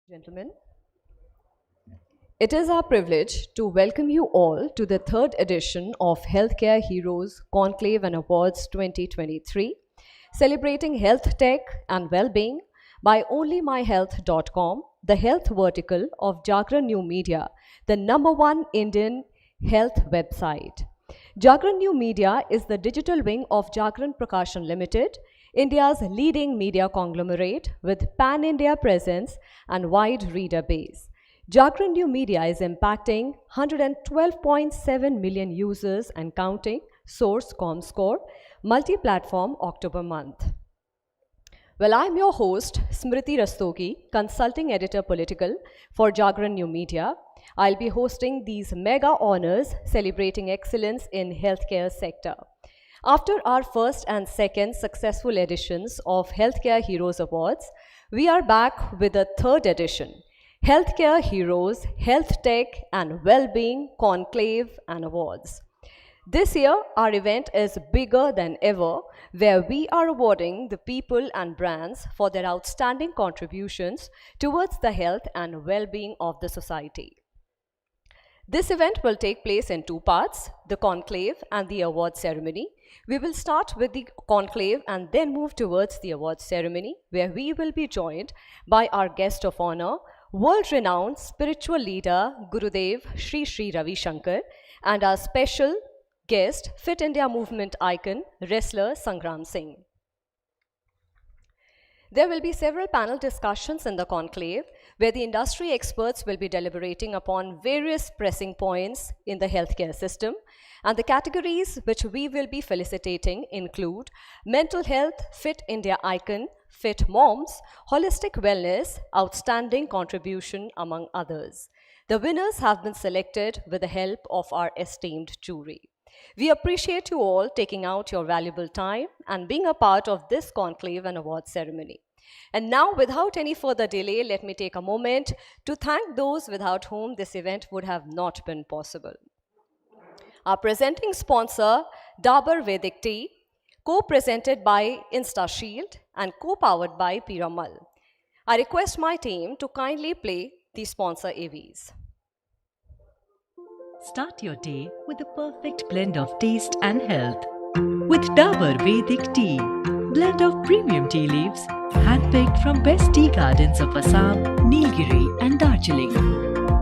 Gentlemen, it is our privilege to welcome you all to the third edition of Healthcare Heroes Conclave and Awards 2023, celebrating health tech and well-being by Onlymyhealth.com, the health vertical of Jagran New Media, the #1 Indian health website. Jagran New Media is the digital wing of Jagran Prakashan Limited, India's leading media conglomerate with pan-India presence and wide reader base. Jagran New Media is impacting 112.7 million users and counting, source ComScore, multi-platform October month. Well, I'm your host, Smriti Rastogi, consulting editor political for Jagran New Media. I'll be hosting these mega honors celebrating excellence in healthcare sector. After our first and second successful editions of Healthcare Heroes Awards, we are back with a third edition, Healthcare Heroes, Health Tech and Well-Being Conclave and Awards. This year, our event is bigger than ever, where we are awarding the people and brands for their outstanding contributions towards the health and well-being of the society. This event will take place in two parts, the conclave and the award ceremony. We will start with the conclave and then move towards the award ceremony, where we will be joined by our guest of honor, world-renowned spiritual leader Gurudev Sri Sri Ravi Shankar, and our special guest, Fit India movement icon, wrestler Sangram Singh. There will be several panel discussions in the conclave where the industry experts will be deliberating upon various pressing points in the healthcare system, and the categories which we will be felicitating include mental health, Fit India icon, fit moms, holistic wellness, outstanding contribution, among others. The winners have been selected with the help of our esteemed jury. We appreciate you all taking out your valuable time and being a part of this conclave and award ceremony. And now, without any further delay, let me take a moment to thank those without whom this event would have not been possible. Our presenting sponsor, Dabur Vedic Tea, co-presented by InstaShield and co-powered by Piramal. I request my team to kindly play the sponsor AVs. Start your day with the perfect blend of taste and health. With Dabur Vedic Tea, blend of premium tea leaves, handpicked from best tea gardens of Assam, Nilgiri and Darjeeling.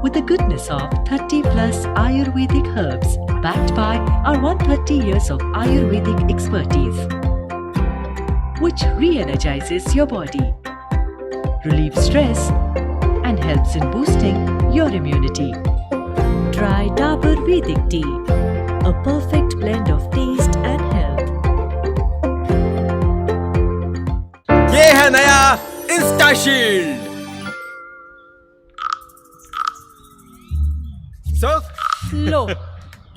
With the goodness of 30 plus Ayurvedic herbs, backed by our 130 years of Ayurvedic expertise, which re-energizes your body, relieves stress, and helps in boosting your immunity. Try Dabur Vedic Tea, a perfect blend of taste and health. ये है नया InstaShield। लो,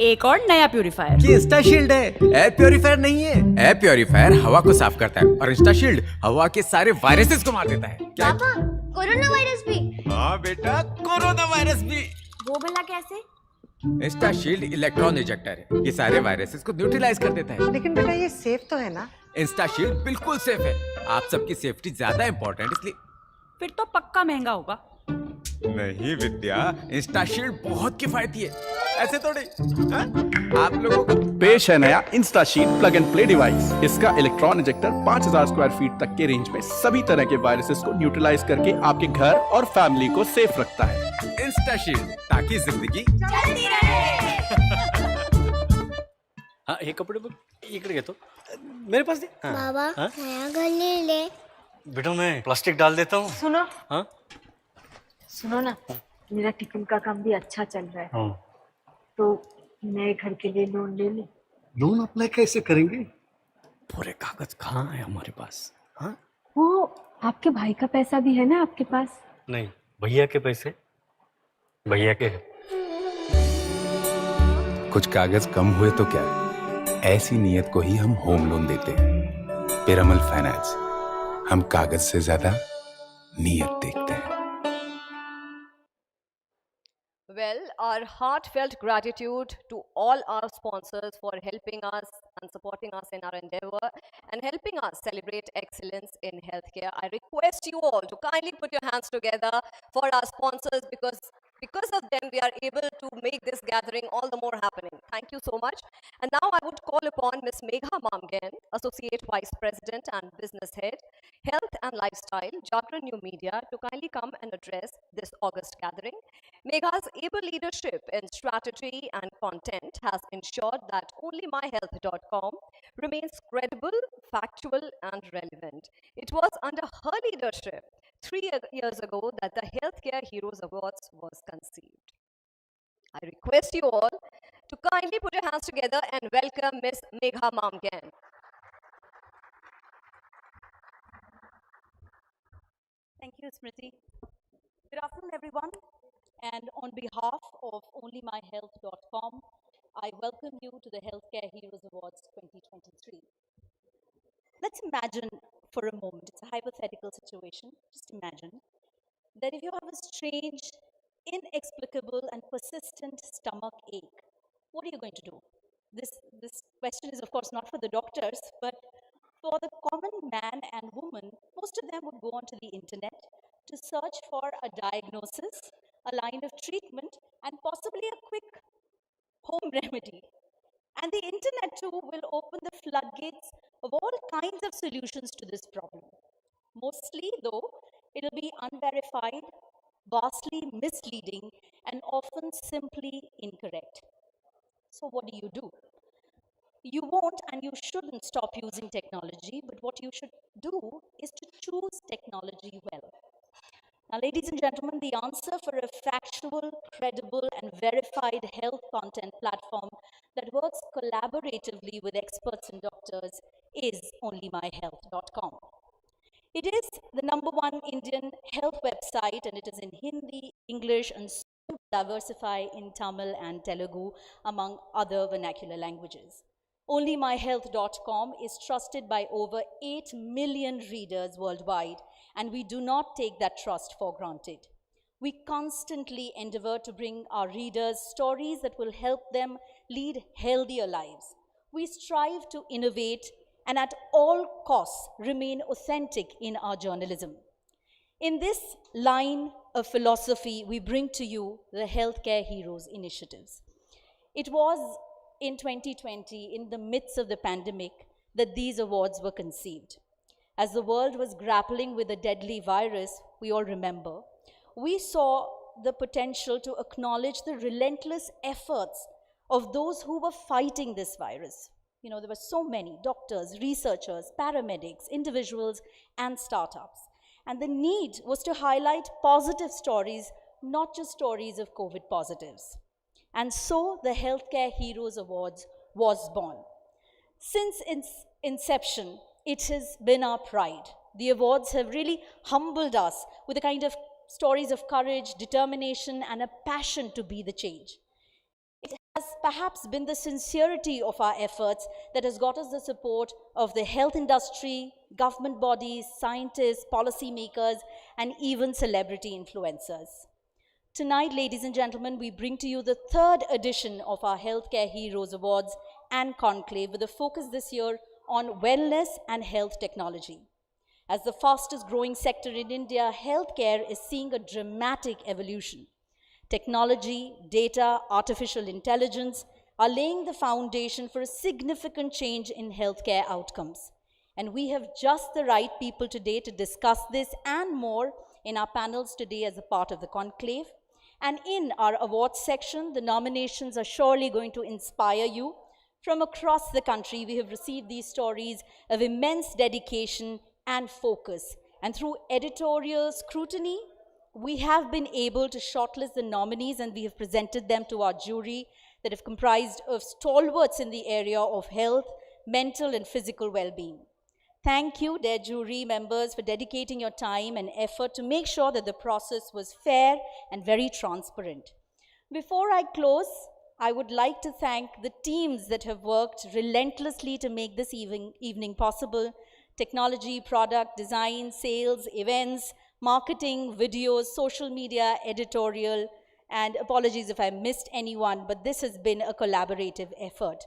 एक और नया purifier. ये InstaShield है, air purifier नहीं है। एयर प्यूरिफायर हवा को साफ करता है और InstaShield हवा के सारे वायरसेस को मार देता है। पापा, कोरोना वायरस भी। हाँ बेटा, कोरोना वायरस भी। वो भला कैसे? InstaShield इलेक्ट्रॉन इजेक्टर है, ये सारे वायरसेस को न्यूट्रलाइज कर देता है। लेकिन बेटा ये सेफ तो है ना? InstaShield बिल्कुल सेफ है। आप सबकी सेफ्टी ज्यादा इंपॉर्टेंट इसलिए। फिर तो पक्का महंगा होगा। नहीं विद्या, InstaShield बहुत किफायती है। ऐसे थोड़ी आप लोगों को पेश है नया InstaShield plug and play device. इसका इलेक्ट्रॉन इजेक्टर 5000 स्क्वायर फीट तक के रेंज में सभी तरह के वायरसेस को न्यूट्रलाइज करके आपके घर और फैमिली को सेफ रखता है। InstaShield, ताकि जिंदगी चलती रहे। हाँ, ये कपड़े इकड़ गए तो मेरे पास दे। बाबा, नया घर ले ले। बेटा मैं प्लास्टिक डाल देता हूँ। सुनो। हाँ? सुनो ना, मेरा टिफिन का काम भी अच्छा चल रहा है। हाँ। तो नए घर के लिए लोन ले ले। लोन अप्लाई कैसे करेंगे? पूरे कागज कहाँ है हमारे पास? हाँ? वो आपके भाई का पैसा भी है ना आपके पास? नहीं, भैया के पैसे भैया के है। कुछ कागज कम हुए तो क्या, ऐसी नीयत को ही हम होम लोन देते हैं। पिरामल फाइनेंस, हम कागज से ज्यादा नीयत देखते हैं। Well, our heartfelt gratitude to all our sponsors for helping us and supporting us in our endeavor and helping us celebrate excellence in healthcare. I request you all to kindly put your hands together for our sponsors because of them we are able to make this gathering all the more happening. Thank you so much. And now I would call upon Ms. Megha Mamgen, Associate Vice President and Business Head, Health and Lifestyle, JagranNewMedia, to kindly come and address this August gathering. Megha's able leadership in strategy and content has ensured that Onlymyhealth.com remains credible, factual, and relevant. It was under her leadership 3 years ago that the Healthcare Heroes Awards was conceived. I request you all to kindly put your hands together and welcome Ms. Megha Mamgen. Thank you, Smriti. Good afternoon, everyone. And on behalf of Onlymyhealth.com, I welcome you to the Healthcare Heroes Awards 2023. Let's imagine for a moment, it's a hypothetical situation, just imagine that if you have a strange, inexplicable and persistent stomach ache, what are you going to do? This question is of course not for the doctors, but for the common man and woman. Most of them would go onto the internet to search for a diagnosis, a line of treatment, and possibly a quick home remedy. And the internet too will open the floodgates of all kinds of solutions to this problem. Mostly though, it'll be unverified, vastly misleading, and often simply incorrect. So what do? You won't and you shouldn't stop using technology, but what you should do is to choose technology well. Now, ladies and gentlemen, the answer for a factual, credible, and verified health content platform that works collaboratively with experts and doctors is Onlymyhealth.com. It is the #1 Indian health website, and it is in Hindi, English, and soon to diversify in Tamil and Telugu, among other vernacular languages. Onlymyhealth.com is trusted by over 8 million readers worldwide, and we do not take that trust for granted. We constantly endeavor to bring our readers stories that will help them lead healthier lives. We strive to innovate and at all costs remain authentic in our journalism. In this line of philosophy, we bring to you the Healthcare Heroes initiatives. It was in 2020, in the midst of the pandemic, that these awards were conceived. As the world was grappling with a deadly virus, we all remember, we saw the potential to acknowledge the relentless efforts of those who were fighting this virus. You know, there were so many doctors, researchers, paramedics, individuals, and startups. And the need was to highlight positive stories, not just stories of COVID positives. And so the Healthcare Heroes Awards was born. Since its inception, it has been our pride. The awards have really humbled us with a kind of stories of courage, determination, and a passion to be the change. It has perhaps been the sincerity of our efforts that has got us the support of the health industry, government bodies, scientists, policymakers, and even celebrity influencers. Tonight, ladies and gentlemen, we bring to you the 3rd edition of our Healthcare Heroes Awards and Conclave, with a focus this year on wellness and health technology. As the fastest growing sector in India, healthcare is seeing a dramatic evolution. Technology, data, artificial intelligence are laying the foundation for a significant change in healthcare outcomes. And we have just the right people today to discuss this and more in our panels today as a part of the conclave. And in our awards section, the nominations are surely going to inspire you. From across the country, we have received these stories of immense dedication and focus. And through editorial scrutiny, we have been able to shortlist the nominees, and we have presented them to our jury that have comprised of stalwarts in the area of health, mental and physical well-being. Thank you, dear jury members, for dedicating your time and effort to make sure that the process was fair and very transparent. Before I close, I would like to thank the teams that have worked relentlessly to make this evening possible. Technology, product, design, sales, events, marketing, videos, social media, editorial, And apologies if I missed anyone, but this has been a collaborative effort.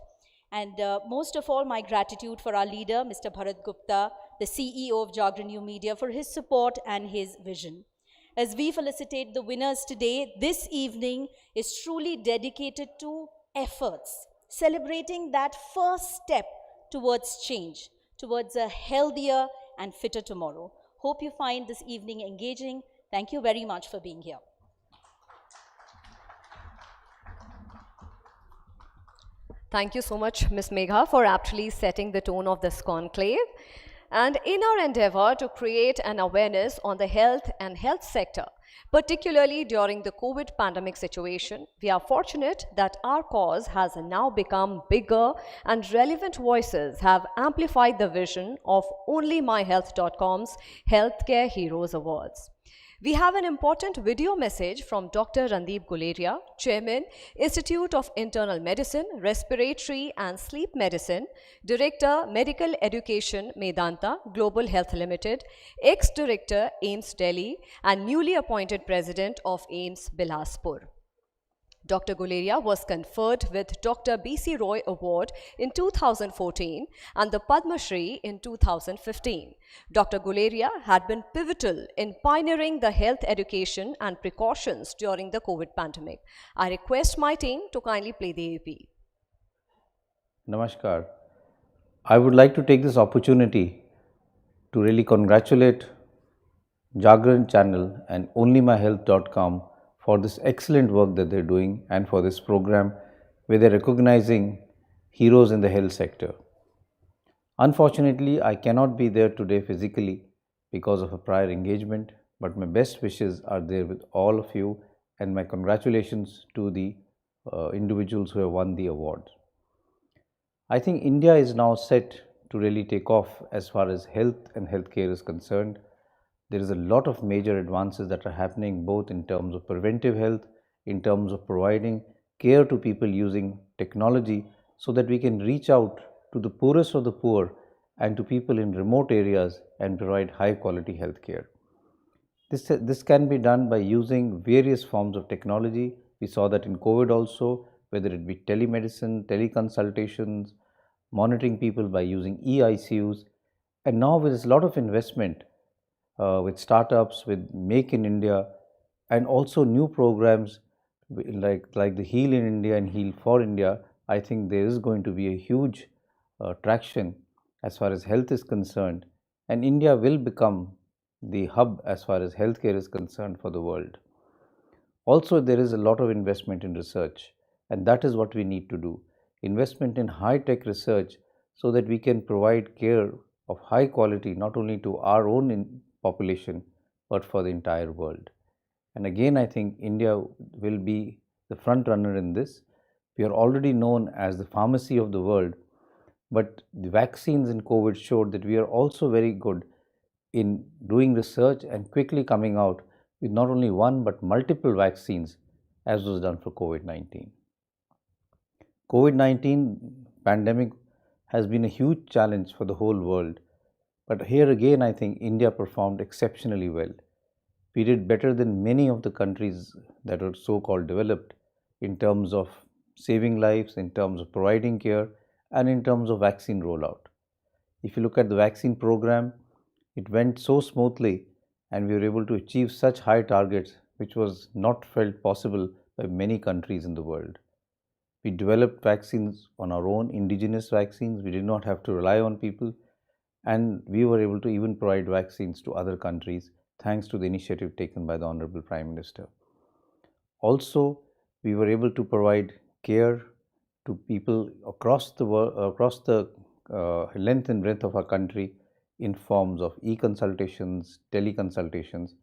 And most of all, my gratitude for our leader, Mr. Bharat Gupta, the CEO of JagranNewMedia, for his support and his vision. As we felicitate the winners today, this evening is truly dedicated to efforts, celebrating that first step towards change, towards a healthier and fitter tomorrow. Hope you find this evening engaging. Thank you very much for being here. Thank you so much, Ms. Megha, for aptly setting the tone of this conclave. And in our endeavor to create an awareness on the health and health sector, particularly during the COVID pandemic situation, we are fortunate that our cause has now become bigger and relevant voices have amplified the vision of Onlymyhealth.com's Healthcare Heroes Awards. We have an important video message from Dr. Randeep Guleria, Chairman, Institute of Internal Medicine, Respiratory and Sleep Medicine, Director, Medical Education, Medanta, Global Health Limited, ex-Director, AIIMS Delhi, and newly appointed President of AIIMS Bilaspur. Dr. Guleria was conferred with Dr. B.C. Roy Award in 2014 and the Padma Shri in 2015. Dr. Guleria had been pivotal in pioneering the health education and precautions during the COVID pandemic. I request my team to kindly play the AP. Namaskar. I would like to take this opportunity to really congratulate Jagran channel and Onlymyhealth.com for this excellent work that they're doing and for this program where they're recognizing heroes in the health sector. Unfortunately, I cannot be there today physically because of a prior engagement, but my best wishes are there with all of you and my congratulations to the individuals who have won the award. I think India is now set to really take off as far as health and healthcare is concerned. There is a lot of major advances that are happening both in terms of preventive health, in terms of providing care to people using technology so that we can reach out to the poorest of the poor and to people in remote areas and provide high quality health care. This can be done by using various forms of technology. We saw that in COVID also, whether it be telemedicine, teleconsultations, monitoring people by using e-ICUs, and now with a lot of investment with startups, with Make in India, and also new programs like the Heal in India and Heal for India. I think there is going to be a huge traction as far as health is concerned, and India will become the hub as far as healthcare is concerned for the world. Also, there is a lot of investment in research, and that is what we need to do. Investment in high-tech research so that we can provide care of high quality not only to our own population but for the entire world. And again, I think India will be the front runner in this. We are already known as the pharmacy of the world, but the vaccines in COVID showed that we are also very good in doing research and quickly coming out with not only one but multiple vaccines, as was done for COVID-19. COVID-19 pandemic has been a huge challenge for the whole world. But here again, I think India performed exceptionally well. We did better than many of the countries that are so-called developed in terms of saving lives, in terms of providing care, and in terms of vaccine rollout. If you look at the vaccine program, it went so smoothly and we were able to achieve such high targets which was not felt possible by many countries in the world. We developed vaccines on our own, indigenous vaccines. We did not have to rely on people. And we were able to even provide vaccines to other countries thanks to the initiative taken by the Honorable Prime Minister. Also, we were able to provide care to people across the world, across the length and breadth of our country in forms of e-consultations, teleconsultations,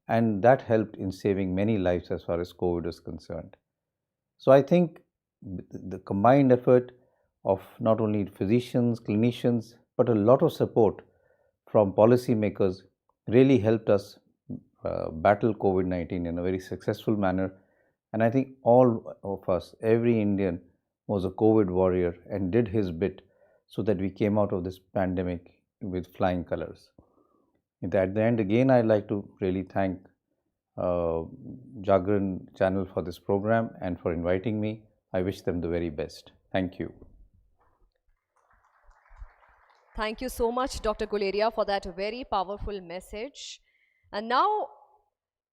and that helped in saving many lives as far as COVID is concerned. So I think the combined effort of not only physicians, clinicians, but a lot of support from policymakers really helped us battle COVID-19 in a very successful manner. And I think all of us, every Indian, was a COVID warrior and did his bit so that we came out of this pandemic with flying colors. At the end, again, I'd like to really thank Jagran channel for this program and for inviting me. I wish them the very best. Thank you. Thank you so much, Dr. Guleria, for that very powerful message. And now,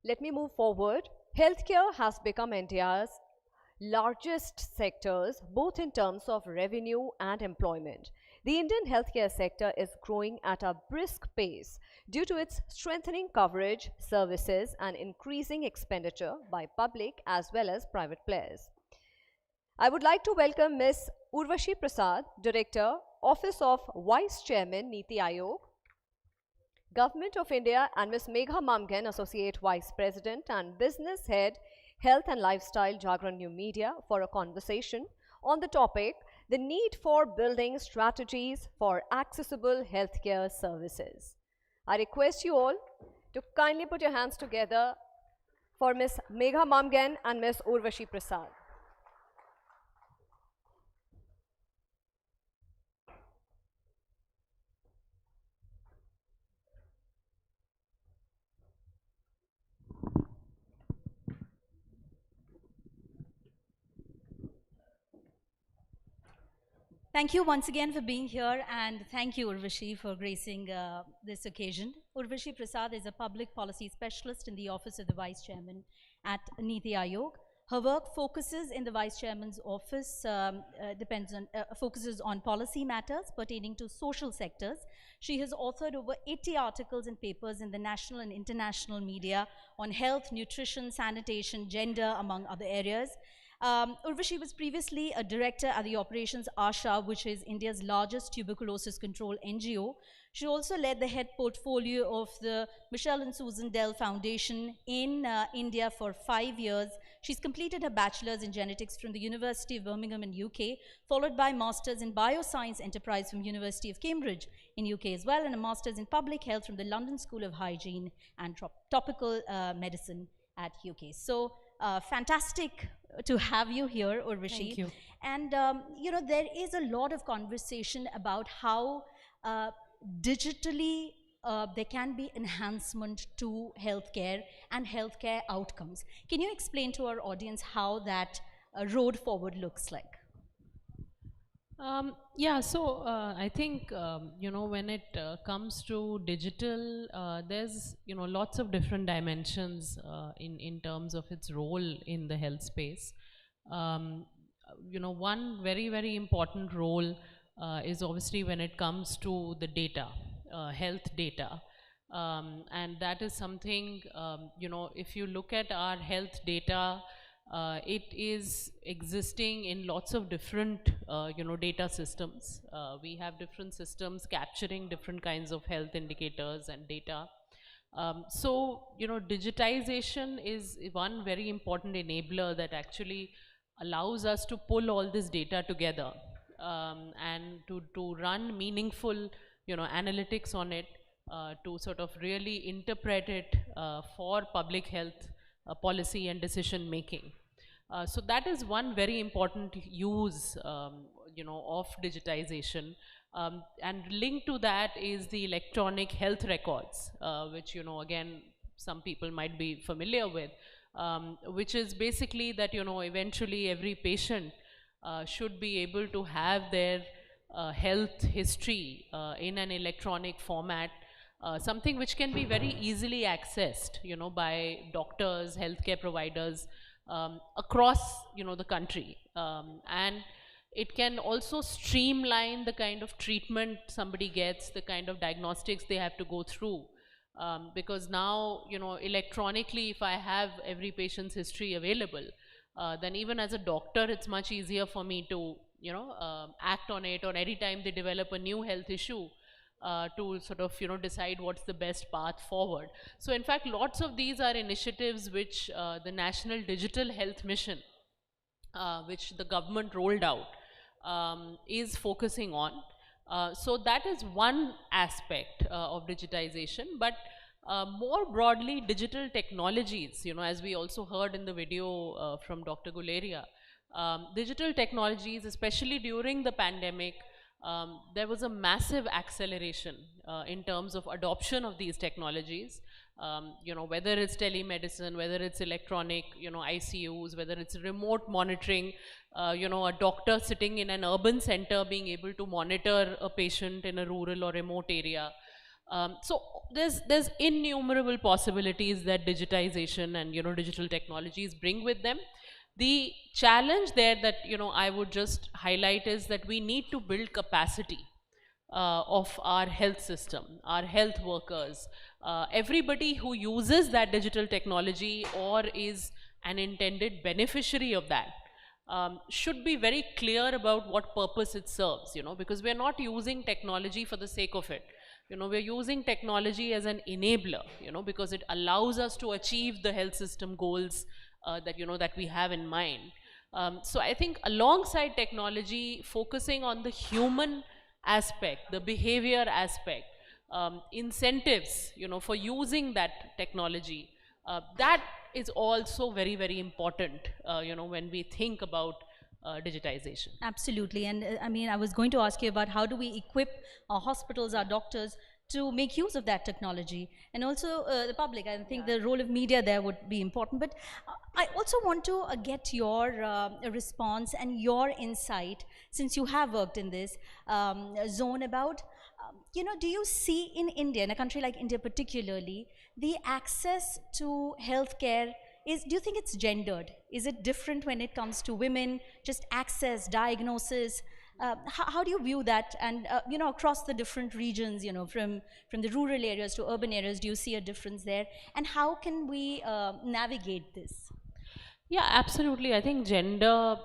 let me move forward. Healthcare has become India's largest sectors, both in terms of revenue and employment. The Indian healthcare sector is growing at a brisk pace due to its strengthening coverage, services, and increasing expenditure by public as well as private players. I would like to welcome Ms. Urvashi Prasad, Director, Office of Vice Chairman, Niti Aayog, Government of India, and Ms. Megha Mamgen, Associate Vice President and Business Head, Health and Lifestyle, JagranNewMedia, for a conversation on the topic, the need for building strategies for accessible healthcare services. I request you all to kindly put your hands together for Ms. Megha Mamgen and Ms. Urvashi Prasad. Thank you once again for being here, and thank you, Urvashi, for gracing this occasion. Urvashi Prasad is a public policy specialist in the Office of the Vice Chairman at Niti Aayog. Her work focuses in the Vice Chairman's office, focuses on policy matters pertaining to social sectors. She has authored over 80 articles and papers in the national and international media on health, nutrition, sanitation, gender, among other areas. Urvashi was previously a director at the Operations ASHA, which is India's largest tuberculosis control NGO. She also led the head portfolio of the Michelle and Susan Dell Foundation in India for 5 years. She's completed her bachelor's in genetics from the University of Birmingham in UK, followed by master's in bioscience enterprise from University of Cambridge in UK as well, and a master's in public health from the London School of Hygiene and Topical Medicine at UK. So fantastic to have you here, Urvashi. Thank you. And you know, there is a lot of conversation about how digitally there can be enhancement to healthcare and healthcare outcomes. Can you explain to our audience how that road forward looks like? Yeah, so I think, you know, when it comes to digital, there's, you know, lots of different dimensions in terms of its role in the health space. You know, one very, very important role is obviously when it comes to the data, health data. And that is something, you know, if you look at our health data, it is existing in lots of different, you know, data systems. We have different systems capturing different kinds of health indicators and data. So, you know, digitization is one very important enabler that actually allows us to pull all this data together and to run meaningful, you know, analytics on it, to sort of really interpret it for public health policy and decision making. So that is one very important use, you know, of digitization. And linked to that is the electronic health records, which, you know, again, some people might be familiar with, which is basically that, you know, eventually every patient should be able to have their health history in an electronic format, something which can be very easily accessed, you know, by doctors, healthcare providers across, you know, the country. And it can also streamline the kind of treatment somebody gets, the kind of diagnostics they have to go through. Because now, you know, electronically, if I have every patient's history available, then even as a doctor, it's much easier for me to, you know, act on it, or anytime they develop a new health issue, to sort of, you know, decide what's the best path forward. So in fact, lots of these are initiatives which the National Digital Health Mission, which the government rolled out, is focusing on. So that is one aspect of digitization, but more broadly, digital technologies, you know, as we also heard in the video from Dr. Guleria, digital technologies, especially during the pandemic, there was a massive acceleration in terms of adoption of these technologies. Whether it's telemedicine, whether it's electronic, ICUs, whether it's remote monitoring, a doctor sitting in an urban center being able to monitor a patient in a rural or remote area. So there's innumerable possibilities that digitization and digital technologies bring with them. The challenge there that I would just highlight is that we need to build capacity of our health system, our health workers, everybody who uses that digital technology or is an intended beneficiary of that. Should be very clear about what purpose it serves, because we're not using technology for the sake of it. We're using technology as an enabler, because it allows us to achieve the health system goals that we have in mind. So I think alongside technology, focusing on the human aspect, the behavior aspect, incentives, for using that technology, that is also very, very important, when we think about digitization. Absolutely. And I was going to ask you about how do we equip our hospitals, our doctors to make use of that technology, and also the public. I think the role of media there would be important. But I also want to get your response and your insight, since you have worked in this zone, about do you see in India, in a country like India particularly, the access to healthcare do you think it's gendered? Is it different when it comes to women, just access, diagnosis? How do you view that? And across the different regions, from the rural areas to urban areas, do you see a difference there? And how can we navigate this? Yeah, absolutely. I think gender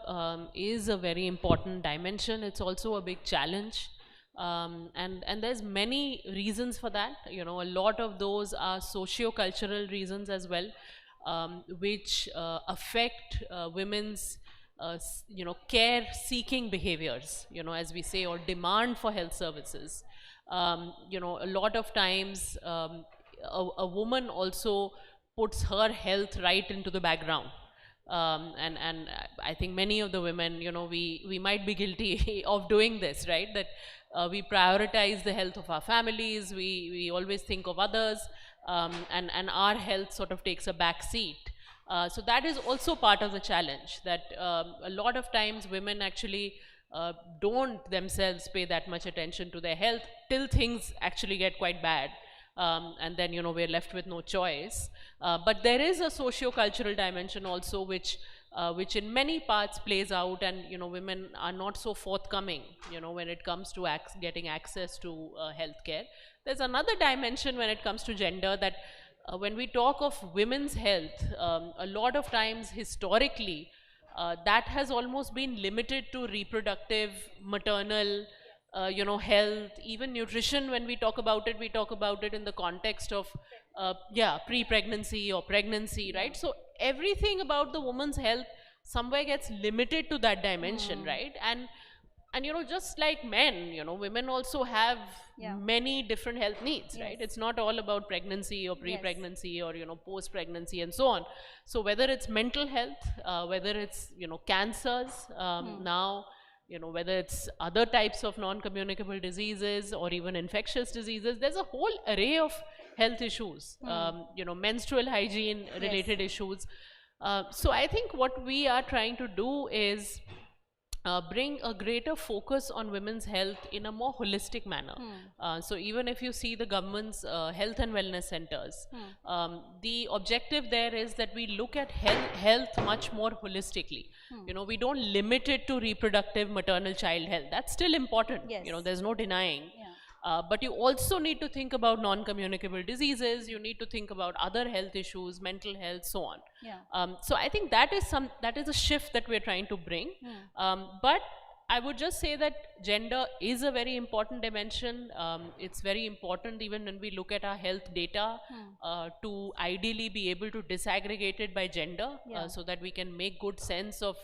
is a very important dimension. It's also a big challenge. And there's many reasons for that. A lot of those are socio-cultural reasons as well, which affect women's care-seeking behaviors, as we say, or demand for health services. A lot of times a woman also puts her health right into the background. And I think many of the women, we might be guilty of doing this, right? That we prioritize the health of our families, we always think of others, and our health sort of takes a back seat. So that is also part of the challenge, that a lot of times women actually don't themselves pay that much attention to their health till things actually get quite bad. And then we're left with no choice. But there is a socio-cultural dimension also, which in many parts plays out, and women are not so forthcoming when it comes to getting access to healthcare. There's another dimension when it comes to gender, that when we talk of women's health, a lot of times historically that has almost been limited to reproductive, maternal, health, even nutrition. When we talk about it in the context of pre-pregnancy or pregnancy, right? So everything about the woman's health somewhere gets limited to that dimension, right? And just like men, women also have many different health needs, right? It's not all about pregnancy or pre-pregnancy or post-pregnancy and so on. So whether it's mental health, whether it's cancers, now whether it's other types of non-communicable diseases or even infectious diseases, there's a whole array of health issues, menstrual hygiene related issues. So I think what we are trying to do is bring a greater focus on women's health in a more holistic manner. So even if you see the government's health and wellness centers, the objective there is that we look at health much more holistically. We don't limit it to reproductive, maternal, child health. That's still important. There's no denying. But you also need to think about non-communicable diseases, you need to think about other health issues, mental health, so on. So I think that is a shift that we're trying to bring. But I would just say that gender is a very important dimension. It's very important even when we look at our health data to ideally be able to disaggregate it by gender, so that we can make good sense of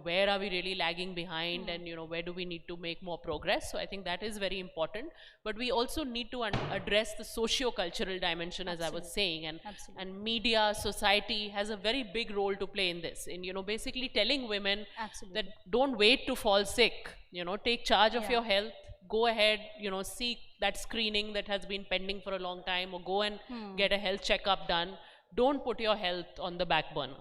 where are we really lagging behind, and where do we need to make more progress. So I think that is very important. But we also need to address the socio-cultural dimension, as I was saying, and media, society has a very big role to play in this, in basically telling women that don't wait to fall sick, take charge of your health, go ahead, seek that screening that has been pending for a long time, or go and get a health checkup done. Don't put your health on the back burner.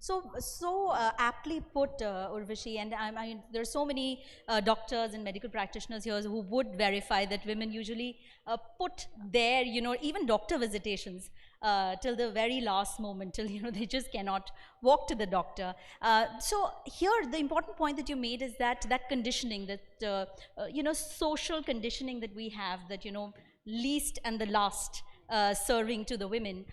So aptly put, Urvashi, and I mean, there are so many doctors and medical practitioners here who would verify that women usually put their, even doctor visitations till the very last moment, till, they just cannot walk to the doctor. So here, the important point that you made is that conditioning, that, social conditioning that we have, that, least and the last serving to the women.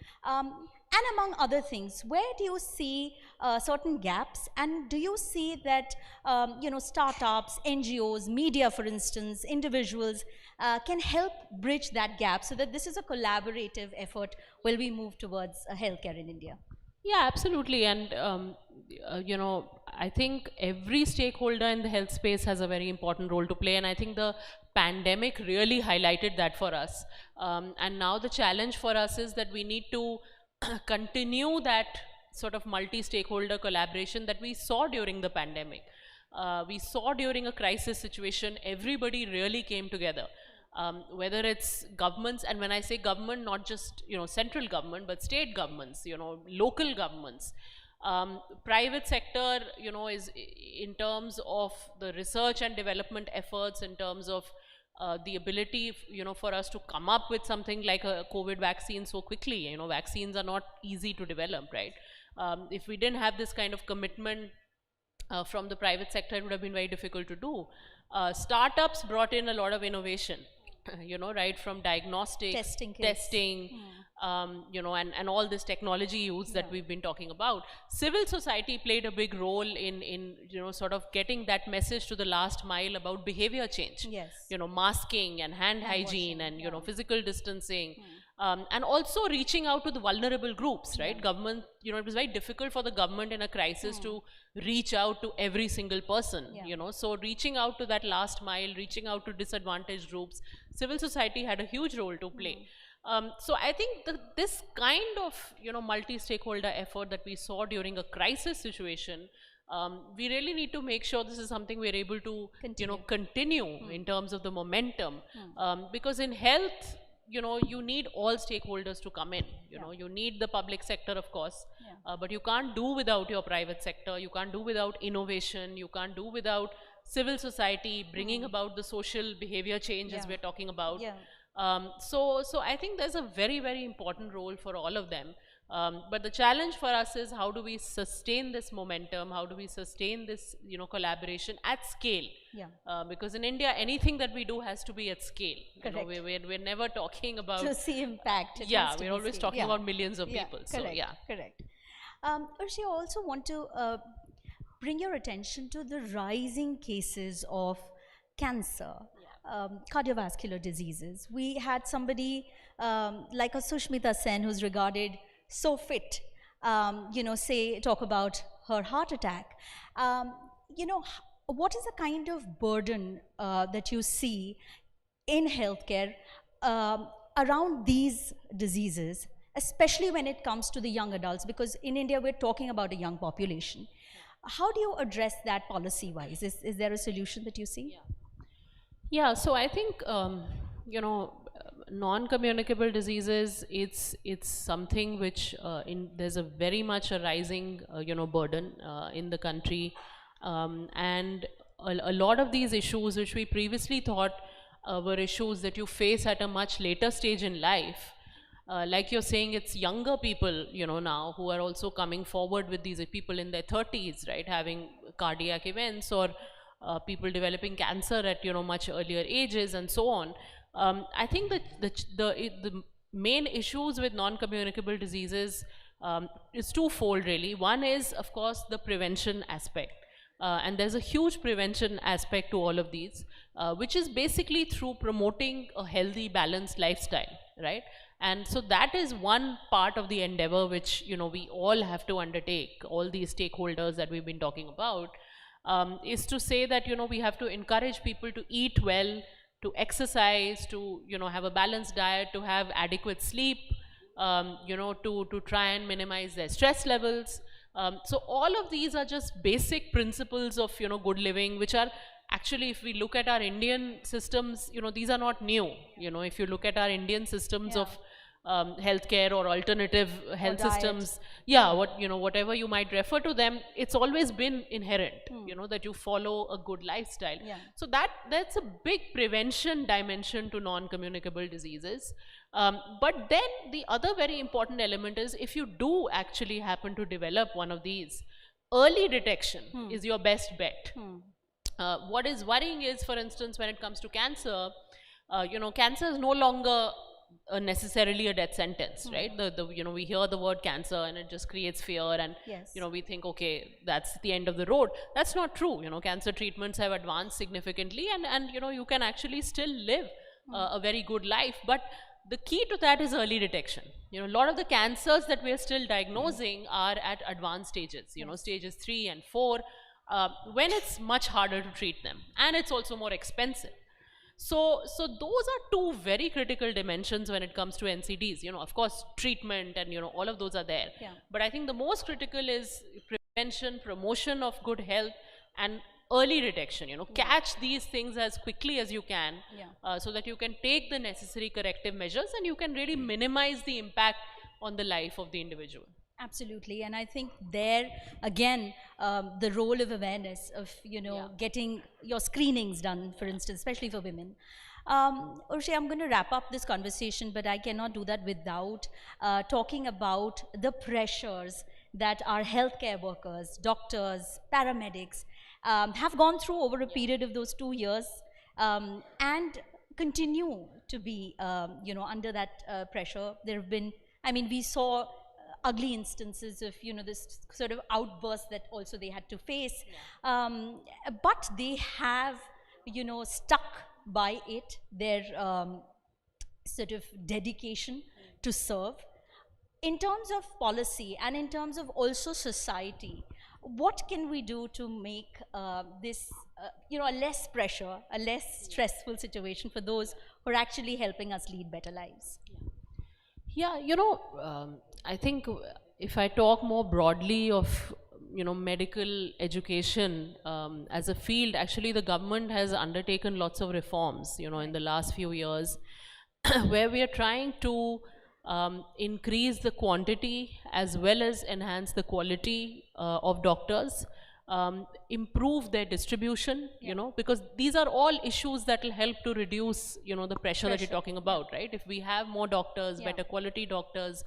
And among other things, where do you see certain gaps, and do you see that startups, NGOs, media, for instance, individuals can help bridge that gap, so that this is a collaborative effort while we move towards healthcare in India? Yeah, absolutely. And I think every stakeholder in the health space has a very important role to play, and I think the pandemic really highlighted that for us. And now the challenge for us is that we need to continue that sort of multi-stakeholder collaboration that we saw during the pandemic. We saw during a crisis situation, everybody really came together. Whether it's governments, and when I say government, not just central government, but state governments, local governments, private sector, is in terms of the research and development efforts, in terms of the ability, for us to come up with something like a COVID vaccine so quickly. Vaccines are not easy to develop, right? If we didn't have this kind of commitment from the private sector, it would have been very difficult to do. Startups brought in a lot of innovation, right from diagnostic testing, and all this technology use that we've been talking about. Civil society played a big role in sort of getting that message to the last mile about behavior change. Yes. Masking and hand hygiene and physical distancing, and also reaching out to the vulnerable groups, right? Government, it was very difficult for the government in a crisis to reach out to every single person, so reaching out to that last mile, reaching out to disadvantaged groups, civil society had a huge role to play. So I think this kind of multi-stakeholder effort that we saw during a crisis situation, we really need to make sure this is something we're able to continue in terms of the momentum, because in health, you need all stakeholders to come in. You need the public sector, of course, but you can't do without your private sector. You can't do without innovation. You can't do without civil society bringing about the social behavior change as we're talking about. So I think there's a very, very important role for all of them. But the challenge for us is, how do we sustain this momentum? How do we sustain this, collaboration at scale? Because in India, anything that we do has to be at scale. We're never talking about to see impact. We're always talking about millions of people. Correct. Urshi, I also want to bring your attention to the rising cases of cancer. Cardiovascular diseases. We had somebody like a Sushmita Sen, who's regarded so fit, talk about her heart attack. What is the kind of burden that you see in healthcare around these diseases, especially when it comes to the young adults? Because in India, we're talking about a young population. How do you address that policy-wise? Is there a solution that you see? Yeah, so I think, non-communicable diseases, it's something which there's a very much a rising, burden in the country. And a lot of these issues, which we previously thought were issues that you face at a much later stage in life, like you're saying, it's younger people, now who are also coming forward with these people in their 30s, right, having cardiac events, or people developing cancer at much earlier ages, and so on. I think that the main issues with non-communicable diseases is twofold, really. One is, of course, the prevention aspect, and there's a huge prevention aspect to all of these, which is basically through promoting a healthy, balanced lifestyle, right? And so that is one part of the endeavor which we all have to undertake, all these stakeholders that we've been talking about. Is to say that we have to encourage people to eat well, to exercise, to have a balanced diet, to have adequate sleep, to try and minimize their stress levels. So all of these are just basic principles of good living, which are actually, if we look at our Indian systems, these are not new. If you look at our Indian systems of healthcare or alternative health systems, whatever you might refer to them, it's always been inherent, that you follow a good lifestyle. So that's a big prevention dimension to non-communicable diseases. But then the other very important element is, if you do actually happen to develop one of these, early detection is your best bet. What is worrying is, for instance, when it comes to cancer, cancer is no longer necessarily a death sentence, right? We hear the word cancer and it just creates fear, and we think, okay, that's the end of the road. That's not true. Cancer treatments have advanced significantly, and you can actually still live a very good life. But the key to that is early detection. A lot of the cancers that we are still diagnosing are at advanced stages, stages 3 and 4, when it's much harder to treat them, and it's also more expensive. So those are two very critical dimensions when it comes to NCDs. Of course, treatment and all of those are there. But I think the most critical is prevention, promotion of good health, and early detection. Catch these things as quickly as you can, so that you can take the necessary corrective measures and you can really minimize the impact on the life of the individual. Absolutely. And I think there again, the role of awareness of getting your screenings done, for instance, especially for women. Urshi, I'm going to wrap up this conversation, but I cannot do that without talking about the pressures that our healthcare workers, doctors, paramedics have gone through over a period of those 2 years, and continue to be under that pressure. There have been, we saw ugly instances of this sort of outburst that also they had to face, but they have stuck by it, their sort of dedication to serve. In terms of policy and in terms of also society, what can we do to make this a less pressure, a less stressful situation for those who are actually helping us lead better lives? I think if I talk more broadly of medical education as a field, actually the government has undertaken lots of reforms in the last few years where we are trying to increase the quantity as well as enhance the quality of doctors, improve their distribution, because these are all issues that will help to reduce the pressure that you're talking about, right? If we have more doctors, better quality doctors,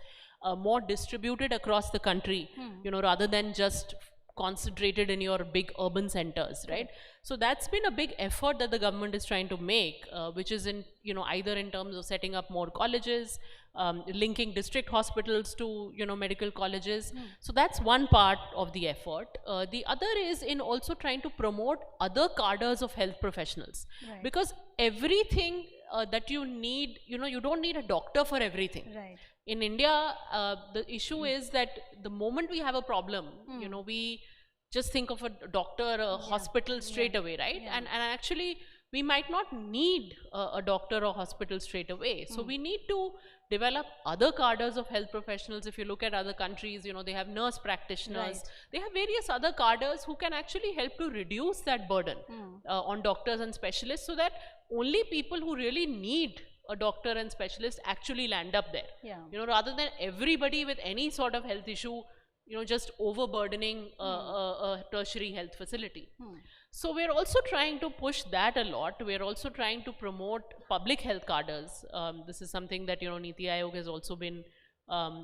more distributed across the country, rather than just concentrated in your big urban centers, right? So that's been a big effort that the government is trying to make, which is in, either in terms of setting up more colleges, linking district hospitals to, medical colleges. So that's one part of the effort. The other is in also trying to promote other cadres of health professionals, because everything that you need, you don't need a doctor for everything. In India, the issue is that the moment we have a problem, we just think of a doctor, a hospital straight away, right? And actually, we might not need a doctor or hospital straight away. So we need to develop other cadres of health professionals. If you look at other countries, they have nurse practitioners. They have various other cadres who can actually help to reduce that burden on doctors and specialists, so that only people who really need a doctor and specialist actually land up there, rather than everybody with any sort of health issue, just overburdening a tertiary health facility. So we're also trying to push that a lot. We're also trying to promote public health cadres. This is something that, Niti Aayog has also been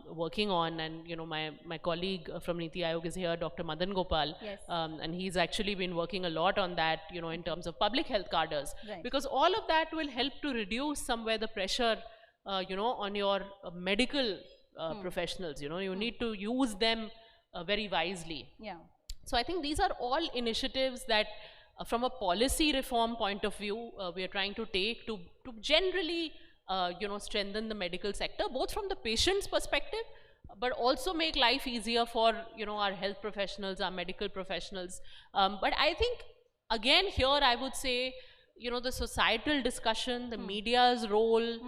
working on, and my colleague from Niti Aayog is here, Dr. Madan Gopal, and he's actually been working a lot on that, in terms of public health cadres, because all of that will help to reduce somewhere the pressure, on your medical professionals. You need to use them very wisely. So I think these are all initiatives that, from a policy reform point of view, we are trying to take to generally strengthen the medical sector, both from the patient's perspective, but also make life easier for, our health professionals, our medical professionals. But I think, again, here I would say, the societal discussion, the media's role,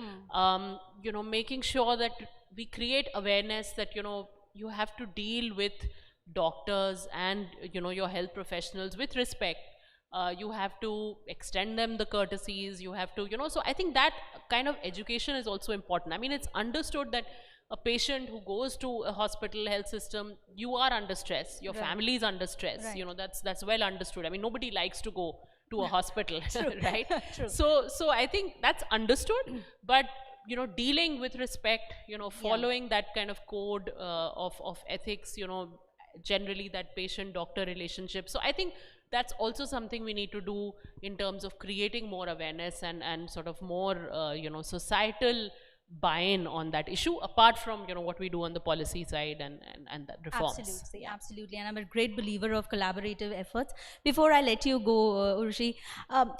making sure that we create awareness that, you have to deal with doctors and, your health professionals with respect. you have to extend them the courtesies, you have to, you know, so I think that kind of education is also important. I mean, it's understood that a patient who goes to a hospital health system, you are under stress, your family is under stress, you know, that's well understood. I mean, nobody likes to go to a hospital, right? So I think that's understood, but you know, dealing with respect, you know, following that kind of code of ethics, you know, generally that patient-doctor relationship. So I think that's also something we need to do in terms of creating more awareness and sort of more, you know, societal buy-in on that issue, apart from, you know, what we do on the policy side and that reforms. Absolutely, absolutely. And I'm a great believer of collaborative efforts. Before I let you go, Urvashi,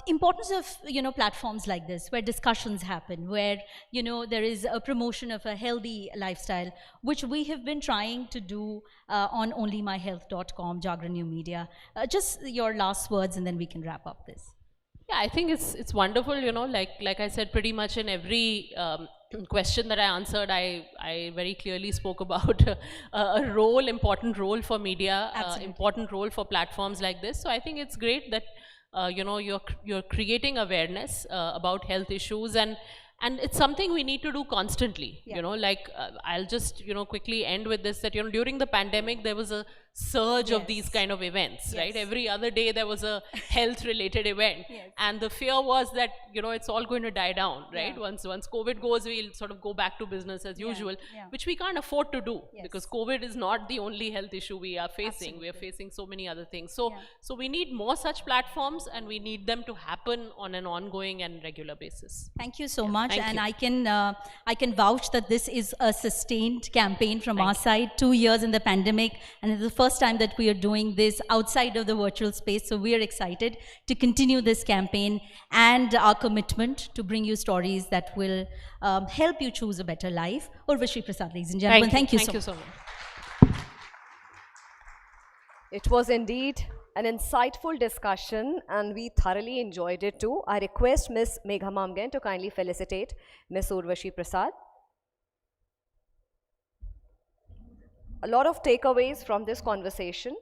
importance of, you know, platforms like this, where discussions happen, where, you know, there is a promotion of a healthy lifestyle, which we have been trying to do on onlymyhealth.com, Jagran New Media. Just your last words, and then we can wrap up this. Yeah, I think it's wonderful, you know, like I said, pretty much in every question that I answered, I very clearly spoke about a role, important role for media, important role for platforms like this. So I think it's great that you know, you're creating awareness about health issues, and it's something we need to do constantly. You know, like I'll just, you know, quickly end with this, that, you know, during the pandemic there was a surge of these kind of events, right? Every other day there was a health related event, and the fear was that, you know, it's all going to die down, right? Once COVID goes, we'll sort of go back to business as usual, which we can't afford to do, because COVID is not the only health issue we are facing. We are facing so many other things. So we need more such platforms, and we need them to happen on an ongoing and regular basis. Thank you so much. And I can vouch that this is a sustained campaign from our side. 2 years in the pandemic, and it's the first time that we are doing this outside of the virtual space. So we are excited to continue this campaign, and our commitment to bring you stories that will help you choose a better life. Urvashi Prasad, ladies and gentlemen, thank you so much. It was indeed an insightful discussion, and we thoroughly enjoyed it too. I request Ms. Megha Mamgen to kindly felicitate Ms. Urvashi Prasad. A lot of takeaways from this conversation.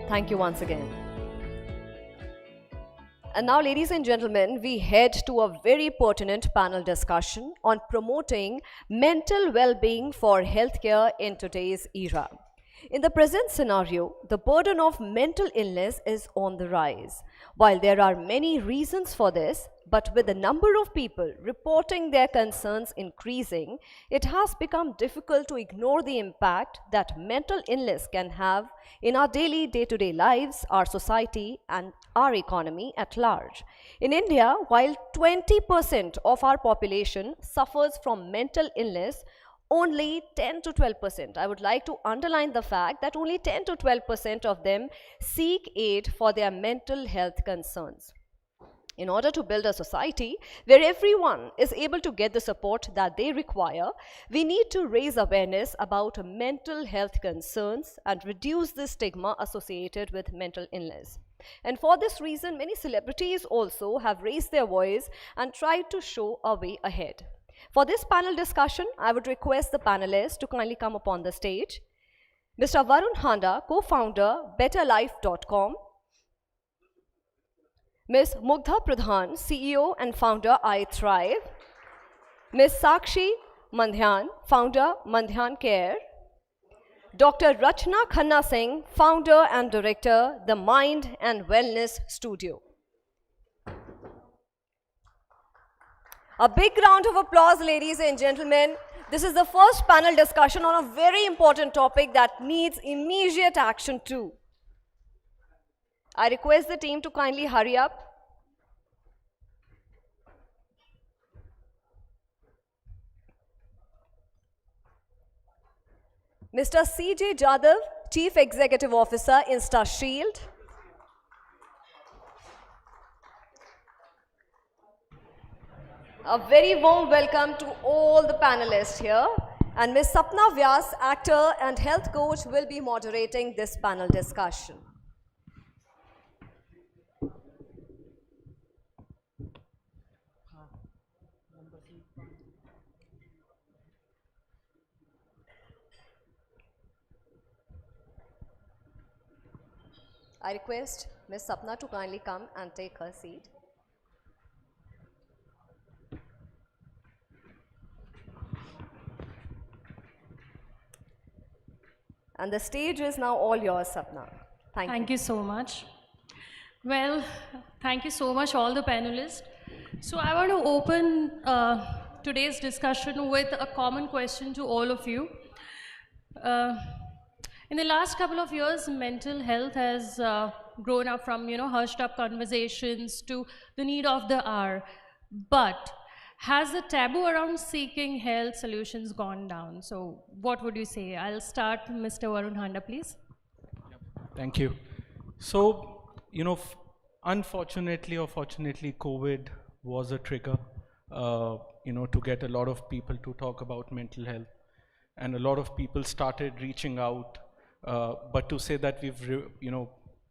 Thank you once again. And now, ladies and gentlemen, we head to a very pertinent panel discussion on promoting mental well-being for healthcare in today's era. In the present scenario, the burden of mental illness is on the rise. While there are many reasons for this, but with the number of people reporting their concerns increasing, it has become difficult to ignore the impact that mental illness can have in our daily day-to-day lives, our society, and our economy at large. In India, while 20% of our population suffers from mental illness, only 10 to 12%. I would like to underline the fact that only 10 to 12% of them seek aid for their mental health concerns. In order to build a society where everyone is able to get the support that they require, we need to raise awareness about mental health concerns and reduce the stigma associated with mental illness. And for this reason, many celebrities also have raised their voice and tried to show a way ahead. For this panel discussion, I would request the panelists to kindly come upon the stage. Mr. Varun Handa, co-founder, BetterLife.com. Ms. Mugdha Pradhan, CEO and founder, I Thrive. Ms. Sakshi Mandhyan, founder, Mandhyan Care. Dr. Rachna Khanna Singh, founder and director, The Mind and Wellness Studio. A big round of applause, ladies and gentlemen. This is the first panel discussion on a very important topic that needs immediate action too. I request the team to kindly hurry up. Mr. C.J. Jadhav, Chief Executive Officer, InstaShield. A very warm welcome to all the panelists here. And Ms. Sapna Vyas, actor and health coach, will be moderating this panel discussion. I request Ms. Sapna to kindly come and take her seat. And the stage is now all yours, Sapna. Thank you so much. Well, thank you so much, all the panelists. So I want to open today's discussion with a common question to all of you. In the last couple of years, mental health has grown up from, hushed up conversations to the need of the hour. But has the taboo around seeking health solutions gone down? So what would you say? I'll start, Mr. Varun Handa, please. Thank you. So, unfortunately or fortunately, COVID was a trigger, to get a lot of people to talk about mental health. And a lot of people started reaching out. But to say that we've,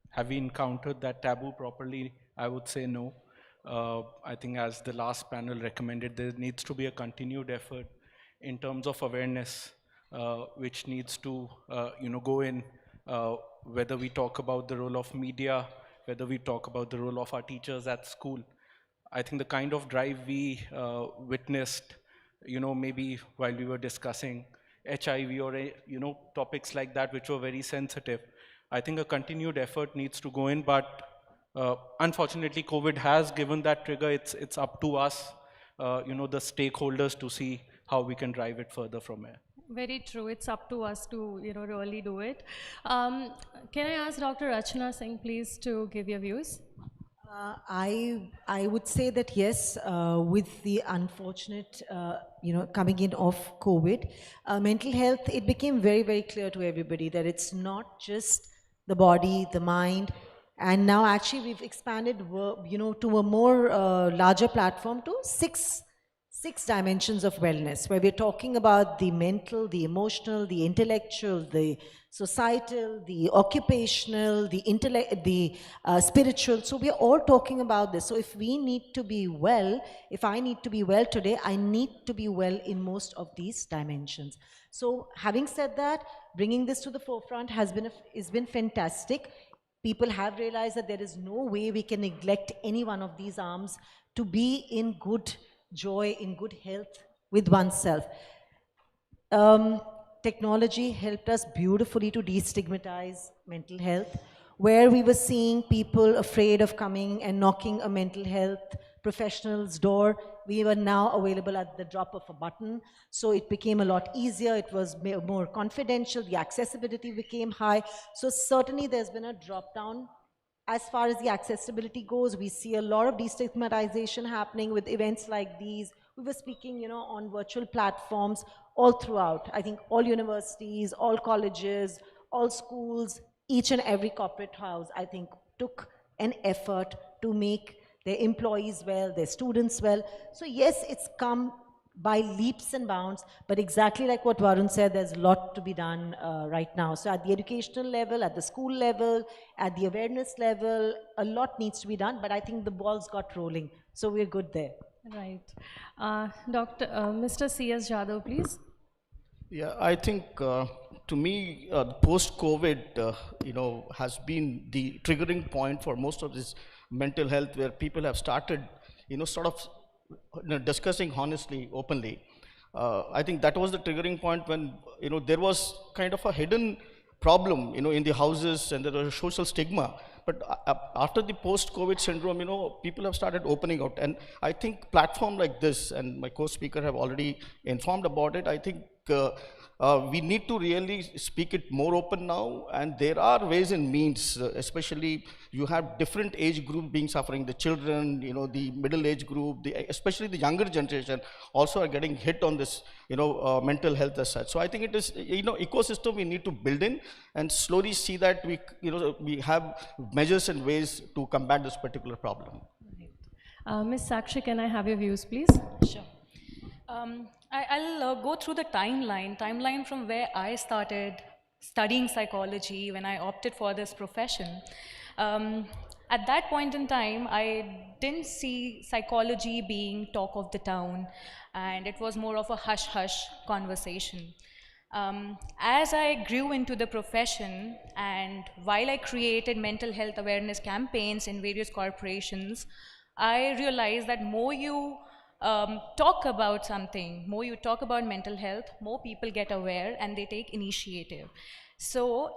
have we encountered that taboo properly, I would say no. I think as the last panel recommended, there needs to be a continued effort in terms of awareness, which needs to, go in, whether we talk about the role of media, whether we talk about the role of our teachers at school. I think the kind of drive we witnessed, maybe while we were discussing HIV or, topics like that, which were very sensitive. I think a continued effort needs to go in, but unfortunately, COVID has given that trigger. It's up to us, the stakeholders, to see how we can drive it further from here. Very true. It's up to us to, really do it. Can I ask Dr. Rachana Singh, please, to give your views? I would say that yes, with the unfortunate, coming in of COVID, mental health, it became very, very clear to everybody that it's not just the body, the mind, and now actually we've expanded, to a more larger platform to six dimensions of wellness, where we're talking about the mental, the emotional, the intellectual, the societal, the occupational, the spiritual. So we're all talking about this. So if we need to be well, if I need to be well today, I need to be well in most of these dimensions. So having said that, bringing this to the forefront has been fantastic. People have realized that there is no way we can neglect any one of these arms to be in good joy, in good health with oneself. Technology helped us beautifully to destigmatize mental health, where we were seeing people afraid of coming and knocking a mental health professional's door. We were now available at the drop of a button, so it became a lot easier. It was more confidential. The accessibility became high. So certainly there's been a drop down. As far as the accessibility goes, we see a lot of destigmatization happening with events like these. We were speaking, on virtual platforms all throughout. I think all universities, all colleges, all schools, each and every corporate house, I think, took an effort to make their employees well, their students well. So yes, it's come by leaps and bounds, but exactly like what Varun said, there's a lot to be done right now. So at the educational level, at the school level, at the awareness level, a lot needs to be done, but I think the ball's got rolling, so we're good there. Right. Mr. C.S. Jadhav, please. Yeah, I think to me, post-COVID, has been the triggering point for most of this mental health, where people have started, sort of discussing honestly, openly. I think that was the triggering point when, there was kind of a hidden problem, in the houses, and there was a social stigma. But after the post-COVID syndrome, people have started opening out. And I think platform like this, and my co-speaker have already informed about it, I think we need to really speak it more open now, and there are ways and means, especially you have different age group being suffering, the children, the middle age group, especially the younger generation also are getting hit on this, mental health as such. So I think it is, ecosystem we need to build in and slowly see that we have measures and ways to combat this particular problem. Ms. Sakshi, can I have your views, please? Sure. I'll go through the timeline from where I started studying psychology when I opted for this profession. At that point in time, I didn't see psychology being talk of the town, and it was more of a hush-hush conversation. As I grew into the profession and while I created mental health awareness campaigns in various corporations, I realized that more you talk about something, more you talk about mental health, more people get aware and they take initiative. So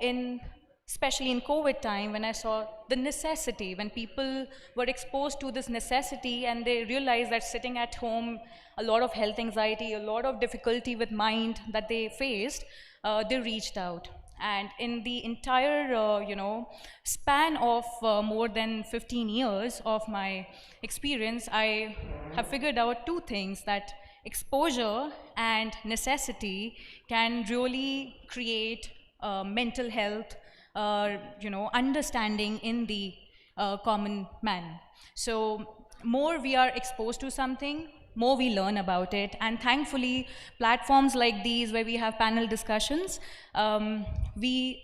especially in COVID time, when I saw the necessity, when people were exposed to this necessity and they realized that sitting at home, a lot of health anxiety, a lot of difficulty with mind that they faced, they reached out. And in the entire, span of more than 15 years of my experience, I have figured out two things, that exposure and necessity can really create mental health, understanding in the common man. So more we are exposed to something, more we learn about it. And thankfully, platforms like these where we have panel discussions, we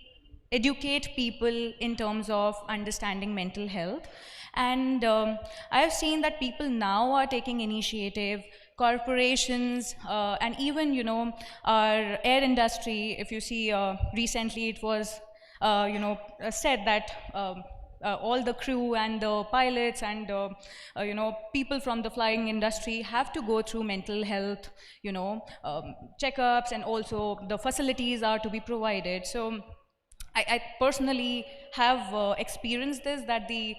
educate people in terms of understanding mental health. And I've seen that people now are taking initiative, corporations, and even, our air industry. If you see, recently it was, said that all the crew and the pilots and people from the flying industry have to go through mental health checkups, and also the facilities are to be provided. So I personally have experienced this, that the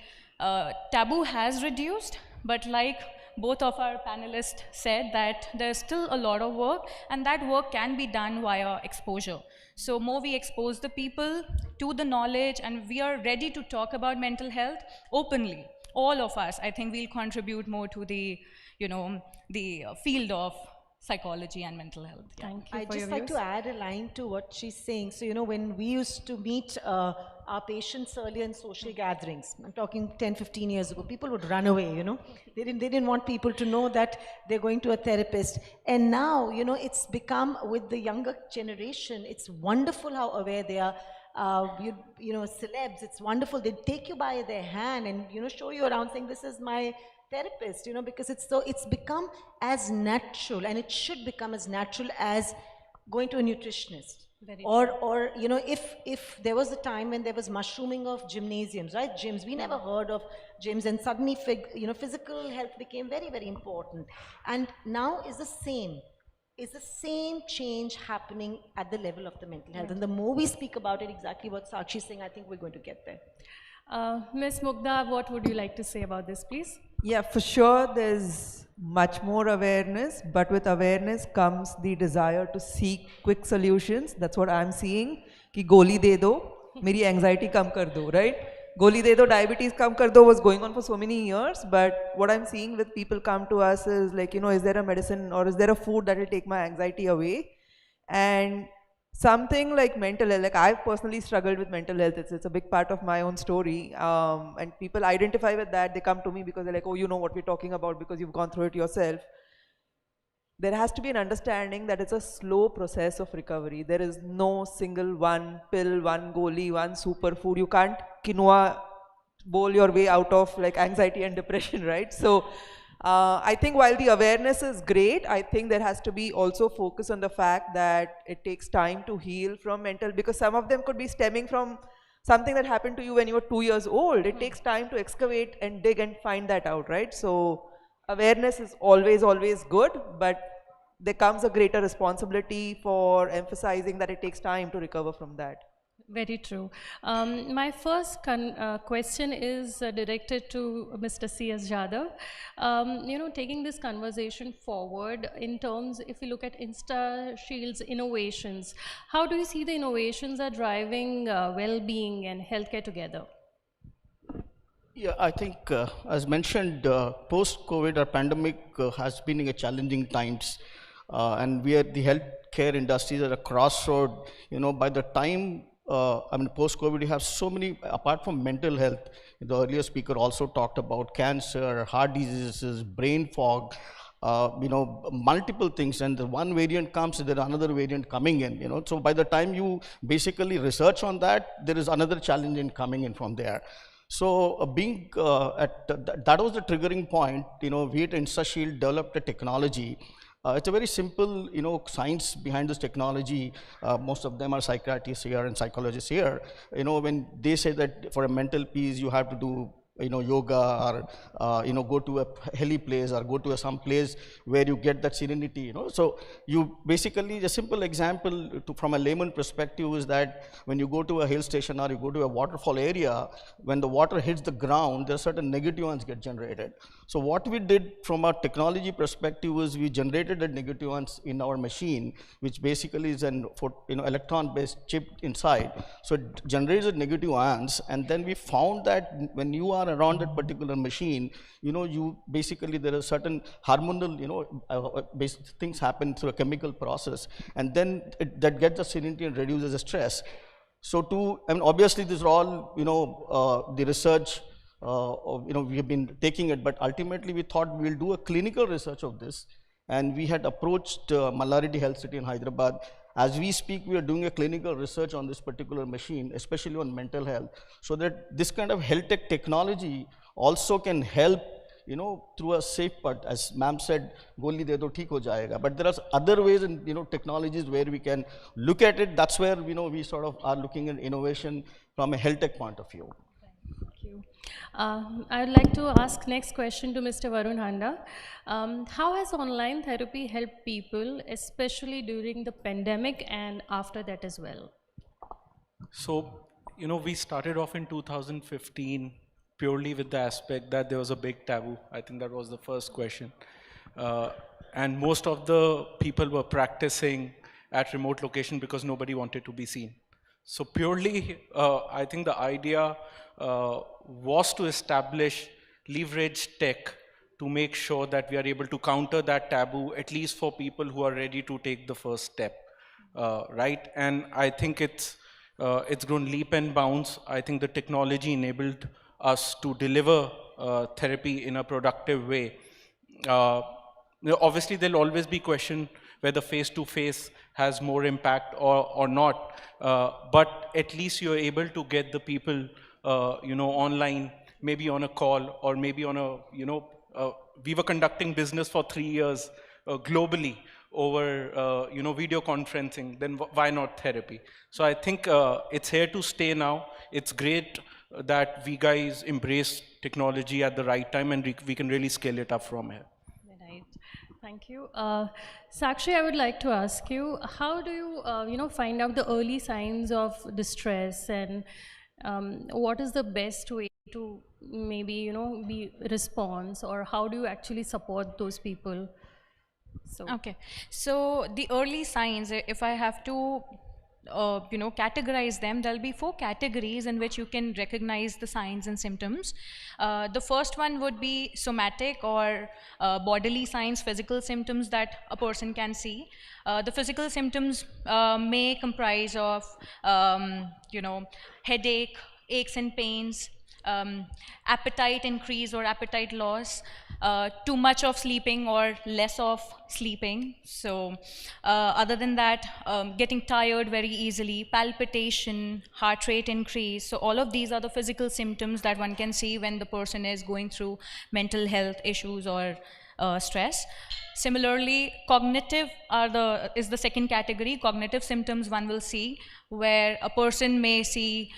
taboo has reduced, but like both of our panelists said, that there's still a lot of work, and that work can be done via exposure. So more we expose the people to the knowledge, and we are ready to talk about mental health openly, all of us, I think we'll contribute more to the, the field of psychology and mental health. Yeah. Thank you. I'd just like to add a line to what she's saying. So, when we used to meet our patients earlier in social gatherings, I'm talking 10, 15 years ago, people would run away, They didn't want people to know that they're going to a therapist. And now, it's become, with the younger generation, it's wonderful how aware they are. Celebs, it's wonderful. They take you by their hand and, show you around saying, this is my therapist, because it's become as natural, and it should become as natural as going to a nutritionist. Or if there was a time when there was mushrooming of gymnasiums, right? Gyms, we never heard of gyms, and suddenly physical health became very, very important. And now is the same change happening at the level of the mental health. And the more we speak about it, exactly what Sakshi is saying, I think we're going to get there. Ms. Mugdha, what would you like to say about this, please? Yeah, for sure there's much more awareness, but with awareness comes the desire to seek quick solutions. That's what I'm seeing. Ki goli de do, meri anxiety kam kar do, right? Goli de do, diabetes kam kar do was going on for so many years, but what I'm seeing with people come to us is like, is there a medicine or is there a food that will take my anxiety away? And something like mental health, like I've personally struggled with mental health, it's a big part of my own story, and people identify with that. They come to me because they're like, oh, you know what we're talking about because you've gone through it yourself. There has to be an understanding that it's a slow process of recovery. There is no single one pill, one goli, one superfood. You can't quinoa bowl your way out of like anxiety and depression, right? So I think while the awareness is great, I think there has to be also focus on the fact that it takes time to heal from mental, because some of them could be stemming from something that happened to you when you were 2 years old. It takes time to excavate and dig and find that out, right? So awareness is always, always good, but there comes a greater responsibility for emphasizing that it takes time to recover from that. Very true. My first question is directed to Mr. C.S. Jadhav. Taking this conversation forward in terms, if you look at InstaShield's innovations, how do you see the innovations are driving well-being and healthcare together? Yeah, I think, as mentioned, post-COVID or pandemic has been a challenging times, and we are the healthcare industries at a crossroad. By the time post-COVID, you have so many, apart from mental health, the earlier speaker also talked about cancer, heart diseases, brain fog, multiple things, and the one variant comes, there is another variant coming in, so by the time you basically research on that, there is another challenge in coming in from there. So being that was the triggering point, we at InstaShield developed a technology It's a very simple, science behind this technology. Most of them are psychiatrists here and psychologists here. When they say that for a mental peace, you have to do yoga, or go to a hilly place, or go to some place where you get that serenity. So you basically, a simple example from a layman perspective is that when you go to a hill station or you go to a waterfall area, when the water hits the ground, there are certain negative ions get generated. So what we did from a technology perspective is we generated a negative ions in our machine, which basically is an electron-based chip inside. So it generates the negative ions, and then we found that when you are around that particular machine, you basically, there are certain hormonal, things happen through a chemical process, and then that gets the serenity and reduces the stress. So obviously these are all, the research, we have been taking it, but ultimately we thought we'll do a clinical research of this, and we had approached Mallarity Health City in Hyderabad. As we speak, we are doing a clinical research on this particular machine, especially on mental health, so that this kind of health tech technology also can help, through a safe part. As ma'am said, goli de do theek ho jayega. But there are other ways and technologies where we can look at it. That's where we sort of are looking at innovation from a health tech point of view. Thank you. I would like to ask next question to Mr. Varun Handa. How has online therapy helped people, especially during the pandemic and after that as well? So, we started off in 2015 purely with the aspect that there was a big taboo. I think that was the first question. And most of the people were practicing at remote location because nobody wanted to be seen. So purely, I think the idea was to establish leverage tech to make sure that we are able to counter that taboo, at least for people who are ready to take the first step, right? And I think it's grown leap and bounds. I think the technology enabled us to deliver therapy in a productive way. Obviously, there'll always be question whether face-to-face has more impact or not, but at least you're able to get the people online, maybe on a call, or maybe on a, we were conducting business for 3 years globally over, video conferencing, then why not therapy? So I think it's here to stay now. It's great that we guys embrace technology at the right time, and we can really scale it up from here. Right. Thank you. Sakshi, I would like to ask you, how do you, find out the early signs of distress, and what is the best way to maybe, be response, or how do you actually support those people? So. Okay, so the early signs, if I have to categorize them, there'll be 4 categories in which you can recognize the signs and symptoms. The first one would be somatic, or bodily signs, physical symptoms that a person can see. The physical symptoms may comprise of, headache, aches and pains, appetite increase or appetite loss, too much of sleeping or less of sleeping. So other than that, getting tired very easily, palpitation, heart rate increase. So all of these are the physical symptoms that one can see when the person is going through mental health issues or stress. Similarly, cognitive is the second category. Cognitive symptoms one will see, where a person may see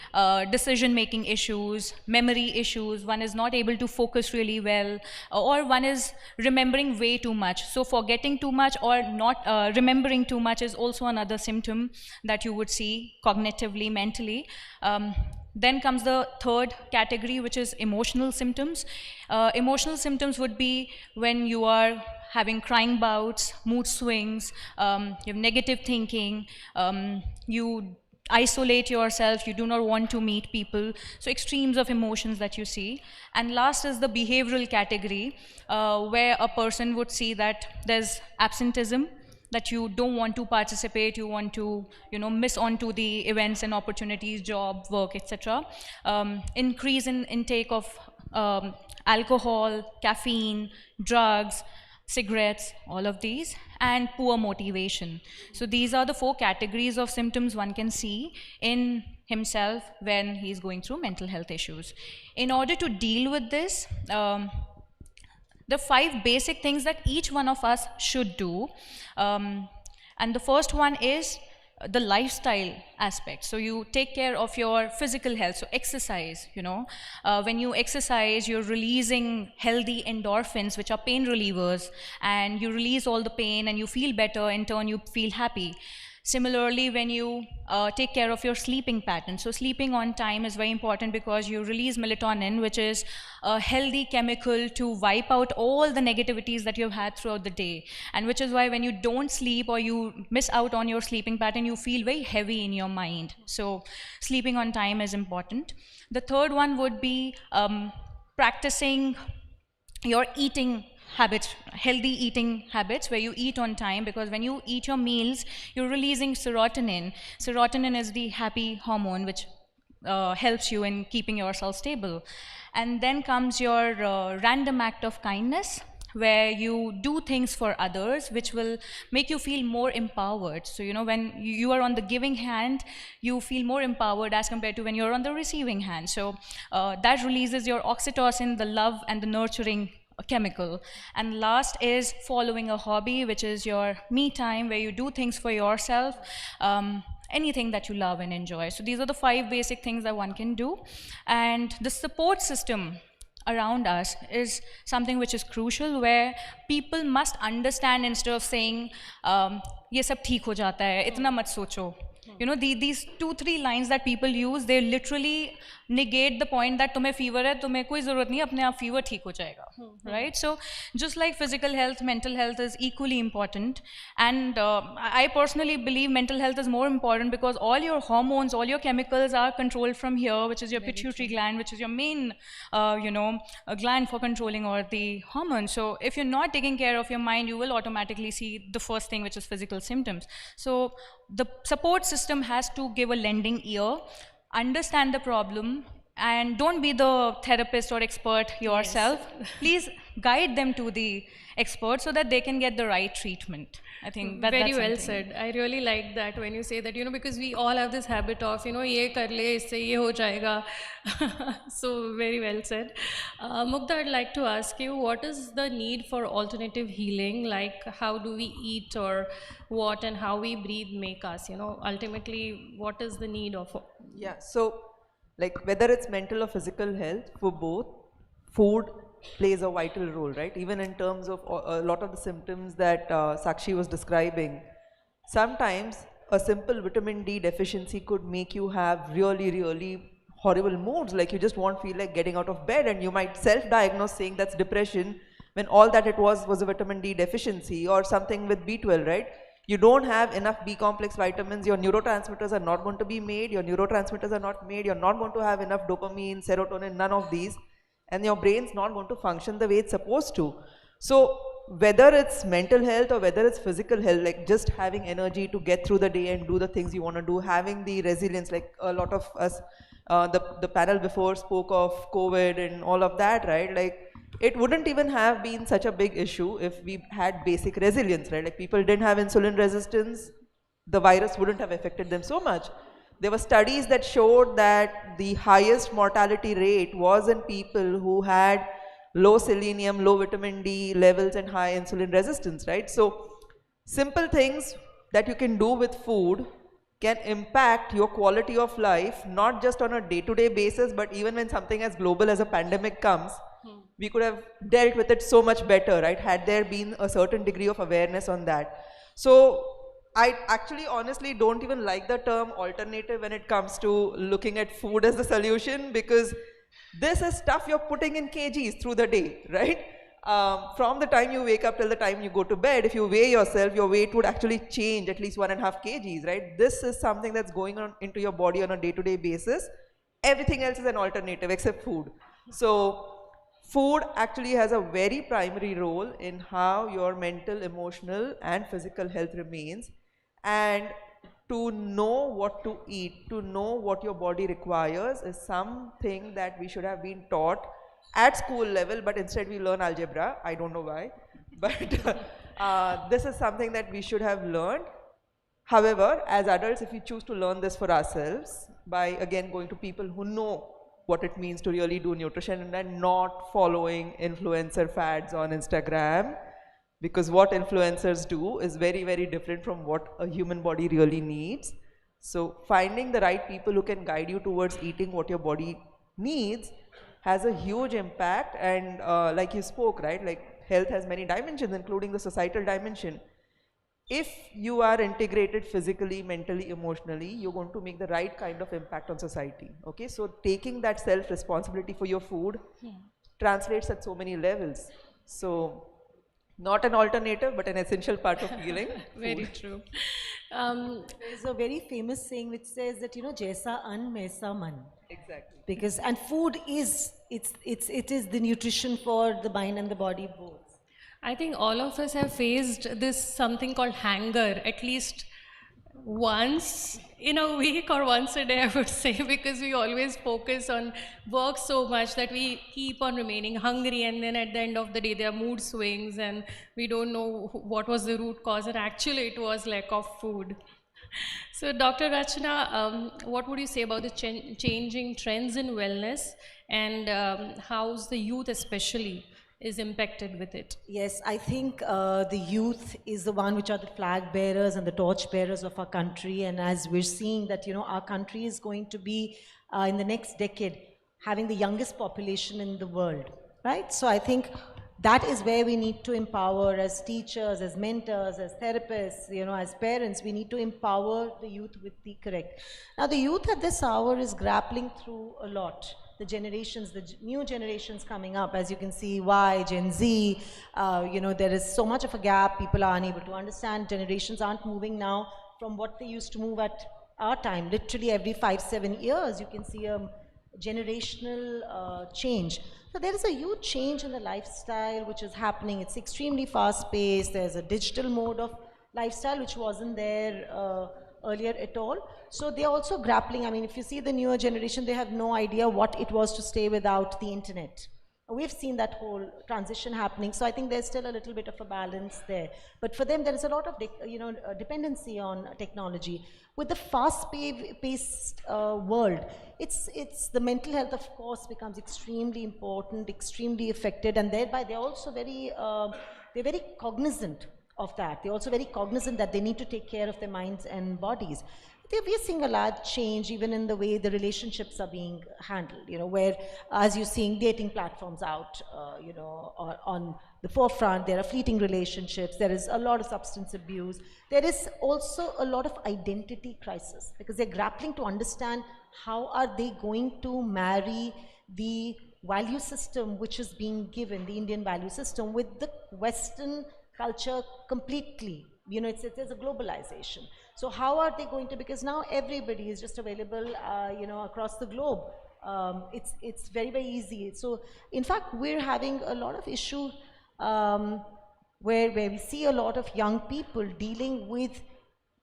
decision-making issues, memory issues, one is not able to focus really well, or one is remembering way too much. So forgetting too much or not remembering too much is also another symptom that you would see cognitively, mentally. Then comes the third category, which is emotional symptoms. Emotional symptoms would be when you are having crying bouts, mood swings, you have negative thinking, you isolate yourself, you do not want to meet people. So extremes of emotions that you see. And last is the behavioral category, where a person would see that there's absenteeism, that you don't want to participate, you want to, miss onto the events and opportunities, job, work, etc. Increase in intake of alcohol, caffeine, drugs, cigarettes, all of these, and poor motivation. So these are the 4 categories of symptoms one can see in himself when he's going through mental health issues. In order to deal with this, the 5 basic things that each one of us should do. And the first one is the lifestyle aspect. So you take care of your physical health, so exercise, you know. When you exercise, you're releasing healthy endorphins, which are pain relievers, and you release all the pain and you feel better, in turn you feel happy. Similarly, when you take care of your sleeping pattern, so sleeping on time is very important because you release melatonin, which is a healthy chemical to wipe out all the negativities that you've had throughout the day, and which is why when you don't sleep or you miss out on your sleeping pattern, you feel very heavy in your mind. So sleeping on time is important. The third one would be practicing your eating habits, healthy eating habits, where you eat on time, because when you eat your meals, you're releasing serotonin. Serotonin is the happy hormone which helps you in keeping yourself stable. And then comes your random act of kindness, where you do things for others which will make you feel more empowered. So, you know, when you are on the giving hand, you feel more empowered as compared to when you're on the receiving hand. So that releases your oxytocin, the love and the nurturing chemical. And last is following a hobby, which is your me time, where you do things for yourself, anything that you love and enjoy. So these are the 5 basic things that one can do. And the support system around us is something which is crucial, where people must understand, instead of saying ye sab theek ho jata hai, itna mat socho. You know, these 2-3 lines that people use, they literally negate the point that तुम्हें fever है, तुम्हें कोई ज़रूरत नहीं, अपने आप fever ठीक हो जाएगा, right? So just like physical health, mental health is equally important. And I personally believe mental health is more important because all your hormones, all your chemicals are controlled from here, which is your pituitary gland, which is your main, gland for controlling all the hormones. So if you're not taking care of your mind, you will automatically see the first thing, which is physical symptoms. So the support system has to give a lending ear, understand the problem, and don't be the therapist or expert yourself. Yes. Please guide them to the expert so that they can get the right treatment. I think that's very well said. I really like that when you say that, you know, because we all have this habit of, you know, ye kar le, isse ye ho jayega. So very well said. Mukta, I'd like to ask you, what is the need for alternative healing? Like, how do we eat, or what and how we breathe make us, you know, ultimately, what is the need of? Yeah, so like whether it's mental or physical health, for both, food plays a vital role, right? Even in terms of a lot of the symptoms that Sakshi was describing, sometimes a simple vitamin D deficiency could make you have really horrible moods, like you just won't feel like getting out of bed, and you might self-diagnose saying that's depression, when all that it was a vitamin D deficiency, or something with B12, right? You don't have enough B complex vitamins, your neurotransmitters are not going to be made, you're not going to have enough dopamine, serotonin, none of these, and your brain's not going to function the way it's supposed to. So whether it's mental health or whether it's physical health, like just having energy to get through the day and do the things you want to do, having the resilience, like a lot of us, the panel before spoke of COVID and all of that, right? Like it wouldn't even have been such a big issue if we had basic resilience, right? Like people didn't have insulin resistance, the virus wouldn't have affected them so much. There were studies that showed that the highest mortality rate was in people who had low selenium, low vitamin D levels and high insulin resistance, right? So simple things that you can do with food can impact your quality of life, not just on a day-to-day basis, but even when something as global as a pandemic comes, we could have dealt with it so much better, right? Had there been a certain degree of awareness on that. So I actually honestly don't even like the term alternative when it comes to looking at food as the solution, because this is stuff you're putting in kgs through the day, right? From the time you wake up till the time you go to bed, if you weigh yourself, your weight would actually change at least 1.5 kgs, right? This is something that's going on into your body on a day-to-day basis. Everything else is an alternative except food. So food actually has a very primary role in how your mental, emotional and physical health remains. And to know what to eat, to know what your body requires is something that we should have been taught at school level, but instead we learn algebra. I don't know why, but this is something that we should have learned. However, as adults, if we choose to learn this for ourselves by again going to people who know what it means to really do nutrition and not following influencer fads on Instagram, because what influencers do is very, very different from what a human body really needs. So finding the right people who can guide you towards eating what your body needs has a huge impact. And like you spoke, right, like health has many dimensions, including the societal dimension. If you are integrated physically, mentally, emotionally, you're going to make the right kind of impact on society. Okay, so taking that self-responsibility for your food translates at so many levels. So not an alternative, but an essential part of healing. Very true. There's a very famous saying which says that, you know, Jaisa an, Maisa man. Exactly. Because, and food is, it is the nutrition for the mind and the body both. I think all of us have faced this something called hunger at least once in a week or once a day, I would say, because we always focus on work so much that we keep on remaining hungry, and then at the end of the day there are mood swings and we don't know what was the root cause, and actually it was lack of food. So Dr. Rachana, what would you say about the changing trends in wellness, and how's the youth especially is impacted with it? Yes, I think the youth is the one which are the flag bearers and the torch bearers of our country, and as we're seeing that, you know, our country is going to be in the next decade having the youngest population in the world, right? So I think that is where we need to empower as teachers, as mentors, as therapists, you know, as parents. We need to empower the youth with the correct. Now the youth at this hour is grappling through a lot. The generations, the new generations coming up, as you can see, Y, Gen Z, you know, there is so much of a gap. People are unable to understand. Generations aren't moving now from what they used to move at our time. Literally every 5-7 years, you can see a generational change. So there is a huge change in the lifestyle which is happening. It's extremely fast-paced. There's a digital mode of lifestyle which wasn't there earlier at all. So they're also grappling. I mean, if you see the newer generation, they have no idea what it was to stay without the internet. We've seen that whole transition happening. So I think there's still a little bit of a balance there. But for them, there is a lot of dependency on technology. With the fast-paced world, it's the mental health, of course, becomes extremely important, extremely affected, and thereby they're also very cognizant of that. They're also very cognizant that they need to take care of their minds and bodies. We're seeing a large change even in the way the relationships are being handled, you know, where, as you're seeing dating platforms out, you know, on the forefront, there are fleeting relationships, there is a lot of substance abuse, there is also a lot of identity crisis, because they're grappling to understand how are they going to marry the value system which is being given, the Indian value system, with the Western culture completely. You know, there's a globalization. So how are they going to, because now everybody is just available, you know, across the globe. It's very, very easy. So in fact, we're having a lot of issue where we see a lot of young people dealing with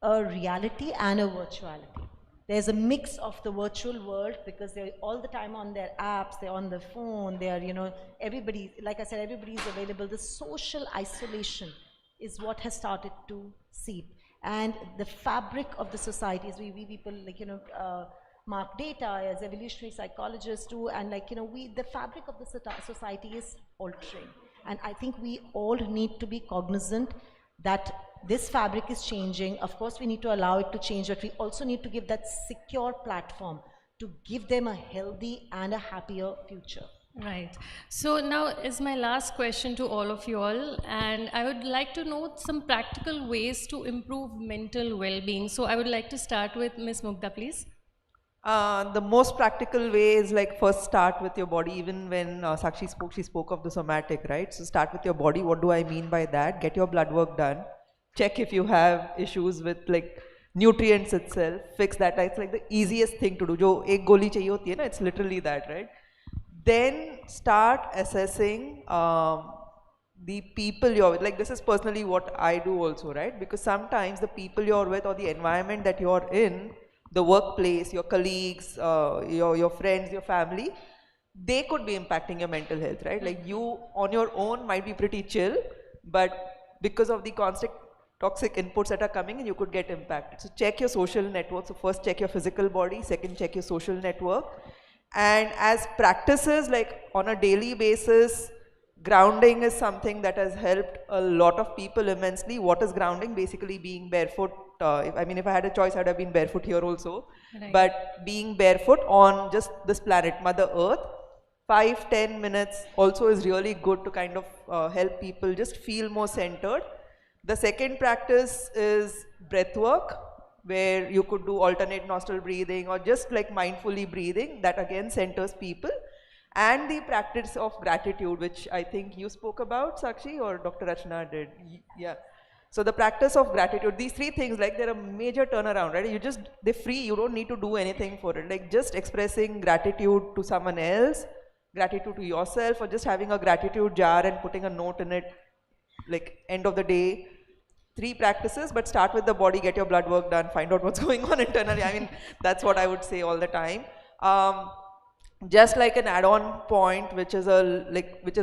a reality and a virtuality. There's a mix of the virtual world, because they're all the time on their apps, they're on their phone, they're, you know, everybody, like I said, everybody's available. The social isolation is what has started to seep. And the fabric of the society, as we people, like, you know, mark data as evolutionary psychologists do, and like, you know, the fabric of the society is altering. And I think we all need to be cognizant that this fabric is changing. Of course, we need to allow it to change, but we also need to give that secure platform to give them a healthy and a happier future. Right. So now is my last question to all of you all, and I would like to know some practical ways to improve mental well-being. So I would like to start with Ms. Mugdha, please. The most practical way is, like, first start with your body. Even when Sakshi spoke, she spoke of the somatic, right? So start with your body. What do I mean by that? Get your blood work done. Check if you have issues with, like, nutrients itself. Fix that. It's like the easiest thing to do. Jo ek goli chahiye hoti hai na, it's literally that, right? Then start assessing the people you're with. Like, this is personally what I do also, right? Because sometimes the people you're with or the environment that you're in, the workplace, your colleagues, your friends, your family, they could be impacting your mental health, right? Like, you on your own might be pretty chill, but because of the constant toxic inputs that are coming in, you could get impacted. So check your social network. So first check your physical body, second check your social network. And as practices, like on a daily basis, grounding is something that has helped a lot of people immensely. What is grounding? Basically being barefoot. If I had a choice, I'd have been barefoot here also. Right. But being barefoot on just this planet, Mother Earth, 5-10 minutes also is really good to kind of help people just feel more centered. The second practice is breath work, where you could do alternate nostril breathing or just like mindfully breathing. That again centers people. And the practice of gratitude, which I think you spoke about, Sakshi, or Dr. Rachna did. Yeah. So the practice of gratitude, these three things, like they're a major turnaround, right? They're free, you don't need to do anything for it. Like just expressing gratitude to someone else, gratitude to yourself, or just having a gratitude jar and putting a note in it, like end of the day. 3 practices, but start with the body, get your blood work done, find out what's going on internally. I mean, that's what I would say all the time. Just like an add-on point, which is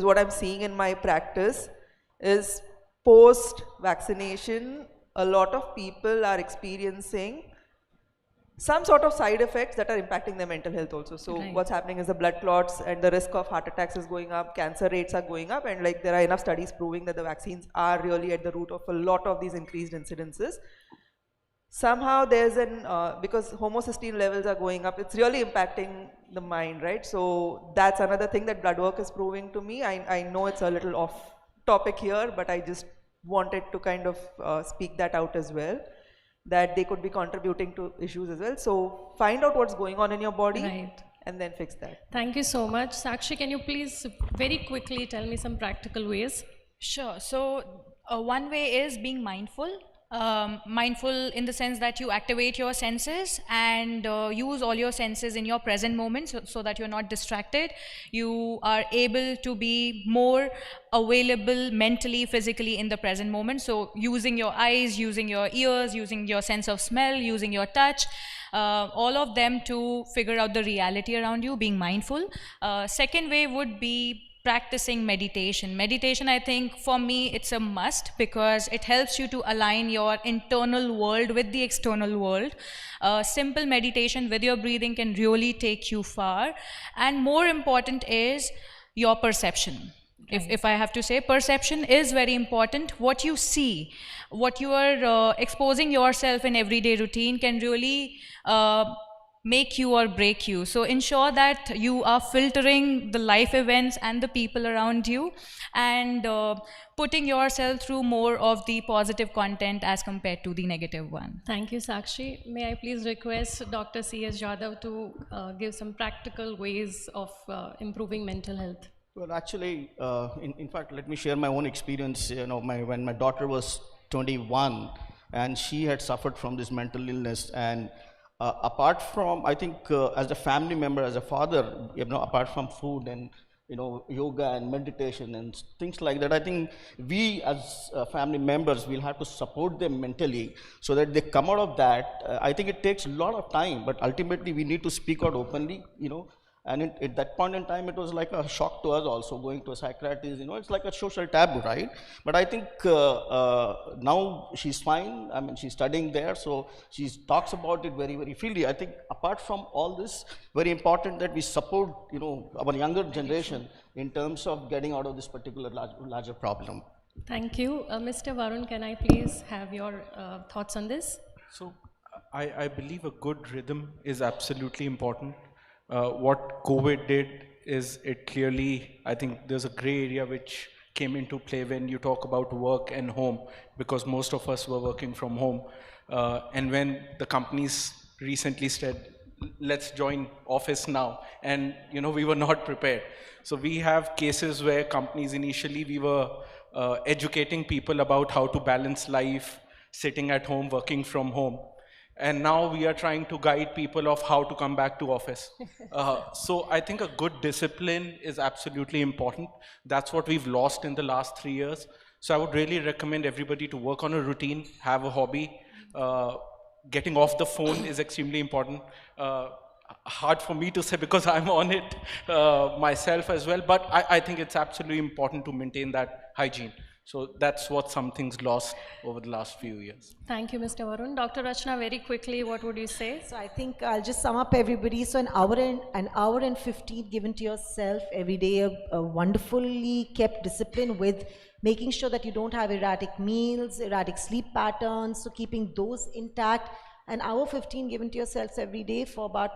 what I'm seeing in my practice, is post-vaccination, a lot of people are experiencing some sort of side effects that are impacting their mental health also. So what's happening is the blood clots and the risk of heart attacks is going up, cancer rates are going up, and like there are enough studies proving that the vaccines are really at the root of a lot of these increased incidences. Somehow there's because homocysteine levels are going up, it's really impacting the mind, right? So that's another thing that blood work is proving to me. I know it's a little off topic here, but I just wanted to kind of speak that out as well, that they could be contributing to issues as well. So find out what's going on in your body and then fix that. Thank you so much. Sakshi, can you please very quickly tell me some practical ways? Sure. So one way is being mindful. Mindful in the sense that you activate your senses and use all your senses in your present moment so that you're not distracted. You are able to be more available mentally, physically in the present moment. So using your eyes, using your ears, using your sense of smell, using your touch, all of them to figure out the reality around you, being mindful. Second way would be practicing meditation. Meditation, I think for me, it's a must because it helps you to align your internal world with the external world. Simple meditation with your breathing can really take you far. And more important is your perception. If I have to say, perception is very important. What you see, what you are exposing yourself in everyday routine can really make you or break you. So ensure that you are filtering the life events and the people around you and putting yourself through more of the positive content as compared to the negative one. Thank you, Sakshi. May I please request Dr. C.S. Jadhav to give some practical ways of improving mental health? Well, actually, in fact, let me share my own experience. You know, when my daughter was 21 and she had suffered from this mental illness, and apart from, I think, as a family member, as a father, you know, apart from food and, you know, yoga and meditation and things like that, I think we as family members will have to support them mentally so that they come out of that. I think it takes a lot of time, but ultimately we need to speak out openly, you know. And at that point in time, it was like a shock to us also, going to a psychiatrist, you know, it's like a social taboo, right? But I think now she's fine. I mean, she's studying there, so she talks about it very, very freely. I think apart from all this, very important that we support, you know, our younger generation in terms of getting out of this particular larger problem. Thank you. Mr. Varun, can I please have your thoughts on this? So I believe a good rhythm is absolutely important. What COVID did is it clearly, I think there's a gray area which came into play when you talk about work and home, because most of us were working from home. And when the companies recently said, let's join office now, and you know, we were not prepared. So we have cases where companies initially, we were educating people about how to balance life, sitting at home, working from home. And now we are trying to guide people of how to come back to office. So I think a good discipline is absolutely important. That's what we've lost in the last 3 years. So I would really recommend everybody to work on a routine, have a hobby. Getting off the phone is extremely important. Hard for me to say because I'm on it myself as well, but I think it's absolutely important to maintain that hygiene. So that's what something's lost over the last few years. Thank you, Mr. Varun. Dr. Rachna, very quickly, what would you say? So I think I'll just sum up everybody. So an hour and 15 given to yourself every day, a wonderfully kept discipline with making sure that you don't have erratic meals, erratic sleep patterns, so keeping those intact. An hour 15 given to yourselves every day for about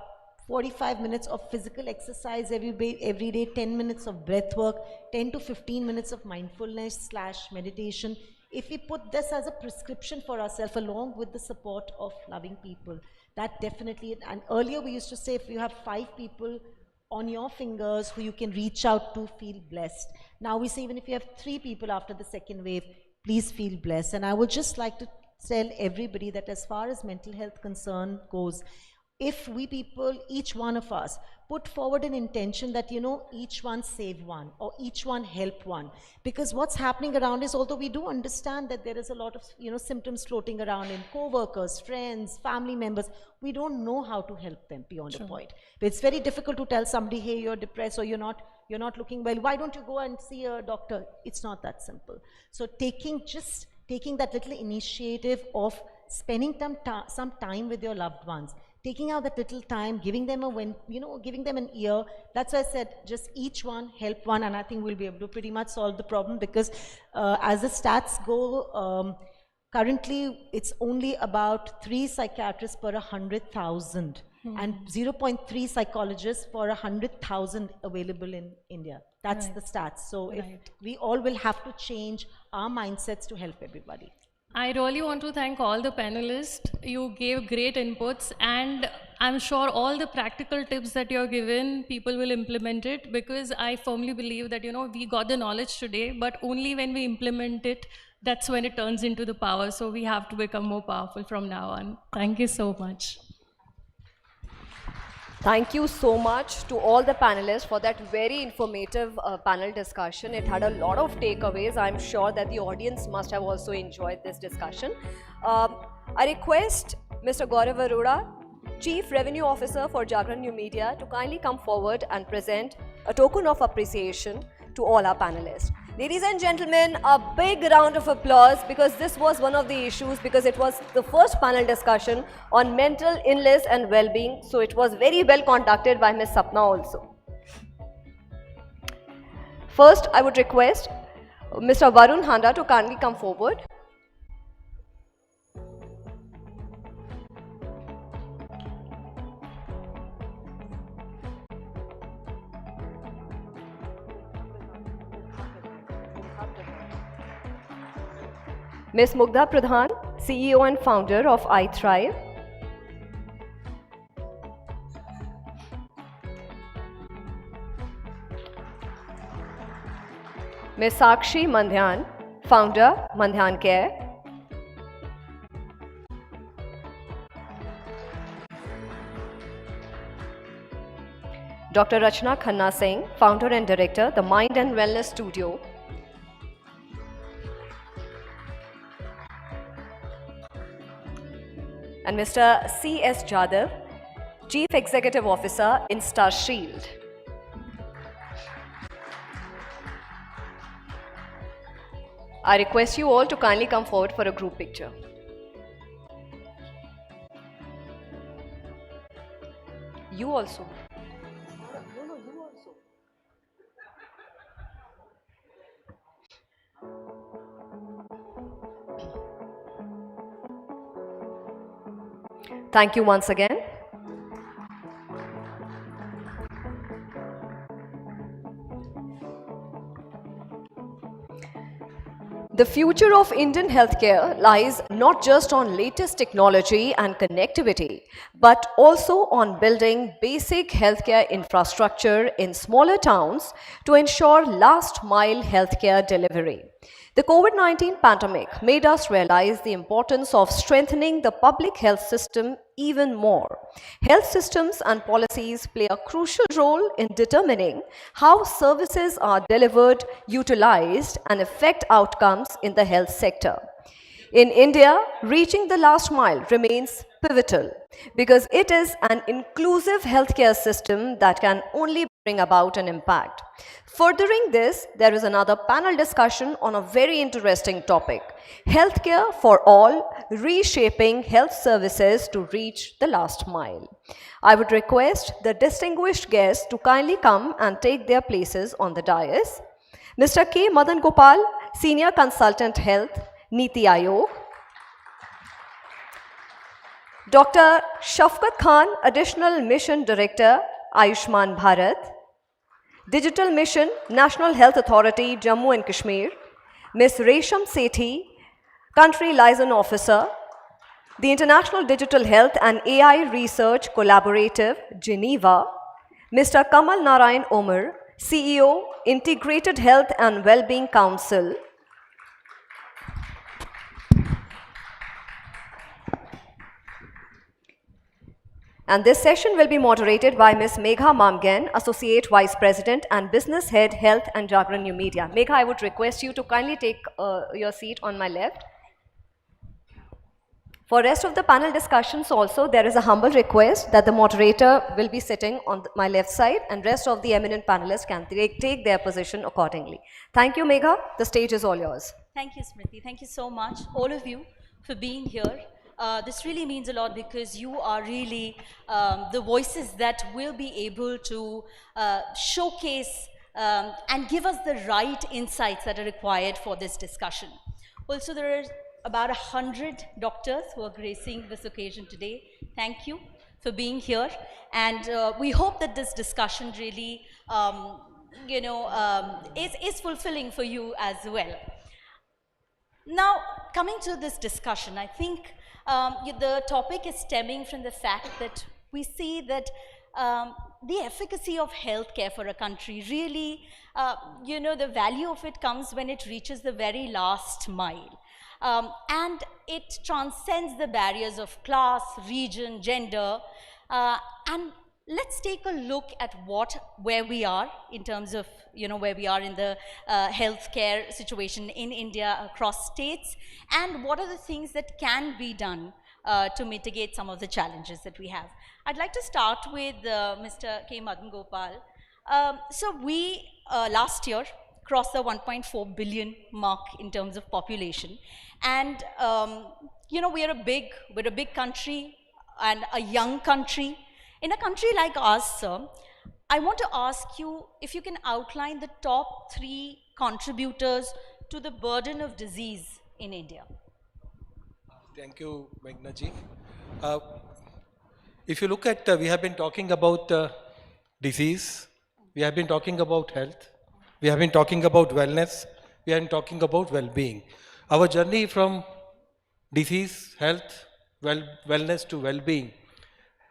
45 minutes of physical exercise every day, 10 minutes of breath work, 10 to 15 minutes of mindfulness / meditation. If we put this as a prescription for ourselves along with the support of loving people, that definitely, and earlier we used to say if you have 5 people on your fingers who you can reach out to, feel blessed. Now we say even if you have 3 people after the second wave, please feel blessed. And I would just like to tell everybody that as far as mental health concern goes, if we people, each one of us, put forward an intention that, you know, each one save one or each one help one. Because what's happening around is, although we do understand that there is a lot of, you know, symptoms floating around in co-workers, friends, family members, we don't know how to help them beyond a point. But it's very difficult to tell somebody, hey, you're depressed or you're not looking well. Why don't you go and see a doctor? It's not that simple. So taking that little initiative of spending some time with your loved ones, taking out that little time, giving them giving them an ear. That's why I said just each one help one, and I think we'll be able to pretty much solve the problem, because as the stats go, currently it's only about 3 psychiatrists per 100,000 and 0.3 psychologists for 100,000 available in India. That's the stats. So if we all will have to change our mindsets to help everybody. I really want to thank all the panelists. You gave great inputs, and I'm sure all the practical tips that you're given, people will implement it, because I firmly believe that, you know, we got the knowledge today, but only when we implement it, that's when it turns into the power. So we have to become more powerful from now on. Thank you so much. Thank you so much to all the panelists for that very informative panel discussion. It had a lot of takeaways. I'm sure that the audience must have also enjoyed this discussion. I request Mr. Gaurav Arora, Chief Revenue Officer for Jagran New Media, to kindly come forward and present a token of appreciation to all our panelists. Ladies and gentlemen, a big round of applause, because this was one of the issues, because it was the first panel discussion on mental illness and well-being. So it was very well conducted by Ms. Sapna also. First, I would request Mr. Varun Handa to kindly come forward. Ms. Mugdha Pradhan, CEO and founder of iThrive. Ms. Sakshi Mandhyan, founder, Mandhyan Care. Dr. Rachna Khanna Singh, founder and director, the Mind and Wellness Studio. And Mr. C.S. Jadhav, Chief Executive Officer, InstaShield. I request you all to kindly come forward for a group picture. You also. No, you also. Thank you once again. The future of Indian healthcare lies not just on latest technology and connectivity, but also on building basic healthcare infrastructure in smaller towns to ensure last-mile healthcare delivery. The COVID-19 pandemic made us realize the importance of strengthening the public health system even more. Health systems and policies play a crucial role in determining how services are delivered, utilized, and affect outcomes in the health sector. In India, reaching the last mile remains pivotal because it is an inclusive healthcare system that can only bring about an impact. Furthering this, there is another panel discussion on a very interesting topic: healthcare for all, reshaping health services to reach the last mile. I would request the distinguished guests to kindly come and take their places on the dais. Mr. K. Madan Gopal, Senior Consultant Health, Niti Aayog. Dr. Shafqat Khan, Additional Mission Director, Ayushman Bharat. Digital Mission, National Health Authority, Jammu and Kashmir. Ms. Resham Sethi, Country Liaison Officer, the International Digital Health and AI Research Collaborative, Geneva. Mr. Kamal Narayan Omar, CEO, Integrated Health and Well-Being Council. And this session will be moderated by Ms. Megha Mamgen, Associate Vice President and Business Head, Health and Jagran New Media. Megha, I would request you to kindly take your seat on my left. For rest of the panel discussions also, there is a humble request that the moderator will be sitting on my left side and rest of the eminent panelists can take their position accordingly. Thank you, Megha. The stage is all yours. Thank you, Smriti. Thank you so much, all of you, for being here. This really means a lot because you are really the voices that will be able to showcase and give us the right insights that are required for this discussion. Also, there are about 100 doctors who are gracing this occasion today. Thank you for being here. And we hope that this discussion really, is fulfilling for you as well. Now, coming to this discussion, I think the topic is stemming from the fact that we see that the efficacy of healthcare for a country really, the value of it comes when it reaches the very last mile. And it transcends the barriers of class, region, gender. And let's take a look at where we are in terms of, where we are in the healthcare situation in India across states, and what are the things that can be done to mitigate some of the challenges that we have. I'd like to start with Mr. K. Madan Gopal. So we, last year, crossed the 1.4 billion mark in terms of population. And, we're a big country and a young country. In a country like ours, sir, I want to ask you if you can outline the top 3 contributors to the burden of disease in India. Thank you, Meghna ji. If you look at, we have been talking about disease, we have been talking about health, we have been talking about wellness, we have been talking about well-being. Our journey from disease, health, wellness to well-being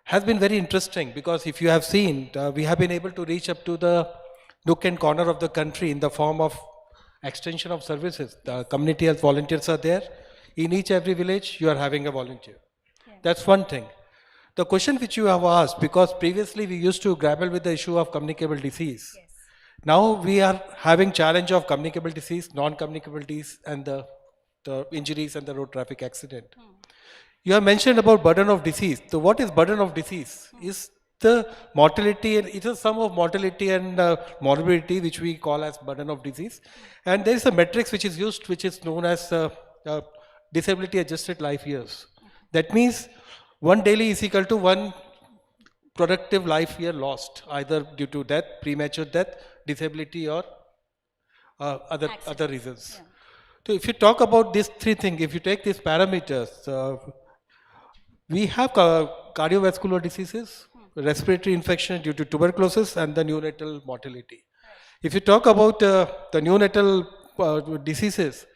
has been very interesting, because if you have seen, we have been able to reach up to the nook and corner of the country in the form of extension of services. The community health volunteers are there. In every village, you are having a volunteer. Yeah. That's one thing. The question which you have asked, because previously we used to grapple with the issue of communicable disease. Yes. Now we are having challenge of communicable disease, non-communicable disease, and the injuries and the road traffic accident. You have mentioned about burden of disease. So what is burden of disease? Is the mortality, and it is sum of mortality and morbidity, which we call as burden of disease. And there is a matrix which is used, which is known as disability adjusted life years. That means 1 daily is equal to 1 productive life year lost, either due to death, premature death, disability, or other reasons. Yeah. So if you talk about these 3 things, if you take these parameters, we have cardiovascular diseases, respiratory infection due to tuberculosis, and the neonatal mortality. If you talk about the neonatal diseases,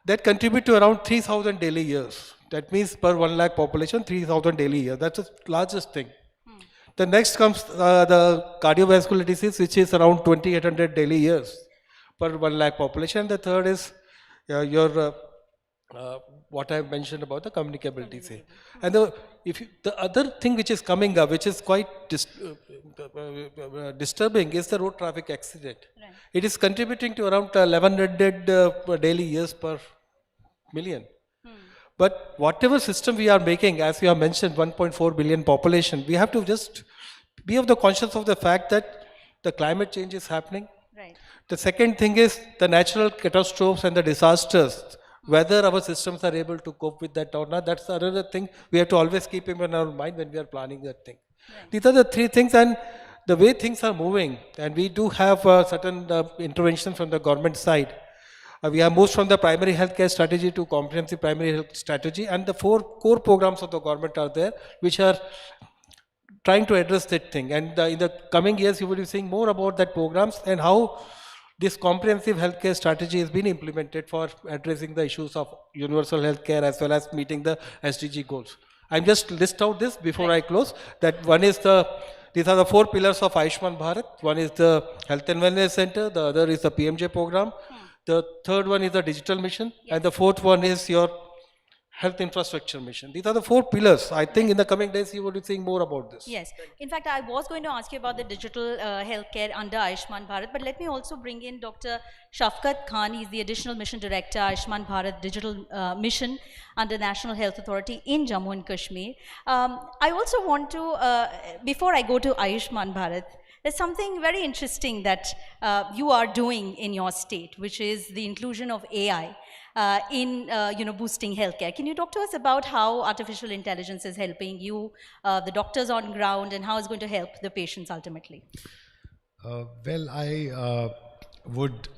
that contribute to around 3,000 daily years. That means per 1 lakh population, 3,000 daily years. That's the largest thing. The next comes the cardiovascular disease, which is around 2,800 daily years per 1 lakh population. The third is what I mentioned about the communicable disease. And the other thing which is coming up, which is quite disturbing, is the road traffic accident. Right. It is contributing to around 1,100 daily years per million. But whatever system we are making, as you have mentioned, 1.4 billion population, we have to just be of the conscious of the fact that the climate change is happening. Right. The second thing is the natural catastrophes and the disasters, whether our systems are able to cope with that or not. That's another thing we have to always keep in our mind when we are planning that thing. Right. These are the three things, and the way things are moving, and we do have certain intervention from the government side. We have moved from the primary healthcare strategy to comprehensive primary health strategy, and the 4 core programs of the government are there, which are trying to address that thing. And in the coming years, you will be seeing more about that programs and how this comprehensive healthcare strategy has been implemented for addressing the issues of universal healthcare as well as meeting the SDG goals. I'm just list out this before I close. That one is these are the 4 pillars of Ayushman Bharat. One is the Health and Wellness Center. The other is the PMJ program. The third one is the digital mission. And the fourth one is your health infrastructure mission. These are the 4 pillars. I think in the coming days you will be seeing more about this. Yes. In fact, I was going to ask you about the digital healthcare under Ayushman Bharat, but let me also bring in Dr. Shafqat Khan. He's the Additional Mission Director, Ayushman Bharat Digital Mission under National Health Authority in Jammu and Kashmir. I also want to, before I go to Ayushman Bharat, there's something very interesting that you are doing in your state, which is the inclusion of AI. In boosting healthcare. Can you talk to us about how artificial intelligence is helping you, the doctors on ground, and how it's going to help the patients ultimately? Well, I would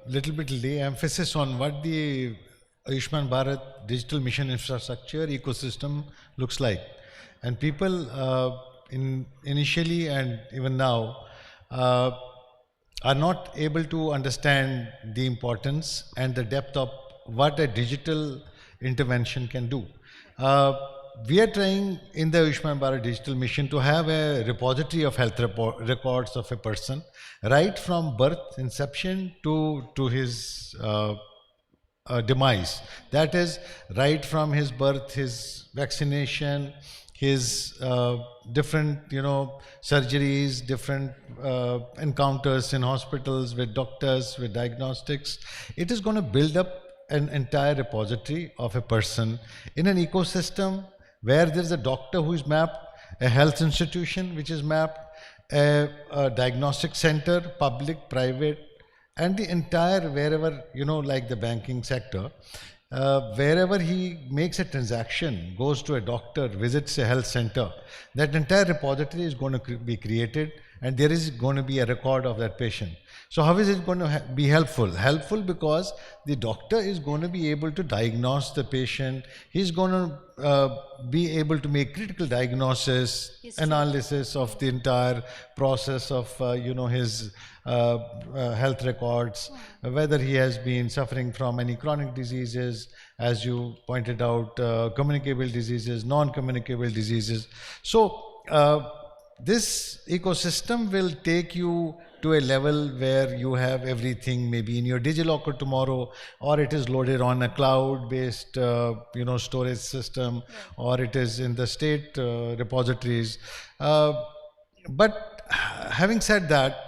little bit lay emphasis on what the Ayushman Bharat digital mission infrastructure ecosystem looks like. And people initially and even now are not able to understand the importance and the depth of what a digital intervention can do. We are trying in the Ayushman Bharat digital mission to have a repository of health records of a person right from birth, inception to his demise. That is right from his birth, his vaccination, his different surgeries, different encounters in hospitals with doctors, with diagnostics. It is going to build up an entire repository of a person in an ecosystem where there is a doctor who is mapped, a health institution which is mapped, a diagnostic center, public, private, and the entire wherever, like the banking sector. Wherever he makes a transaction, goes to a doctor, visits a health center, that entire repository is going to be created, and there is going to be a record of that patient. So how is it going to be helpful? Helpful because the doctor is going to be able to diagnose the patient. He's going to be able to make critical diagnosis, analysis of the entire process of his health records, whether he has been suffering from any chronic diseases, as you pointed out, communicable diseases, non-communicable diseases. So this ecosystem will take you to a level where you have everything maybe in your DigiLocker tomorrow, or it is loaded on a cloud-based storage system, or it is in the state repositories. But having said that,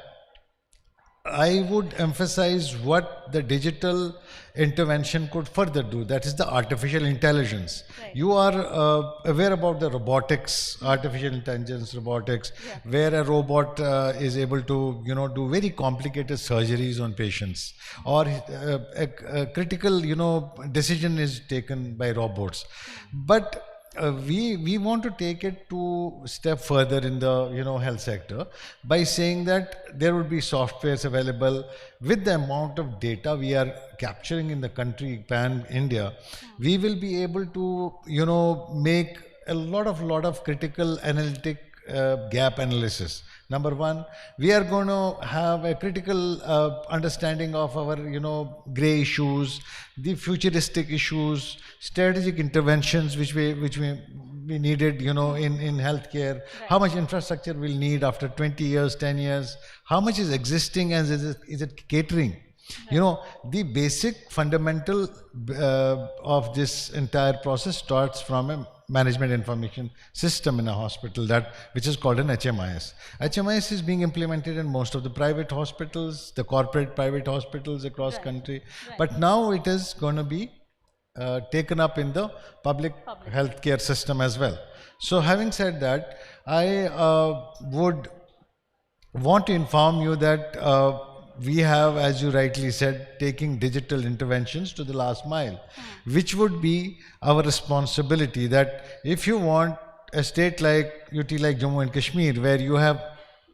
I would emphasize what the digital intervention could further do. That is the artificial intelligence. Right. You are aware about the robotics, artificial intelligence robotics, where a robot is able to do very complicated surgeries on patients, or a critical decision is taken by robots. But we want to take it to step further in the health sector by saying that there would be softwares available with the amount of data we are capturing in the country, pan India. We will be able to make a lot of critical analytic gap analysis. Number one, we are going to have a critical understanding of our, gray issues, the futuristic issues, strategic interventions which we needed, in healthcare. Right. How much infrastructure we'll need after 20 years, 10 years? How much is existing and is it catering? Right. The basic fundamental of this entire process starts from a management information system in a hospital, which is called an HMIS. HMIS is being implemented in most of the private hospitals, the corporate private hospitals across country. Right. But now it is going to be taken up in the public healthcare system as well. So having said that, I would want to inform you that we have, as you rightly said, taking digital interventions to the last mile, which would be our responsibility. That if you want a state like UT, like Jammu and Kashmir, where you have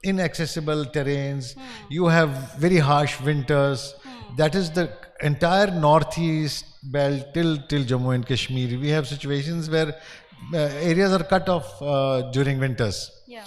inaccessible terrains, you have very harsh winters, that is the entire northeast belt till Jammu and Kashmir. We have situations where areas are cut off during winters. Yeah.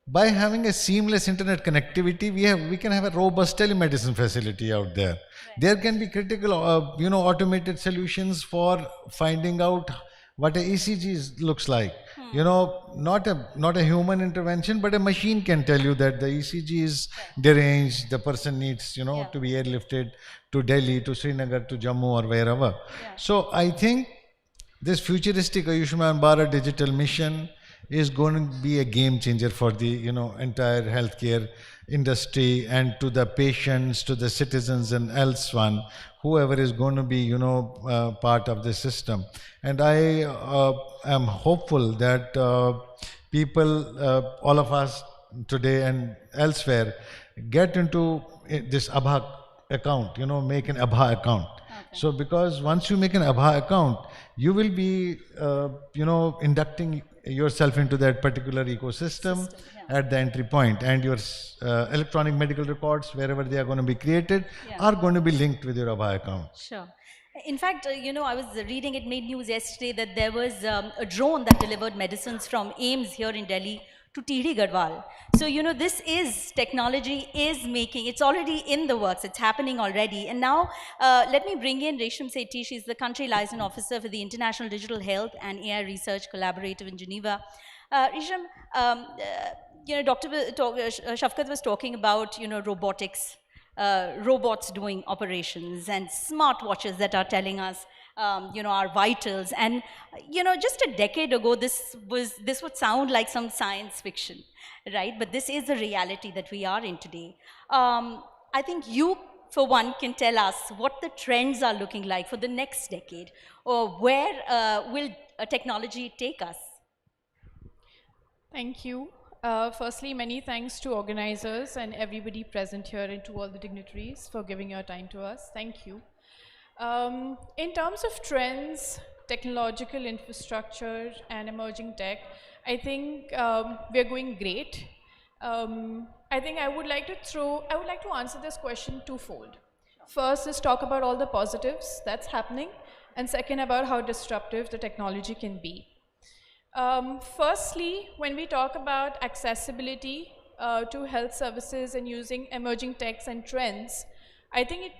By having a seamless internet connectivity, we can have a robust telemedicine facility out there. Right. There can be critical, automated solutions for finding out what a ECG looks like. Not a human intervention, but a machine can tell you that the ECG is deranged. The person needs, to be airlifted to Delhi, to Srinagar, to Jammu, or wherever. Yeah. So I think this futuristic Ayushman Bharat digital mission is going to be a game changer for the entire healthcare industry, and to the patients, to the citizens, and elsewhere, whoever is going to be part of the system. And I am hopeful that people, all of us today and elsewhere, get into this ABHA account, make an ABHA account. So because once you make an ABHA account, you will be inducting yourself into that particular ecosystem at the entry point, and your electronic medical records, wherever they are going to be created, are going to be linked with your ABHA account. Sure. In fact, I was reading, it made news yesterday that there was a drone that delivered medicines from AIIMS here in Delhi to Tirhi Garhwal. So, this is, technology is making, it's already in the works, it's happening already. And now, let me bring in Resham Sethi. She's the Country Liaison Officer for the International Digital Health and AI Research Collaborative in Geneva. Resham, Dr. Shafkat was talking about, robotics, robots doing operations, and smartwatches that are telling us our vitals. And just a decade ago, this would sound like some science fiction, right? But this is the reality that we are in today. I think you, for one, can tell us what the trends are looking like for the next decade, or where will technology take us? Thank you. Firstly, many thanks to organizers and everybody present here, and to all the dignitaries for giving your time to us. Thank you. In terms of trends, technological infrastructure, and emerging tech, I think we're going great. I think I would like to answer this question twofold. First is talk about all the positives that's happening, and second about how disruptive the technology can be. Firstly, when we talk about accessibility to health services and using emerging techs and trends, I think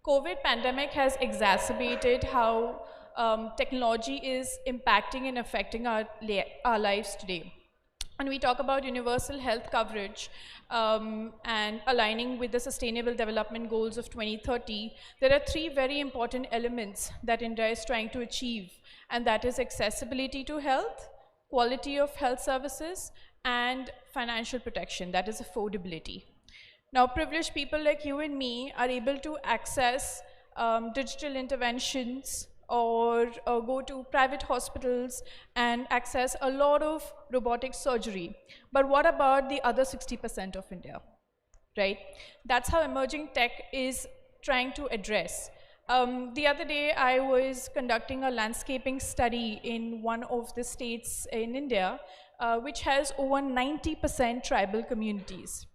COVID pandemic has exacerbated how technology is impacting and affecting our lives today. When we talk about universal health coverage and aligning with the Sustainable Development Goals of 2030, there are three very important elements that India is trying to achieve, and that is accessibility to health, quality of health services, and financial protection, that is affordability. Now, privileged people like you and me are able to access digital interventions, or go to private hospitals and access a lot of robotic surgery. But what about the other 60% of India, right? That's how emerging tech is trying to address. The other day, I was conducting a landscaping study in one of the states in India, which has over 90% tribal communities.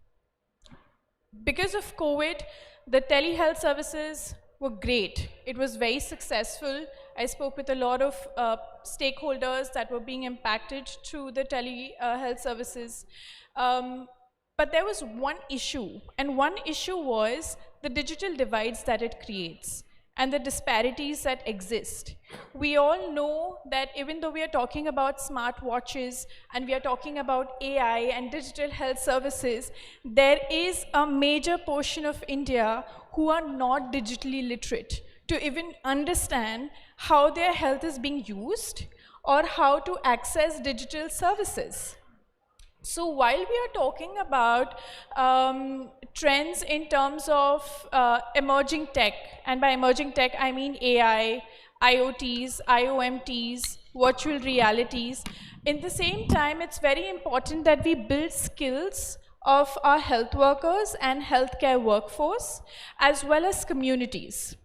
Because of COVID, the telehealth services were great. It was very successful. I spoke with a lot of stakeholders that were being impacted through the telehealth services. But there was one issue, and one issue was the digital divides that it creates and the disparities that exist. We all know that even though we are talking about smartwatches and we are talking about AI and digital health services, there is a major portion of India who are not digitally literate to even understand how their health is being used or how to access digital services. So while we are talking about trends in terms of emerging tech, and by emerging tech I mean AI, IoTs, IOMTs, virtual realities. In the same time, it's very important that we build skills of our health workers and healthcare workforce, as well as communities.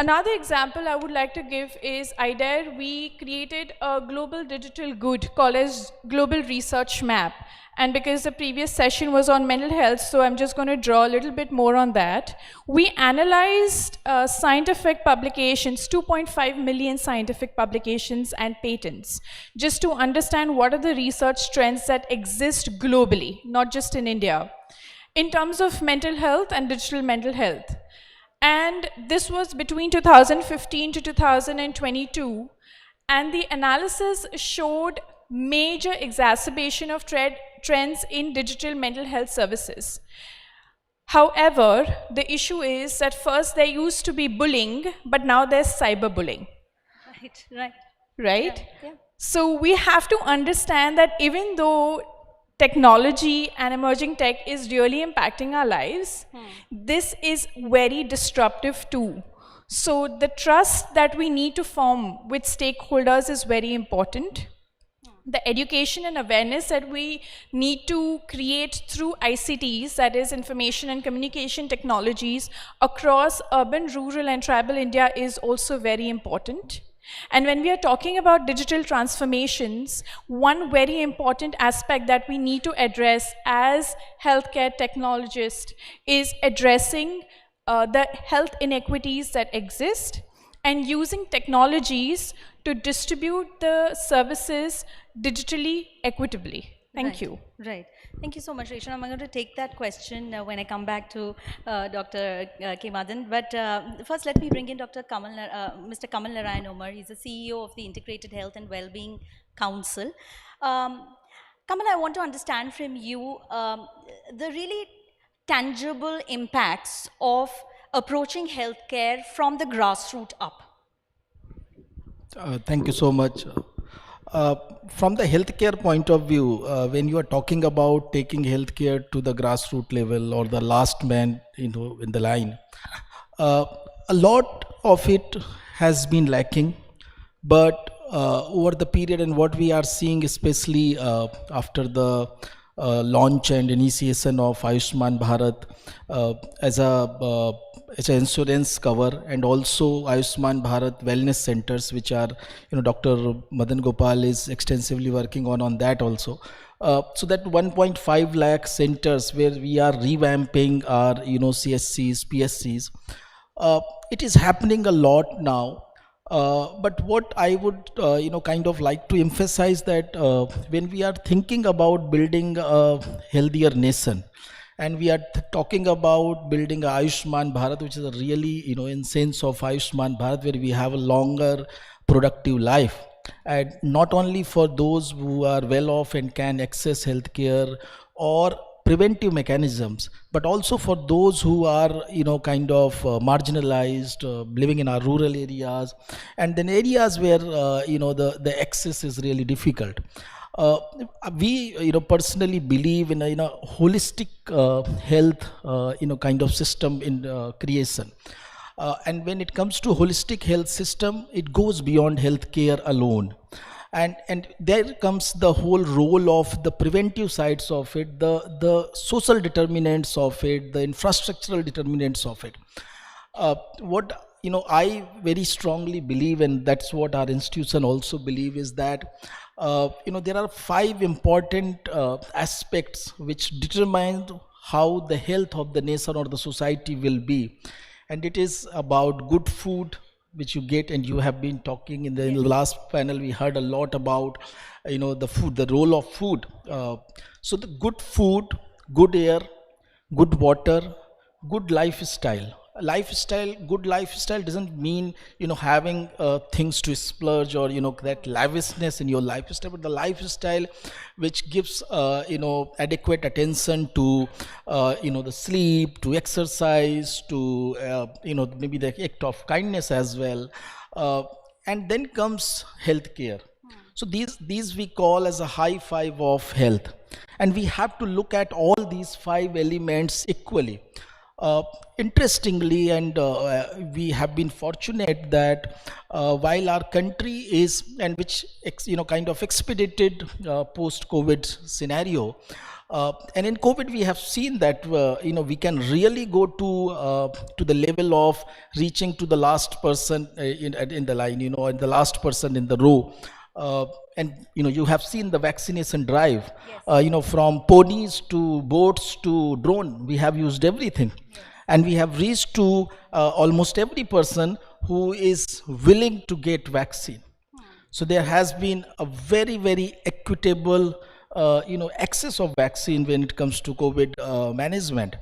Another example I would like to give is IDARE. We created a global digital good called as Global Research Map. And because the previous session was on mental health, so I'm just going to draw a little bit more on that. We analyzed scientific publications, 2.5 million scientific publications and patents, just to understand what are the research trends that exist globally, not just in India, in terms of mental health and digital mental health. And this was between 2015 to 2022, and the analysis showed major exacerbation of trends in digital mental health services. However, the issue is that first there used to be bullying, but now there's cyberbullying. Right? Yeah. So we have to understand that even though technology and emerging tech is really impacting our lives, this is very disruptive too. So the trust that we need to form with stakeholders is very important. The education and awareness that we need to create through ICTs, that is information and communication technologies, across urban, rural and tribal India is also very important. And when we are talking about digital transformations, one very important aspect that we need to address as healthcare technologists is addressing the health inequities that exist and using technologies to distribute the services digitally equitably. Thank you. Right. Thank you so much, Reshma. I'm going to take that question when I come back to Dr. Kemadan. But first, let me bring in Mr. Kamal Narayan Omar. He's the CEO of the Integrated Health and Well-Being Council. Kamal, I want to understand from you the really tangible impacts of approaching healthcare from the grassroots up. Thank you so much. From the healthcare point of view, when you are talking about taking healthcare to the grassroots level or the last man in the line, a lot of it has been lacking. But over the period and what we are seeing, especially after the launch and initiation of Ayushman Bharat as an insurance cover, and also Ayushman Bharat wellness centers, which are, Dr. Madan Gopal is extensively working on that also. So that 1.5 lakh centers where we are revamping our, CSCs, PSCs, it is happening a lot now. But what I would, kind of like to emphasize that when we are thinking about building a healthier nation, and we are talking about building a Ayushman Bharat, which is a really, in sense of Ayushman Bharat, where we have a longer productive life. And not only for those who are well off and can access healthcare or preventive mechanisms, but also for those who are, kind of marginalized, living in our rural areas, and then areas where, the access is really difficult. We, personally believe in a, holistic health, kind of system in creation. And when it comes to holistic health system, it goes beyond healthcare alone. And there comes the whole role of the preventive sides of it, the social determinants of it, the infrastructural determinants of it. What I very strongly believe, and that's what our institution also believe, is that there are 5 important aspects which determine how the health of the nation or the society will be. And it is about good food, which you get, and you have been talking in the last panel, we heard a lot about, the food, the role of food. So the good food, good air, good water, good lifestyle. Good lifestyle doesn't mean, having things to splurge or, that lavishness in your lifestyle, but the lifestyle which gives, adequate attention to, the sleep, to exercise, to, maybe the act of kindness as well. And then comes healthcare. So these we call as a high five of health. And we have to look at all these 5 elements equally. Interestingly, and we have been fortunate that while our country is, and which kind of expedited post-COVID scenario, and in COVID we have seen that we can really go to the level of reaching to the last person in the line, and the last person in the row. And you have seen the vaccination drive, from ponies to boats to drone. We have used everything, and we have reached to almost every person who is willing to get vaccine. So there has been a very, very equitable access of vaccine when it comes to COVID management.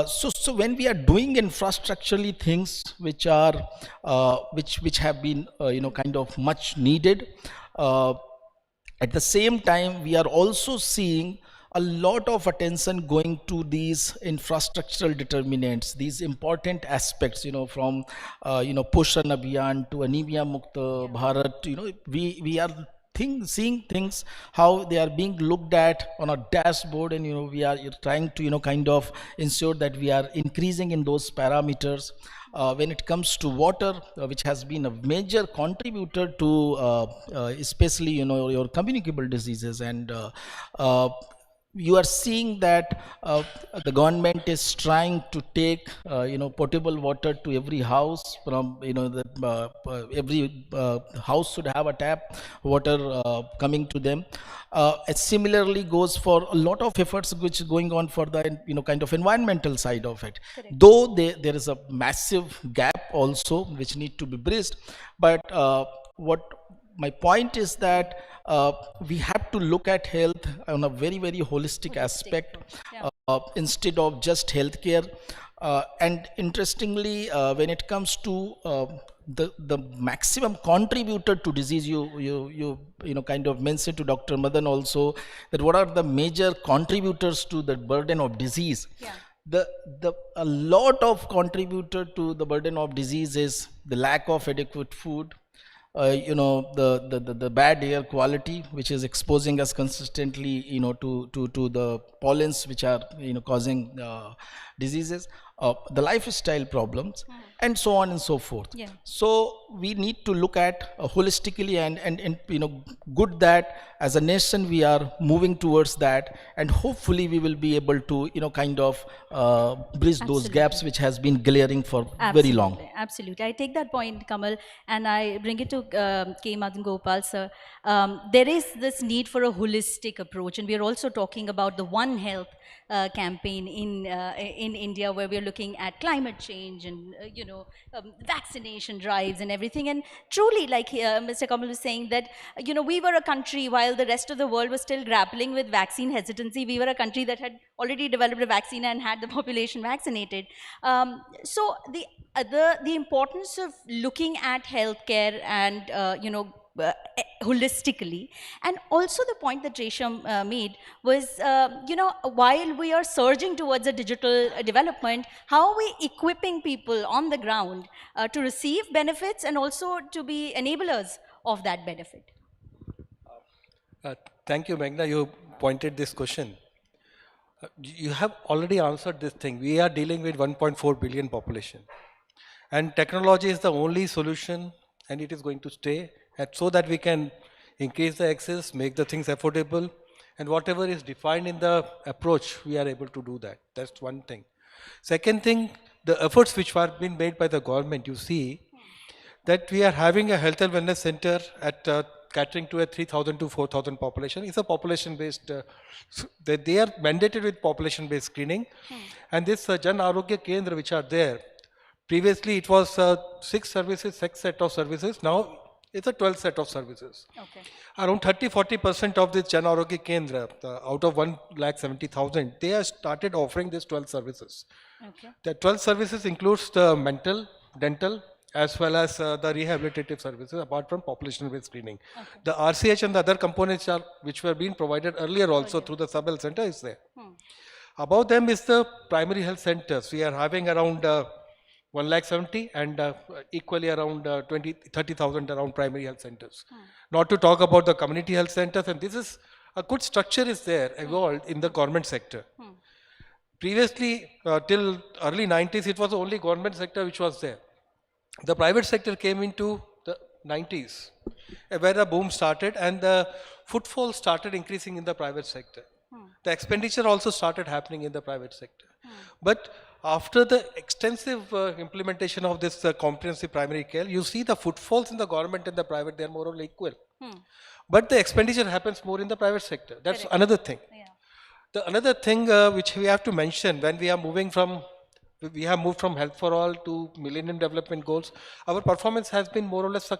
So when we are doing infrastructurally things which are which have been kind of much needed, at the same time we are also seeing a lot of attention going to these infrastructural determinants, these important aspects, from Poshan Abhiyan to Anemia Mukta Bharat. We are seeing things how they are being looked at on a dashboard, and we are trying to kind of ensure that we are increasing in those parameters. When it comes to water, which has been a major contributor to especially your communicable diseases, and you are seeing that the government is trying to take potable water to every house. From every house should have a tap water coming to them. It similarly goes for a lot of efforts which is going on for the kind of environmental side of it. Correct. Though there is a massive gap also which need to be bridged, but what my point is that we have to look at health on a very, very holistic aspect, instead of just healthcare. And interestingly, when it comes to the maximum contributor to disease, you kind of mentioned to Dr. Madan also that what are the major contributors to the burden of disease. A lot of contributor to the burden of disease is the lack of adequate food, the bad air quality, which is exposing us consistently to the pollens which are causing diseases, the lifestyle problems, and so on and so forth. So we need to look at holistically, and good that as a nation we are moving towards that, and hopefully we will be able to kind of bridge those gaps which has been glaring for very long. Absolutely. I take that point, Kamal, and I bring it to K. Madan Gopal, sir. There is this need for a holistic approach, and we are also talking about the One Health campaign in India, where we are looking at climate change and vaccination drives and everything. And truly, like Mr. Kamal was saying, that we were a country, while the rest of the world was still grappling with vaccine hesitancy, we were a country that had already developed a vaccine and had the population vaccinated. So the importance of looking at healthcare and holistically, and also the point that Resham made was, while we are surging towards a digital development, how are we equipping people on the ground to receive benefits and also to be enablers of that benefit? Thank you, Meghna. You pointed this question. You have already answered this thing. We are dealing with 1.4 billion population, and technology is the only solution, and it is going to stay, and so that we can increase the access, make the things affordable, and whatever is defined in the approach, we are able to do that. That's one thing. Second thing, the efforts which are being made by the government, you see that we are having a health and wellness center at catering to a 3,000 to 4,000 population. It's a population-based, they are mandated with population-based screening. And this Jan Arogya Kendra which are there, previously it was 6 set of services, now it's a 12 set of services. Okay. Around 30-40% of this Jan Arogya Kendra, out of 1,70,000, they have started offering these 12 services. Okay. The 12 services includes the mental, dental, as well as the rehabilitative services, apart from population-based screening. Okay. The RCH and the other components which were being provided earlier also through the sub-health center is there. Above them is the primary health centers. We are having around 1,70,000 and equally around 30,000 around primary health centers. Not to talk about the community health centers, and this is a good structure is there evolved in the government sector. Previously, till early 90s, it was the only government sector which was there. The private sector came into the 90s, where the boom started and the footfall started increasing in the private sector. The expenditure also started happening in the private sector. But after the extensive implementation of this comprehensive primary care, you see the footfalls in the government and the private, they are more or less equal. But the expenditure happens more in the private sector. That's another thing. The another thing which we have to mention when we are moved from Health for All to Millennium Development Goals, our performance has been more or less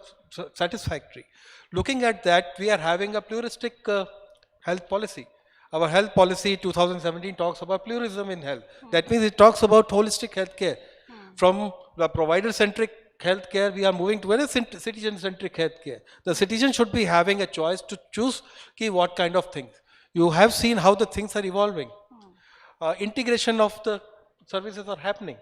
satisfactory. Looking at that, we are having a pluralistic health policy. Our health policy 2017 talks about pluralism in health. That means it talks about holistic healthcare. From the provider-centric healthcare, we are moving to a citizen-centric healthcare. The citizen should be having a choice to choose what kind of things. You have seen how the things are evolving. Integration of the services are happening.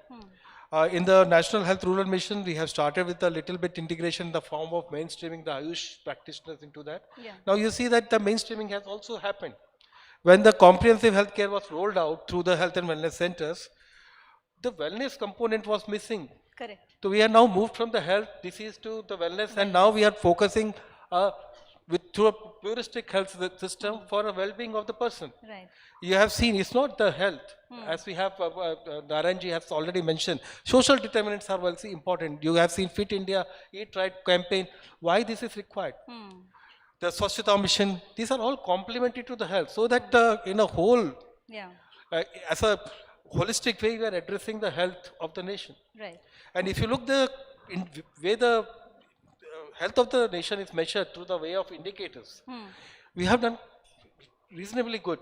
In the National Health Rural Mission, we have started with a little bit integration in the form of mainstreaming the Ayush practitioners into that. Now you see that the mainstreaming has also happened. When the comprehensive healthcare was rolled out through the health and wellness centers, the wellness component was missing. Correct. So we are now moved from the health disease to the wellness, and now we are focusing through a pluralistic health system for a well-being of the person. Right. You have seen it's not the health, as we have Narayanji has already mentioned. Social determinants are very important. You have seen Fit India, Eat Right campaign. Why this is required? The Swachhata mission, these are all complementary to the health, so that in a whole, as a holistic way, we are addressing the health of the nation. Right. And if you look the way the health of the nation is measured through the way of indicators, we have done reasonably good.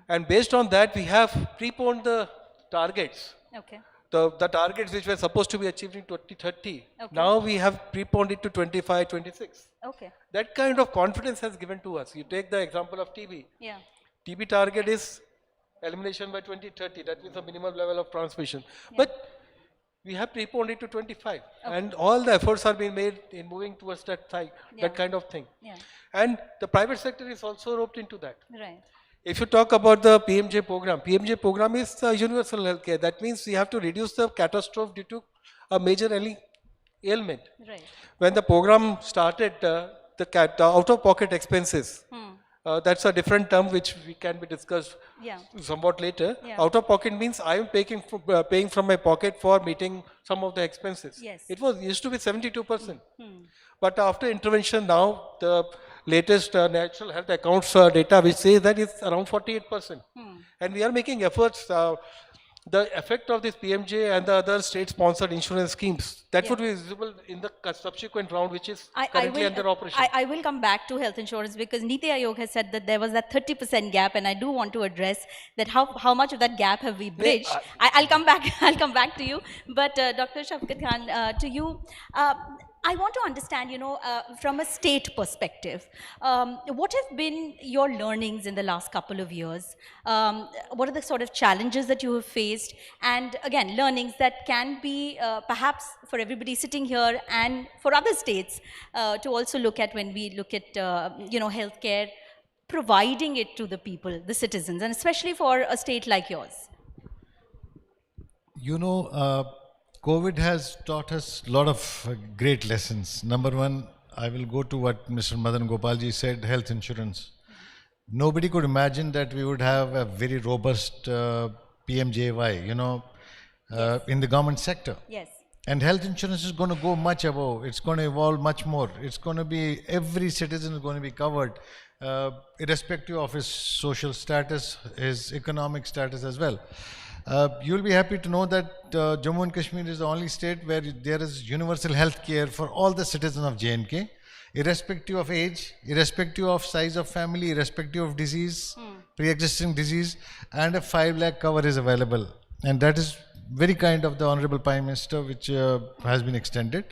And based on that, we have preponed the targets. Okay. The targets which were supposed to be achieved in 2030, now we have preponed it to 25, 26. Okay. That kind of confidence has given to us. You take the example of TB. Yeah. TB target is elimination by 2030. That means the minimum level of transmission. But we have preponed it to 25. And all the efforts are being made in moving towards that kind of thing. And the private sector is also roped into that. Right. If you talk about the PMJ program is universal healthcare. That means we have to reduce the catastrophe due to a major ailment. Right. When the program started, the out-of-pocket expenses, that's a different term which we can be discussed somewhat later. Out-of-pocket means I am paying from my pocket for meeting some of the expenses. It used to be 72%. But after intervention now, the latest National Health Accounts data which says that it's around 48%. And we are making efforts. The effect of this PMJ and the other state-sponsored insurance schemes, that would be visible in the subsequent round, which is currently under operation. I will come back to health insurance because Niti Aayog has said that there was that 30% gap, and I do want to address that how much of that gap have we bridged. I'll come back. I'll come back to you. But Dr. Shafqat Khan, to you. I want to understand, from a state perspective, what have been your learnings in the last couple of years? What are the sort of challenges that you have faced? And again, learnings that can be perhaps for everybody sitting here and for other states to also look at when we look at, healthcare, providing it to the people, the citizens, and especially for a state like yours. COVID has taught us a lot of great lessons. Number one, I will go to what Mr. Madan Gopalji said, health insurance. Nobody could imagine that we would have a very robust PMJY, in the government sector. Yes. And health insurance is going to go much above. It's going to evolve much more. It's going to be, every citizen is going to be covered, irrespective of his social status, his economic status as well. You'll be happy to know that Jammu and Kashmir is the only state where there is universal health care for all the citizens of J&K, irrespective of age, irrespective of size of family, irrespective of disease, pre-existing disease, and a 5 lakh cover is available. And that is very kind of the Honorable Prime Minister, which has been extended.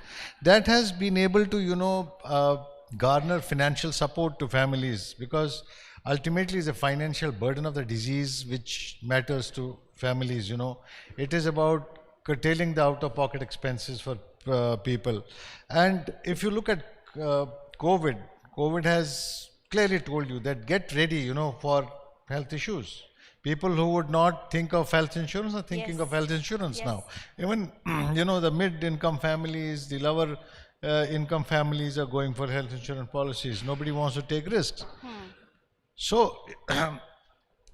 That has been able to, garner financial support to families, because ultimately it's a financial burden of the disease which matters to families. It is about curtailing the out-of-pocket expenses for people. And if you look at COVID has clearly told you that get ready, for health issues. People who would not think of health insurance are thinking of health insurance now. Even, you know, the mid-income families, the lower income families are going for health insurance policies. Nobody wants to take risks. So,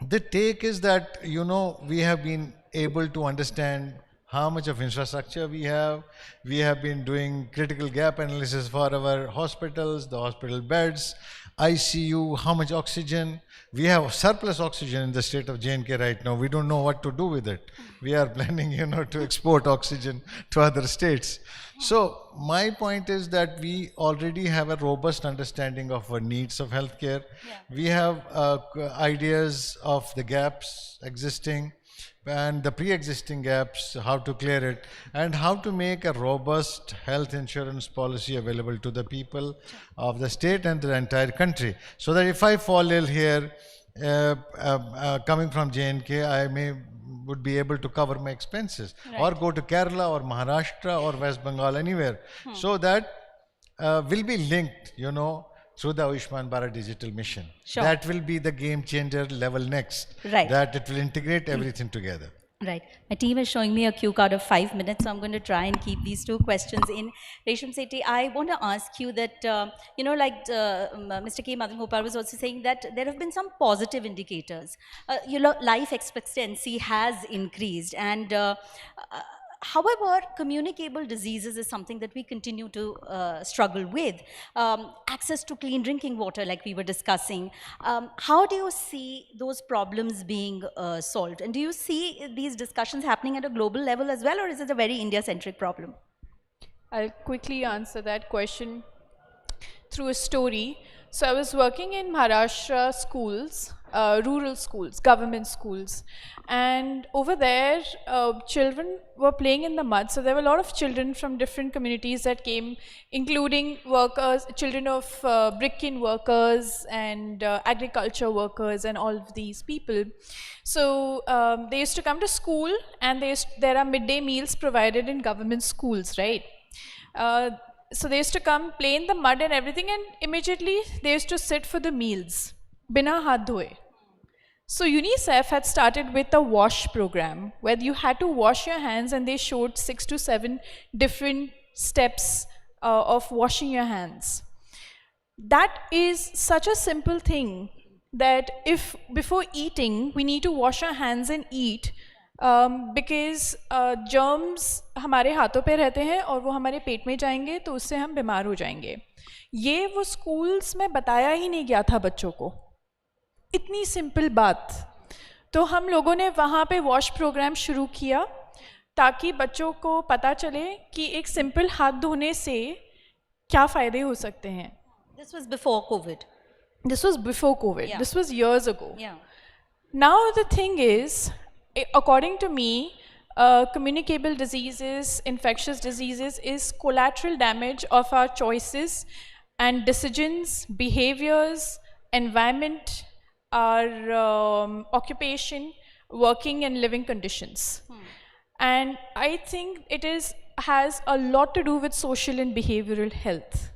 the take is that, you know, we have been able to understand how much of infrastructure we have. We have been doing critical gap analysis for our hospitals, the hospital beds, ICU, how much oxygen. We have surplus oxygen in the state of J&K right now. We don't know what to do with it. We are planning, you know, to export oxygen to other states. So my point is that we already have a robust understanding of our needs of healthcare. We have ideas of the gaps existing and the pre-existing gaps, how to clear it, and how to make a robust health insurance policy available to the people of the state and the entire country. So that if I fall ill here, coming from J&K, I would be able to cover my expenses, or go to Kerala or Maharashtra or West Bengal, anywhere. So that will be linked, you know, through the Ayushman Bharat digital mission. That will be the game changer level next. That it will integrate everything together. Right. My team is showing me a cue card of 5 minutes, so I'm going to try and keep these 2 questions in. Resham Sethi, I want to ask you that, you know, like Mr. K. Madan Gopal was also saying that there have been some positive indicators. You know, life expectancy has increased, and however, communicable diseases is something that we continue to struggle with. Access to clean drinking water, like we were discussing. How do you see those problems being solved? And do you see these discussions happening at a global level as well, or is it a very India-centric problem? I'll quickly answer that question through a story. So I was working in Maharashtra schools, rural schools, government schools. And over there, children were playing in the mud. So there were a lot of children from different communities that came, including workers, children of brick-kiln workers and agriculture workers and all of these people. So they used to come to school, and there are midday meals provided in government schools, right? So they used to come, play in the mud and everything, and immediately they used to sit for the meals, bina haath dhoye. So UNICEF had started with a wash program where you had to wash your hands, and they showed 6 to 7 different steps of washing your hands. That is such a simple thing that if before eating we need to wash our hands and eat, because germs हमारे हाथों पे रहते हैं और वो हमारे पेट में जाएंगे तो उससे हम बीमार हो जाएंगे. ये वो स्कूल्स में बताया ही नहीं गया था बच्चों को. इतनी सिंपल बात. तो हम लोगों ने वहाँ पे वॉश प्रोग्राम शुरू किया ताकि बच्चों को पता चले कि एक सिंपल हाथ धोने से क्या फ़ायदे हो सकते हैं. This was before COVID. This was before COVID. Yeah. This was years ago. Yeah. Now the thing is, according to me, communicable diseases, infectious diseases is collateral damage of our choices and decisions, behaviors, environment, our occupation, working and living conditions. And I think it has a lot to do with social and behavioral health.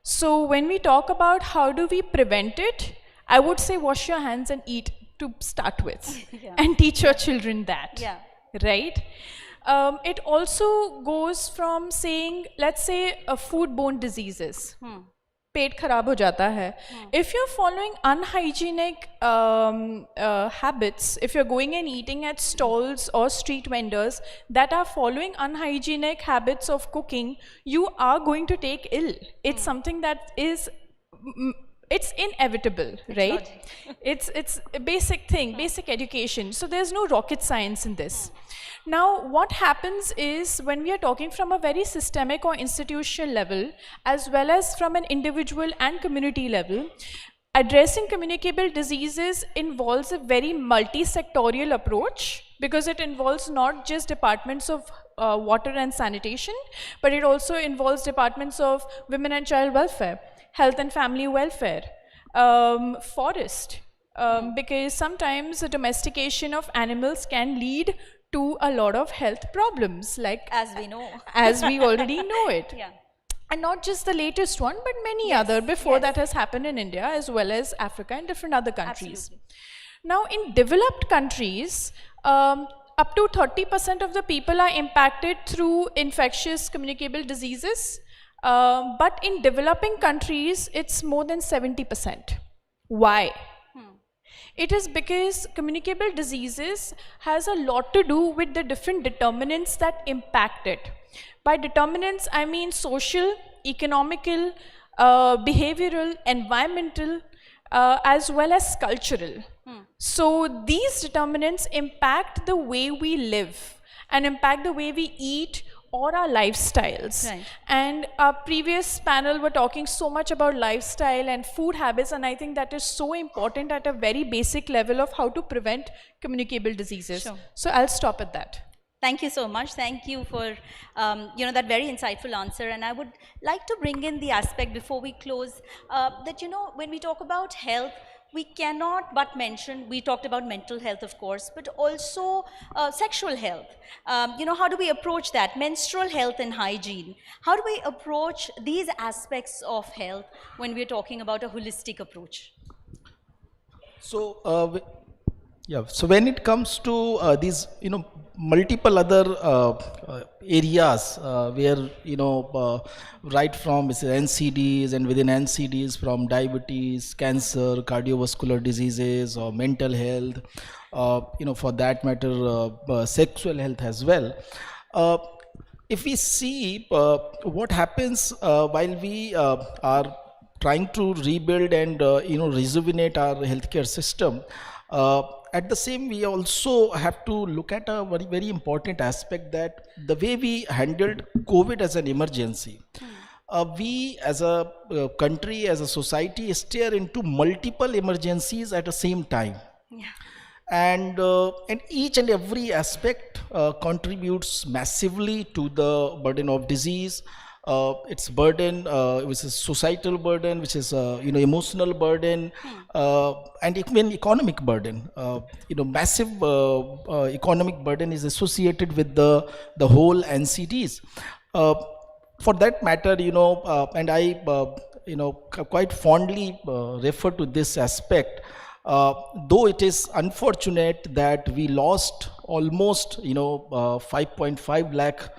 So when we talk about how do we prevent it, I would say wash your hands and eat to start with, and teach your children that, right? It also goes from saying, let's say, foodborne diseases. पेट खराब हो जाता है. If you're following unhygienic habits, if you're going and eating at stalls or street vendors that are following unhygienic habits of cooking, you are going to take ill. It's something that is, it's inevitable, right? It's a basic thing, basic education. So there's no rocket science in this. Now, what happens is when we are talking from a very systemic or institutional level, as well as from an individual and community level, addressing communicable diseases involves a very multi-sectorial approach, because it involves not just departments of water and sanitation, but it also involves departments of women and child welfare, health and family welfare, forest, because sometimes the domestication of animals can lead to a lot of health problems, like as we know, as we already know it. And not just the latest one, but many other before that has happened in India as well as Africa and different other countries. Now, in developed countries, up to 30% of the people are impacted through infectious communicable diseases. But in developing countries, it's more than 70%. Why? It is because communicable diseases has a lot to do with the different determinants that impact it. By determinants, I mean social, economical, behavioral, environmental, as well as cultural. So these determinants impact the way we live and impact the way we eat or our lifestyles. Right. And our previous panel were talking so much about lifestyle and food habits, and I think that is so important at a very basic level of how to prevent communicable diseases. Sure. So I'll stop at that. Thank you so much. Thank you for that very insightful answer. And I would like to bring in the aspect before we close that when we talk about health, we cannot but mention, we talked about mental health, of course, but also sexual health. How do we approach that? Menstrual health and hygiene. How do we approach these aspects of health when we're talking about a holistic approach? So, so when it comes to these, multiple other areas where, right from NCDs and within NCDs from diabetes, cancer, cardiovascular diseases or mental health, for that matter, sexual health as well. If we see what happens while we are trying to rebuild and, rejuvenate our healthcare system, at the same, we also have to look at a very, very important aspect, that the way we handled COVID as an emergency. We as a country, as a society, stare into multiple emergencies at the same time. Yeah. And each and every aspect contributes massively to the burden of disease. Its burden, which is societal burden, which is emotional burden, and even economic burden. Massive economic burden is associated with the whole NCDs. For that matter, and I quite fondly refer to this aspect. Though it is unfortunate that we lost almost 5.5 lakh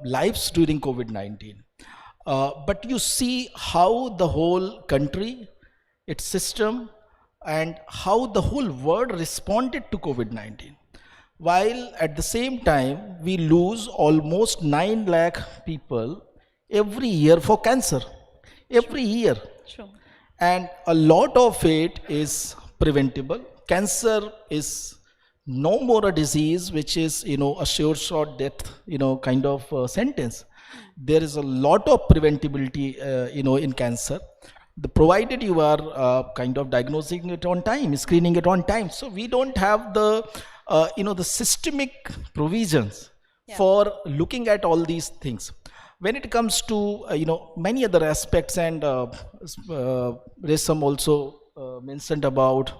lives during COVID-19. But you see how the whole country, its system, and how the whole world responded to COVID-19. While at the same time, we lose almost 9 lakh people every year for cancer. Every year. Sure. And a lot of it is preventable. Cancer is no more a disease which is, a sure shot death, kind of sentence. There is a lot of preventability, in cancer. Provided you are kind of diagnosing it on time, screening it on time. So we don't have the, the systemic provisions for looking at all these things. When it comes to, many other aspects, and Resam also mentioned about,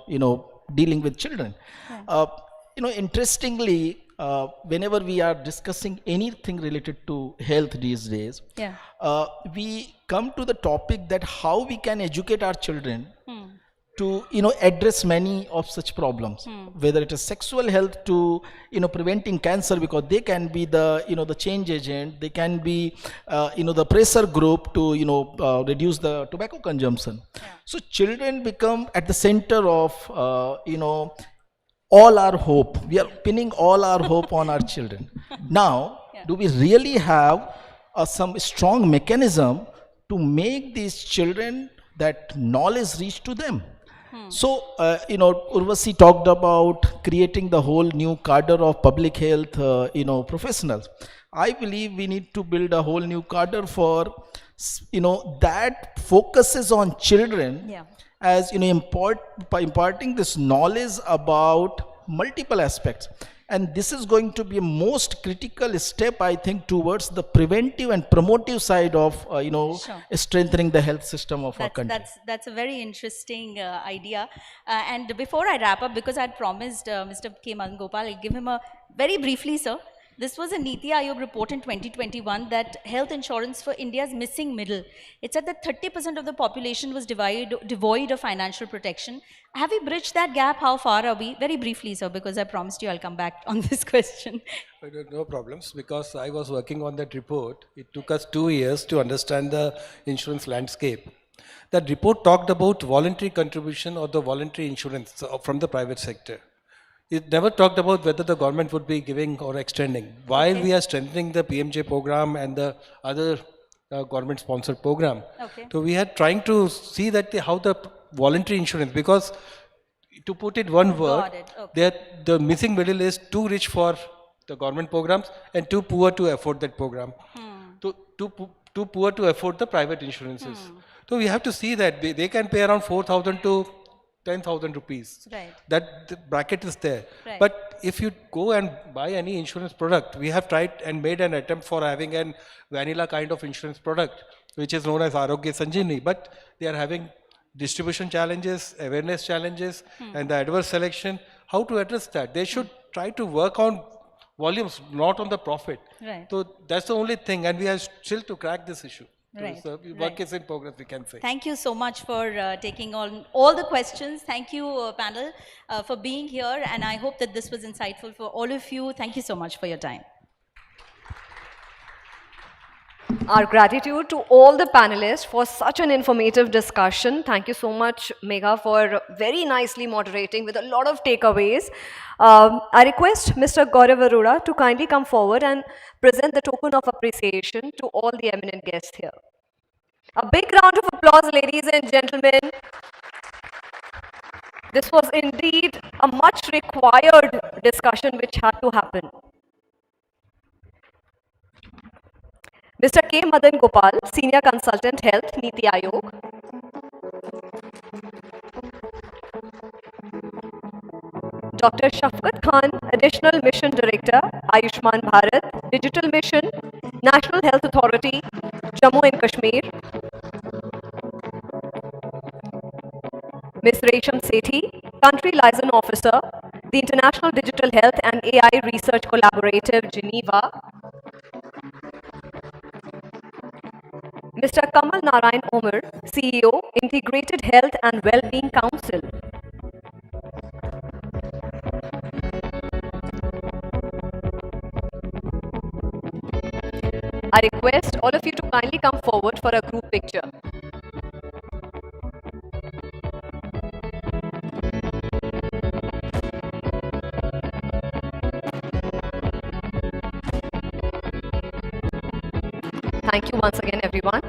dealing with children. Interestingly, whenever we are discussing anything related to health these days, we come to the topic that how we can educate our children to, address many of such problems, whether it is sexual health to, preventing cancer, because they can be the, the change agent, they can be, the pressure group to, reduce the tobacco consumption. So children become at the center of, all our hope. We are pinning all our hope on our children. Now, do we really have some strong mechanism to make these children that knowledge reach to them? So, Urvashi talked about creating the whole new cadre of public health, professionals. I believe we need to build a whole new cadre for, that focuses on children. As imparting this knowledge about multiple aspects, and this is going to be a most critical step, I think, towards the preventive and promotive side of strengthening the health system of our country. That's a very interesting idea. And before I wrap up, because I'd promised Mr. K. Madan Gopal, I'll give him a very briefly, sir. This was a Niti Aayog report in 2021 that health insurance for India is missing middle. It said that 30% of the population was devoid of financial protection. Have we bridged that gap? How far are we? Very briefly, sir, because I promised you I'll come back on this question. No problems, because I was working on that report. It took us 2 years to understand the insurance landscape. That report talked about voluntary contribution or the voluntary insurance from the private sector. It never talked about whether the government would be giving or extending. While we are strengthening the PMJ program and the other government-sponsored program, so we are trying to see that how the voluntary insurance, because to put it one word, the missing middle is too rich for the government programs and too poor to afford that program. Too poor to afford the private insurances. So we have to see that they can pay around 4,000 to 10,000 rupees. Right. That the bracket is there. Right. But if you go and buy any insurance product, we have tried and made an attempt for having an vanilla kind of insurance product, which is known as Arogya Sanjeevani, but they are having distribution challenges, awareness challenges, and the adverse selection. How to address that? They should try to work on volumes, not on the profit. Right. So that's the only thing, and we are still to crack this issue. Right. So work is in progress, we can say. Thank you so much for taking on all the questions. Thank you, panel, for being here, and I hope that this was insightful for all of you. Thank you so much for your time. Our gratitude to all the panelists for such an informative discussion. Thank you so much, Megha, for very nicely moderating with a lot of takeaways. I request Mr. Gaurav Arora to kindly come forward and present the token of appreciation to all the eminent guests here. A big round of applause, ladies and gentlemen. This was indeed a much required discussion which had to happen. Mr. K. Madan Gopal, Senior Consultant Health, Niti Aayog. Dr. Shafqat Khan, Additional Mission Director, Ayushman Bharat, Digital Mission, National Health Authority, Jammu and Kashmir. Ms. Resham Sethi, Country Liaison Officer, the International Digital Health and AI Research Collaborative, Geneva. Mr. Kamal Narayan Omer, CEO, Integrated Health and Well-Being Council. I request all of you to kindly come forward for a group picture. Thank you once again, everyone.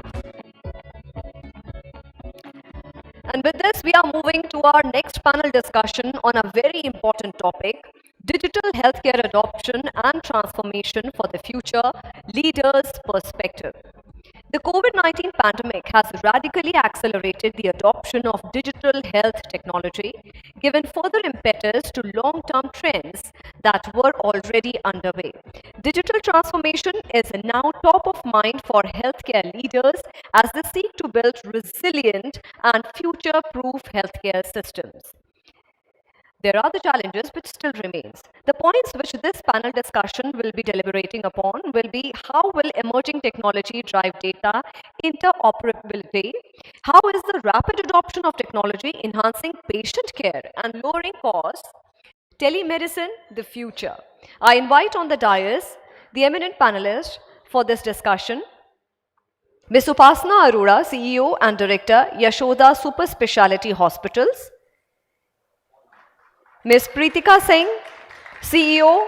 And with this, we are moving to our next panel discussion on a very important topic, digital healthcare adoption and transformation for the future, leaders' perspective. The COVID-19 pandemic has radically accelerated the adoption of digital health technology, given further impetus to long-term trends that were already underway. Digital transformation is now top of mind for healthcare leaders as they seek to build resilient and future-proof healthcare systems. There are the challenges which still remains. The points which this panel discussion will be deliberating upon will be how will emerging technology drive data interoperability? How is the rapid adoption of technology enhancing patient care and lowering costs? Telemedicine, the future. I invite on the dais the eminent panelists for this discussion. Ms. Upasana Arora, CEO and Director, Yashoda Super Speciality Hospitals. Ms. Preetika Singh, CEO,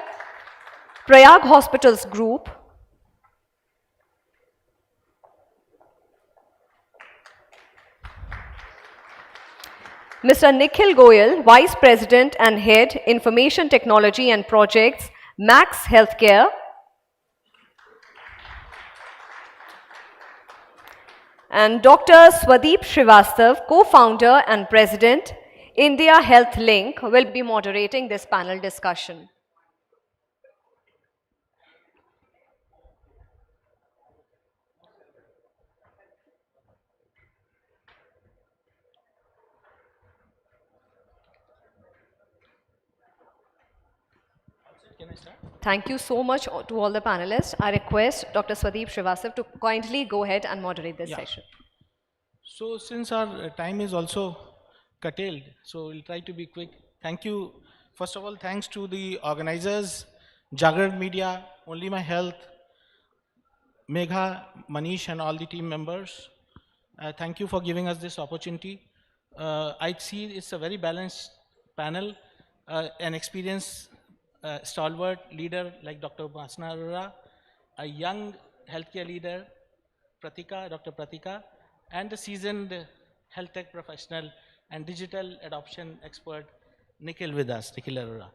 Prayag Hospitals Group. Mr. Nikhil Goyal, Vice President and Head, Information Technology and Projects, Max Healthcare. And Dr. Swadeep Srivastav, Co-Founder and President, India Health Link, will be moderating this panel discussion. Can I start? Thank you so much to all the panelists. I request Dr. Swadeep Srivastav to kindly go ahead and moderate this session. So since our time is also curtailed, so we'll try to be quick. Thank you. First of all, thanks to the organizers, Jagran Media, Onlymyhealth, Megha, Manish and all the team members. Thank you for giving us this opportunity. I see it's a very balanced panel, an experienced stalwart leader like Dr. Upasana Arora, a young healthcare leader, Dr. Pratika, and the seasoned health tech professional and digital adoption expert, Nikhil with us, Nikhil Arora.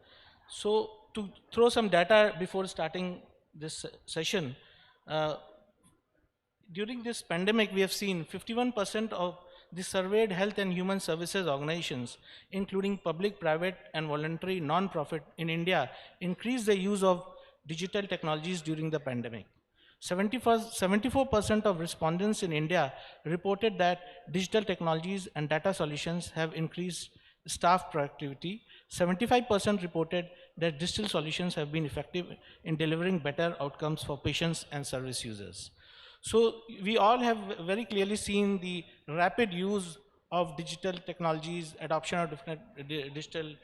So to throw some data before starting this session, during this pandemic, we have seen 51% of the surveyed health and human services organizations, including public, private, and voluntary non-profit in India, increased the use of digital technologies during the pandemic. 74% of respondents in India reported that digital technologies and data solutions have increased staff productivity. 75% reported that digital solutions have been effective in delivering better outcomes for patients and service users. So we all have very clearly seen the rapid use of digital technologies, adoption of different digital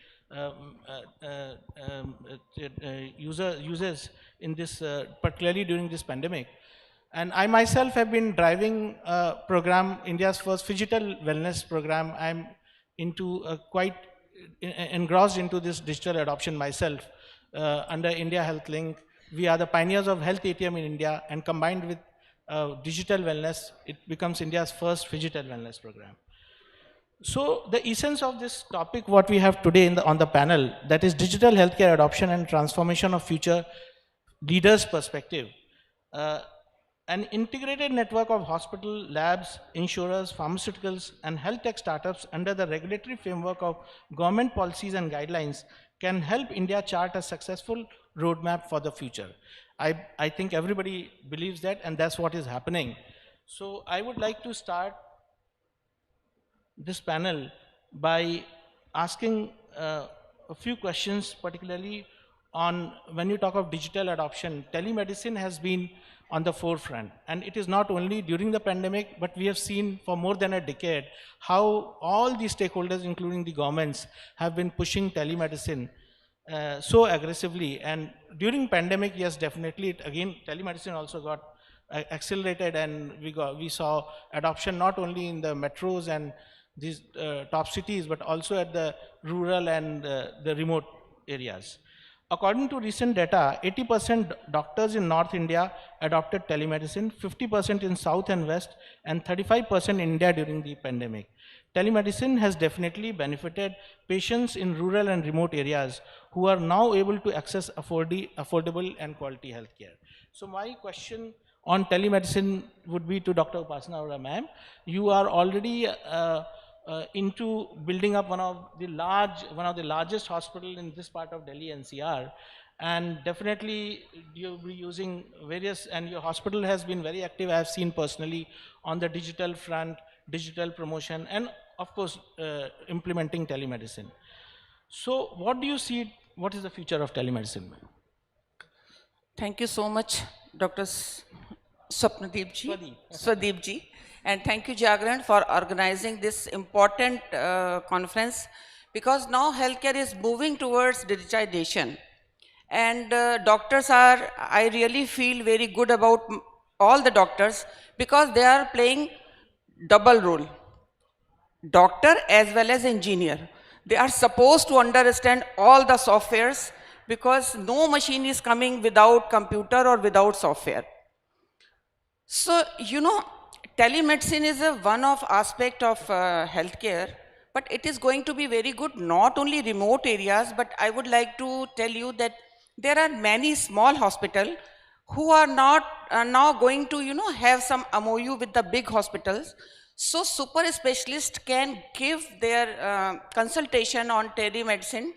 users in this, particularly during this pandemic. And I myself have been driving a program, India's first digital wellness program. I'm into quite engrossed into this digital adoption myself under India Health Link. We are the pioneers of health ATM in India, and combined with digital wellness, it becomes India's first digital wellness program. So the essence of this topic, what we have today on the panel, that is digital healthcare adoption and transformation of future leaders' perspective. An integrated network of hospital, labs, insurers, pharmaceuticals, and health tech startups under the regulatory framework of government policies and guidelines can help India chart a successful roadmap for the future. I think everybody believes that, and that's what is happening. So I would like to start this panel by asking a few questions, particularly on when you talk of digital adoption. Telemedicine has been on the forefront, and it is not only during the pandemic, but we have seen for more than a decade how all the stakeholders, including the governments, have been pushing telemedicine so aggressively. And during pandemic, yes, definitely, again, telemedicine also got accelerated, and we saw adoption not only in the metros and these top cities, but also at the rural and the remote areas. According to recent data, 80% doctors in North India adopted telemedicine, 50% in South and West, and 35% in India during the pandemic. Telemedicine has definitely benefited patients in rural and remote areas who are now able to access affordable and quality healthcare. So my question on telemedicine would be to Dr. Upasana Arora ma'am. You are already into building up one of the largest hospital in this part of Delhi NCR, and definitely you'll be using various, and your hospital has been very active, I have seen personally, on the digital front, digital promotion, and of course implementing telemedicine. So what do you see, what is the future of telemedicine? Thank you so much, Dr. Swadeep ji. And thank you, Jagran, for organizing this important conference, because now healthcare is moving towards digitization. And doctors are, I really feel very good about all the doctors, because they are playing double role, doctor as well as engineer. They are supposed to understand all the softwares, because no machine is coming without computer or without software. So, you know, telemedicine is a one-off aspect of healthcare, but it is going to be very good, not only remote areas, but I would like to tell you that there are many small hospitals who are not now going to, you know, have some MOU with the big hospitals. So super specialists can give their consultation on telemedicine,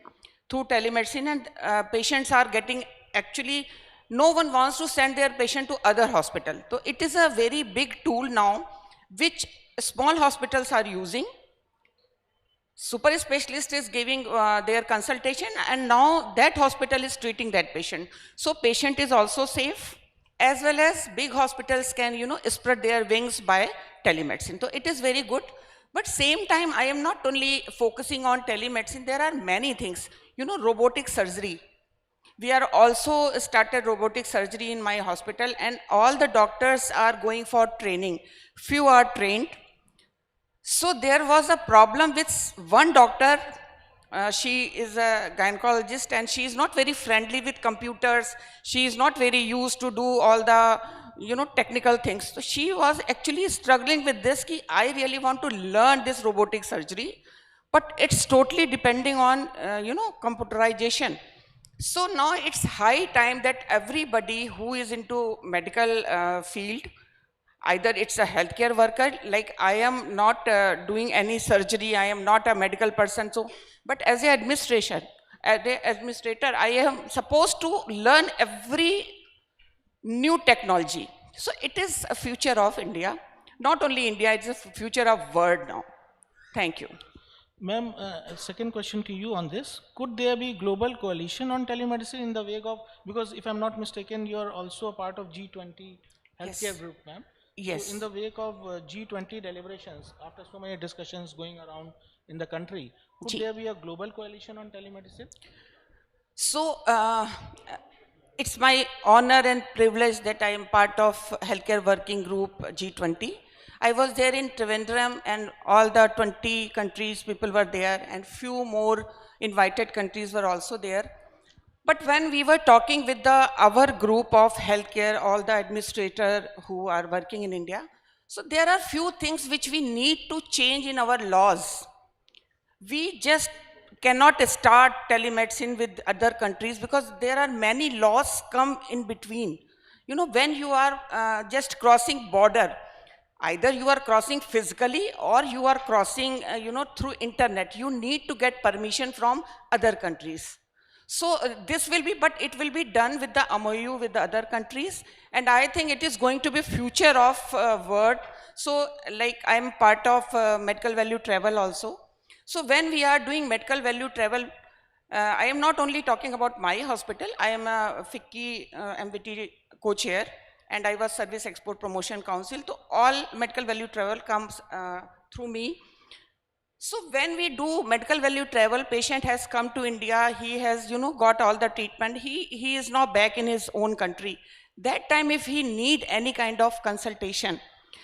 through telemedicine, and patients are getting, actually, no one wants to send their patient to other hospital. So it is a very big tool now, which small hospitals are using. super specialist is giving their consultation, and now that hospital is treating that patient. So patient is also safe, as well as big hospitals can, spread their wings by telemedicine. So it is very good. But same time, I am not only focusing on telemedicine, there are many things, robotic surgery. We are also started robotic surgery in my hospital, and all the doctors are going for training. Few are trained. So there was a problem with one doctor. She is a gynecologist, and she is not very friendly with computers. She is not very used to do all the technical things. So she was actually struggling with this. Ki I really want to learn this robotic surgery, but it's totally depending on computerization. So now it's high time that everybody who is into medical field, either it's a healthcare worker, like I am not doing any surgery, I am not a medical person, so, but as an administrator, I am supposed to learn every new technology. So it is a future of India. Not only India, it's a future of world now. Thank you. Ma'am, second question to you on this. Could there be global coalition on telemedicine in the wake of, because if I'm not mistaken, you are also a part of G20 healthcare group, ma'am. Yes. So in the wake of G20 deliberations, after so many discussions going around in the country, could there be a global coalition on telemedicine? So, it's my honor and privilege that I am part of healthcare working group G20. I was there in Trivandrum, and all the 20 countries people were there, and few more invited countries were also there. But when we were talking with our group of healthcare, all the administrators who are working in India, so there are few things which we need to change in our laws. We just cannot start telemedicine with other countries because there are many laws come in between. When you are just crossing border, either you are crossing physically or you are crossing, through internet, you need to get permission from other countries. So this will be, but it will be done with the MOU with the other countries, and I think it is going to be future of world. So like I am part of medical value travel also. So when we are doing medical value travel, I am not only talking about my hospital, I am a FICCI MVT co-chair, and I was Service Export Promotion Council. So all medical value travel comes through me. So when we do medical value travel, patient has come to India, he has, got all the treatment, he is now back in his own country. That time if he need any kind of consultation,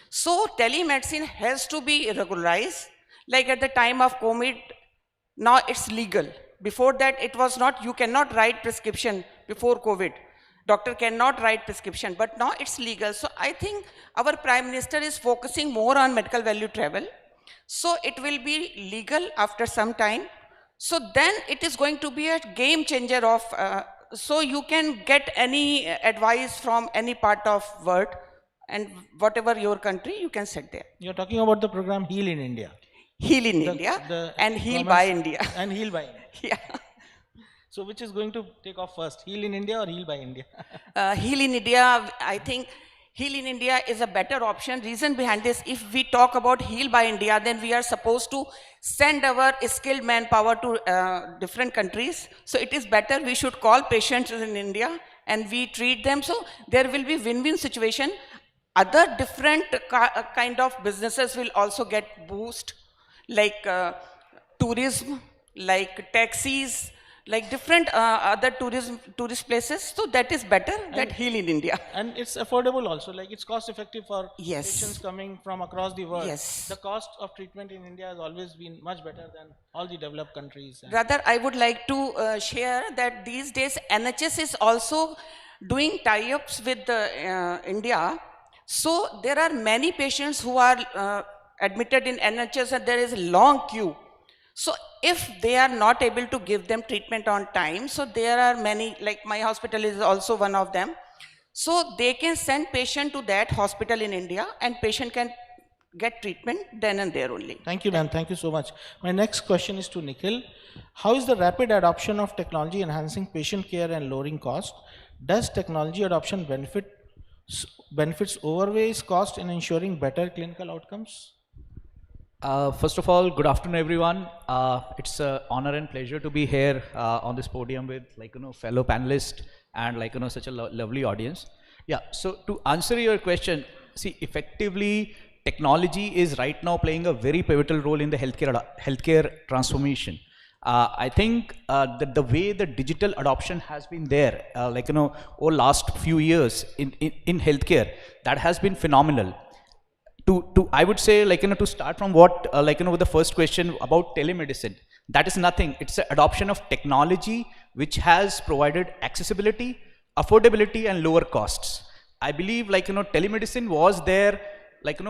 so telemedicine has to be regularized. Like at the time of COVID, now it's legal. Before that it was not, you cannot write prescription before COVID. Doctor cannot write prescription, but now it's legal. So I think our Prime Minister is focusing more on medical value travel. So it will be legal after some time. So then it is going to be a game changer of, so you can get any advice from any part of world, and whatever your country, you can sit there. You're talking about the program Heal in India. Heal in India and Heal by India. And Heal by India. Yeah. So which is going to take off first, Heal in India or Heal by India? Heal in India, I think Heal in India is a better option. Reason behind this, if we talk about Heal by India, then we are supposed to send our skilled manpower to different countries. So it is better we should call patients in India and we treat them. So there will be win-win situation. Other different kind of businesses will also get boost, like tourism, like taxis, like different other tourist places. So that is better, that Heal in India. And it's affordable also, like it's cost effective for Yes. patients coming from across the world. Yes. The cost of treatment in India has always been much better than all the developed countries. Rather, I would like to share that these days NHS is also doing tie-ups with India. So there are many patients who are admitted in NHS and there is a long queue. So if they are not able to give them treatment on time, so there are many, like my hospital is also one of them. So they can send patient to that hospital in India and patient can get treatment then and there only. Thank you, ma'am. Thank you so much. My next question is to Nikhil. How is the rapid adoption of technology enhancing patient care and lowering cost? Does technology adoption benefits outweighs cost in ensuring better clinical outcomes? First of all, good afternoon, everyone. It's an honor and pleasure to be here on this podium with fellow panelists and such a lovely audience. Yeah. So to answer your question, see, effectively, technology is right now playing a very pivotal role in the healthcare transformation. I think that the way the digital adoption has been there, over last few years in healthcare, that has been phenomenal. I would say, to start from what, with the first question about telemedicine, that is nothing. It's an adoption of technology which has provided accessibility, affordability, and lower costs. I believe, telemedicine was there,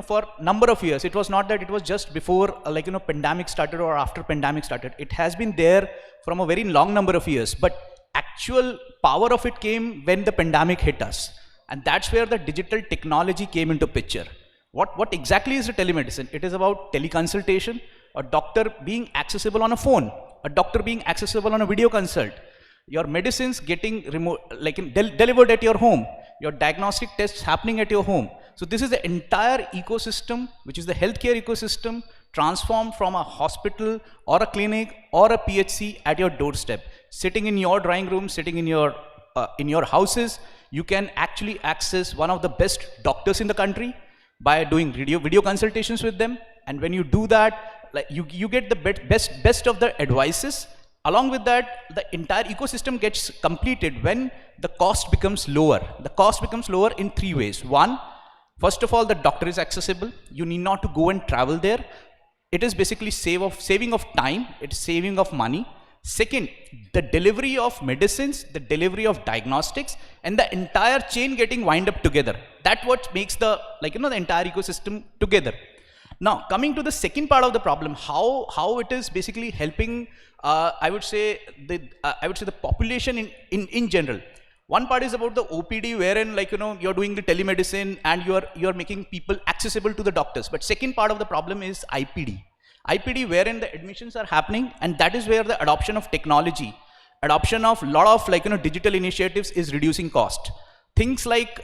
for number of years. It was not that it was just before, pandemic started or after pandemic started. It has been there from a very long number of years, but actual power of it came when the pandemic hit us. And that's where the digital technology came into picture. What exactly is the telemedicine? It is about teleconsultation, a doctor being accessible on a phone, a doctor being accessible on a video consult, your medicines getting delivered at your home, your diagnostic tests happening at your home. So this is the entire ecosystem, which is the healthcare ecosystem, transformed from a hospital or a clinic or a PHC at your doorstep. Sitting in your drawing room, sitting in your houses, you can actually access one of the best doctors in the country by doing video consultations with them. And when you do that, you get the best of the advices. Along with that, the entire ecosystem gets completed when the cost becomes lower. The cost becomes lower in three ways. One, first of all, the doctor is accessible. You need not to go and travel there. It is basically saving of time. It's saving of money. Second, the delivery of medicines, the delivery of diagnostics, and the entire chain getting wind up together. That's what makes the the entire ecosystem together. Now, coming to the second part of the problem, how it is basically helping, I would say the population in general. One part is about the OPD, wherein you're doing the telemedicine and you're making people accessible to the doctors. But second part of the problem is IPD, wherein the admissions are happening, and that is where the adoption of technology, adoption of lot of digital initiatives is reducing cost. Things like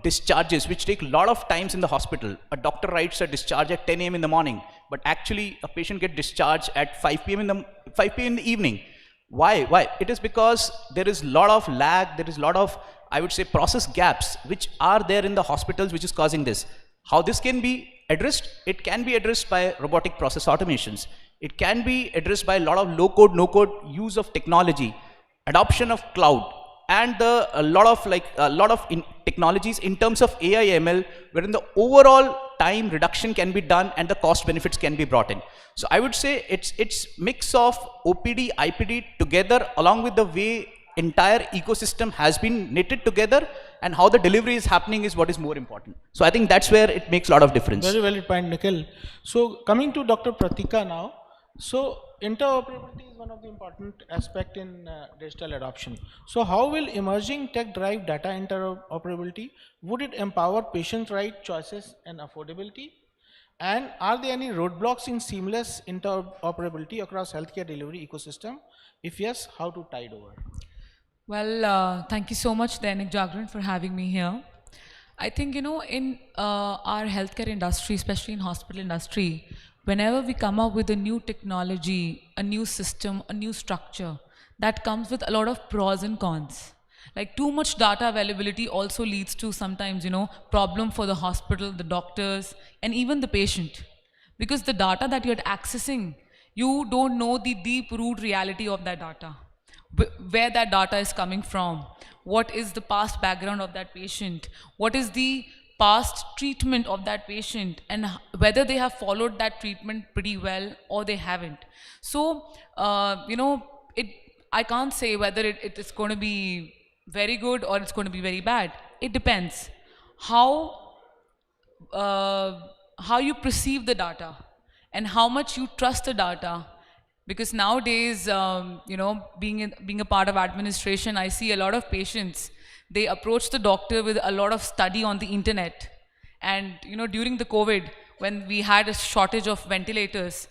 discharges, which take a lot of times in the hospital. A doctor writes a discharge at 10 a.m. in the morning, but actually a patient gets discharged at 5 p.m. in the evening. Why? It is because there is a lot of lag, there is a lot of, I would say, process gaps which are there in the hospitals, which is causing this. How this can be addressed? It can be addressed by robotic process automations. It can be addressed by a lot of low-code, no-code use of technology, adoption of cloud, and a lot of technologies in terms of AI ML, wherein the overall time reduction can be done and the cost benefits can be brought in. So I would say it's mix of OPD, IPD together, along with the way entire ecosystem has been knitted together, and how the delivery is happening is what is more important. So I think that's where it makes a lot of difference. Very valid point, Nikhil. So coming to Dr. Pratika now. So interoperability is one of the important aspects in digital adoption. So how will emerging tech drive data interoperability? Would it empower patient right choices and affordability? And are there any roadblocks in seamless interoperability across healthcare delivery ecosystem? If yes, how to tide over? Well, thank you so much, Dainik Jagran, for having me here. I think, in our healthcare industry, especially in hospital industry, whenever we come up with a new technology, a new system, a new structure, that comes with a lot of pros and cons. Like too much data availability also leads to sometimes, problem for the hospital, the doctors, and even the patient. Because the data that you're accessing, you don't know the deep-root reality of that data. Where that data is coming from, what is the past background of that patient, what is the past treatment of that patient, and whether they have followed that treatment pretty well or they haven't. So, I can't say whether it is going to be very good or it's going to be very bad. It depends how you perceive the data and how much you trust the data. Because nowadays, being a part of administration, I see a lot of patients, they approach the doctor with a lot of study on the internet. And, during the COVID, when we had a shortage of ventilators,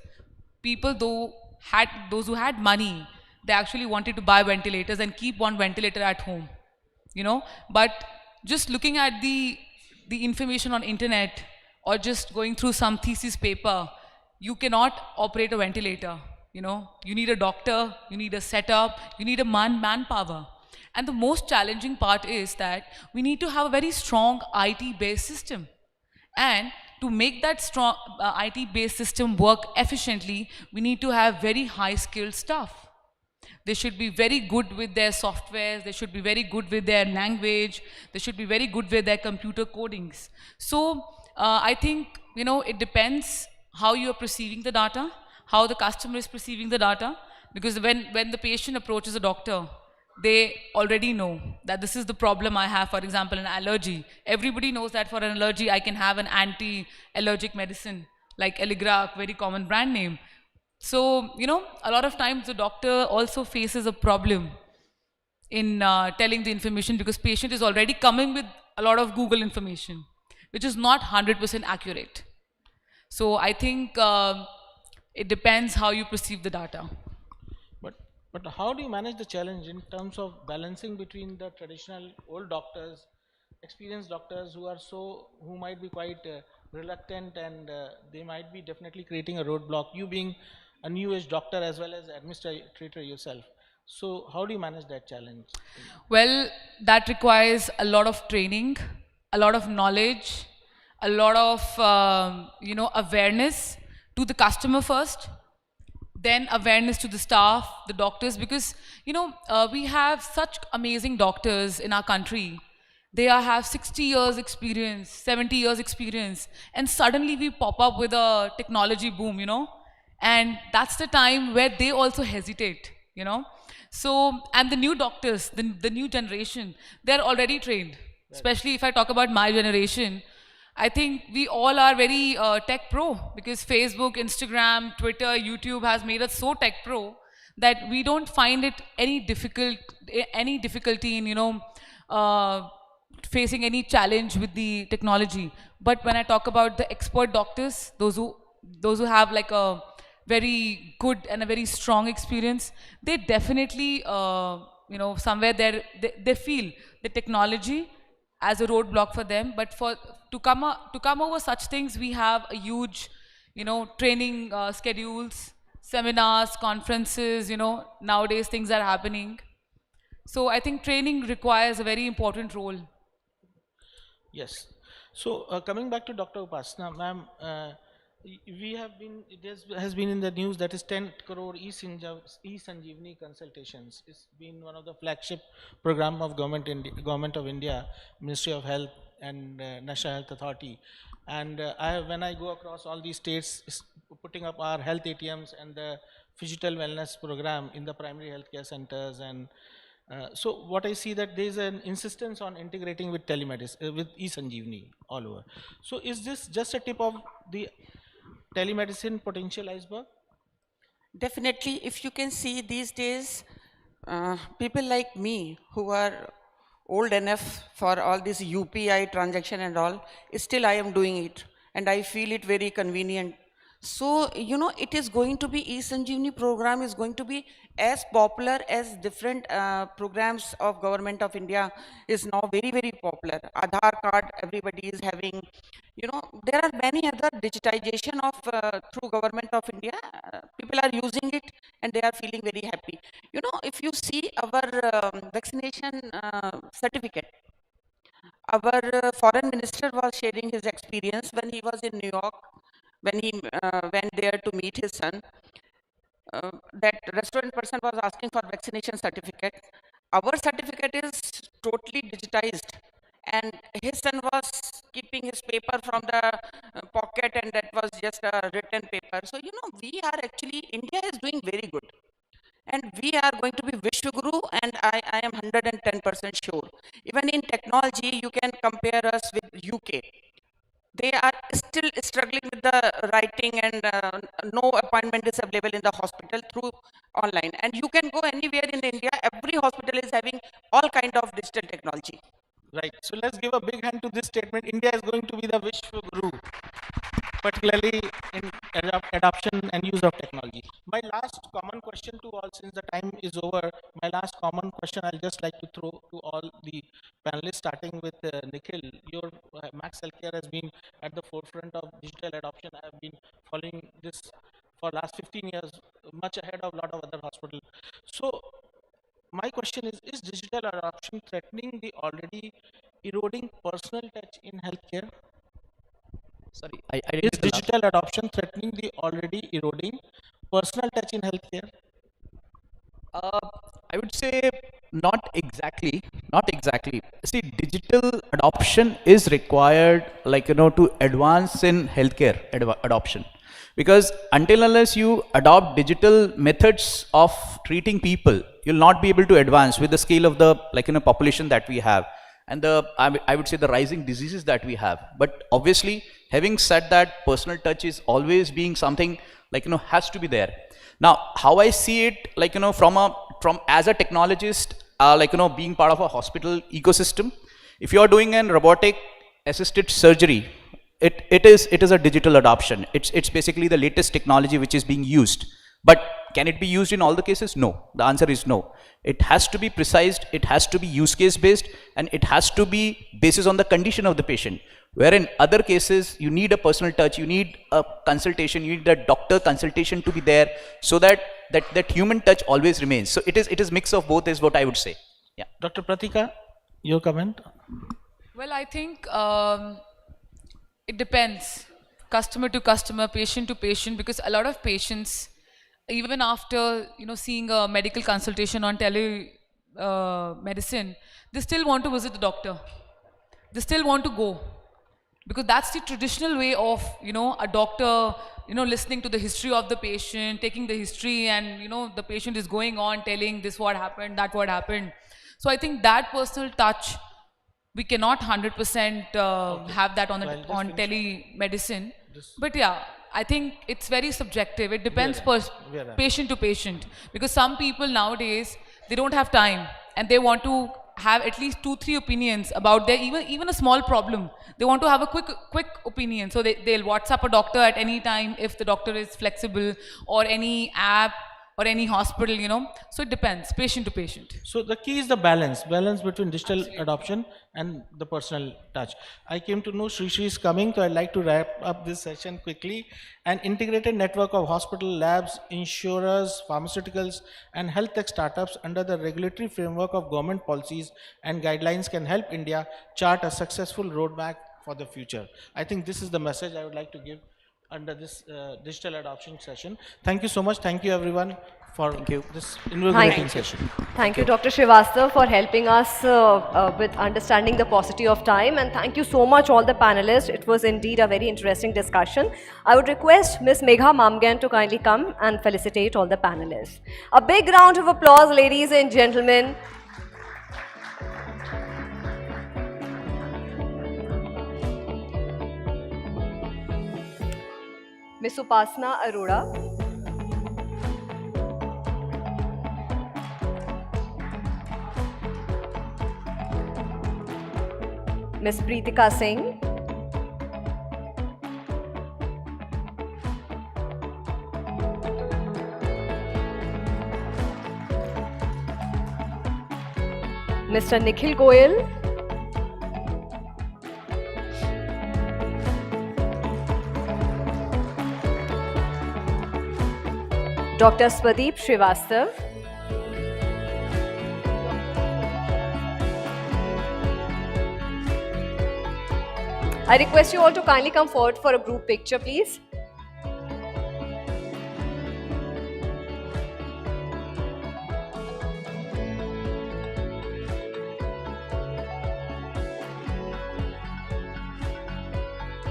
people those who had money, they actually wanted to buy ventilators and keep one ventilator at home, But just looking at the information on internet or just going through some thesis paper, you cannot operate a ventilator. You know, you need a doctor, you need a setup, you need a manpower. And the most challenging part is that we need to have a very strong IT-based system. And to make that strong IT-based system work efficiently, we need to have very high-skilled staff. They should be very good with their softwares, they should be very good with their language, they should be very good with their computer codings. So I think, you know, it depends how you are perceiving the data, how the customer is perceiving the data, because when the patient approaches a doctor, they already know that this is the problem I have. For example, an allergy. Everybody knows that for an allergy, I can have an anti-allergic medicine like Allegra, very common brand name. So, you know, a lot of times the doctor also faces a problem in telling the information, because patient is already coming with a lot of Google information, which is not 100% accurate. So I think it depends how you perceive the data. But how do you manage the challenge in terms of balancing between the traditional old doctors, experienced doctors who might be quite reluctant, and they might be definitely creating a roadblock, you being a new age doctor as well as administrator yourself. So how do you manage that challenge? Well, that requires a lot of training, a lot of knowledge, a lot of you know, awareness to the customer first, then awareness to the staff, the doctors, because, you know, we have such amazing doctors in our country. They have 60 years experience, 70 years experience, and suddenly we pop up with a technology boom, you know, and that's the time where they also hesitate, you know. So, and the new doctors, the new generation, they're already trained. Especially if I talk about my generation, I think we all are very tech pro, because Facebook, Instagram, Twitter, YouTube has made us so tech pro that we don't find it any difficulty in, you know, facing any challenge with the technology. But when I talk about the expert doctors, those who have like a very good and a very strong experience, they definitely, you know, somewhere there they feel the technology as a roadblock for them. But to come over such things, we have a huge, you know, training schedules, seminars, conferences. You know, nowadays things are happening. So I think training requires a very important role. Yes. So coming back to Dr. Upasana, ma'am, it has been in the news that is 10 crore e-Sanjeevani consultations. It's been one of the flagship program of Government of India, Ministry of Health and National Health Authority. And when I go across all these states, putting up our health ATMs and the phygital wellness program in the primary healthcare centers, and so what I see that there is an insistence on integrating with telemedicine, with e-Sanjeevani all over. So is this just a tip of the telemedicine potential iceberg? Definitely, if you can see these days, people like me who are old enough for all this UPI transaction and all, still I am doing it and I feel it very convenient. So, you know, it is going to be, e-Sanjeevani program is going to be as popular as different programs of Government of India is now very, very popular. Aadhaar card, everybody is having, you know, there are many other digitization of through Government of India. People are using it and they are feeling very happy. You know, if you see our vaccination certificate, our foreign minister was sharing his experience when he was in New York, when he went there to meet his son. That restaurant person was asking for vaccination certificate. Our certificate is totally digitized, and his son was keeping his paper from the pocket, and that was just a written paper. So, you know, we are actually, India is doing very good. And we are going to be Vishwaguru, and I am 110% sure. Even in technology, you can compare us with UK. They are still struggling with the writing, and no appointment is available in the hospital through online. And you can go anywhere in India, every hospital is having all kind of digital technology. Right. So let's give a big hand to this statement. India is going to be the Vishwa Guru, particularly in adoption and use of technology. My last common question to all, since the time is over, my last common question I'll just like to throw to all the panelists, starting with Nikhil. Your Max Healthcare has been at the forefront of digital adoption. I have been following this for last 15 years, much ahead of a lot of other hospitals. So my question is digital adoption threatening the already eroding personal touch in healthcare? Sorry, I didn't Is get the last. digital adoption threatening the already eroding personal touch in healthcare? I would say not exactly, not exactly. See, digital adoption is required, like, to advance in healthcare adoption. Because until unless you adopt digital methods of treating people, you'll not be able to advance with the scale of the, population that we have. And the, I would say, the rising diseases that we have. But obviously, having said that, personal touch is always being something, has to be there. Now, how I see it, from as a technologist, being part of a hospital ecosystem, if you are doing an robotic assisted surgery, it is a digital adoption. It's basically the latest technology which is being used. But can it be used in all the cases? No. The answer is no. It has to be precised, it has to be use case based, and it has to be based on the condition of the patient. Where in other cases, you need a personal touch, you need a consultation, you need a doctor consultation to be there, so that human touch always remains. So it is mix of both is what I would say. Yeah. Dr. Pratika, your comment? Well, I think it depends, customer to customer, patient to patient, because a lot of patients, even after seeing a medical consultation on medicine, they still want to visit the doctor. They still want to go, because that's the traditional way of a doctor listening to the history of the patient, taking the history, and the patient is going on telling this what happened, that what happened. So I think that personal touch, we cannot 100% have that on telemedicine. But yeah, I think it's very subjective. It depends patient to patient, because some people nowadays, they don't have time and they want to have at least 2-3 opinions about their even a small problem. They want to have a quick opinion, so they'll WhatsApp a doctor at any time if the doctor is flexible, or any app or any hospital, so it depends patient to patient. So the key is the balance between digital adoption and the personal touch. I came to know Sri is coming, so I'd like to wrap up this session quickly. An integrated network of hospital, labs, insurers, pharmaceuticals, and health tech startups under the regulatory framework of government policies and guidelines can help India chart a successful roadmap for the future. I think this is the message I would like to give under this digital adoption session. Thank you so much. Thank you everyone for this invigorating session. Thank you, Dr. Srivastava, for helping us with understanding the paucity of time, and thank you so much all the panelists. It was indeed a very interesting discussion. I would request Ms. Megha Mamgan to kindly come and felicitate all the panelists. A big round of applause, ladies and gentlemen. Ms. Upasana Arora. Ms. Preetika Singh. Mr. Nikhil Goyal. Dr. Swadeep Srivastava. I request you all to kindly come forward for a group picture, please.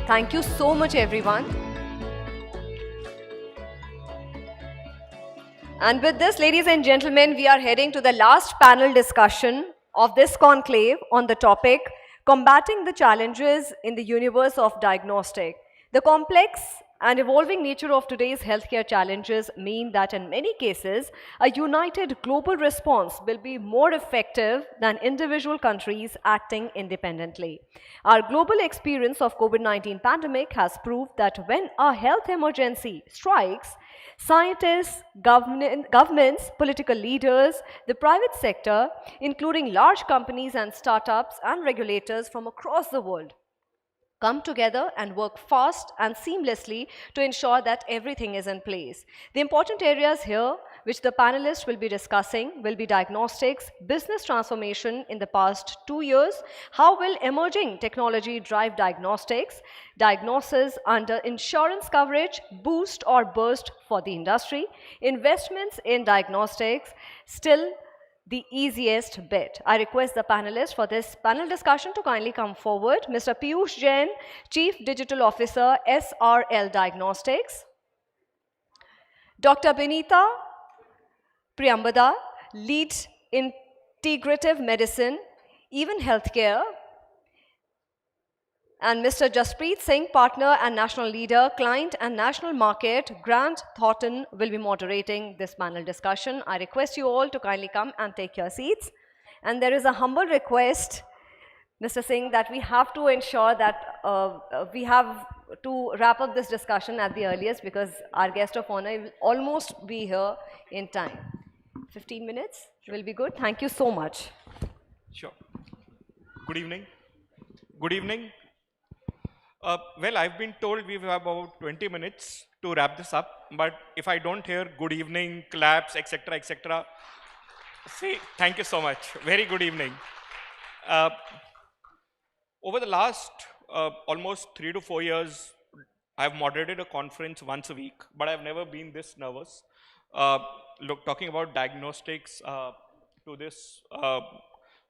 Thank you so much, everyone. And with this, ladies and gentlemen, we are heading to the last panel discussion of this conclave on the topic, Combating the Challenges in the Universe of Diagnostic, the Complex and evolving nature of today's healthcare challenges mean that in many cases, a united global response will be more effective than individual countries acting independently. Our global experience of COVID-19 pandemic has proved that when a health emergency strikes, scientists, governments, political leaders, the private sector, including large companies and startups and regulators from across the world, come together and work fast and seamlessly to ensure that everything is in place. The important areas here which the panelists will be discussing will be diagnostics, business transformation in the past 2 years, how will emerging technology drive diagnostics, diagnosis under insurance coverage, boost or burst for the industry, investments in diagnostics, still the easiest bit. I request the panelists for this panel discussion to kindly come forward. Mr. Piyush Jain, Chief Digital Officer, SRL Diagnostics. Dr. Benita Priyambada, Lead Integrative Medicine, Even Healthcare. And Mr. Jaspreet Singh, Partner and National Leader, Client and National Market, Grant Thornton, will be moderating this panel discussion. I request you all to kindly come and take your seats. And there is a humble request, Mr. Singh, that we have to ensure that we have to wrap up this discussion at the earliest because our guest of honor will almost be here in time. 15 minutes will be good. Thank you so much. Sure. Good evening. Good evening. Well, I've been told we have about 20 minutes to wrap this up, but if I don't hear good evening, claps, etc., etc., see, thank you so much. Very good evening. Over the last almost 3 to 4 years, I've moderated a conference once a week, but I've never been this nervous. Look, talking about diagnostics to this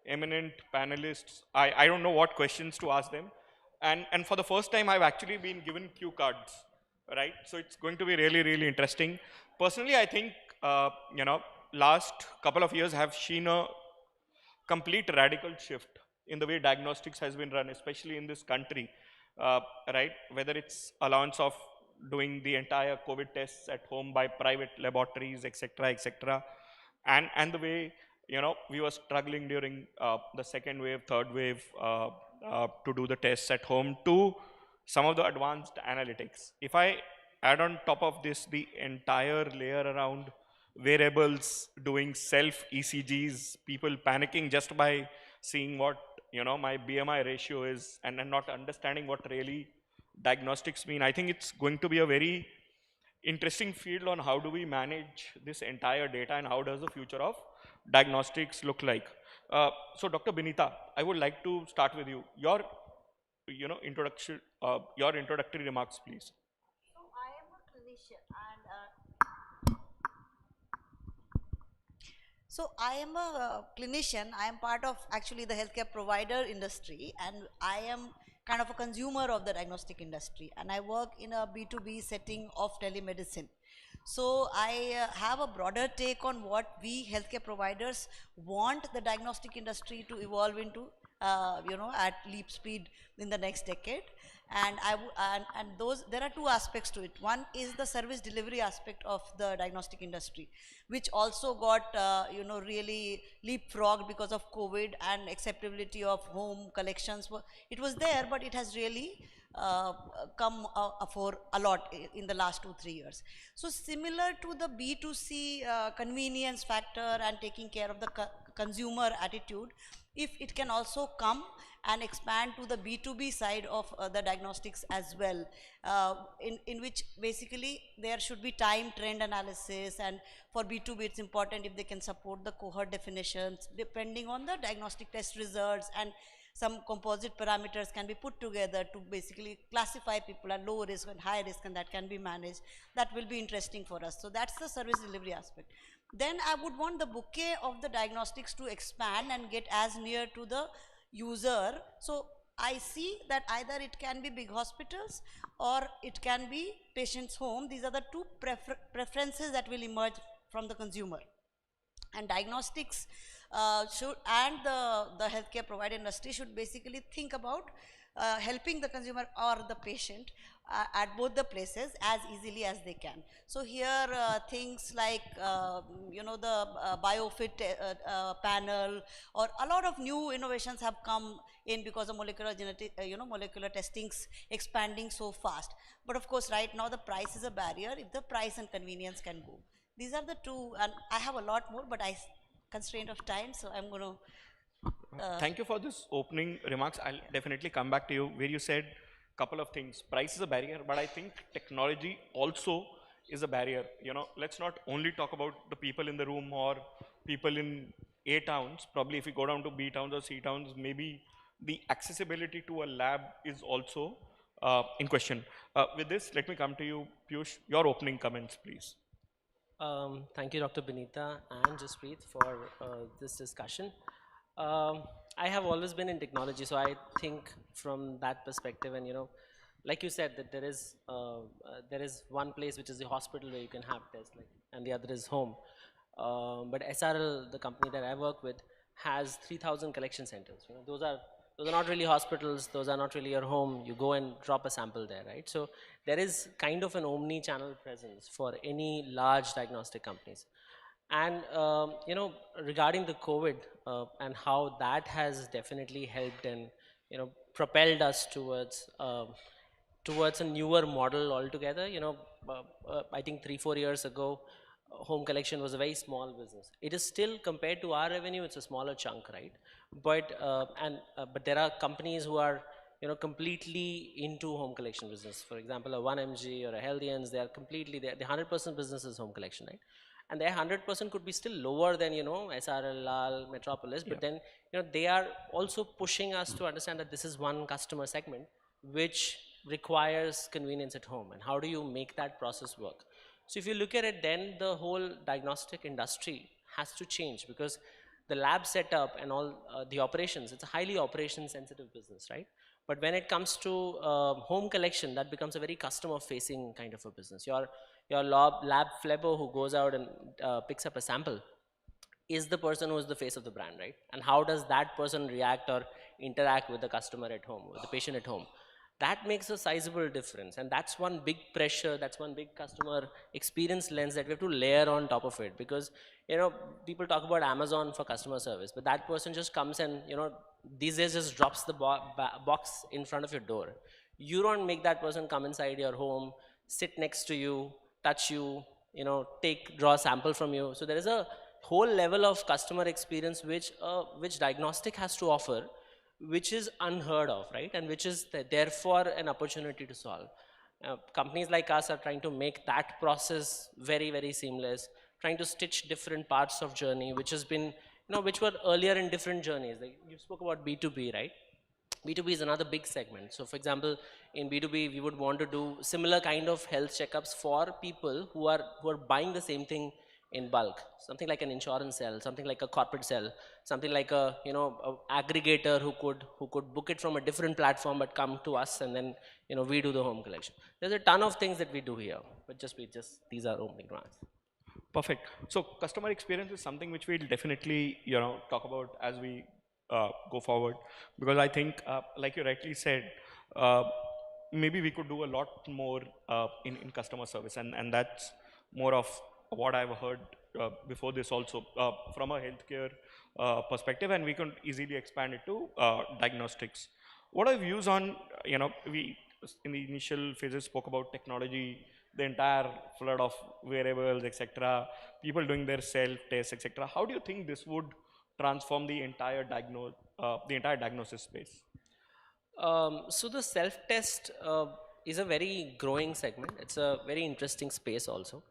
eminent panelists, I don't know what questions to ask them. And for the first time, I've actually been given cue cards, right? So it's going to be really, really interesting. Personally, I think, last couple of years have seen a complete radical shift in the way diagnostics has been run, especially in this country, right? Whether it's allowance of doing the entire COVID tests at home by private laboratories, etc., etc., and the way, we were struggling during the second wave, third wave, to do the tests at home, to some of the advanced analytics. If I add on top of this the entire layer around wearables, doing self ECGs, people panicking just by seeing what my BMI ratio is and not understanding what really diagnostics mean, I think it's going to be a very interesting field on how do we manage this entire data and how does the future of diagnostics look like. So Dr. Benita, I would like to start with you. Your introduction, your introductory remarks, please. So I am a clinician I am part of actually the healthcare provider industry, and I am kind of a consumer of the diagnostic industry, and I work in a B2B setting of telemedicine. So I have a broader take on what we healthcare providers want the diagnostic industry to evolve into, at leap speed in the next decade. And there are two aspects to it. One is the service delivery aspect of the diagnostic industry, which also got really leapfrogged because of COVID and acceptability of home collections. It was there, but it has really come for a lot in the last 2-3 years. So similar to the B2C convenience factor and taking care of the consumer attitude, if it can also come and expand to the B2B side of the diagnostics as well, in which basically there should be time trend analysis, and for B2B it's important if they can support the cohort definitions depending on the diagnostic test results, and some composite parameters can be put together to basically classify people at low risk and high risk, and that can be managed. That will be interesting for us. So that's the service delivery aspect. Then I would want the bouquet of the diagnostics to expand and get as near to the user. So I see that either it can be big hospitals or it can be patient's home. These are the two preferences that will emerge from the consumer. And diagnostics and the healthcare provider industry should basically think about helping the consumer or the patient at both the places as easily as they can. So here things like the biofit panel, or a lot of new innovations have come in because of molecular genetic molecular testings expanding so fast. But of course right now the price is a barrier. If the price and convenience can go, these are the two, and I have a lot more, but I constraint of time, so I'm going to thank you for this opening remarks. I'll definitely come back to you where you said a couple of things. Price is a barrier, but I think technology also is a barrier. Let's not only talk about the people in the room or people in A towns. Probably if you go down to B towns or C towns, maybe the accessibility to a lab is also in question. With this, let me come to you, Piyush. Your opening comments, please. Thank you, Dr. Benita and Jaspreet, for this discussion. I have always been in technology, so I think from that perspective, and like you said, that there is one place which is the hospital where you can have tests, and the other is home. But SRL, the company that I work with, has 3,000 collection centers. Those are not really hospitals, those are not really your home. You go and drop a sample there, right? So there is kind of an omni-channel presence for any large diagnostic companies. And regarding the COVID and how that has definitely helped and propelled us towards a newer model altogether. I think 3-4 years ago, home collection was a very small business. It is still, compared to our revenue, it's a smaller chunk, right? But but there are companies who are completely into home collection business. For example, a 1mg or a Healthians, they are completely, the 100% business is home collection, right? And their 100% could be still lower than SRL, Lal, Metropolis, but then they are also pushing us to understand that this is one customer segment which requires convenience at home, and how do you make that process work? So if you look at it, then the whole diagnostic industry has to change, because the lab setup and all the operations, it's a highly operation sensitive business, right? But when it comes to home collection, that becomes a very customer facing kind of a business. Your lab flebber who goes out and picks up a sample is the person who is the face of the brand, right? And how does that person react or interact with the customer at home, with the patient at home? That makes a sizable difference, and that's one big pressure, that's one big customer experience lens that we have to layer on top of it. Because people talk about Amazon for customer service, but that person just comes and these days just drops the box in front of your door. You don't make that person come inside your home, sit next to you, touch you, draw a sample from you. So there is a whole level of customer experience which diagnostic has to offer, which is unheard of, right? And which is therefore an opportunity to solve. Companies like us are trying to make that process very, very seamless, trying to stitch different parts of journey, which has been, which were earlier in different journeys. Like you spoke about B2B, right? B2B is another big segment. So for example, in B2B, we would want to do similar kind of health checkups for people who are buying the same thing in bulk, something like an insurance cell, something like a corporate cell, something like a aggregator who could book it from a different platform but come to us, and then we do the home collection. There's a ton of things that we do here, but just these are opening remarks. Perfect. So customer experience is something which we'll definitely talk about as we go forward, because I think like you rightly said, maybe we could do a lot more in customer service, and that's more of what I've heard before this also from a healthcare perspective, and we can easily expand it to diagnostics. What are views on, we in the initial phases spoke about technology, the entire flood of wearables, etc., people doing their self-tests, etc. How do you think this would transform the entire diagnosis space? So the self-test is a very growing segment. It's a very interesting space also.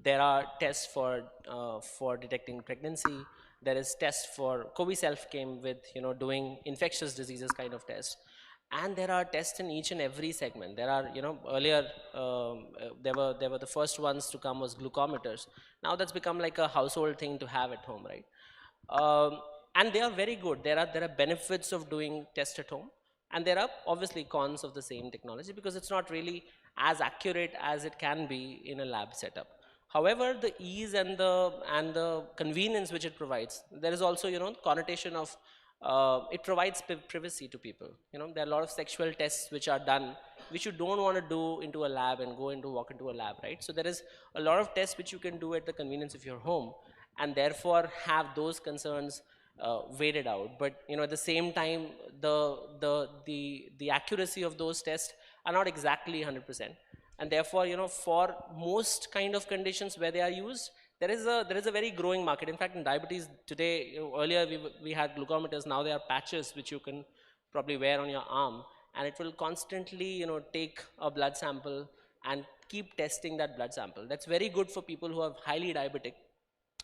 There are tests for detecting pregnancy. There is tests for COVID self came with doing infectious diseases kind of tests, and there are tests in each and every segment. There are earlier there were the first ones to come was glucometers. Now that's become like a household thing to have at home, right? And they are very good. There are benefits of doing tests at home, and there are obviously cons of the same technology because it's not really as accurate as it can be in a lab setup. However, the ease and the convenience which it provides, there is also connotation of it provides privacy to people. You know, there are a lot of sexual tests which are done, which you don't want to do into a lab and walk into a lab, right? So there is a lot of tests which you can do at the convenience of your home, and therefore have those concerns weighted out. But you know, at the same time, the accuracy of those tests are not exactly 100%, and therefore, you know, for most kind of conditions where they are used, there is a very growing market. In fact, in diabetes today, you know, earlier we had glucometers. Now there are patches which you can probably wear on your arm, and it will constantly, you know, take a blood sample and keep testing that blood sample. That's very good for people who are highly diabetic.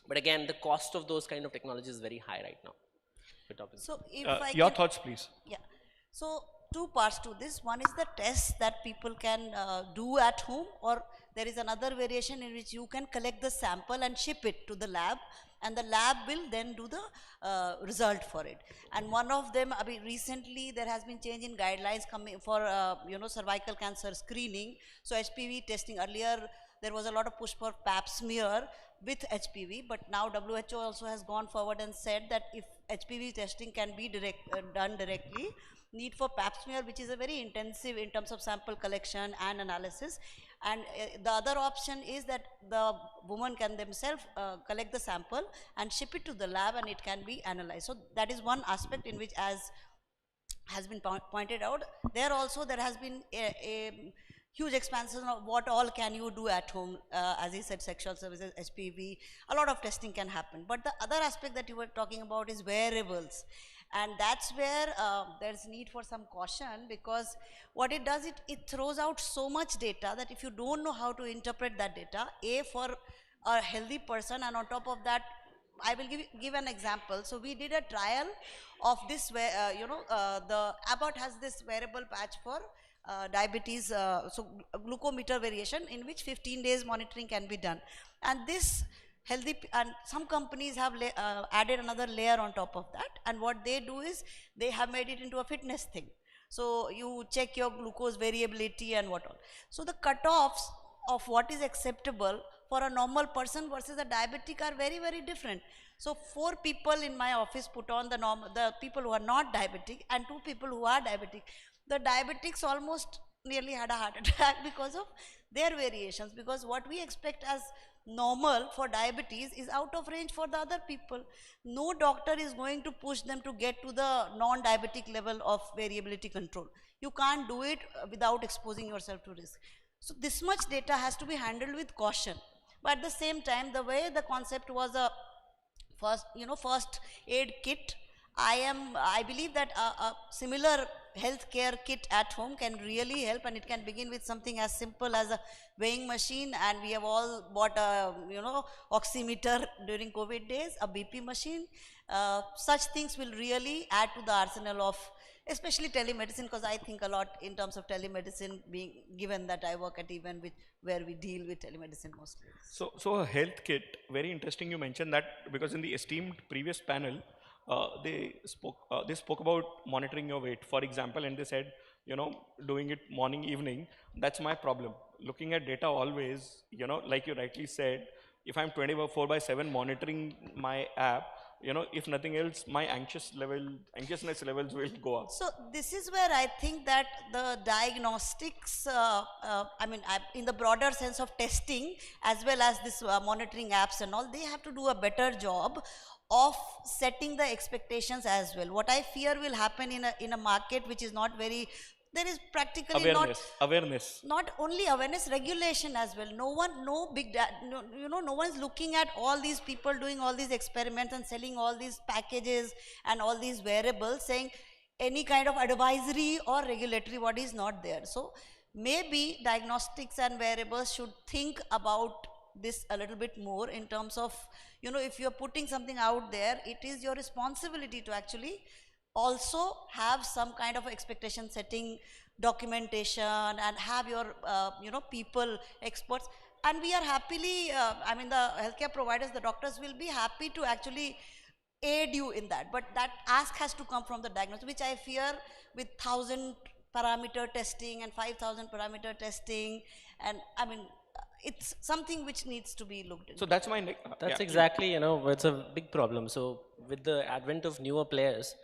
But again, the cost of those kind of technologies is very high right now. So if your thoughts, please. Yeah. So two parts to this. One is the test that people can do at home, or there is another variation in which you can collect the sample and ship it to the lab, and the lab will then do the result for it. And one of them, I mean, recently there has been change in guidelines coming for you know, cervical cancer screening. So HPV testing, earlier there was a lot of push for pap smear with HPV, but now WHO also has gone forward and said that if HPV testing can be done directly, need for pap smear, which is a very intensive in terms of sample collection and analysis. And the other option is that the woman can themselves collect the sample and ship it to the lab, and it can be analyzed. So that is one aspect in which, as has been pointed out, there also there has been a huge expansion of what all can you do at home. As he said, sexual services, HPV, a lot of testing can happen. But the other aspect that you were talking about is wearables. And that's where there's need for some caution, because what it does, it throws out so much data that if you don't know how to interpret that data, for a healthy person, and on top of that, I will give an example. So we did a trial of this where, you know, the Abbott has this wearable patch for diabetes, so glucometer variation, in which 15 days monitoring can be done. And this healthy, and some companies have added another layer on top of that, and what they do is they have made it into a fitness thing. So you check your glucose variability and what all. So the cutoffs of what is acceptable for a normal person versus a diabetic are very, very different. So 4 people in my office put on the people who are not diabetic, and 2 people who are diabetic. The diabetics almost nearly had a heart attack because of their variations, because what we expect as normal for diabetes is out of range for the other people. No doctor is going to push them to get to the non-diabetic level of variability control. You can't do it without exposing yourself to risk. So this much data has to be handled with caution. But at the same time, the way the concept was a first aid kit, I believe that a similar healthcare kit at home can really help, and it can begin with something as simple as a weighing machine, and we have all bought a oximeter during COVID days, a BP machine. Such things will really add to the arsenal of especially telemedicine, because I think a lot in terms of telemedicine, being given that I work at even where we deal with telemedicine mostly. So a health kit, very interesting you mentioned that, because in the esteemed previous panel, they spoke about monitoring your weight, for example, and they said, doing it morning, evening. That's my problem. Looking at data always, like you rightly said, if I'm 24/7 monitoring my app, if nothing else, my anxiousness levels will go up. So this is where I think that the diagnostics, in the broader sense of testing, as well as this monitoring apps and all, they have to do a better job of setting the expectations as well. What I fear will happen in a market which is not very, there is practically awareness. Not only awareness, regulation as well. No one is looking at all these people doing all these experiments and selling all these packages and all these wearables, saying any kind of advisory or regulatory body is not there. So maybe diagnostics and wearables should think about this a little bit more in terms of, if you're putting something out there, it is your responsibility to actually also have some kind of expectation setting documentation and have your people, experts, and we are happily the healthcare providers, the doctors will be happy to actually aid you in that, but that ask has to come from the diagnosis, which I fear with 1,000 parameter testing and 5,000 parameter testing, and it's something which needs to be looked into. So that's my that's exactly, it's a big problem. So with the advent of newer players,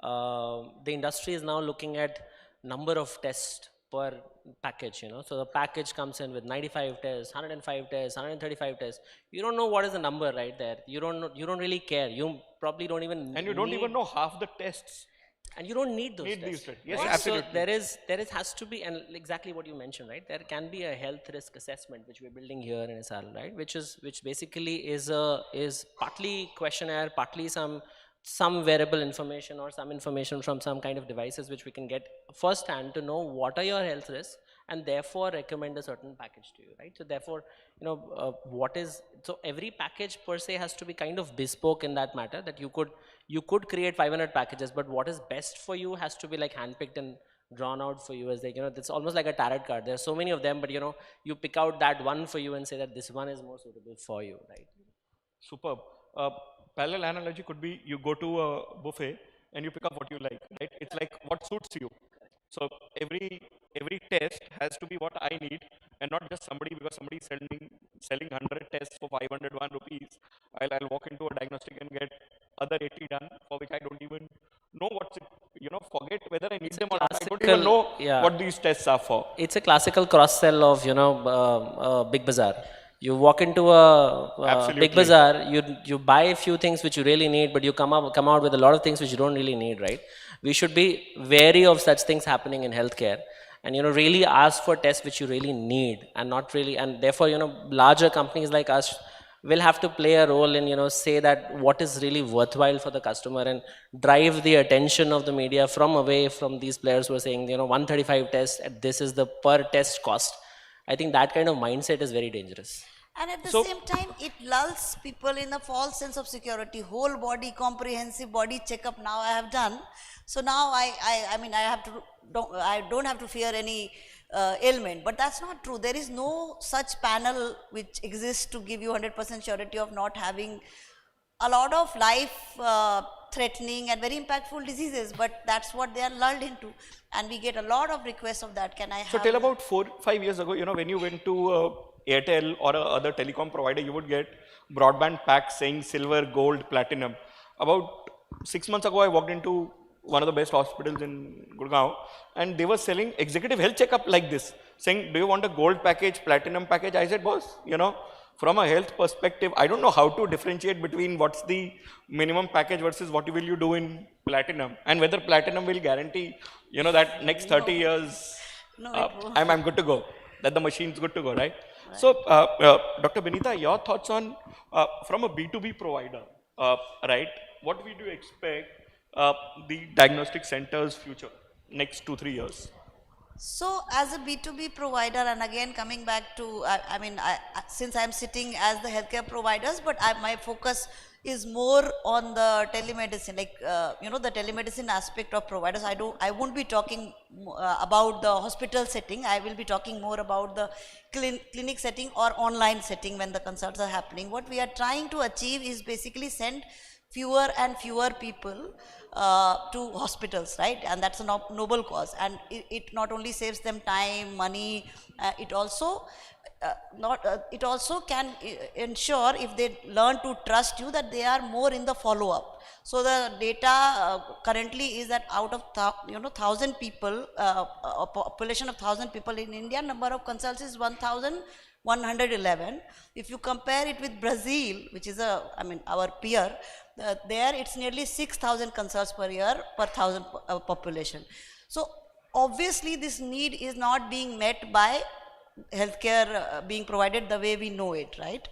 the industry is now looking at number of tests per package, so the package comes in with 95 tests, 105 tests, 135 tests. You don't know what is the number right there. You don't really care. You probably don't even And you don't even know half the tests. And you don't need those tests. These tests. Yes, right? absolutely. So there has to be, and exactly what you mentioned, right? There can be a health risk assessment which we're building here in SRL, right? Which basically is partly questionnaire, partly some wearable information or some information from some kind of devices which we can get firsthand to know what are your health risks and therefore recommend a certain package to you, right? So therefore, so every package per se has to be kind of bespoke in that matter, that you could create 500 packages, but what is best for you has to be like handpicked and drawn out for you as like, it's almost like a tarot card. There are so many of them, but you pick out that one for you and say that this one is more suitable for you, right? Superb. Parallel analogy could be you go to a buffet and you pick up what you like, right? It's like what suits you. So every test has to be what I need and not just somebody, because somebody is selling 100 tests for 501 rupees. I'll walk into a diagnostic and get other 80 done for which I don't even know what's it, forget whether I need them or not. I don't even know what these tests are for. It's a classical cross-sell of, Big Bazaar. You walk into a Big Bazaar, you buy a few things which you really need, but you come out with a lot of things which you don't really need, right? We should be wary of such things happening in healthcare, and really ask for tests which you really need, and not really, and therefore larger companies like us will have to play a role in say that what is really worthwhile for the customer and drive the attention of the media away from these players who are saying 135 tests and this is the per test cost. I think that kind of mindset is very dangerous. And at the same time, it lulls people in a false sense of security. Whole body, comprehensive body checkup now I have done. So now I don't have to fear any ailment. But that's not true. There is no such panel which exists to give you 100% surety of not having a lot of life threatening and very impactful diseases, but that's what they are lulled into, and we get a lot of requests of that. Can I have? So till about 4-5 years ago, when you went to Airtel or other telecom provider, you would get broadband packs saying silver, gold, platinum. About 6 months ago, I walked into one of the best hospitals in Gurgaon, and they were selling executive health checkup like this, saying, do you want a gold package, platinum package? I said, boss, from a health perspective, I don't know how to differentiate between what's the minimum package versus what will you do in platinum, and whether platinum will guarantee, that next 30 years, I'm good to go, that the machine's good to go, right? So, Dr. Benita, your thoughts on, from a B2B provider, right, what we do expect the diagnostic center's future, next 2-3 years? So as a B2B provider, and again coming back to, since I'm sitting as the healthcare providers, but my focus is more on the telemedicine, like, the telemedicine aspect of providers. I won't be talking about the hospital setting. I will be talking more about the clinic setting or online setting when the consults are happening. What we are trying to achieve is basically send fewer and fewer people to hospitals, right? And that's a noble cause, and it not only saves them time, money, it also can ensure, if they learn to trust you, that they are more in the follow-up. So the data currently is that out of 1,000 people, a population of 1,000 people in India, number of consults is 1,111. If you compare it with Brazil, which is our peer, there it's nearly 6,000 consults per year per 1,000 population. So obviously this need is not being met by healthcare being provided the way we know it, right?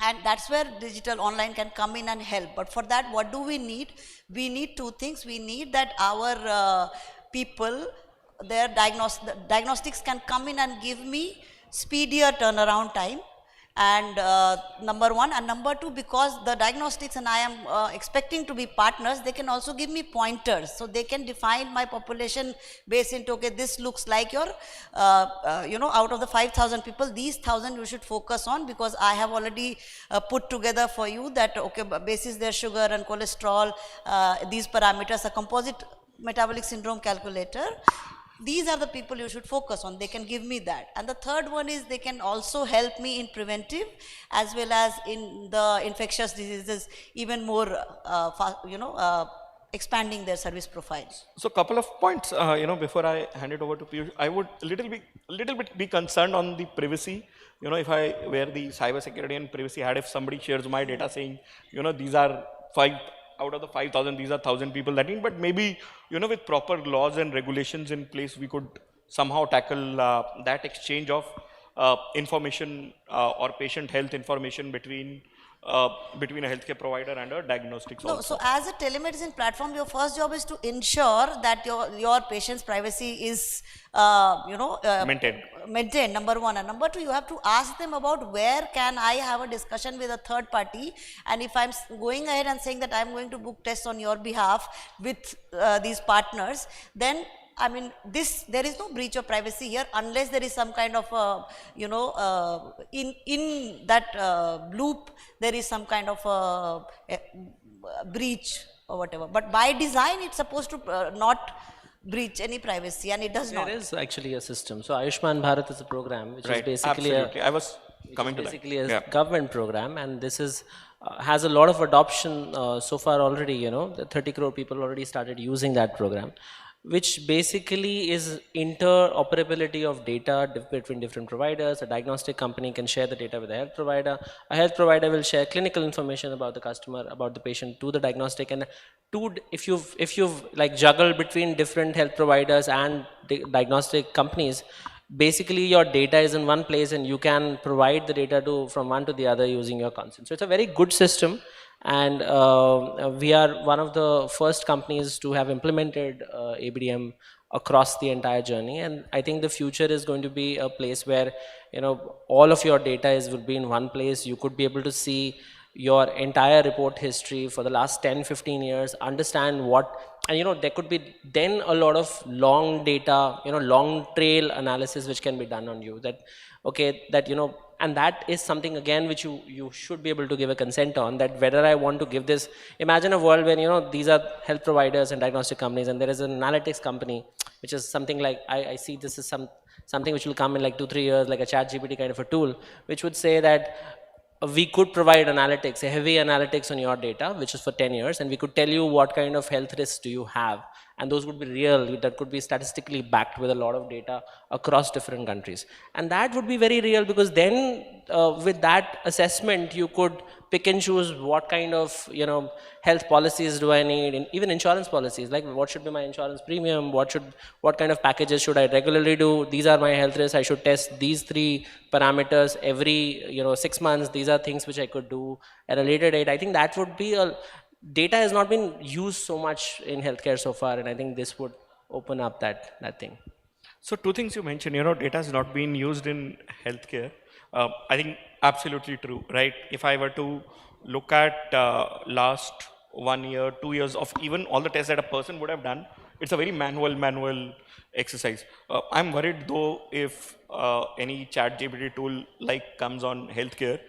And that's where digital online can come in and help. But for that, what do we need? We need two things. We need that our people, their diagnostics can come in and give me speedier turnaround time, and number one, and number two, because the diagnostics and I am expecting to be partners, they can also give me pointers, so they can define my population based into, okay, this looks like your out of the 5,000 people, these 1,000 you should focus on, because I have already put together for you that, okay, basis their sugar and cholesterol, these parameters, a composite metabolic syndrome calculator. These are the people you should focus on. They can give me that. And the third one is they can also help me in preventive as well as in the infectious diseases even more, expanding their service profiles. So a couple of points, before I hand it over to Piyush, I would a little bit be concerned on the privacy. If I were the cybersecurity and privacy had, if somebody shares my data saying, these are 5 out of the 5,000, these are 1,000 people that mean, but maybe, with proper laws and regulations in place, we could somehow tackle that exchange of information or patient health information between a healthcare provider and a diagnostics also. So as a telemedicine platform, your first job is to ensure that your patient's privacy is maintained, number one. And number two, you have to ask them about where can I have a discussion with a third party, and if I'm going ahead and saying that I'm going to book tests on your behalf with these partners, then I mean, there is no breach of privacy here unless there is some kind of, in that loop, there is some kind of breach or whatever. But by design, it's supposed to not breach any privacy, and it does not. There is actually a system. So Ayushman Bharat is a program which is basically a government program, and this is has a lot of adoption so far already. The 30 crore people already started using that program, which basically is interoperability of data between different providers. A diagnostic company can share the data with a health provider. A health provider will share clinical information about the customer, about the patient to the diagnostic. And if you've like juggled between different health providers and diagnostic companies, basically your data is in one place and you can provide the data from one to the other using your consent. So it's a very good system. And we are one of the first companies to have implemented ABDM across the entire journey. And I think the future is going to be a place where, all of your data will be in one place. You could be able to see your entire report history for the last 10, 15 years, understand and there could be then a lot of long data, long trail analysis which can be done on you and that is something again which you should be able to give a consent on, that whether I want to give this. Imagine a world when these are health providers and diagnostic companies, and there is an analytics company which is something like I see this is something which will come in like 2-3 years, like a ChatGPT kind of a tool, which would say that we could provide analytics, a heavy analytics on your data, which is for 10 years, and we could tell you what kind of health risks do you have. And those would be real, that could be statistically backed with a lot of data across different countries. And that would be very real, because then with that assessment, you could pick and choose what kind of health policies do I need, and even insurance policies, like what should be my insurance premium, what kind of packages should I regularly do, these are my health risks, I should test these 3 parameters every 6 months, these are things which I could do at a later date. I think that would be data has not been used so much in healthcare so far, and I think this would open up that thing. So 2 things you mentioned, data has not been used in healthcare. I think absolutely true, right? If I were to look at last 1 year, 2 years of even all the tests that a person would have done, it's a very manual exercise. I'm worried though if any ChatGPT tool like comes on healthcare,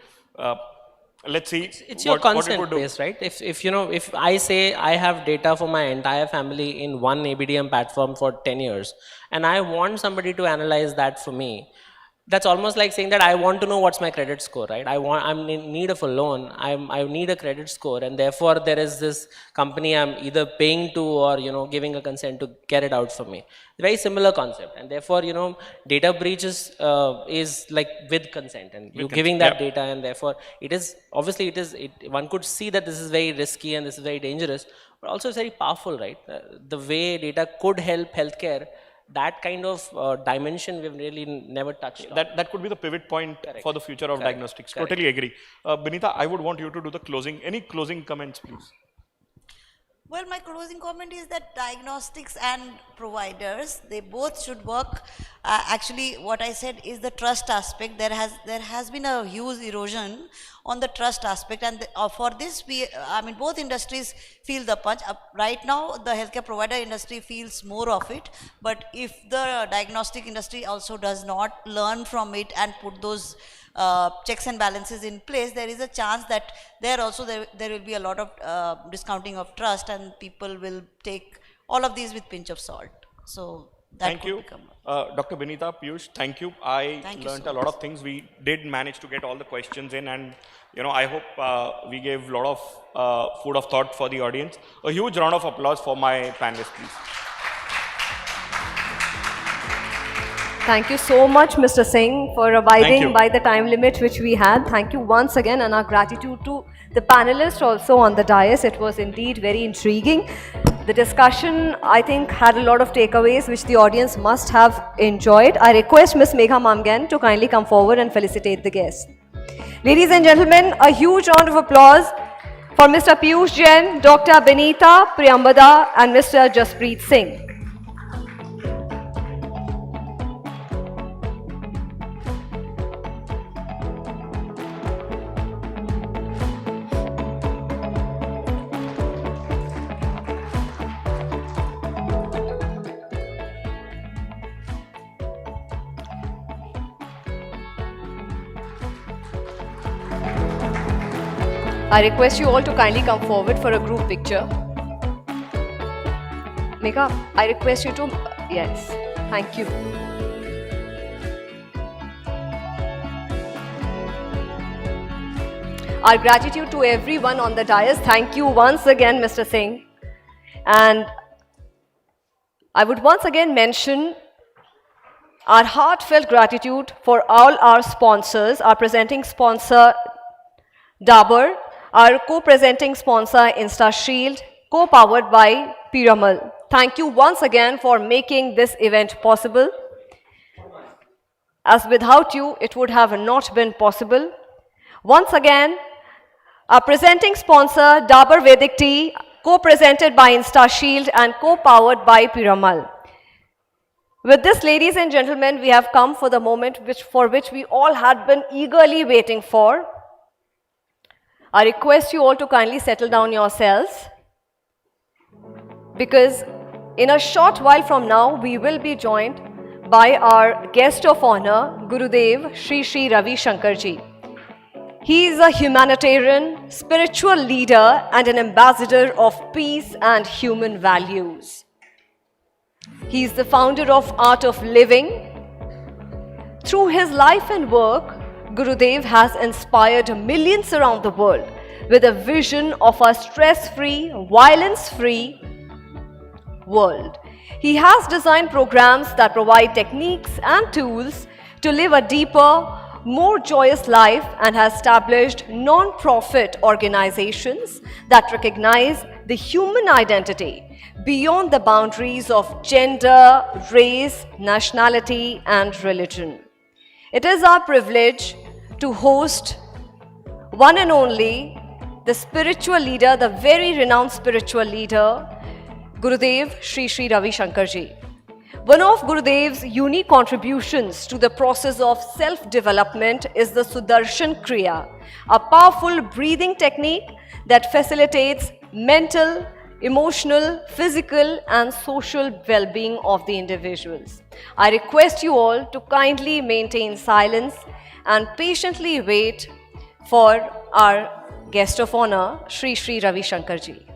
let's see. It's your consent base, right? If I say I have data for my entire family in one ABDM platform for 10 years, and I want somebody to analyze that for me, that's almost like saying that I want to know what's my credit score, right? I'm in need of a loan. I need a credit score, and therefore there is this company I'm either paying to or giving a consent to get it out for me. Very similar concept, and therefore data breaches is like with consent, and you giving that data, and therefore it is obviously one could see that this is very risky and this is very dangerous, but also it's very powerful, right? The way data could help healthcare. That kind of dimension we've really never touched on. That could be the pivot point for the future of diagnostics. Totally agree. Benita, I would want you to do the closing. Any closing comments, please? Well, my closing comment is that diagnostics and providers, they both should work. Actually, what I said is the trust aspect. There has been a huge erosion on the trust aspect, and for this, both industries feel the punch. Right now, the healthcare provider industry feels more of it, but if the diagnostic industry also does not learn from it and put those checks and balances in place, there is a chance that there will be a lot of discounting of trust, and people will take all of these with pinch of salt. So Thank you. Dr. Binita, Piyush, thank you. I learned a lot of things. We did manage to get all the questions in, and I hope we gave a lot of food of thought for the audience. A huge round of applause for my panelists, please. Thank you so much, Mr. Singh, for abiding by the time limit which we had. Thank you once again, and our gratitude to the panelists also on the dais. It was indeed very intriguing. The discussion, I think, had a lot of takeaways which the audience must have enjoyed. I request Ms. Megha Mamgan to kindly come forward and felicitate the guests. Ladies and gentlemen, a huge round of applause for Mr. Piyush Jain, Dr. Binita Priyambada, and Mr. Jaspreet Singh. I request you all to kindly come forward for a group picture. Megha, I request you to, yes, thank you. Our gratitude to everyone on the dais. Thank you once again, Mr. Singh. And I would once again mention our heartfelt gratitude for all our sponsors, our presenting sponsor, Dabur, our co-presenting sponsor, InstaShield, co-powered by Piramal. Thank you once again for making this event possible, as without you, it would have not been possible. Once again, our presenting sponsor, Dabur Vedic Tea, co-presented by InstaShield and co-powered by Piramal. With this, ladies and gentlemen, we have come for the moment for which we all had been eagerly waiting for. I request you all to kindly settle down yourselves, because in a short while from now, we will be joined by our guest of honor, Gurudev Sri Ravi Shankarji. He is a humanitarian, spiritual leader and an ambassador of peace and human values. He is the founder of Art of Living. Through his life and work, Gurudev has inspired millions around the world with a vision of a stress-free, violence-free world. He has designed programs that provide techniques and tools to live a deeper, more joyous life, and has established non-profit organizations that recognize the human identity beyond the boundaries of gender, race, nationality, and religion. It is our privilege to host one and only the spiritual leader, the very renowned spiritual leader, Gurudev Sri Ravi Shankarji. One of Gurudev's unique contributions to the process of self-development is the Sudarshan Kriya, a powerful breathing technique that facilitates mental, emotional, physical, and social well-being of the individuals. I request you all to kindly maintain silence and patiently wait for our guest of honor, Sri Ravi Shankarji.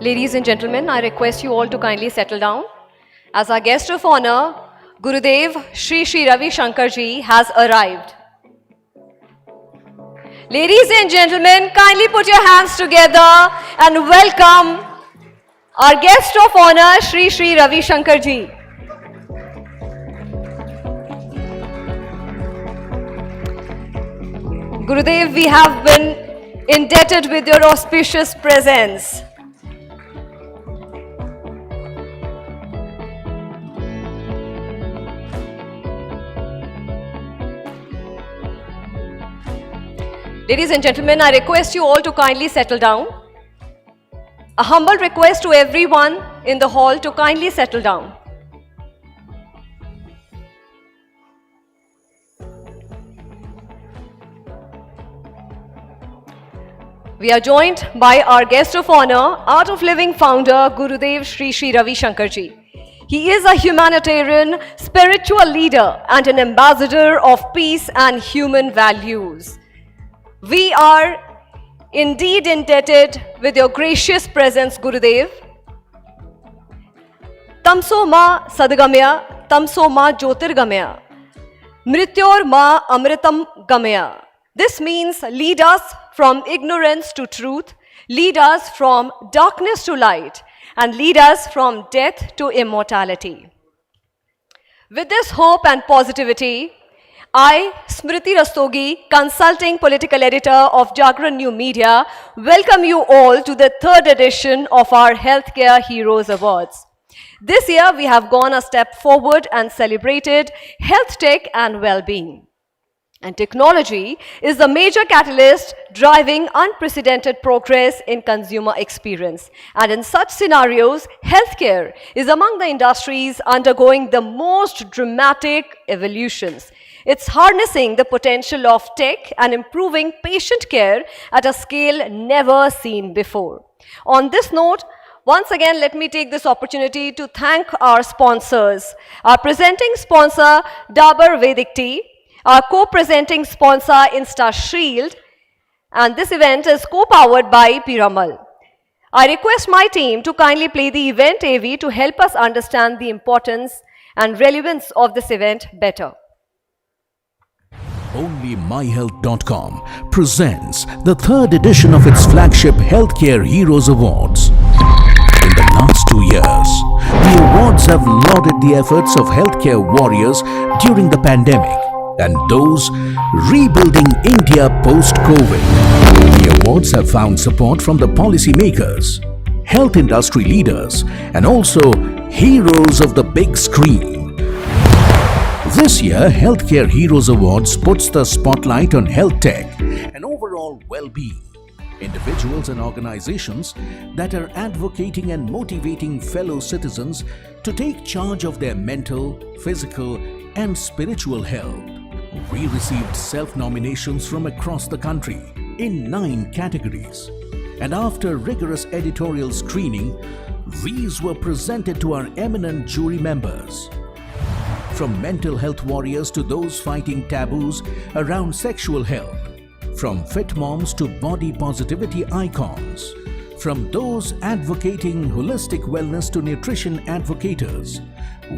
Ladies and gentlemen, I request you all to kindly settle down. As our guest of honor, Gurudev Shri Shri Ravi Shankar Ji has arrived. Ladies and gentlemen, kindly put your hands together and welcome our guest of honor, Shri Shri Ravi Shankar Ji. Gurudev, we have been indebted with your auspicious presence. Ladies and gentlemen, I request you all to kindly settle down. A humble request to everyone in the hall to kindly settle down. We are joined by our guest of honor, Art of Living founder, Gurudev Shri Shri Ravi Shankar Ji. He is a humanitarian, spiritual leader and an ambassador of peace and human values. We are indeed indebted with your gracious presence, Gurudev. Tamso ma sadgamya, tamso ma jyotirgamya, mrityor ma amritam gamya. This means lead us from ignorance to truth, lead us from darkness to light, and lead us from death to immortality. With this hope and positivity, I, Smriti Rastogi, consulting political editor of Jagran New Media, welcome you all to the third edition of our Healthcare Heroes Awards. This year, we have gone a step forward and celebrated health tech and well-being. And technology is the major catalyst driving unprecedented progress in consumer experience. And in such scenarios, healthcare is among the industries undergoing the most dramatic evolutions. It's harnessing the potential of tech and improving patient care at a scale never seen before. On this note, once again, let me take this opportunity to thank our sponsors. Our presenting sponsor, Dabur Vedic Tea, our co-presenting sponsor, Insta Shield, and this event is co-powered by Piramal. I request my team to kindly play the event AV to help us understand the importance and relevance of this event better. Onlymyhealth.com presents the third edition of its flagship Healthcare Heroes Awards. In the last 2 years, the awards have lauded the efforts of healthcare warriors during the pandemic and those rebuilding India post-COVID. The awards have found support from the policymakers, health industry leaders, and also heroes of the big screen. This year, Healthcare Heroes Awards puts the spotlight on health tech and overall well-being. Individuals and organizations that are advocating and motivating fellow citizens to take charge of their mental, physical, and spiritual health. We received self-nominations from across the country in 9 categories. And after rigorous editorial screening, these were presented to our eminent jury members. From mental health warriors to those fighting taboos around sexual health, from fit moms to body positivity icons, from those advocating holistic wellness to nutrition advocates,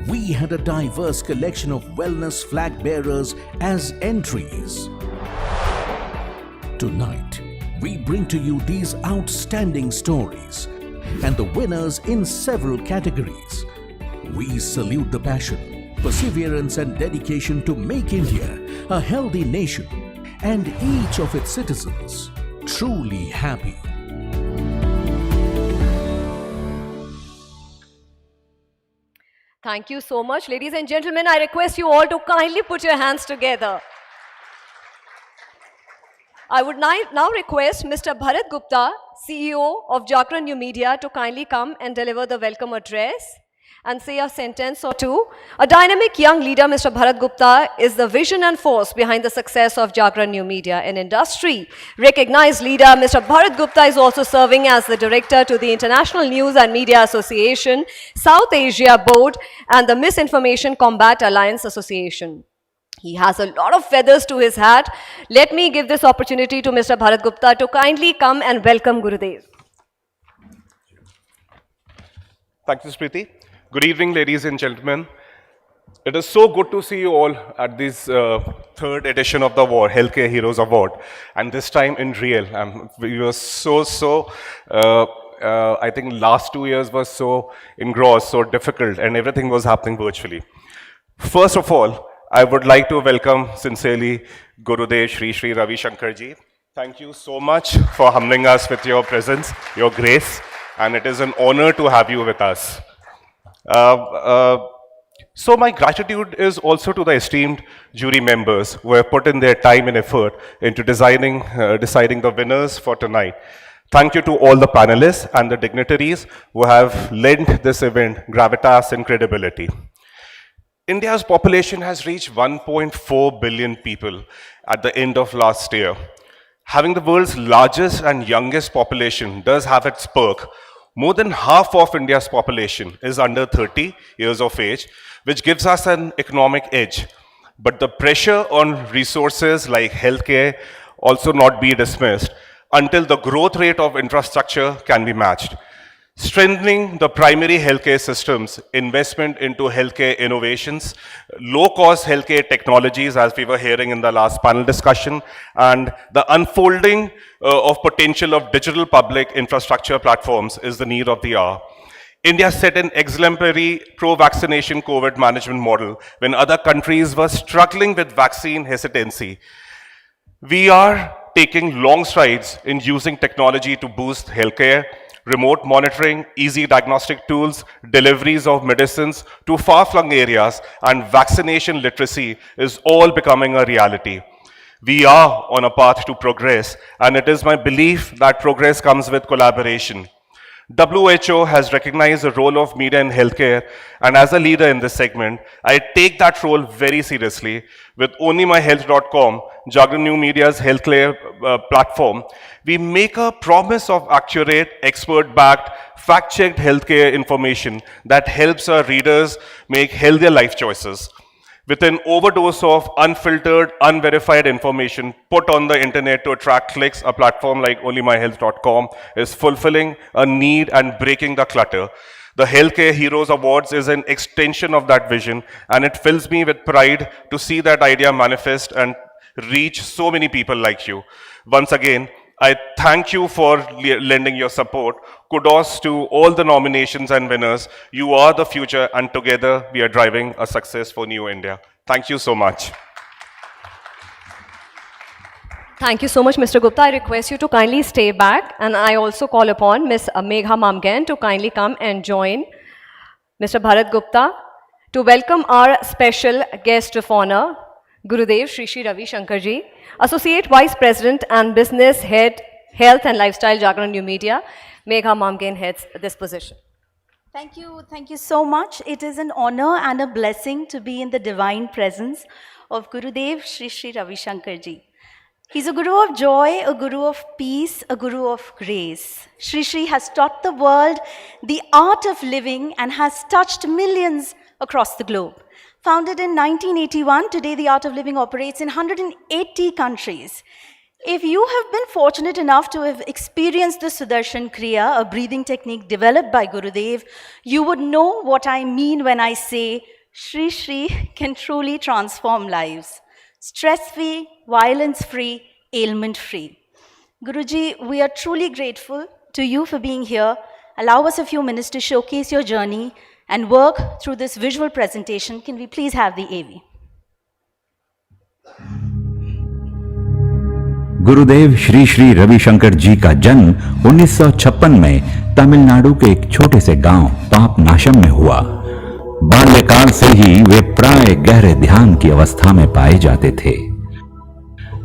we had a diverse collection of wellness flag bearers as entries. Tonight, we bring to you these outstanding stories and the winners in several categories. We salute the passion, perseverance and dedication to make India a healthy nation and each of its citizens truly happy. Thank you so much. Ladies and gentlemen, I request you all to kindly put your hands together. I would now request Mr. Bharat Gupta, CEO of Jagran New Media, to kindly come and deliver the welcome address and say a sentence or two. A dynamic young leader, Mr. Bharat Gupta, is the vision and force behind the success of Jagran New Media. An industry recognized leader, Mr. Bharat Gupta is also serving as the director to the International News and Media Association, South Asia Board, and the Misinformation Combat Alliance Association. He has a lot of feathers to his hat. Let me give this opportunity to Mr. Bharat Gupta to kindly come and welcome Gurudev. Thank you, Smriti. Good evening, ladies and gentlemen. It is so good to see you all at this third edition of the award, Healthcare Heroes Award, and this time in real. We were I think last 2 years was so engrossed, so difficult, and everything was happening virtually. First of all, I would like to welcome sincerely Gurudev Shri Shri Ravi Shankar Ji. Thank you so much for humbling us with your presence, your grace, and it is an honor to have you with us. So my gratitude is also to the esteemed jury members who have put in their time and effort into deciding the winners for tonight. Thank you to all the panelists and the dignitaries who have lent this event gravitas and credibility. India's population has reached 1.4 billion people at the end of last year. Having the world's largest and youngest population does have its perk. More than half of India's population is under 30 years of age, which gives us an economic edge. But the pressure on resources like healthcare also not be dismissed until the growth rate of infrastructure can be matched. Strengthening the primary healthcare systems, investment into healthcare innovations, low-cost healthcare technologies, as we were hearing in the last panel discussion, and the unfolding of potential of digital public infrastructure platforms is the need of the hour. India set an exemplary pro-vaccination COVID management model when other countries were struggling with vaccine hesitancy. We are taking long strides in using technology to boost healthcare, remote monitoring, easy diagnostic tools, deliveries of medicines to far-flung areas, and vaccination literacy is all becoming a reality. We are on a path to progress, and it is my belief that progress comes with collaboration. WHO has recognized the role of media in healthcare, and as a leader in this segment, I take that role very seriously. With Onlymyhealth.com, JagranNewMedia's healthcare platform, we make a promise of accurate, expert-backed, fact-checked healthcare information that helps our readers make healthier life choices. With an overdose of unfiltered, unverified information put on the internet to attract clicks, a platform like Onlymyhealth.com is fulfilling a need and breaking the clutter. The Healthcare Heroes Awards is an extension of that vision, and it fills me with pride to see that idea manifest and reach so many people like you. Once again, I thank you for lending your support. Kudos to all the nominations and winners. You are the future, and together we are driving a success for New India. Thank you so much. Thank you so much, Mr. Gupta. I request you to kindly stay back, and I also call upon Ms. Megha Mamgen to kindly come and join Mr. Bharat Gupta to welcome our special guest of honor, Gurudev Shri Shri Ravi Shankar Ji, Associate Vice President and Business Head, Health and Lifestyle, Jagran New Media. Megha Mamgen heads this position. Thank you so much. It is an honor and a blessing to be in the divine presence of Gurudev Shri Shri Ravi Shankar Ji. He's a guru of joy, a guru of peace, a guru of grace. Shri Shri has taught the world the art of living and has touched millions across the globe. Founded in 1981, today the Art of Living operates in 180 countries. If you have been fortunate enough to have experienced the Sudarshan Kriya, a breathing technique developed by Gurudev, you would know what I mean when I say Shri Shri can truly transform lives. Stress-free, violence-free, ailment-free. Guruji, we are truly grateful to you for being here. Allow us a few minutes to showcase your journey and work through this visual presentation. Can we please have the AV? गुरुदेव श्री श्री रविशंकर जी का जन्म 1956 में तमिलनाडु के एक छोटे से गांव पापनाशम में हुआ। बाल्यकाल से ही वे प्राय गहरे ध्यान की अवस्था में पाए जाते थे।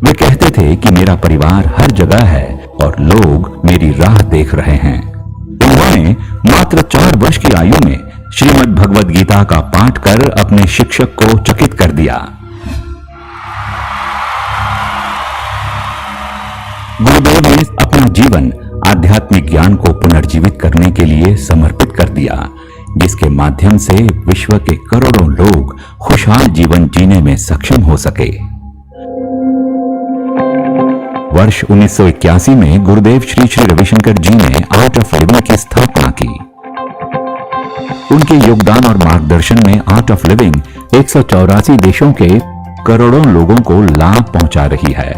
वे कहते थे कि मेरा परिवार हर जगह है और लोग मेरी राह देख रहे हैं। उन्होंने मात्र 4 वर्ष की आयु में श्रीमद् भगवद गीता का पाठ कर अपने शिक्षक को चकित कर दिया। गुरुदेव ने अपना जीवन आध्यात्मिक ज्ञान को पुनर्जीवित करने के लिए समर्पित कर दिया, जिसके माध्यम से विश्व के करोड़ों लोग खुशहाल जीवन जीने में सक्षम हो सके। वर्ष 1981 में गुरुदेव श्री श्री रविशंकर जी ने आर्ट ऑफ लिविंग की स्थापना की। उनके योगदान और मार्गदर्शन में आर्ट ऑफ लिविंग 184 देशों के करोड़ों लोगों को लाभ पहुंचा रही है।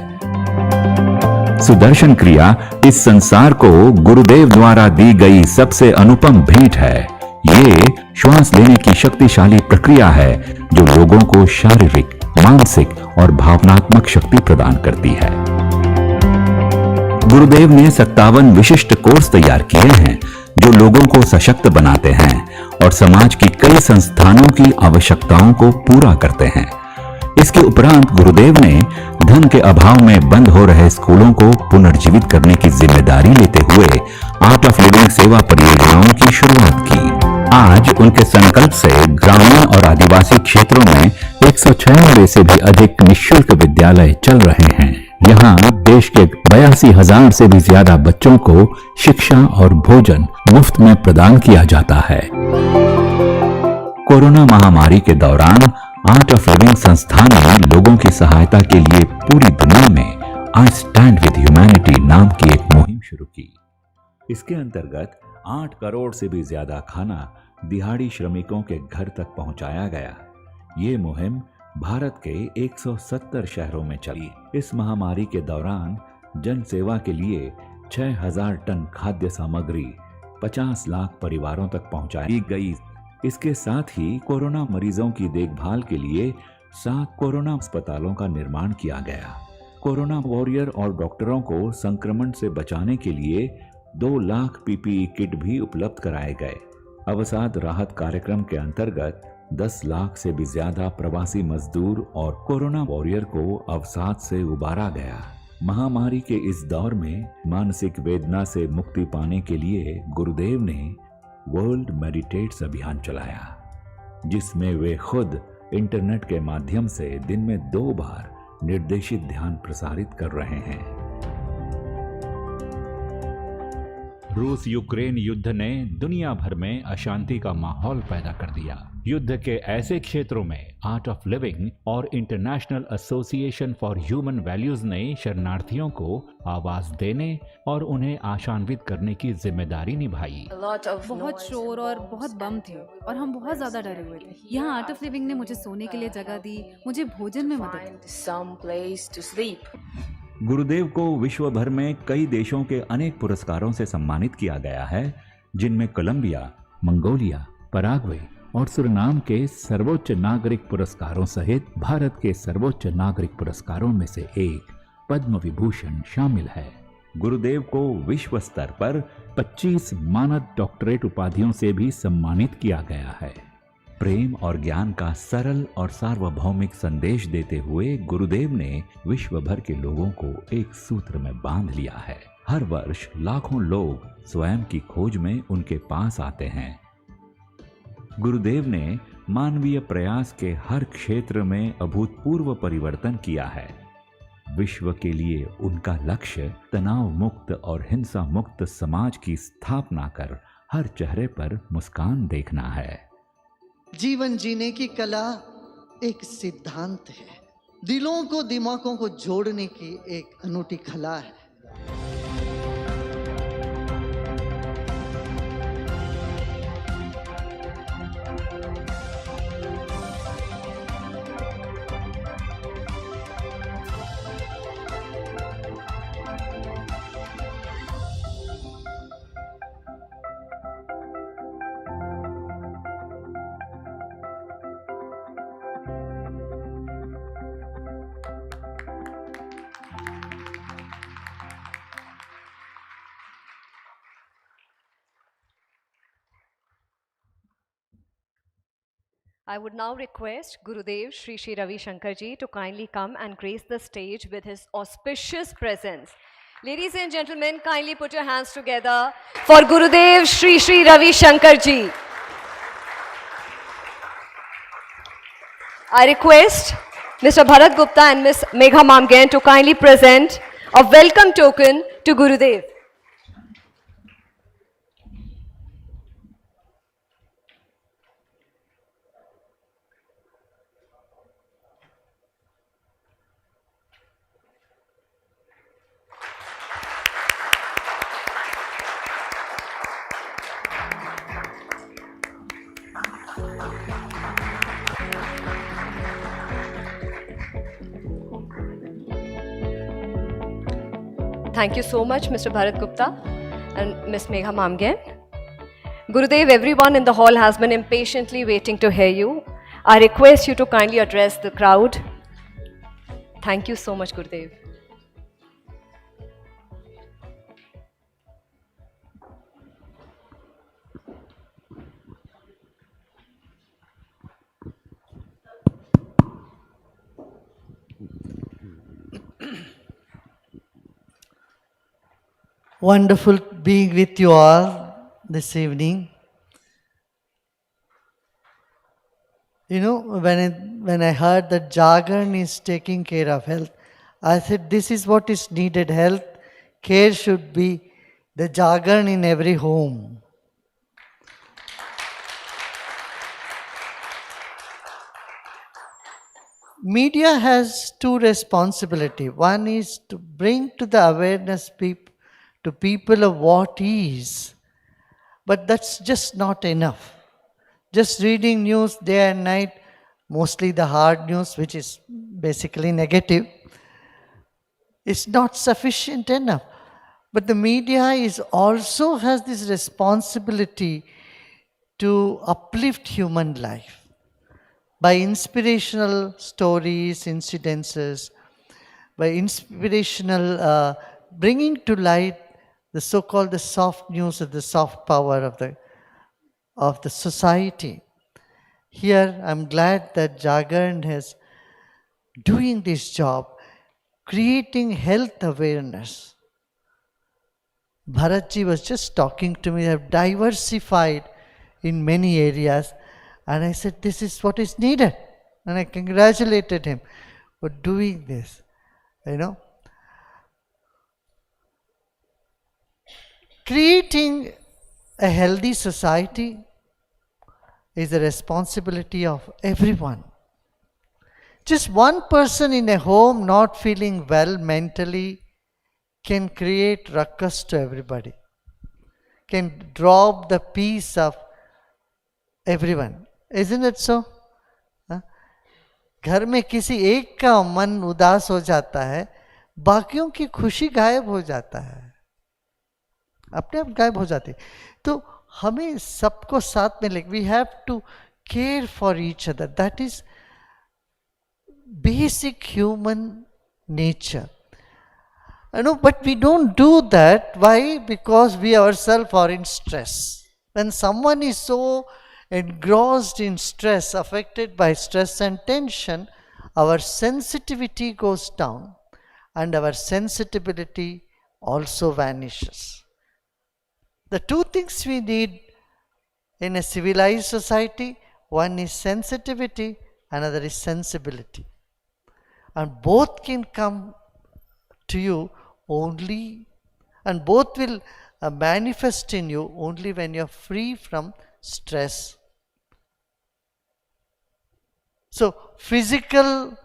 सुदर्शन क्रिया इस संसार को गुरुदेव द्वारा दी गई सबसे अनुपम भेंट है। ये श्वास लेने की शक्तिशाली प्रक्रिया है जो लोगों को शारीरिक, मानसिक और भावनात्मक शक्ति प्रदान करती है। गुरुदेव ने 57 विशिष्ट कोर्स तैयार किए हैं जो लोगों को सशक्त बनाते हैं और समाज की कई संस्थानों की आवश्यकताओं को पूरा करते हैं। इसके उपरांत गुरुदेव ने धन के अभाव में बंद हो रहे स्कूलों को पुनर्जीवित करने की जिम्मेदारी लेते हुए आर्ट ऑफ लिविंग सेवा परियोजनाओं की शुरुआत की। आज उनके संकल्प से ग्रामीण और आदिवासी क्षेत्रों में 196 से भी अधिक निःशुल्क विद्यालय चल रहे हैं। यहाँ देश के 82,000 से भी ज्यादा बच्चों को शिक्षा और भोजन मुफ्त में प्रदान किया जाता है। कोरोना महामारी के दौरान आर्ट ऑफ लिविंग संस्थान ने लोगों की सहायता के लिए पूरी दुनिया में आई स्टैंड विद ह्यूमैनिटी नाम की एक मुहिम शुरू की। इसके अंतर्गत 8 करोड़ से भी ज्यादा खाना दिहाड़ी श्रमिकों के घर तक पहुंचाया गया। ये मुहिम भारत के 170 शहरों में चली। इस महामारी के दौरान जन सेवा के लिए 6,000 टन खाद्य सामग्री 50 लाख परिवारों तक पहुंचाई गई। इसके साथ ही कोरोना मरीजों की देखभाल के लिए 7 कोरोना अस्पतालों का निर्माण किया गया। कोरोना वॉरियर और डॉक्टरों को संक्रमण से बचाने के लिए 2 लाख पीपीई किट भी उपलब्ध कराए गए। अवसाद राहत कार्यक्रम के अंतर्गत 10 लाख से भी ज्यादा प्रवासी मजदूर और कोरोना वॉरियर को अवसाद से उबारा गया। महामारी के इस दौर में मानसिक वेदना से मुक्ति पाने के लिए गुरुदेव ने वर्ल्ड मेडिटेट्स अभियान चलाया, जिसमें वे खुद इंटरनेट के माध्यम से दिन में 2 बार निर्देशित ध्यान प्रसारित कर रहे हैं। रूस यूक्रेन युद्ध ने दुनिया भर में अशांति का माहौल पैदा कर दिया। युद्ध के ऐसे क्षेत्रों में आर्ट ऑफ लिविंग और international association for human values ने शरणार्थियों को आवाज देने और उन्हें आशान्वित करने की जिम्मेदारी निभाई। बहुत शोर और बहुत बम थे और हम बहुत ज्यादा डरे हुए थे। यहाँ आर्ट ऑफ लिविंग ने मुझे सोने के लिए जगह दी, मुझे भोजन में मदद की। गुरुदेव को विश्व भर में कई देशों के अनेक पुरस्कारों से सम्मानित किया गया है, जिनमें कोलंबिया, मंगोलिया, पराग्वे और सुरनाम के सर्वोच्च नागरिक पुरस्कारों सहित भारत के सर्वोच्च नागरिक पुरस्कारों में से एक पद्म विभूषण शामिल है। गुरुदेव को विश्व स्तर पर 25 मानद डॉक्टरेट उपाधियों से भी सम्मानित किया गया है। प्रेम और ज्ञान का सरल और सार्वभौमिक संदेश देते हुए गुरुदेव ने विश्व भर के लोगों को एक सूत्र में बांध लिया है। हर वर्ष लाखों लोग स्वयं की खोज में उनके पास आते हैं। गुरुदेव ने मानवीय प्रयास के हर क्षेत्र में अभूतपूर्व परिवर्तन किया है। विश्व के लिए उनका लक्ष्य तनाव मुक्त और हिंसा मुक्त समाज की स्थापना कर हर चेहरे पर मुस्कान देखना है। जीवन जीने की कला एक सिद्धांत है, दिलों को दिमागों को जोड़ने की एक अनूठी कला है। I would now request Gurudev Shri Shri Ravi Shankar ji to kindly come and grace the stage with his auspicious presence. Ladies and gentlemen, kindly put your hands together for Gurudev Shri Shri Ravi Shankar ji. I request Mr. Bharat Gupta and Ms. Megha Mamgen to kindly present a welcome token to Gurudev. Thank you so much, Mr. Bharat Gupta and Ms. Megha Mamgen. Gurudev, everyone in the hall has been impatiently waiting to hear you. I request you to kindly address the crowd. Thank you so much, Gurudev. Wonderful being with you all this evening. You know, when I heard that Jagran is taking care of health, I said this is what is needed. Health care should be the Jagran in every home. Media has two responsibilities. One is to bring to the awareness to people of what is, but that's just not enough. Just reading news day and night, mostly the hard news, which is basically negative, is not sufficient enough. But the media also has this responsibility to uplift human life by inspirational stories, incidences, by inspirational bringing to light the so-called the soft news or the soft power of the society. Here, I'm glad that Jagran is doing this job, creating health awareness. Bharatji was just talking to me, they have diversified in many areas, and I said, this is what is needed. And I congratulated him for doing this, you know. Creating a healthy society is the responsibility of everyone. Just one person in a home not feeling well mentally can create ruckus to everybody, can drop the peace of everyone. Isn't it so? घर में किसी एक का मन उदास हो जाता है, बाकियों की खुशी गायब हो जाता है, अपने आप गायब हो जाती है. तो हमें सबको साथ में लेकर, we have to care for each other. That is basic human nature. I know, but we don't do that. Why? Because we ourselves are in stress. When someone is so engrossed in stress, affected by stress and tension, our sensitivity goes down and our sensitivity also vanishes. The two things we need in a civilized society, one is sensitivity, another is sensibility. And both can come to you only, and both will manifest in you only when you are free from stress. So, physical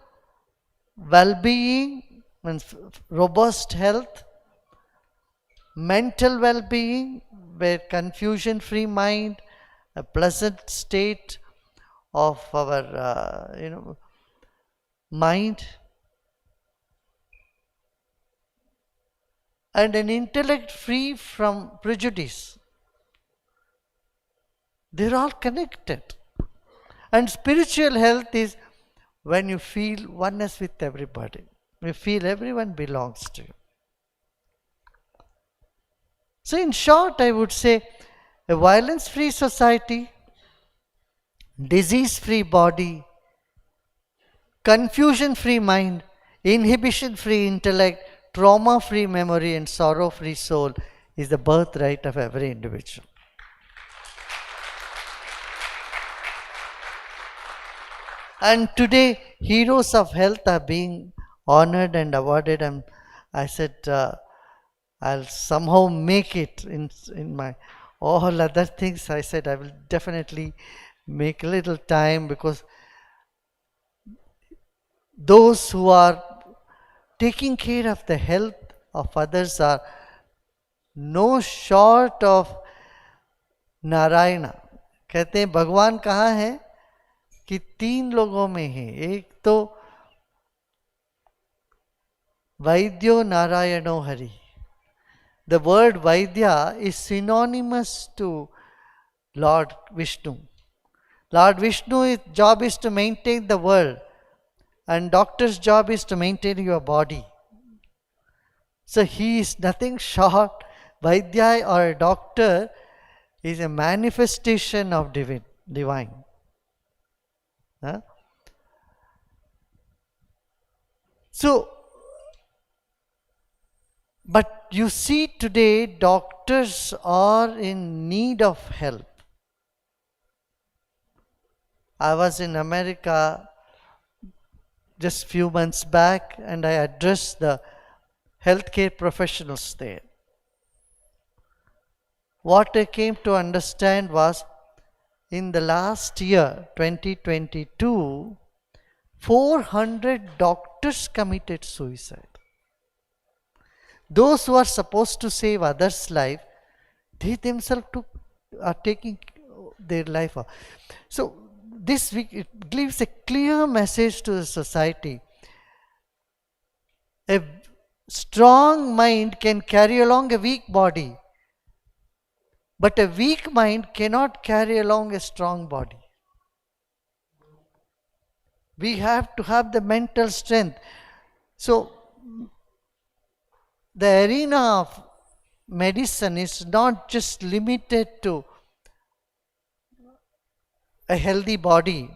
well-being means robust health, mental well-being, where confusion-free mind, a pleasant state of our mind, and an intellect free from prejudice. They're all connected. And spiritual health is when you feel oneness with everybody. You feel everyone belongs to you. So in short, I would say a violence-free society, disease-free body, confusion-free mind, inhibition-free intellect, trauma-free memory and sorrow-free soul is the birthright of every individual. And today, heroes of health are being honored and awarded, and I said, I'll somehow make it in my all other things. I said I will definitely make a little time, because those who are taking care of the health of others are no short of Narayan. कहते हैं भगवान कहाँ है कि तीन लोगों में है. एक तो वैद्यो नारायणो Hari, The word Vaidya is synonymous to Lord Vishnu. Lord Vishnu's job is to maintain the world, and doctor's job is to maintain your body. So he is nothing short. Vaidya or a doctor is a manifestation of divine. Huh? So, but you see today doctors are in need of help. I was in America just few months back and I addressed the healthcare professionals there. What I came to understand was in the last year, 2022, 400 doctors committed suicide. Those who are supposed to save others' life, they themselves are taking their life off. So this week it gives a clear message to the society. A strong mind can carry along a weak body, but a weak mind cannot carry along a strong body. We have to have the mental strength. So the arena of medicine is not just limited to a healthy body.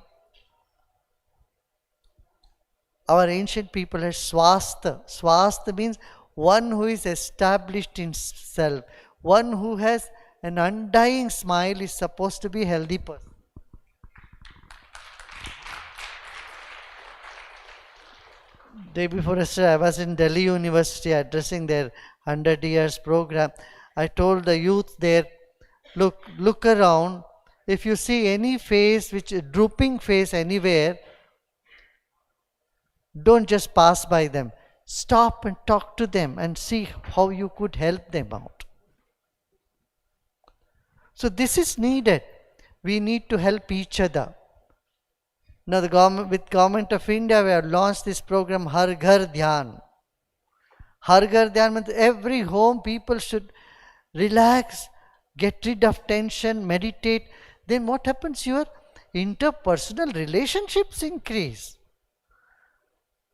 Our ancient people had swastha. Swastha means one who is established in self. One who has an undying smile is supposed to be a healthy person. Day before yesterday, I was in Delhi University addressing their 100 years program. I told the youth there, look around. If you see any face, which is drooping face anywhere, don't just pass by them. Stop and talk to them and see how you could help them out. So this is needed. We need to help each other. Now with Government of India, we have launched this program, Har Ghar Dhyan. Har Ghar Dhyan means every home people should relax, get rid of tension, meditate. Then what happens? Your interpersonal relationships increase.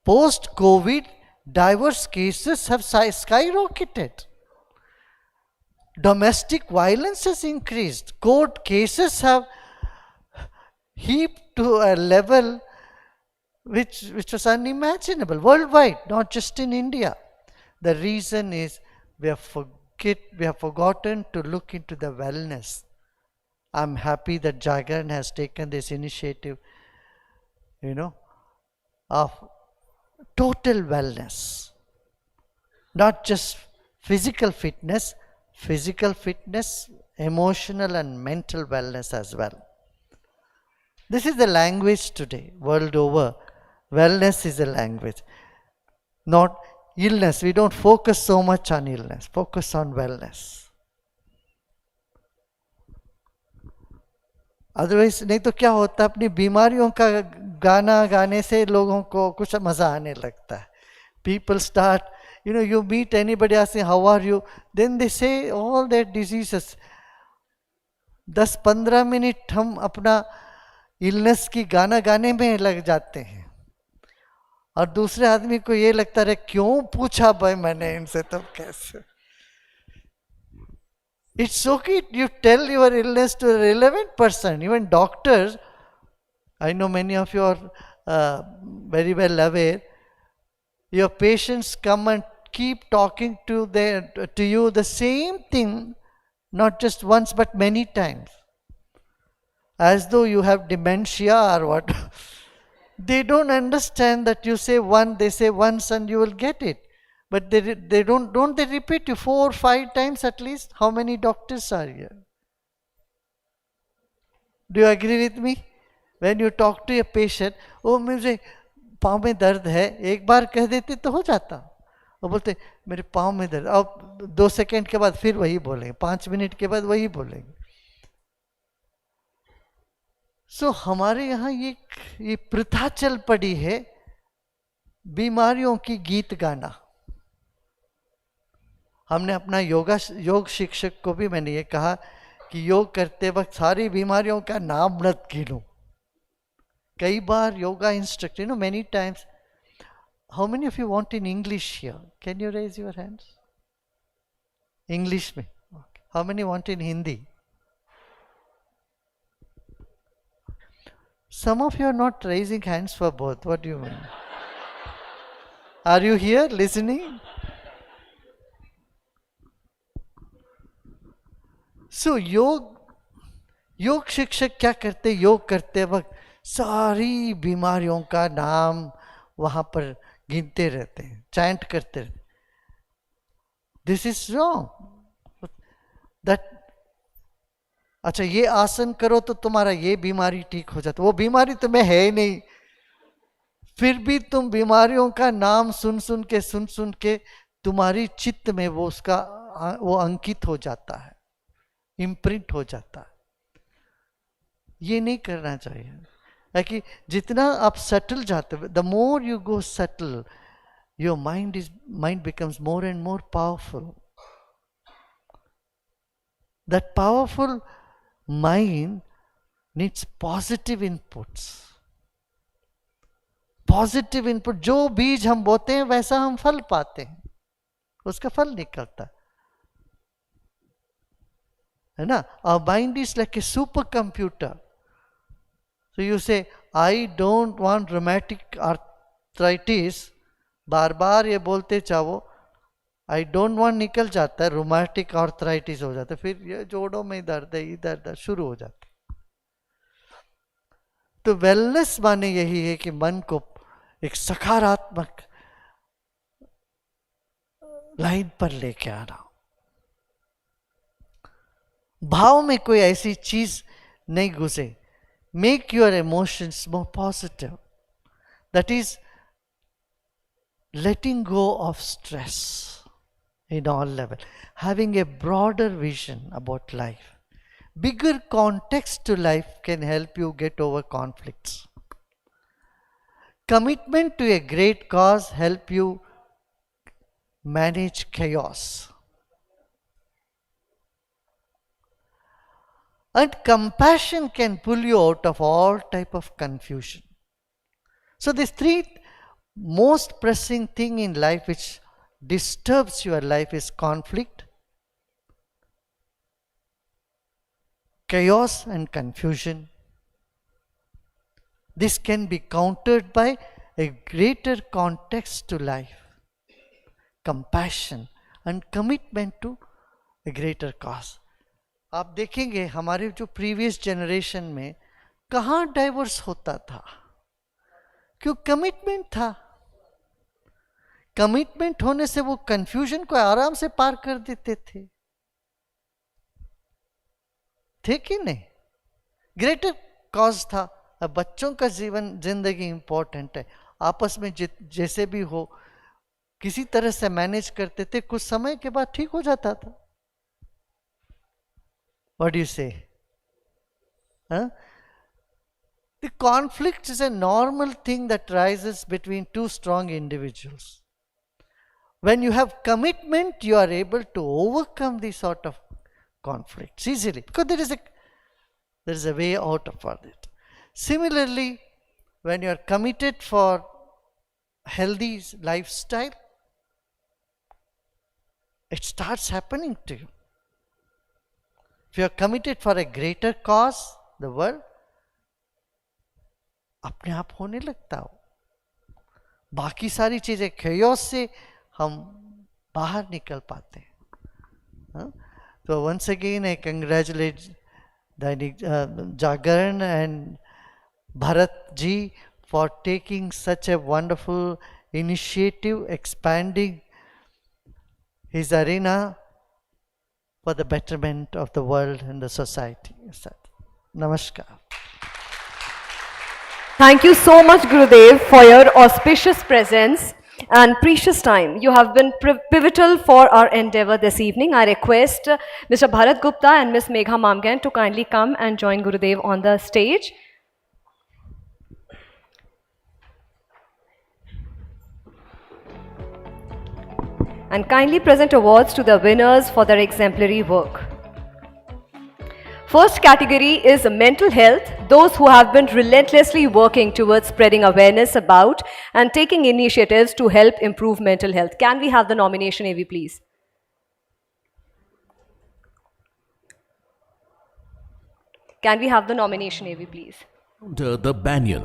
Post-COVID, divorce cases have skyrocketed. Domestic violence has increased. Court cases have heaped to a level which was unimaginable worldwide, not just in India. The reason is we have forgotten to look into the wellness. I'm happy that Jagran has taken this initiative, of total wellness. Not just physical fitness, emotional and mental wellness as well. This is the language today, world over. Wellness is a language, not illness. We don't focus so much on illness, focus on wellness. Otherwise नहीं तो क्या होता है, अपनी बीमारियों का गाना गाने से लोगों को कुछ मज़ा आने लगता है. People start, you meet anybody asking, how are you? Then they say all their diseases. 10-15 minute हम अपना इलनेस की गाना गाने में लग जाते हैं और दूसरे आदमी को ये लगता है क्यों पूछा भाई मैंने इनसे, तो कैसे. It's okay, you tell your illness to a relevant person. Even doctors, I know many of you are very well aware, your patients come and keep talking to you the same thing, not just once but many times, as though you have dementia or what. They don't understand that you say one, they say once and you will get it. But they don't they repeat you 4 or 5 times at least? How many doctors are here? Do you agree with me? When you talk to a patient, oh मुझे पाँव में दर्द है, एक बार कह देते तो हो जाता. वो बोलते मेरे पाँव में दर्द, अब 2 सेकंड के बाद फिर वही बोलेंगे, 5 मिनट के बाद वही बोलेंगे. सो हमारे यहाँ ये प्रथा चल पड़ी है बीमारियों की गीत गाना. हमने अपना योग शिक्षक को भी मैंने ये कहा कि योग करते वक्त सारी बीमारियों का नाम मत गिनो. कई बार yoga instructor, many times. How many of you want in English here? Can you raise your hands? English में. Okay. How many want in Hindi? Some of you are not raising hands for both. What do you mean? Are you here listening? So योग शिक्षक क्या करते, योग करते वक्त सारी बीमारियों का नाम वहां पर गिनते रहते हैं, चैंट करते रहते. This is wrong. दैट अच्छा ये आसन करो तो तुम्हारा ये बीमारी ठीक हो जाता. वो बीमारी तुम्हें है ही नहीं, फिर भी तुम बीमारियों का नाम सुन सुन के तुम्हारी चित्त में वो अंकित हो जाता है, इम्प्रिंट हो जाता है. ये नहीं करना चाहिए. है कि जितना आप सटल जाते हो, the more you go subtle, your mind becomes more and more powerful. That powerful mind needs positive inputs. Positive input, जो बीज हम बोते हैं वैसा हम फल पाते हैं, उसका फल निकलता है ना. Our mind is like a supercomputer. So you say, I don't want rheumatic arthritis. बार बार ये बोलते चाहो, I don't want निकल जाता है, rheumatic arthritis हो जाता है, फिर ये जोड़ों में दर्द है, इधर दर्द शुरू हो जाता है. तो वेलनेस माने यही है कि मन को एक सकारात्मक लाइन पर लेके आना. भाव में कोई ऐसी चीज नहीं घुसे. Make your emotions more positive. That is letting go of stress in all levels. Having a broader vision about life. Bigger context to life can help you get over conflicts. Commitment to a great cause help you manage chaos. And compassion can pull you out of all type of confusion. So these three most pressing thing in life which disturbs your life is conflict, chaos and confusion. This can be countered by a greater context to life, compassion and commitment to a greater cause. आप देखेंगे हमारे जो previous generation में कहाँ diverse होता था, क्यों? Commitment था. कमिटमेंट होने से वो कंफ्यूजन को आराम से पार कर देते थे कि नहीं? ग्रेटर कॉज था. अब बच्चों का जिंदगी इंपॉर्टेंट है. आपस में जैसे भी हो किसी तरह से मैनेज करते थे, कुछ समय के बाद ठीक हो जाता था. What do you say? Huh? The conflict is a normal thing that rises between two strong individuals. When you have commitment, you are able to overcome these sort of conflicts easily, because there is a way out of it. Similarly, when you are committed for healthy lifestyle, it starts happening to you. If you are committed for a greater cause, the world, अपने आप होने लगता हो. बाकी सारी चीजें chaos से हम बाहर निकल पाते हैं. So once again, I congratulate Jagran and Bharat ji for taking such a wonderful initiative, expanding his arena for the betterment of the world and the society. Namaskar. Thank you so much, Gurudev, for your auspicious presence and precious time. You have been pivotal for our endeavor this evening. I request Mr. Bharat Gupta and Ms. Megha Mamgan to kindly come and join Gurudev on the stage. and kindly present awards to the winners for their exemplary work. First category is mental health, those who have been relentlessly working towards spreading awareness about and taking initiatives to help improve mental health. Can we have the nomination, AV, please? Can we have the nomination, AV, please? The Banyan.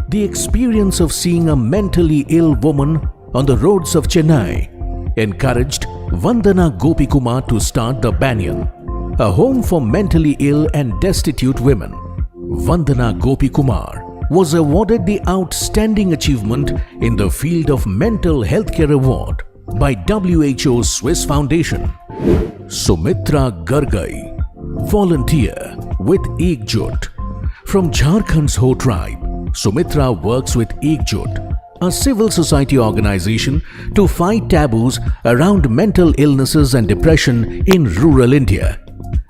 The experience of seeing a mentally ill woman on the roads of Chennai encouraged Vandana Gopikumar to start the Banyan, a home for mentally ill and destitute women. Vandana Gopikumar was awarded the Outstanding Achievement in the Field of Mental Healthcare Award by WHO's Swiss Foundation. Sumitra Gargai, volunteer with Ekjut. From Jharkhand's Ho tribe, Sumitra works with Ekjut, a civil society organization to fight taboos around mental illnesses and depression in rural India.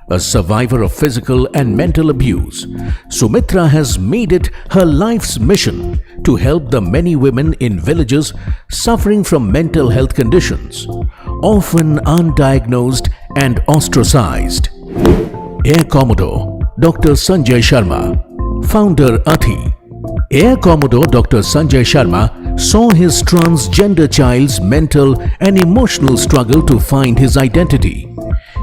A survivor of physical and mental abuse, Sumitra has made it her life's mission to help the many women in villages suffering from mental health conditions, often undiagnosed and ostracized. Air Commodore Dr. Sanjay Sharma, founder Athi. Air Commodore Dr. Sanjay Sharma saw his transgender child's mental and emotional struggle to find his identity.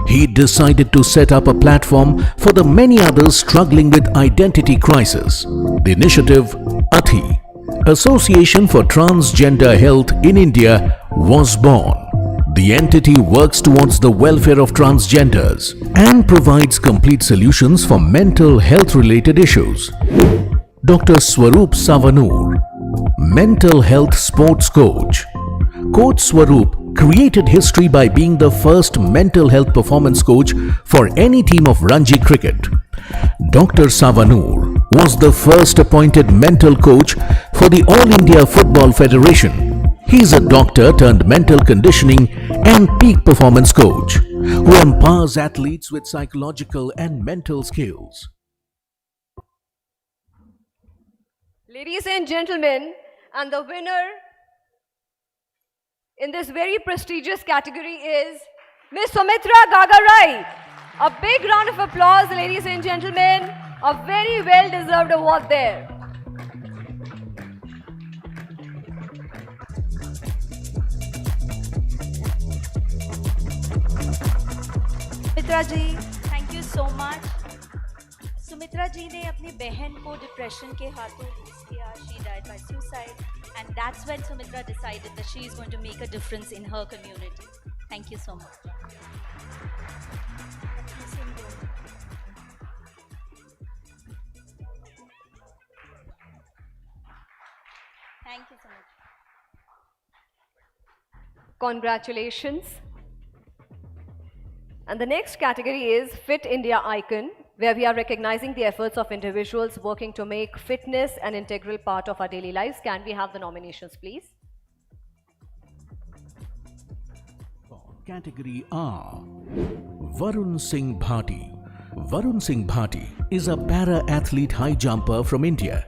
He decided to set up a platform for the many others struggling with identity crisis. The initiative Athi, Association for Transgender Health in India, was born. The entity works towards the welfare of transgenders and provides complete solutions for mental health related issues. Dr. Swaroop Savanur, mental health sports coach. Coach Swaroop created history by being the first mental health performance coach for any team of Ranji cricket. Dr. Savanur was the first appointed mental coach for the All India Football Federation. He is a doctor turned mental conditioning and peak performance coach who empowers athletes with psychological and mental skills. Ladies and gentlemen, and the winner in this very prestigious category is Ms. Sumitra Gagarai. A big round of applause, ladies and gentlemen. A very well-deserved award there. Sumitra ji, thank you so much. Sumitra ji ने अपनी बहन को depression के हाथों loose किया. She died by suicide, and that's when Sumitra decided that she is going to make a difference in her community. Thank you so much. Thank you so much. Congratulations. And the next category is Fit India Icon, where we are recognizing the efforts of individuals working to make fitness an integral part of our daily lives. Can we have the nominations, please? Category R, Varun Singh Bhati. Varun Singh Bhati is a para-athlete high jumper from India.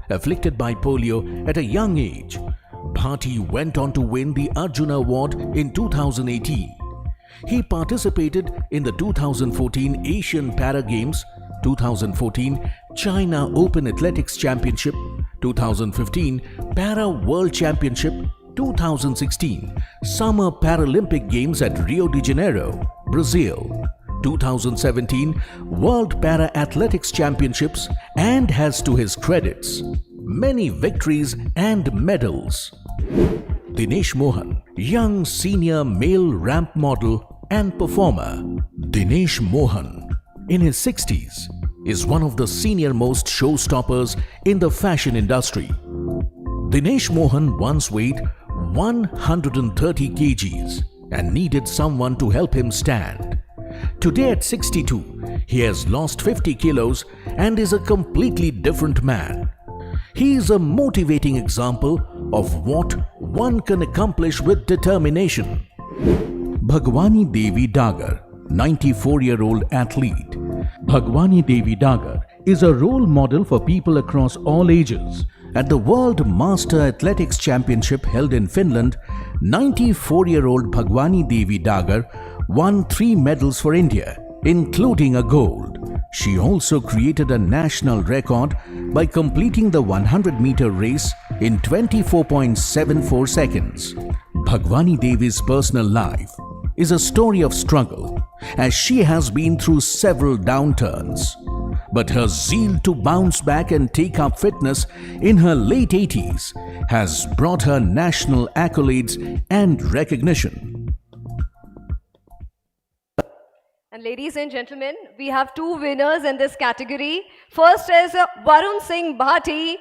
Afflicted by polio at a young age, Bhati went on to win the Arjuna Award in 2018. He participated in the 2014 Asian Para Games, 2014 China Open Athletics Championship, 2015 Para World Championship, 2016 Summer Paralympic Games at Rio de Janeiro, Brazil, 2017 World Para Athletics Championships, and has to his credits many victories and medals. Dinesh Mohan, young senior male ramp model and performer. Dinesh Mohan, in his 60s, is one of the senior-most showstoppers in the fashion industry. Dinesh Mohan once weighed 130 kgs and needed someone to help him stand. Today at 62, he has lost 50 kilos and is a completely different man. He is a motivating example of what one can accomplish with determination. Bhagwani Devi Dagar, 94-year-old athlete. Bhagwani Devi Dagar is a role model for people across all ages. At the World Master Athletics Championship held in Finland, 94-year-old Bhagwani Devi Dagar won 3 medals for India, including a gold. She also created a national record by completing the 100-meter race in 24.74 seconds. Bhagwani Devi's personal life is a story of struggle, as she has been through several downturns. But her zeal to bounce back and take up fitness in her late 80s has brought her national accolades and recognition. And ladies and gentlemen, we have 2 winners in this category. First is Varun Singh Bhati,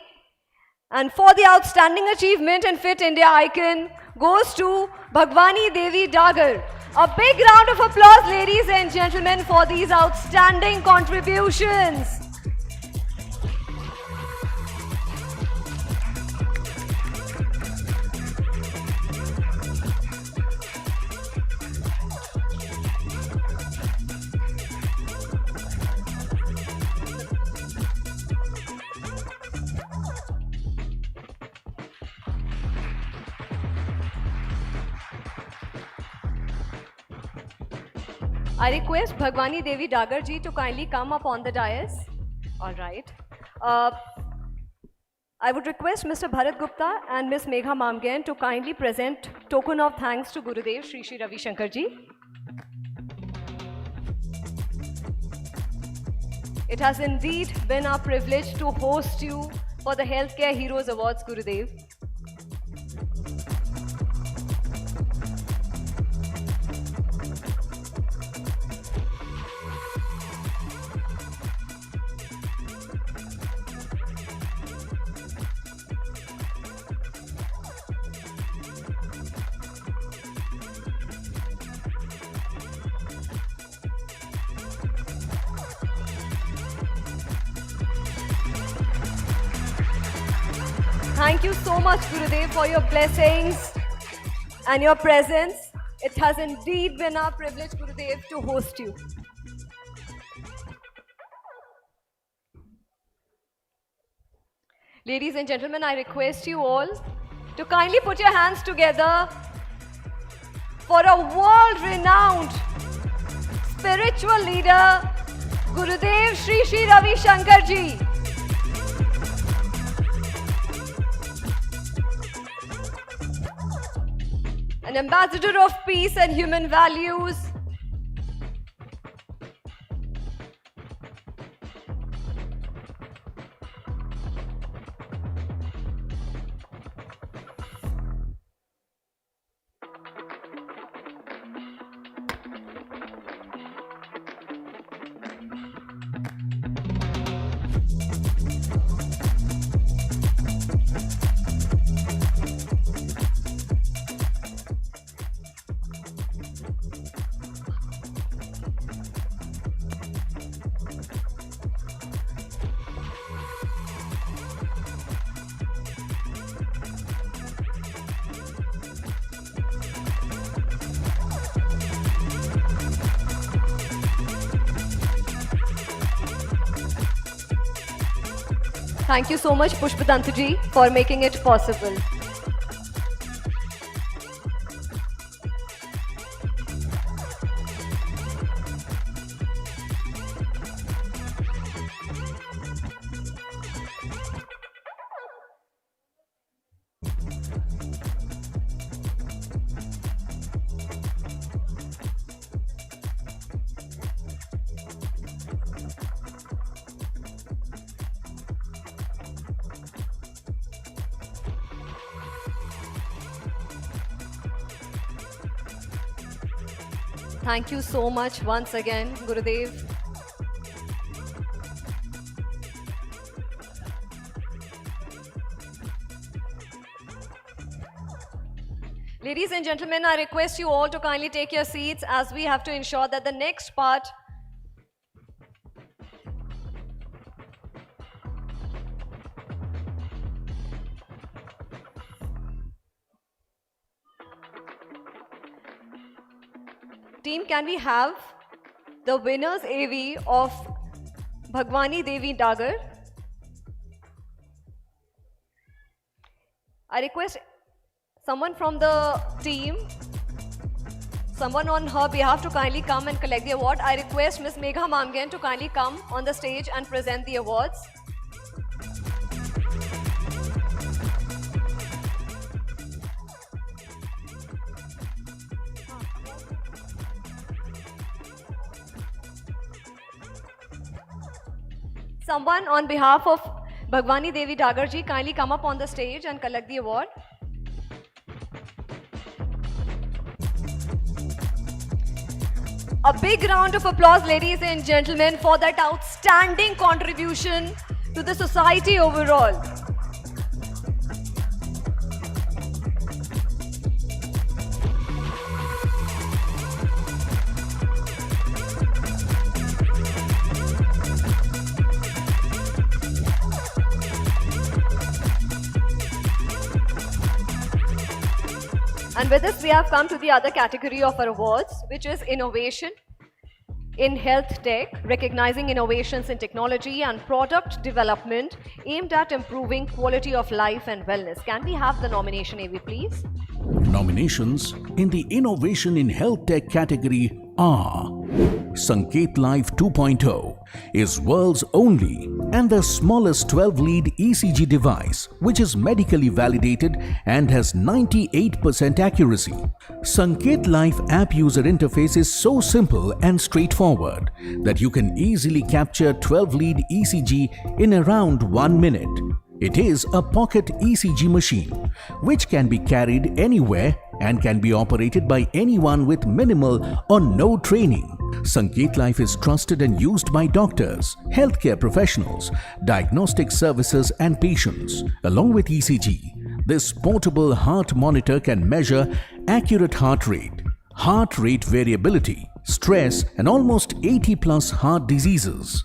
and for the outstanding achievement in Fit India icon goes to Bhagwani Devi Dagar. A big round of applause, ladies and gentlemen, for these outstanding contributions. I request Bhagwani Devi Dagar ji to kindly come up on the dais. All right. I would request Mr. Bharat Gupta and Ms. Megha Mamgen to kindly present token of thanks to Gurudev Shri Shri Ravi Shankar ji. It has indeed been our privilege to host you for the Healthcare Heroes Awards, Gurudev. Thank you so much, Gurudev, for your blessings and your presence. It has indeed been our privilege, Gurudev, to host you. Ladies and gentlemen, I request you all to kindly put your hands together for a world-renowned spiritual leader, Gurudev Shri Shri Ravi Shankar ji. An ambassador of peace and human values. Thank you so much, Pushpatantu ji, for making it possible. Thank you so much once again, Gurudev. Ladies and gentlemen, I request you all to kindly take your seats as we have to ensure that the next part team, can we have the winners AV of Bhagwani Devi Dagar? I request Someone from the team, someone on her behalf to kindly come and collect the award. I request Ms. Megha Mamgen to kindly come on the stage and present the awards. Someone on behalf of Bhagwani Devi Dagar ji, kindly come up on the stage and collect the award. A big round of applause, ladies and gentlemen, for that outstanding contribution to the society overall. And with this, we have come to the other category of our awards, which is innovation in health tech, recognizing innovations in technology and product development aimed at improving quality of life and wellness. Can we have the nomination, AV, please? Nominations in the Innovation in Health Tech category are Sanket Life 2.0 is world's only and the smallest 12-lead ECG device which is medically validated and has 98% accuracy. Sanket Life app user interface is so simple and straightforward that you can easily capture 12-lead ECG in around 1 minute. It is a pocket ECG machine which can be carried anywhere and can be operated by anyone with minimal or no training. Sanket Life is trusted and used by doctors, healthcare professionals, diagnostic services and patients. Along with ECG, this portable heart monitor can measure accurate heart rate variability, stress and almost 80+ heart diseases.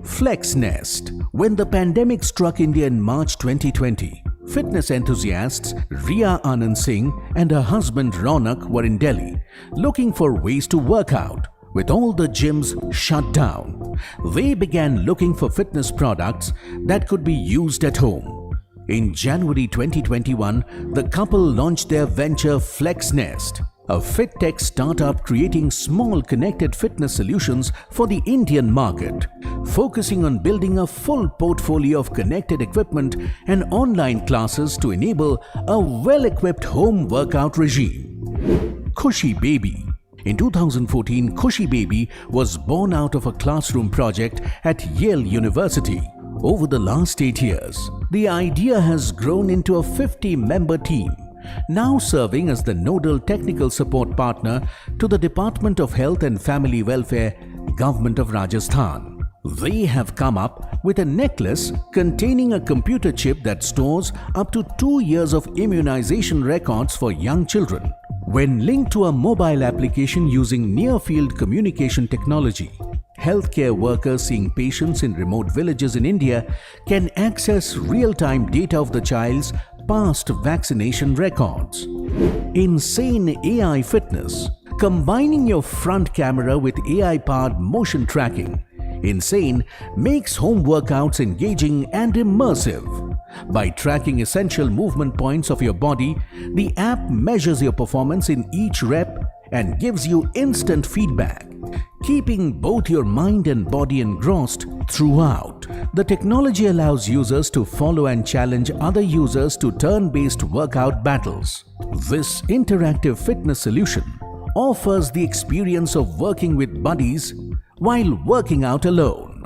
Flex Nest. When the pandemic struck India in March 2020, fitness enthusiasts Riya Anand Singh and her husband Ronak were in Delhi looking for ways to work out. With all the gyms shut down, they began looking for fitness products that could be used at home. In January 2021, the couple launched their venture Flex Nest, a fit tech startup creating small connected fitness solutions for the Indian market, focusing on building a full portfolio of connected equipment and online classes to enable a well-equipped home workout regime. Khushi Baby. In 2014, Khushi Baby was born out of a classroom project at Yale University. Over the last 8 years, the idea has grown into a 50-member team, now serving as the nodal technical support partner to the Department of Health and Family Welfare, Government of Rajasthan. They have come up with a necklace containing a computer chip that stores up to 2 years of immunization records for young children. When linked to a mobile application using near-field communication technology, healthcare workers seeing patients in remote villages in India can access real-time data of the child's past vaccination records. Insane AI Fitness. Combining your front camera with AI-powered motion tracking, Insane makes home workouts engaging and immersive. By tracking essential movement points of your body, the app measures your performance in each rep and gives you instant feedback, keeping both your mind and body engrossed throughout. The technology allows users to follow and challenge other users to turn-based workout battles. This interactive fitness solution offers the experience of working with buddies while working out alone.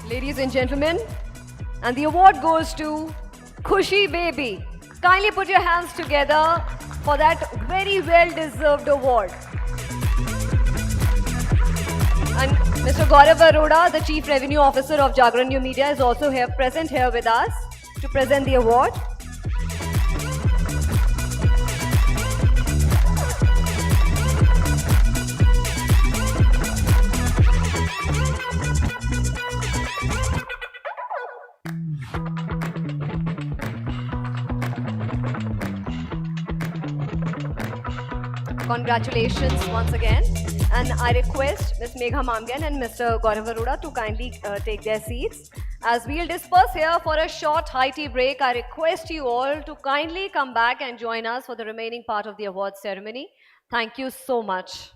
Ladies and gentlemen, and the award goes to Khushi Baby. Kindly put your hands together for that very well-deserved award. And Mr. Gaurav Arora, the Chief Revenue Officer of JagranNewMedia, is also present here with us to present the award. Congratulations once again, and I request Ms. Megha Mamgen and Mr. Gaurav Arora to kindly take their seats. As we'll disperse here for a short high tea break, I request you all to kindly come back and join us for the remaining part of the awards ceremony. Thank you so much.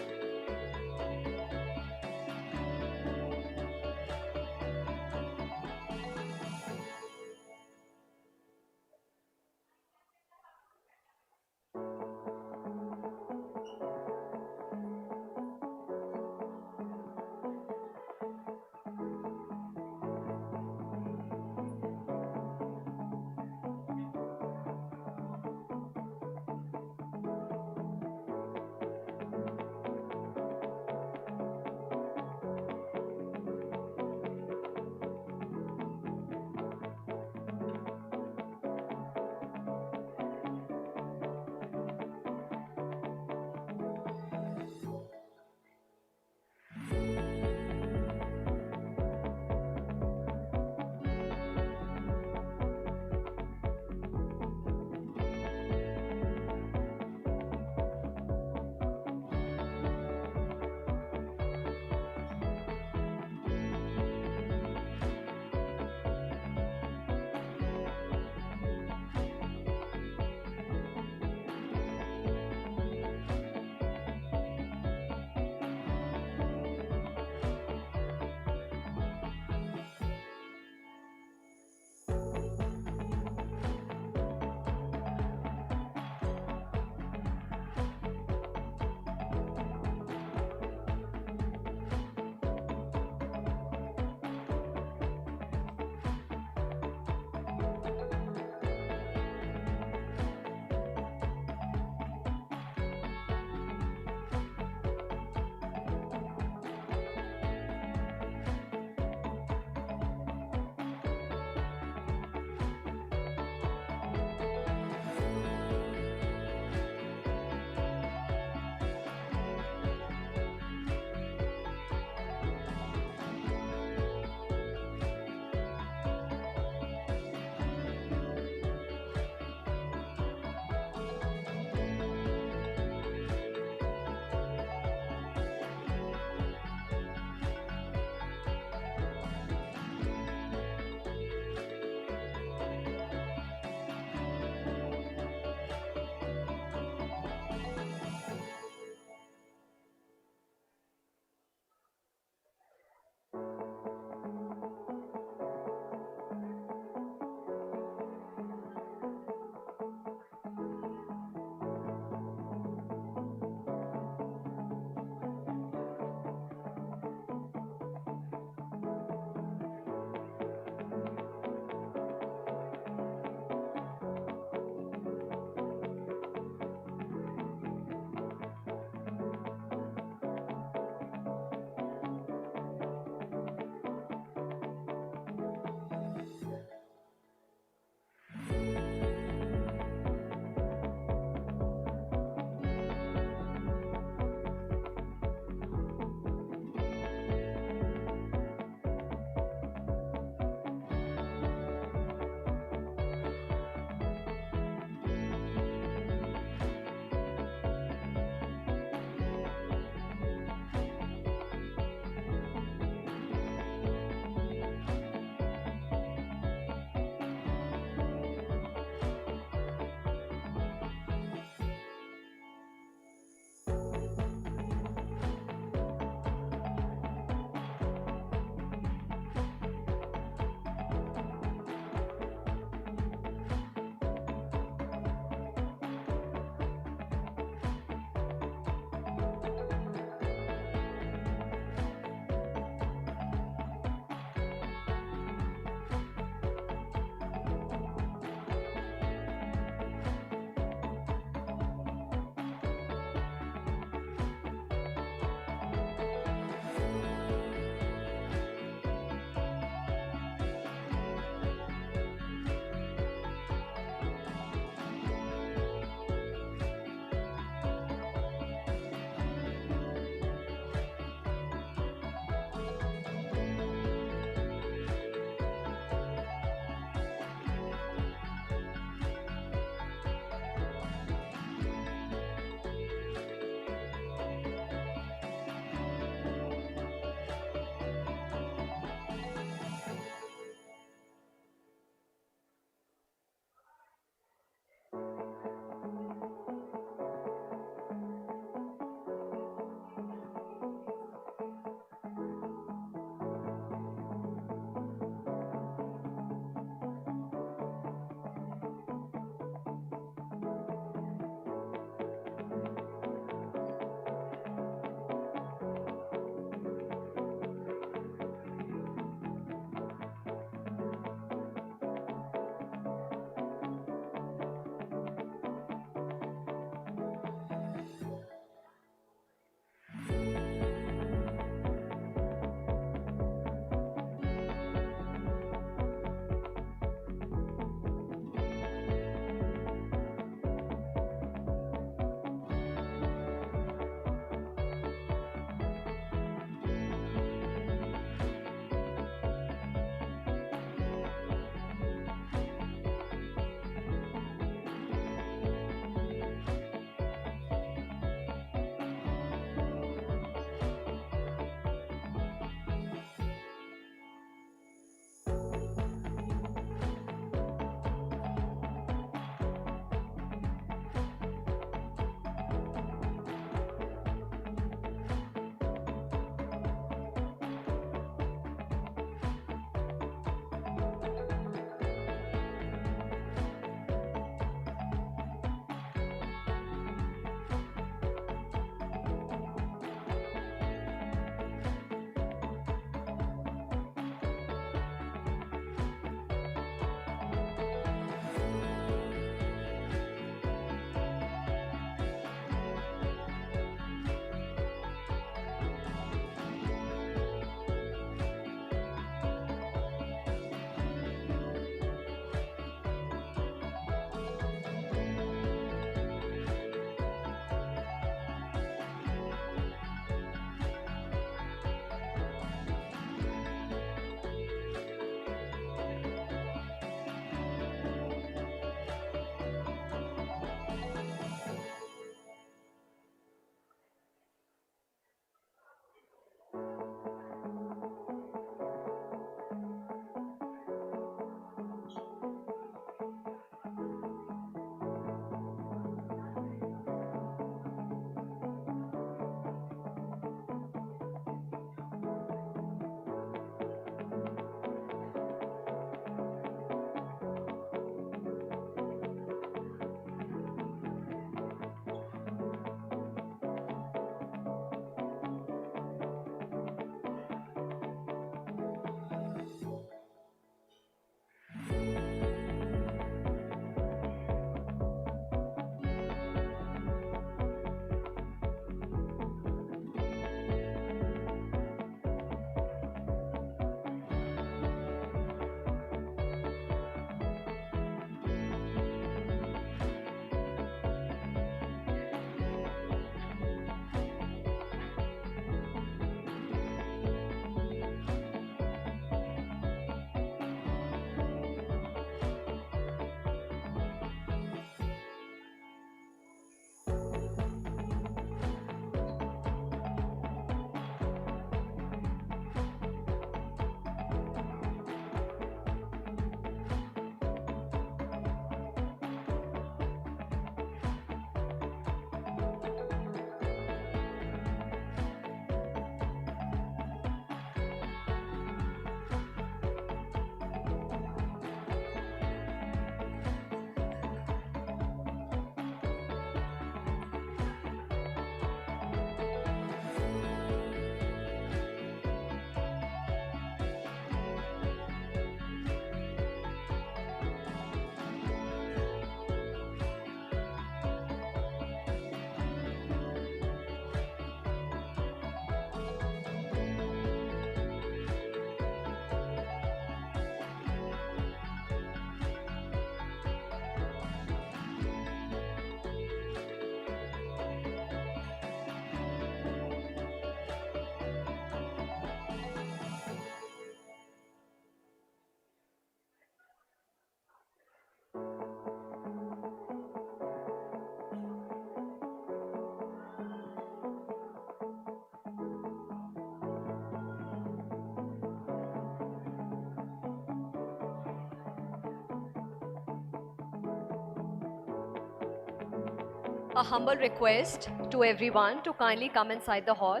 A humble request to everyone to kindly come inside the hall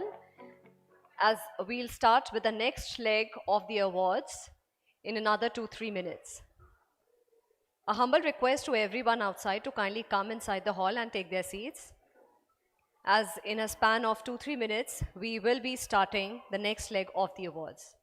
as we'll start with the next leg of the awards in another 2-3 minutes. A humble request to everyone outside to kindly come inside the hall and take their seats, as in a span of 2-3 minutes, we will be starting the next leg of the awards.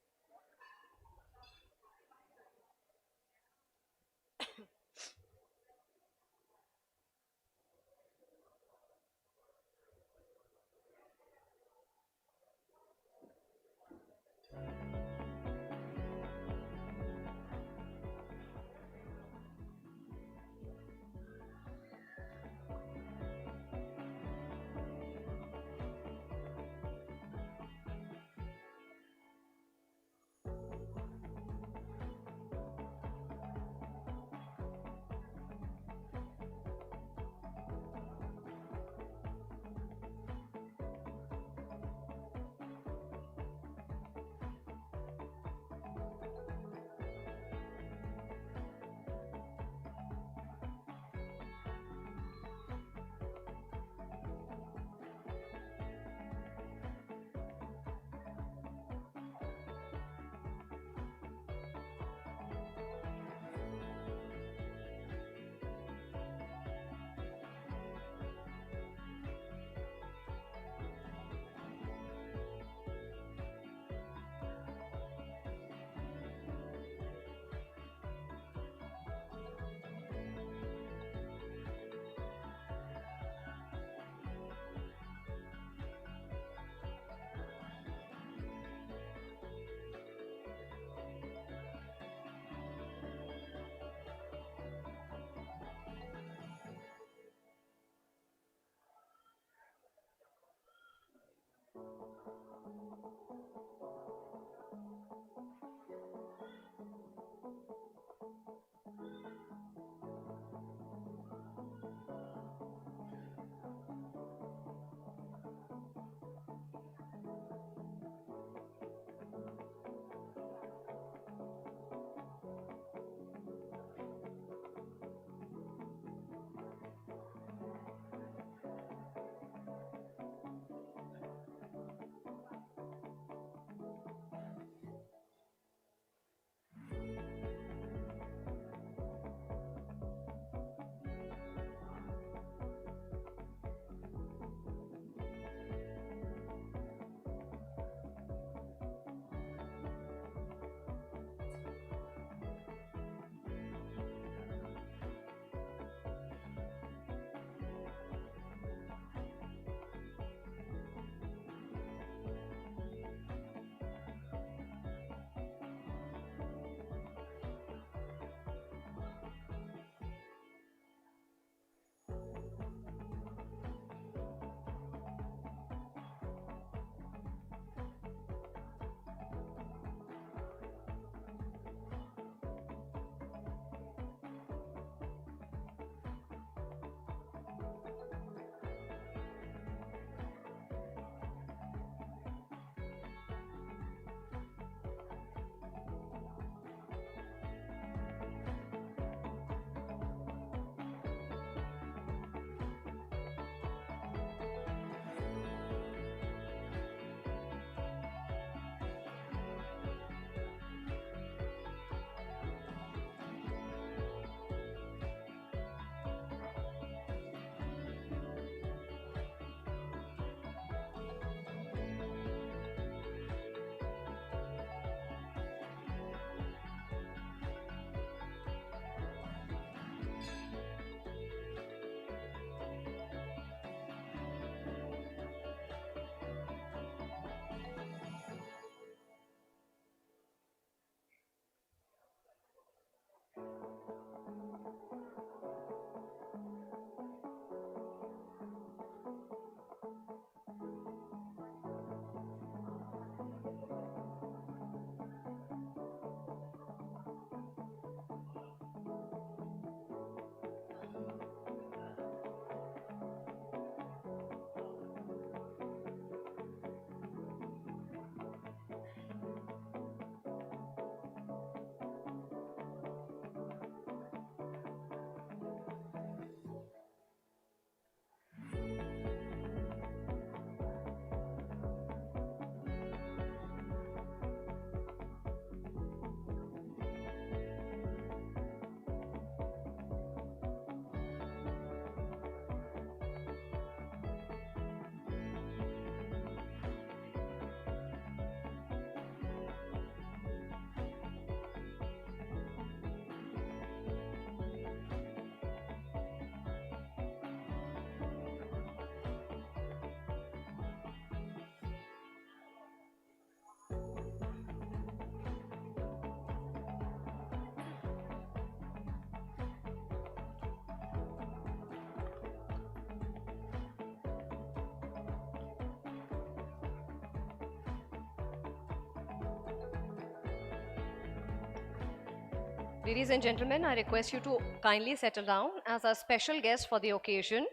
Ladies and gentlemen, I request you to kindly settle down as our special guest for the occasion.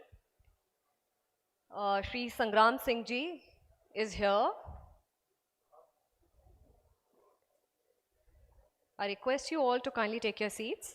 Shri Sangram Singh Ji is here. I request you all to kindly take your seats.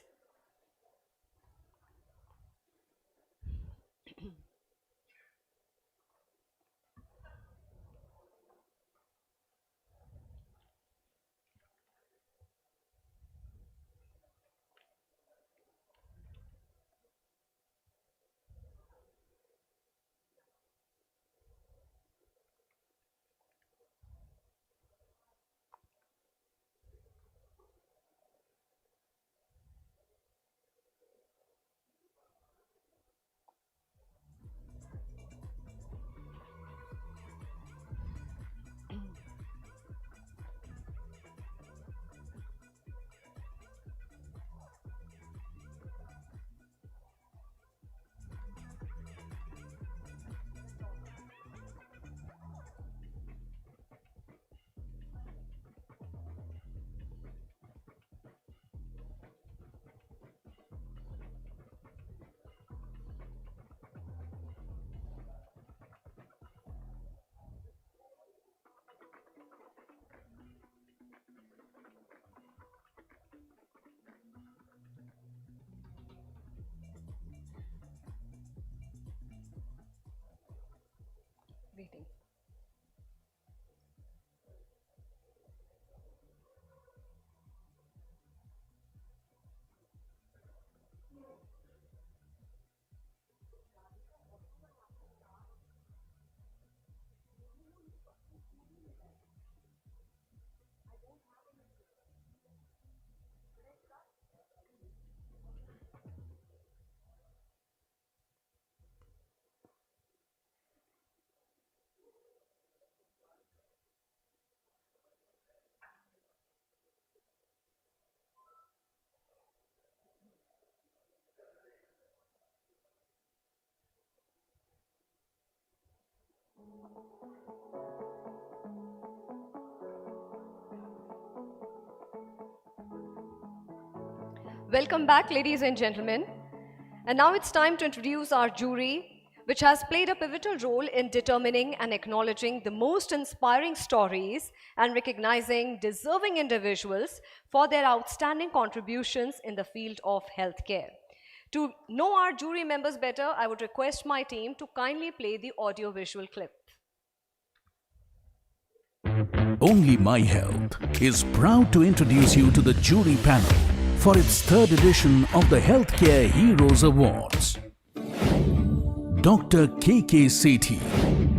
Waiting. Welcome back, ladies and gentlemen. And now it's time to introduce our jury, which has played a pivotal role in determining and acknowledging the most inspiring stories and recognizing deserving individuals for their outstanding contributions in the field of healthcare. To know our jury members better, I would request my team to kindly play the audio-visual clip. Onlymyhealth is proud to introduce you to the jury panel for its third edition of the Healthcare Heroes Awards. Dr. K.K. Sethi,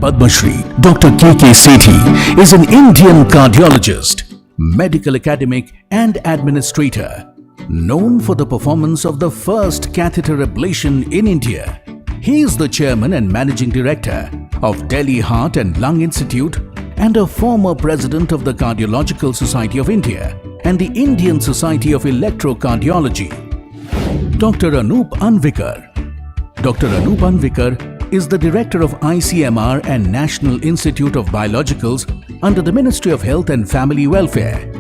Padma Shri. Dr. K.K. Sethi is an Indian cardiologist, medical academic and administrator, known for the performance of the first catheter ablation in India. He is the chairman and managing director of Delhi Heart and Lung Institute and a former president of the Cardiological Society of India and the Indian Society of Electrocardiology. Dr. Anup Anvikar. Dr. Anup Anvikar is the director of ICMR and National Institute of Biologicals under the Ministry of Health and Family Welfare.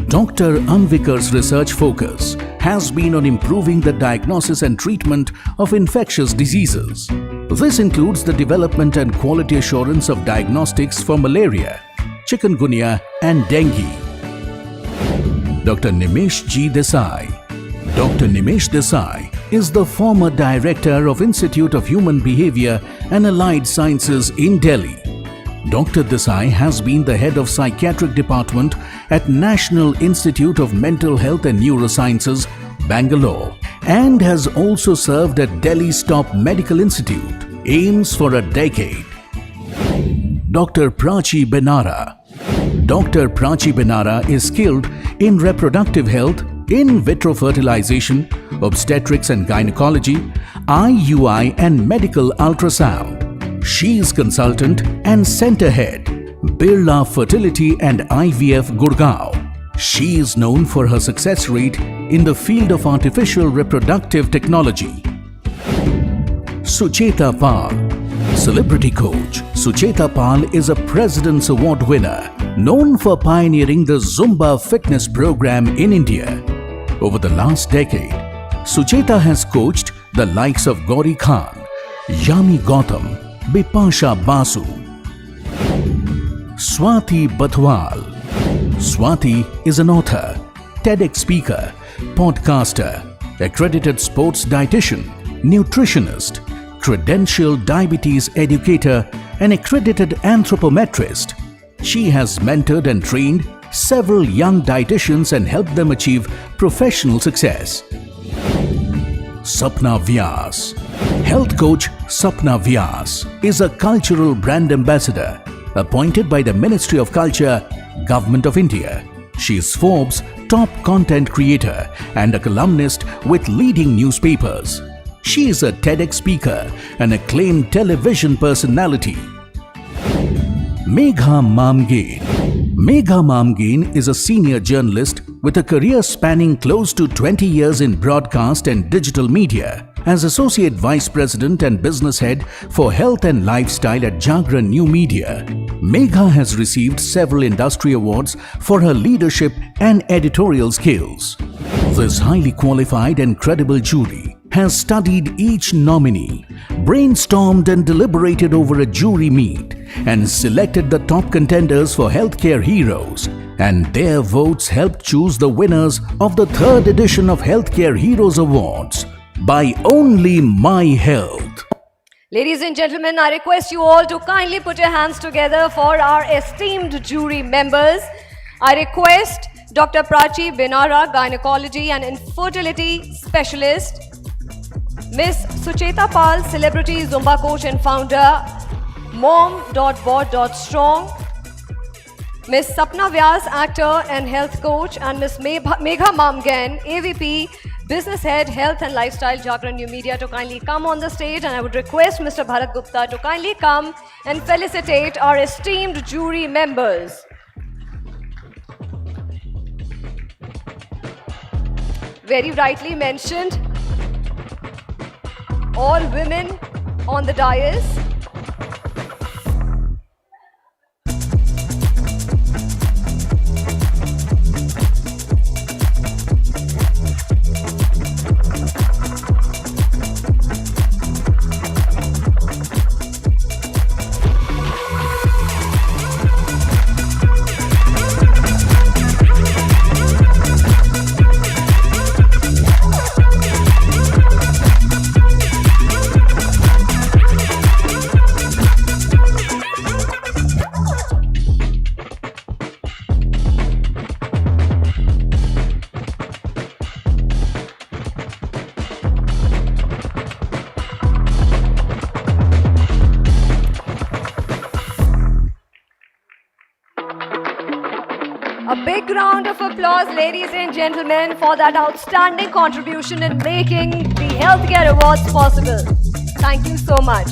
Dr. Anvikar's research focus has been on improving the diagnosis and treatment of infectious diseases. This includes the development and quality assurance of diagnostics for malaria, chikungunya and dengue. Dr. Nimesh G. Desai. Dr. Nimesh Desai is the former director of Institute of Human Behavior and Allied Sciences in Delhi. Dr. Desai has been the head of psychiatric department at National Institute of Mental Health and Neurosciences, Bangalore, and has also served at Delhi's top medical institute, AIIMS, for a decade. Dr. Prachi Benara. Dr. Prachi Benara is skilled in reproductive health, in vitro fertilization, obstetrics and gynecology, IUI and medical ultrasound. She is consultant and center head, Birla Fertility and IVF Gurgaon. She is known for her success rate in the field of artificial reproductive technology. Sucheta Pal. Celebrity coach Sucheta Pal is a President's Award winner, known for pioneering the Zumba fitness program in India. Over the last decade, Sucheta has coached the likes of Gauri Khan, Yami Gautam, Bipasha Basu, Swati Bathwal. Swati is an author, TEDx speaker, podcaster, accredited sports dietitian, nutritionist, credentialed diabetes educator, and accredited anthropometrist. She has mentored and trained several young dietitians and helped them achieve professional success. Sapna Vyas. Health coach Sapna Vyas is a cultural brand ambassador appointed by the Ministry of Culture, Government of India. She is Forbes' top content creator and a columnist with leading newspapers. She is a TEDx speaker and acclaimed television personality. Megha Mamgain. Megha Mamgain is a senior journalist with a career spanning close to 20 years in broadcast and digital media. As Associate Vice President and Business Head for Health and Lifestyle at JagranNewMedia, Megha has received several industry awards for her leadership and editorial skills. This highly qualified and credible jury has studied each nominee, brainstormed and deliberated over a jury meet, and selected the top contenders for Healthcare Heroes, and their votes helped choose the winners of the 3rd edition of Healthcare Heroes Awards by Onlymyhealth. Ladies and gentlemen, I request you all to kindly put your hands together for our esteemed jury members. I request Dr. Prachi Binara, Gynecology and Infertility Specialist, Miss Sucheta Pal, Celebrity Zumba Coach and Founder, Mom.Board.Strong, Miss Sapna Vyas, Actor and Health Coach, and Miss Megha Mamgain, AVP, Business Head, Health and Lifestyle, Jagran New Media, to kindly come on the stage. And I would request Mr. Bharat Gupta to kindly come and felicitate our esteemed jury members. Very rightly mentioned, all women on the dais. A big round of applause, ladies and gentlemen, for that outstanding contribution in making the Healthcare Awards possible. Thank you so much.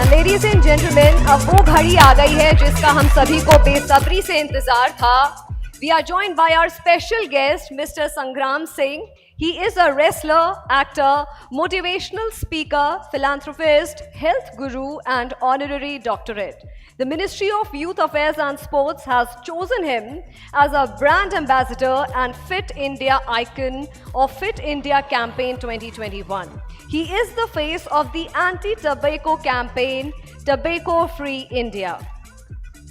Ladies and gentlemen, अब वो घड़ी आ गई है जिसका हम सभी को बेसब्री से इंतजार था. We are joined by our special guest, Mr. Sangram Singh. He is a wrestler, actor, motivational speaker, philanthropist, health guru, and honorary doctorate. The Ministry of Youth Affairs and Sports has chosen him as a brand ambassador and Fit India icon of Fit India Campaign 2021. He is the face of the anti-tobacco campaign, Tobacco Free India.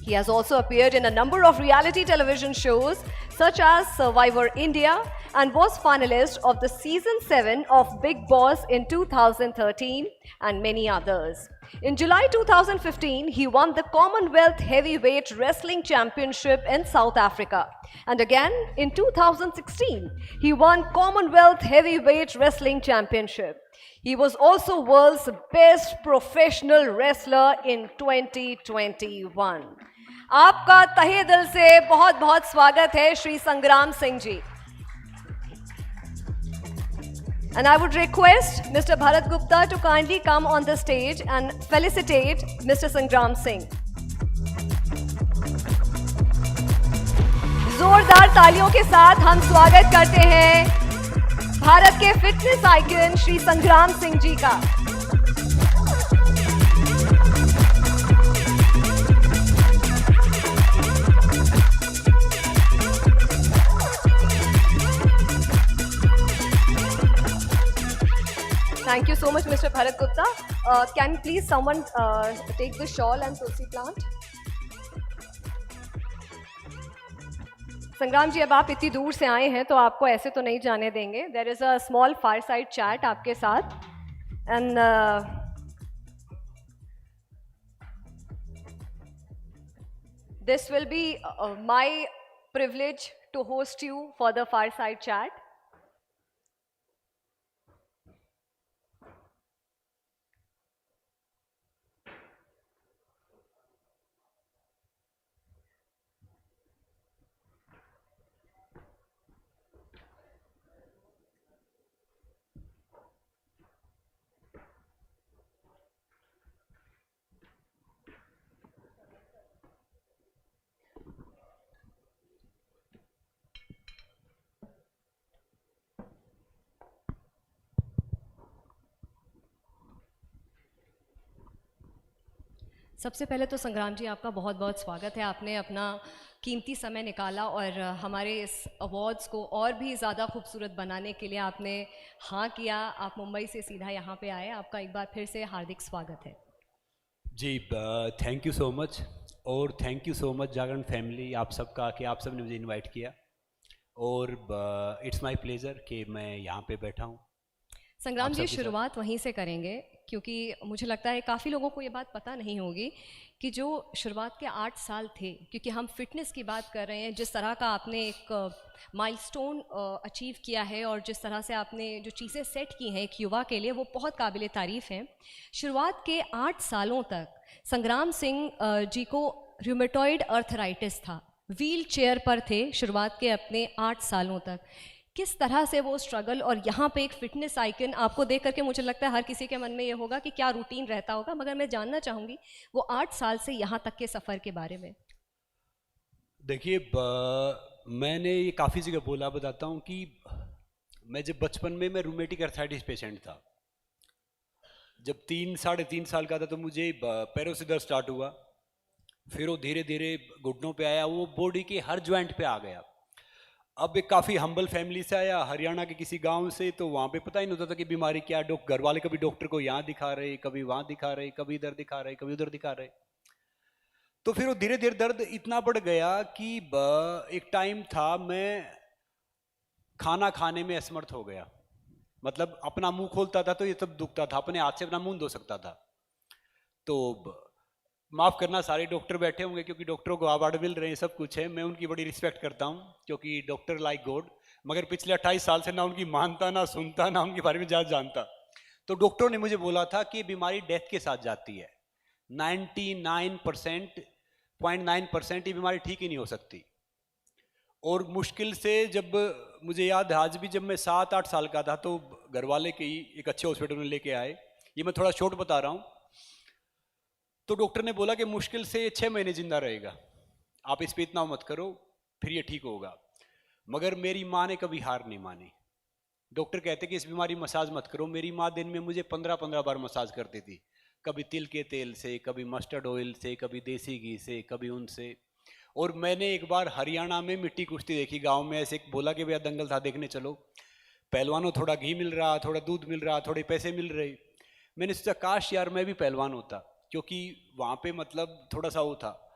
He has also appeared in a number of reality television shows such as Survivor India and was finalist of the Season 7 of Big Boss in 2013 and many others. In July 2015, he won the Commonwealth Heavyweight Wrestling Championship in South Africa. And again, in 2016, he won Commonwealth Heavyweight Wrestling Championship. He was also world's best professional wrestler in 2021. आपका तहे दिल से बहुत बहुत स्वागत है श्री संग्राम Singh ji. And I would request Mr. Bharat Gupta to kindly come on the stage and felicitate Mr. Sangram Singh. जोरदार तालियों के साथ हम स्वागत करते हैं भारत के फिटनेस आइकन श्री संग्राम सिंह जी का। Thank you so much, Mr. Bharat Gupta. Can please someone take the shawl and tulsi plant? संग्राम जी, अब आप इतनी दूर से आए हैं तो आपको ऐसे तो नहीं जाने देंगे. There is a small fireside chat आपके साथ, and this will be my privilege to host you for the fireside chat. सबसे पहले तो संग्राम जी आपका बहुत बहुत स्वागत है. आपने अपना कीमती समय निकाला और हमारे इस अवार्ड्स को और भी ज़्यादा खूबसूरत बनाने के लिए आपने हाँ किया. आप मुंबई से सीधा यहाँ पे आए. आपका एक बार फिर से हार्दिक स्वागत है. जी थैंक यू सो मच, और thank you so much Jagran family, आप सबका कि आप सब ने मुझे इनवाइट किया, और इट्स माय प्लेजर कि मैं यहाँ पे बैठा हूँ. संग्राम जी, शुरुआत वहीं से करेंगे क्योंकि मुझे लगता है काफ़ी लोगों को ये बात पता नहीं होगी कि जो शुरुआत के 8 साल थे, क्योंकि हम फिटनेस की बात कर रहे हैं, जिस तरह का आपने एक माइलस्टोन अचीव किया है और जिस तरह से आपने जो चीज़ें सेट की हैं एक युवा के लिए, वो बहुत काबिल तारीफ़ हैं. शुरुआत के 8 सालों तक संग्राम सिंह जी को रूमेटॉइड अर्थराइटिस था, व्हील चेयर पर थे शुरुआत के अपने 8 सालों तक. किस तरह से वो स्ट्रगल, और यहाँ पे एक फिटनेस आइकन आपको देख करके मुझे लगता है हर किसी के मन में ये होगा कि क्या रूटीन रहता होगा, मगर मैं जानना चाहूँगी वो 8 साल से यहाँ तक के सफ़र के बारे में. देखिए मैंने ये काफ़ी जगह बोला, बताता हूँ कि मैं जब बचपन में मैं रूमेटिक अर्थराइटिस पेशेंट था. जब 3-3.5 साल का था तो मुझे पैरों से दर्द स्टार्ट हुआ, फिर वो धीरे धीरे घुटनों पे आया, वो बॉडी के हर जॉइंट पे आ गया. अब एक काफ़ी हम्बल फैमिली से आया, हरियाणा के किसी गांव से, तो वहाँ पे पता ही नहीं होता था कि बीमारी क्या. घर वाले कभी डॉक्टर को यहाँ दिखा रहे, कभी वहाँ दिखा रहे, कभी इधर दिखा रहे, कभी उधर दिखा रहे. तो फिर वो धीरे धीरे दर्द इतना बढ़ गया कि एक टाइम था मैं खाना खाने में असमर्थ हो गया. मतलब अपना मुंह खोलता था तो ये सब दुखता था, अपने हाथ से अपना मुंह धो सकता था. तो माफ़ करना सारे डॉक्टर बैठे होंगे क्योंकि डॉक्टरों को अवार्ड मिल रहे हैं, सब कुछ है, मैं उनकी बड़ी रिस्पेक्ट करता हूँ क्योंकि डॉक्टर लाइक गॉड. मगर पिछले 28 साल से ना उनकी मानता, ना सुनता, ना उनके बारे में ज़्यादा जानता. तो डॉक्टरों ने मुझे बोला था कि बीमारी डेथ के साथ जाती है, 99.9% ये बीमारी ठीक ही नहीं हो सकती. और मुश्किल से जब मुझे याद है आज भी, जब मैं 7-8 साल का था तो घर वाले के ही एक अच्छे हॉस्पिटल में लेके आए. ये मैं थोड़ा शॉर्ट बता रहा हूँ. तो डॉक्टर ने बोला कि मुश्किल से 6 महीने जिंदा रहेगा, आप इस पे इतना मत करो, फिर ये ठीक होगा. मगर मेरी माँ ने कभी हार नहीं मानी. डॉक्टर कहते कि इस बीमारी मसाज मत करो. मेरी माँ दिन में मुझे 15-15 बार मसाज करती थी, कभी तिल के तेल से, कभी मस्टर्ड ऑयल से, कभी देसी घी से, कभी उनसे. और मैंने एक बार हरियाणा में मिट्टी कुश्ती देखी गाँव में. ऐसे बोला कि भैया दंगल था, देखने चलो. पहलवानों थोड़ा घी मिल रहा, थोड़ा दूध मिल रहा, थोड़े पैसे मिल रहे. मैंने सोचा काश यार मैं भी पहलवान होता, क्योंकि वहाँ पे मतलब थोड़ा सा वो था.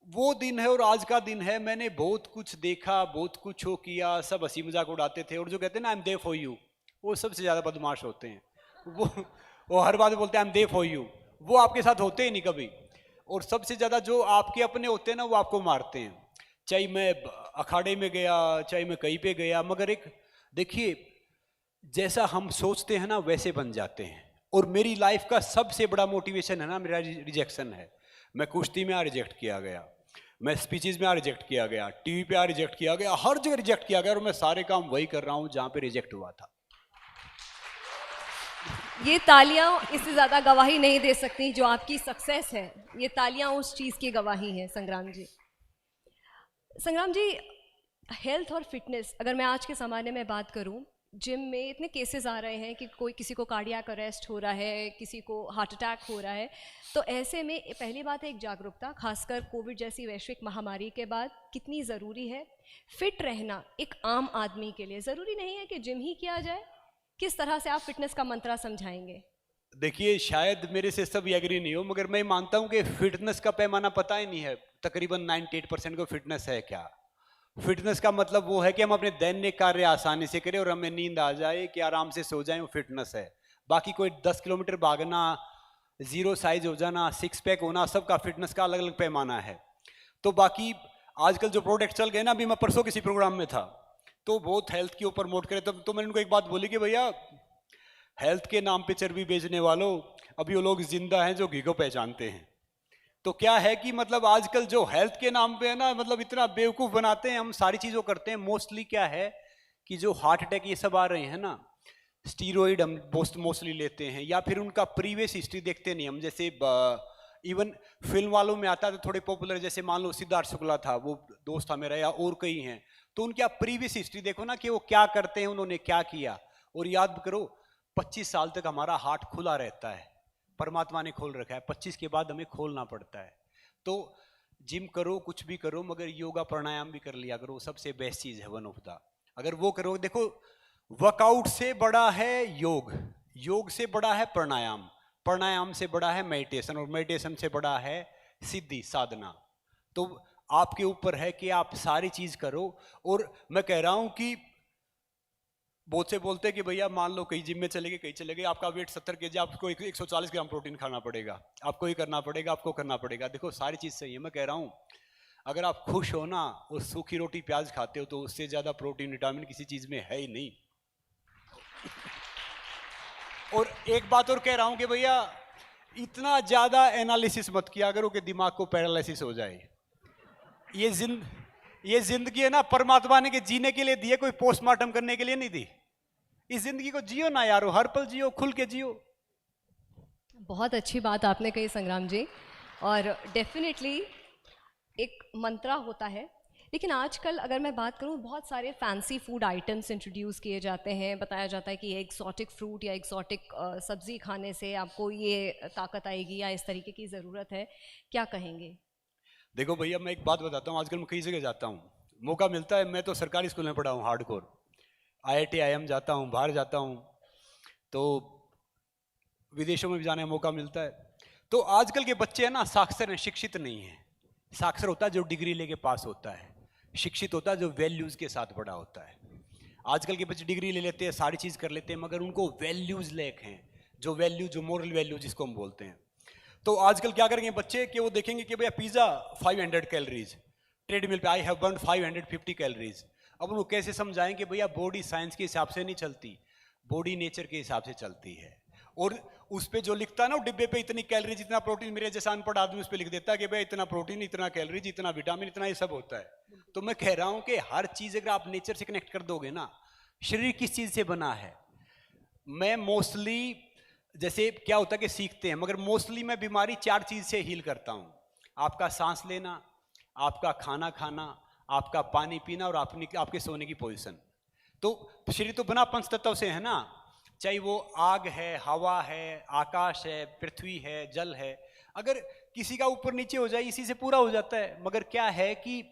वो दिन है और आज का दिन है. मैंने बहुत कुछ देखा, बहुत कुछ हो किया, सब हंसी मजाक उड़ाते थे. और जो कहते हैं ना I am there for you, वो सबसे ज़्यादा बदमाश होते हैं. वो हर बात बोलते हैं I am there for you, वो आपके साथ होते ही नहीं कभी. और सबसे ज़्यादा जो आपके अपने होते हैं ना, वो आपको मारते हैं. चाहे मैं अखाड़े में गया, चाहे मैं कहीं पे गया, मगर एक देखिए जैसा हम सोचते हैं ना वैसे बन जाते हैं. और मेरी लाइफ का सबसे बड़ा मोटिवेशन है ना मेरा रिजेक्शन है. मैं कुश्ती में रिजेक्ट किया गया, मैं स्पीचेस में रिजेक्ट किया गया, टीवी पे रिजेक्ट किया गया, हर जगह रिजेक्ट किया गया. और मैं सारे काम वही कर रहा हूँ जहाँ पे रिजेक्ट हुआ था. ये तालियां इससे ज़्यादा गवाही नहीं दे सकती जो आपकी सक्सेस है. ये तालियां उस चीज़ की गवाही हैं. संग्राम जी, हेल्थ और फिटनेस, अगर मैं आज के ज़माने में बात करूं, जिम में इतने केसेस आ रहे हैं कि कोई किसी को कार्डियक अरेस्ट हो रहा है, किसी को हार्ट अटैक हो रहा है, तो ऐसे में पहली बात है एक जागरूकता, खासकर कोविड जैसी वैश्विक महामारी के बाद कितनी ज़रूरी है फिट रहना एक आम आदमी के लिए। ज़रूरी नहीं है कि जिम ही किया जाए, किस तरह से आप फिटनेस का मंत्रा समझाएंगे? देखिए, शायद मेरे से सब एग्री नहीं हो, मगर मैं मानता हूं कि फिटनेस का पैमाना पता ही नहीं है। तकरीबन 98% को फिटनेस है क्या? फिटनेस का मतलब वो है कि हम अपने दैनिक कार्य आसानी से करें और हमें नींद आ जाए कि आराम से सो जाएं, वो फिटनेस है। बाकी कोई 10 किलोमीटर भागना, जीरो साइज हो जाना, सिक्स पैक होना, सबका फिटनेस का अलग अलग पैमाना है। तो बाकी आजकल जो प्रोडक्ट चल गए ना, अभी मैं परसों किसी प्रोग्राम में था तो बहुत हेल्थ के ऊपर प्रमोट करे, तो मैंने उनको एक बात बोली कि भैया हेल्थ के नाम पे चर्बी बेचने वालों, अभी वो लोग जिंदा हैं जो घी को पहचानते हैं। तो क्या है कि मतलब आजकल जो हेल्थ के नाम पे है ना, मतलब इतना बेवकूफ़ बनाते हैं, हम सारी चीज़ों करते हैं। मोस्टली क्या है कि जो हार्ट अटैक ये सब आ रहे हैं ना, स्टीरॉइड हम मोस्टली लेते हैं, या फिर उनका प्रीवियस हिस्ट्री देखते नहीं हम। जैसे इवन फिल्म वालों में आता है तो थोड़े पॉपुलर, जैसे मान लो सिद्धार्थ शुक्ला था, वो दोस्त था मेरा, या और कई हैं, तो उनकी आप प्रीवियस हिस्ट्री देखो ना कि वो क्या करते हैं, उन्होंने क्या किया। और याद करो 25 साल तक हमारा हार्ट खुला रहता है, परमात्मा ने खोल रखा है, 25 के बाद हमें खोलना पड़ता है। तो जिम करो, कुछ भी करो, मगर योगा प्राणायाम भी कर लिया करो, सबसे बेस्ट चीज़ है वन ऑफ द। अगर वो करो, देखो वर्कआउट से बड़ा है योग, योग से बड़ा है प्राणायाम, प्राणायाम से बड़ा है मेडिटेशन, और मेडिटेशन से बड़ा है सिद्धि साधना। तो आपके ऊपर है कि आप सारी चीज़ करो। और मैं कह रहा हूँ कि बहुत से बोलते हैं कि भैया मान लो कहीं जिम में चले गए, कहीं चले गए, आपका वेट 70 kg, आपको 140 ग्राम प्रोटीन खाना पड़ेगा, आपको ही करना पड़ेगा, आपको करना पड़ेगा। देखो सारी चीज़ सही है, मैं कह रहा हूँ अगर आप खुश हो ना और सूखी रोटी प्याज खाते हो तो उससे ज़्यादा प्रोटीन विटामिन किसी चीज़ में है ही नहीं। और एक बात और कह रहा हूँ कि भैया इतना ज़्यादा एनालिसिस मत किया करो कि दिमाग को पैरालिसिस हो जाए। ये जिंदगी है ना, परमात्मा ने के जीने के लिए दी है, कोई पोस्टमार्टम करने के लिए नहीं दी। इस जिंदगी को जियो ना यारो, हर पल जियो, खुल के जियो। बहुत अच्छी बात आपने कही संग्राम जी, और डेफिनेटली एक मंत्रा होता है। लेकिन आजकल अगर मैं बात करूं, बहुत सारे फैंसी फूड आइटम्स इंट्रोड्यूस किए जाते हैं, बताया जाता है कि ये एक्सोटिक फ्रूट या एक्सोटिक सब्जी खाने से आपको ये ताकत आएगी या इस तरीके की ज़रूरत है, क्या कहेंगे? देखो भैया, मैं एक बात बताता हूँ, आजकल मैं कई जगह जाता हूँ, मौका मिलता है, मैं तो सरकारी स्कूल में पढ़ा हूँ हार्डकोर, IIT IIM जाता हूँ, बाहर जाता हूँ, तो विदेशों में भी जाने का मौका मिलता है। तो आजकल के बच्चे हैं ना, साक्षर हैं, शिक्षित नहीं हैं। साक्षर होता है जो डिग्री लेके पास होता है, शिक्षित होता है जो वैल्यूज़ के साथ बड़ा होता है। आजकल के बच्चे डिग्री ले लेते हैं, सारी चीज़ कर लेते हैं, मगर उनको वैल्यूज़ लैक हैं, जो वैल्यू, जो मोरल वैल्यू जिसको हम बोलते हैं। तो आजकल क्या करेंगे बच्चे कि वो देखेंगे कि भैया पिज़्ज़ा 500 कैलोरीज, ट्रेडमिल पे आई हैव बर्न 550 कैलोरीज। अब उनको कैसे समझाएं कि भैया बॉडी साइंस के हिसाब से नहीं चलती, बॉडी नेचर के हिसाब से चलती है। और उस पे जो लिखता है ना डिब्बे पे, इतनी कैलोरीज, इतना प्रोटीन, मेरे जैसा अनपढ़ आदमी उस पे लिख देता है कि भैया इतना प्रोटीन, इतना कैलोरीज, इतना विटामिन, इतना ये सब होता है। तो मैं कह रहा हूँ कि हर चीज़ अगर आप नेचर से कनेक्ट कर दोगे ना, शरीर किस चीज़ से बना है। मैं मोस्टली, जैसे क्या होता है कि सीखते हैं, मगर मोस्टली मैं बीमारी 4 चीज़ से हील करता हूँ। आपका सांस लेना, आपका खाना खाना, आपका पानी पीना, और आपके सोने की पोजीशन। तो शरीर तो बना पंचतत्व से है ना, चाहे वो आग है, हवा है, आकाश है, पृथ्वी है, जल है। अगर किसी का ऊपर नीचे हो जाए, इसी से पूरा हो जाता है। मगर क्या है कि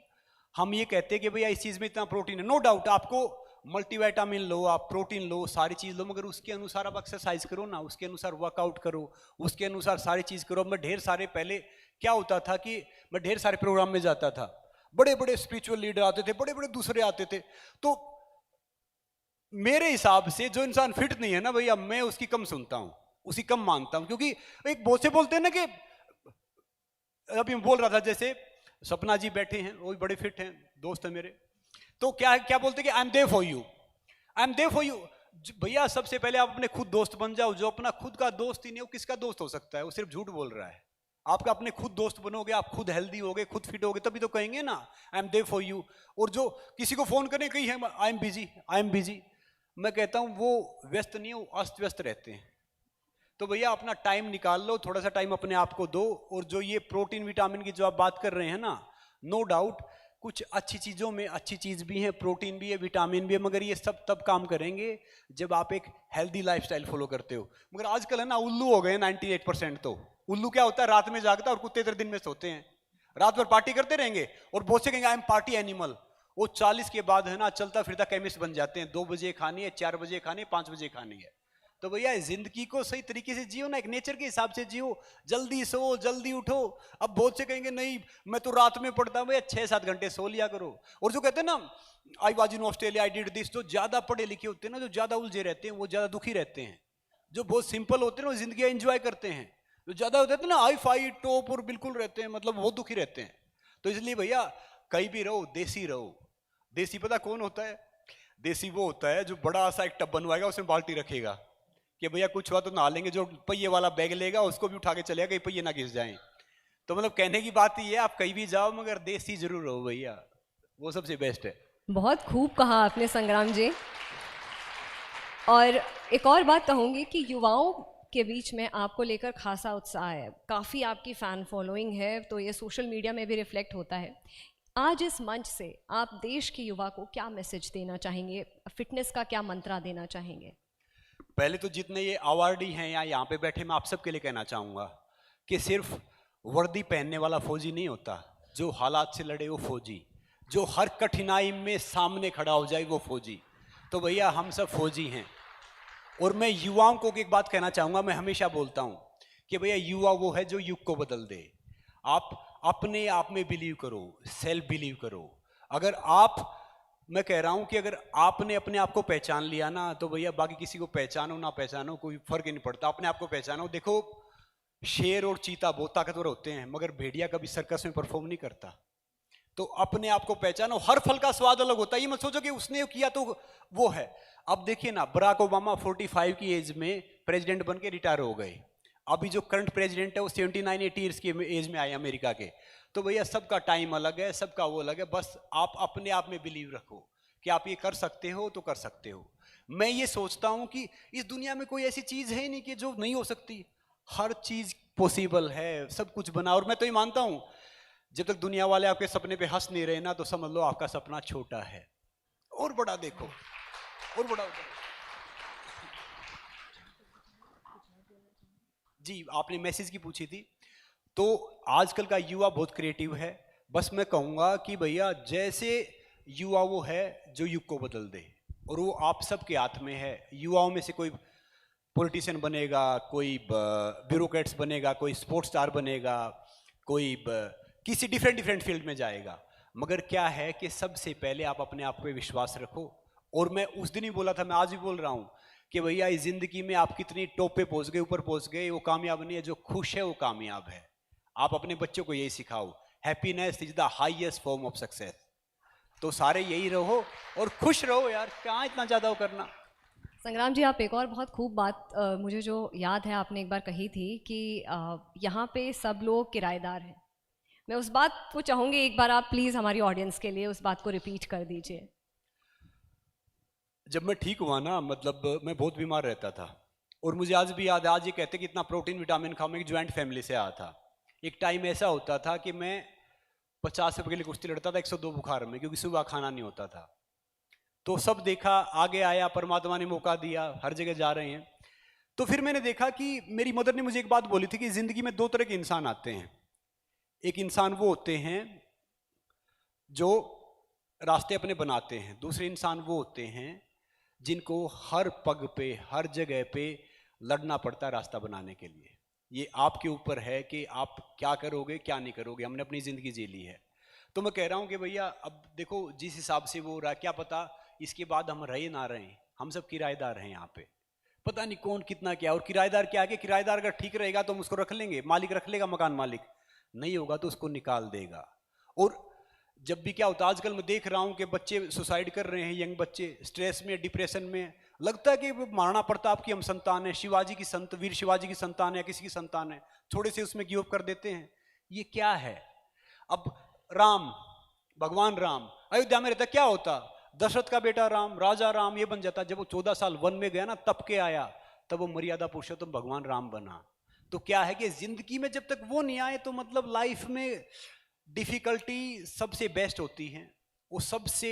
हम ये कहते हैं कि भैया इस चीज़ में इतना प्रोटीन है। नो डाउट आपको मल्टीविटामिन लो, आप प्रोटीन लो, सारी चीज़ लो, मगर उसके अनुसार आप एक्सरसाइज करो ना, उसके अनुसार वर्कआउट करो, उसके अनुसार सारी चीज़ करो। मैं ढेर सारे, पहले क्या होता था कि मैं ढेर सारे प्रोग्राम में जाता था, बड़े बड़े स्पिरिचुअल लीडर आते थे, बड़े बड़े दूसरे आते थे। तो मेरे हिसाब से जो इंसान फिट नहीं है ना भैया, मैं उसकी कम सुनता हूँ, उसकी कम मानता हूँ। क्योंकि एक बहुत से बोलते हैं ना कि, अभी मैं बोल रहा था, जैसे सपना जी बैठे हैं, वो भी बड़े फिट हैं, दोस्त है मेरे, तो क्या बोलते हैं कि I am there for you, I am there for you. भैया सबसे पहले आप अपने खुद दोस्त बन जाओ। जो अपना खुद का दोस्त ही नहीं, वो किसका दोस्त हो सकता है? वो सिर्फ झूठ बोल रहा है। आपका अपने खुद दोस्त बनोगे, आप खुद हेल्दी होगे, खुद फिट होगे, तभी तो कहेंगे ना I am there for you. और जो किसी को फोन करें, कहीं है I am busy, I am busy, मैं कहता हूं वो व्यस्त नहीं, वो अस्त व्यस्त रहते हैं। तो भैया अपना टाइम निकाल लो, थोड़ा सा टाइम अपने आप को दो। और जो ये प्रोटीन विटामिन की जो आप बात कर रहे हैं ना, नो डाउट कुछ अच्छी चीज़ों में अच्छी चीज़ भी है, प्रोटीन भी है, विटामिन भी है, मगर ये सब तब काम करेंगे जब आप एक हेल्दी लाइफस्टाइल फॉलो करते हो। मगर आजकल है ना उल्लू हो गए 98%। तो उल्लू क्या होता है, रात में जागता है और कुत्ते दिन में सोते हैं, रात भर पार्टी करते रहेंगे और बहुत से कहेंगे आई एम पार्टी एनिमल। वो 40 के बाद है ना चलता फिरता केमिस्ट बन जाते हैं। 2 बजे खानी है, 4 बजे खानी है, 5 बजे खानी है। तो भैया जिंदगी को सही तरीके से जियो ना, एक नेचर के हिसाब से जियो, जल्दी सो जल्दी उठो। अब बहुत से कहेंगे नहीं मैं तो रात में पढ़ता हूँ, भैया 6-7 घंटे सो लिया करो। और जो कहते हैं ना I was in Australia I did this, जो ज्यादा पढ़े लिखे होते हैं ना, जो ज्यादा उलझे रहते हैं वो ज्यादा दुखी रहते हैं। जो बहुत सिंपल होते हैं ना वो जिंदगी एंजॉय करते हैं। जो ज्यादा होते हैं ना हाई फाई टॉप और बिल्कुल रहते हैं, मतलब वो दुखी रहते हैं। तो इसलिए भैया कहीं भी रहो देसी रहो। देसी पता कौन होता है? देसी वो होता है जो बड़ा सा एक टब बनवाएगा, उसमें बाल्टी रखेगा कि भैया कुछ हुआ तो नहा लेंगे। जो पहिए वाला बैग लेगा उसको भी उठा के चलेगा कहीं पहिए ना घिस जाएं। तो मतलब कहने की बात ये है आप कहीं भी जाओ मगर देसी जरूर रहो भैया, वो सबसे बेस्ट है। बहुत खूब कहा आपने संग्राम जी। और एक और बात कहूँगी कि युवाओं के बीच में आपको लेकर खासा उत्साह है, काफ़ी आपकी फ़ैन फॉलोइंग है, तो ये सोशल मीडिया में भी रिफ्लेक्ट होता है। आज इस मंच से आप देश के युवा को क्या मैसेज देना चाहेंगे, फिटनेस का क्या मंत्रा देना चाहेंगे? पहले तो जितने ये अवार्डी हैं या यहाँ पे बैठे, मैं आप सबके लिए कहना चाहूँगा कि सिर्फ वर्दी पहनने वाला फौजी नहीं होता, जो हालात से लड़े वो फौजी, जो हर कठिनाई में सामने खड़ा हो जाए वो फौजी। तो भैया हम सब फौजी हैं। और मैं युवाओं को एक बात कहना चाहूँगा, मैं हमेशा बोलता हूँ कि भैया युवा वो है जो युग को बदल दे। आप अपने आप में बिलीव करो, सेल्फ बिलीव करो। अगर आप, मैं कह रहा हूं कि अगर आपने अपने आप को पहचान लिया ना तो भैया बाकी किसी को पहचानो ना पहचानो कोई फर्क ही नहीं पड़ता। अपने आप को पहचानो। देखो शेर और चीता बहुत ताकतवर होते हैं मगर भेड़िया कभी सर्कस में परफॉर्म नहीं करता। तो अपने आप को पहचानो। हर फल का स्वाद अलग होता है, ये मत सोचो कि उसने किया तो वो है। अब देखिए ना बराक ओबामा 45 की एज में प्रेसिडेंट बन के रिटायर हो गए। अभी जो करंट प्रेसिडेंट है वो 79-80 ईयर्स की एज में आए अमेरिका के। तो भैया सबका टाइम अलग है, सबका वो अलग है। बस आप अपने आप में बिलीव रखो कि आप ये कर सकते हो तो कर सकते हो। मैं ये सोचता हूँ कि इस दुनिया में कोई ऐसी चीज़ है नहीं कि जो नहीं हो सकती। हर चीज़ पॉसिबल है, सब कुछ बना। और मैं तो ये मानता हूँ जब तक दुनिया वाले आपके सपने पे हंस नहीं रहे ना तो समझ लो आपका सपना छोटा है। और बड़ा देखो, और बड़ा जी। आपने मैसेज की पूछी थी, तो आजकल का युवा बहुत क्रिएटिव है। बस मैं कहूँगा कि भैया जैसे युवा वो है जो युग को बदल दे, और वो आप सबके हाथ में है। युवाओं में से कोई पॉलिटिशियन बनेगा, कोई ब्यूरोक्रेट्स बनेगा, कोई स्पोर्ट्स स्टार बनेगा, कोई किसी डिफरेंट फील्ड में जाएगा। मगर क्या है कि सबसे पहले आप अपने आप पे विश्वास रखो। और मैं उस दिन ही बोला था, मैं आज भी बोल रहा हूँ कि भैया इस जिंदगी में आप कितनी टॉप पे पहुंच गए, ऊपर पहुंच गए, वो कामयाब नहीं है। जो खुश है वो कामयाब है। आप अपने बच्चों को यही सिखाओ, happiness is the highest form of success. तो सारे यही रहो और खुश रहो यार, कहाँ इतना ज़्यादा वो करना। संग्राम जी, आप एक और बहुत खूब बात मुझे जो याद है आपने एक बार कही थी कि यहाँ पे सब लोग किराएदार हैं। मैं उस बात को चाहूँगी एक बार आप प्लीज़ हमारी ऑडियंस के लिए उस बात को रिपीट कर दीजिए। जब मैं ठीक हुआ ना, मतलब मैं बहुत बीमार रहता था और मुझे आज भी याद है। आज ये कहते कि इतना प्रोटीन विटामिन खाओ। मैं एक ज्वाइंट फैमिली से आया था। एक टाइम ऐसा होता था कि मैं 50 रुपये के लिए कुश्ती लड़ता था 102 बुखार में, क्योंकि सुबह खाना नहीं होता था। तो सब देखा, आगे आया, परमात्मा ने मौका दिया, हर जगह जा रहे हैं। तो फिर मैंने देखा कि मेरी मदर ने मुझे एक बात बोली थी कि जिंदगी में 2 तरह के इंसान आते हैं। एक इंसान वो होते हैं जो रास्ते अपने बनाते हैं, दूसरे इंसान वो होते हैं जिनको हर पग पे, हर जगह पे लड़ना पड़ता है रास्ता बनाने के लिए। ये आपके ऊपर है कि आप क्या करोगे क्या नहीं करोगे। हमने अपनी ज़िंदगी जी ली है। तो मैं कह रहा हूँ कि भैया अब देखो जिस हिसाब से वो रहा, क्या पता इसके बाद हम रहे ना रहें। हम सब किराएदार हैं यहाँ पे, पता नहीं कौन कितना क्या। और किराएदार क्या है कि किराएदार अगर ठीक रहेगा तो हम उसको रख लेंगे, मालिक रख लेगा, मकान मालिक नहीं होगा तो उसको निकाल देगा। और जब भी क्या होता है, आजकल मैं देख रहा हूँ कि बच्चे सुसाइड कर रहे हैं, यंग बच्चे स्ट्रेस में, डिप्रेशन में। लगता है कि मारना पड़ता, आपकी हम संतान है, शिवाजी की वीर शिवाजी की संतान है, किसी की संतान है, थोड़े से उसमें गिव अप कर देते हैं। ये क्या है? अब राम, भगवान राम अयोध्या में रहता, क्या होता? दशरथ का बेटा राम, राजा राम, ये बन जाता। जब वो 14 साल वन में गया ना, तप के आया, तब वो मर्यादा पुरुषोत्तम भगवान राम बना। तो क्या है कि जिंदगी में जब तक वो नहीं आए तो मतलब लाइफ में डिफिकल्टी सबसे बेस्ट होती है, वो सबसे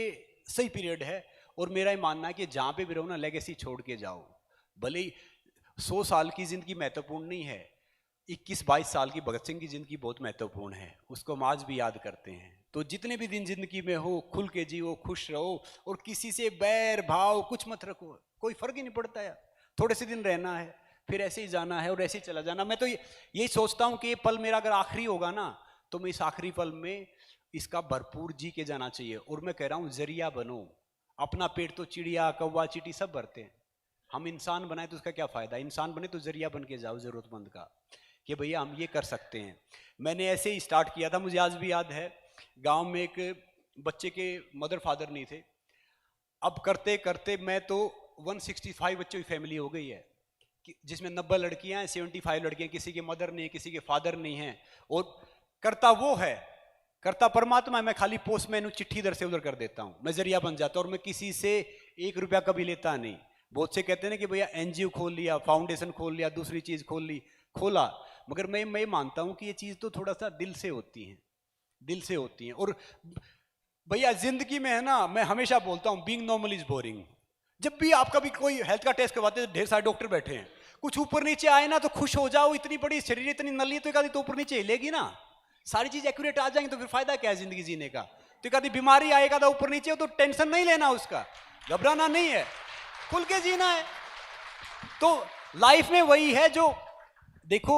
सही पीरियड है। और मेरा ये मानना है कि जहाँ पे भी रहो ना, लेगेसी छोड़ के जाओ। भले ही 100 साल की जिंदगी महत्वपूर्ण नहीं है, 21-22 साल की भगत सिंह की जिंदगी बहुत महत्वपूर्ण है, उसको हम आज भी याद करते हैं। तो जितने भी दिन जिंदगी में हो, खुल के जियो, खुश रहो, और किसी से बैर भाव कुछ मत रखो, कोई फर्क ही नहीं पड़ता यार। थोड़े से दिन रहना है, फिर ऐसे ही जाना है और ऐसे ही चला जाना। मैं तो यही सोचता हूँ कि ये पल मेरा अगर आखिरी होगा ना, तो मैं इस आखिरी पल में इसका भरपूर जी के जाना चाहिए। और मैं कह रहा हूँ जरिया बनो, अपना पेट तो चिड़िया कौवा चींटी सब भरते हैं, हम इंसान बनाए तो उसका क्या फायदा। इंसान बने तो जरिया बन के जाओ जरूरतमंद का, कि भैया हम ये कर सकते हैं। मैंने ऐसे ही स्टार्ट किया था, मुझे आज भी याद है, गांव में एक बच्चे के मदर फादर नहीं थे। अब करते करते मैं तो 165 बच्चों की फैमिली हो गई है, जिसमें 90 लड़कियां हैं, 75 लड़कियां, किसी के मदर नहीं है, किसी के फादर नहीं है। और करता वो है, करता परमात्मा है। मैं खाली पोस्टमैन हूँ, चिट्ठी इधर से उधर कर देता हूँ, मैं जरिया बन जाता हूँ। और मैं किसी से 1 रुपया कभी लेता नहीं। बहुत से कहते हैं ना कि भैया एनजीओ खोल लिया, फाउंडेशन खोल लिया, दूसरी चीज खोला, मगर मैं मानता हूँ कि ये चीज तो थोड़ा सा दिल से होती है, दिल से होती है। और भैया जिंदगी में है ना, मैं हमेशा बोलता हूँ बीइंग नॉर्मल इज बोरिंग। जब भी आपका भी कोई हेल्थ का टेस्ट करवाते हैं, ढेर सारे डॉक्टर बैठे हैं, कुछ ऊपर नीचे आए ना तो खुश हो जाओ। इतनी बड़ी शरीर, इतनी नली, तो एक आधी तो ऊपर नीचे हिलेगी ना, सारी चीज एक्यूरेट आ जाएंगी तो फिर फायदा क्या है जिंदगी जीने का। तो एक आधी बीमारी आएगा तो ऊपर नीचे हो तो टेंशन नहीं लेना, उसका घबराना नहीं है, खुल के जीना है। तो लाइफ में वही है जो, देखो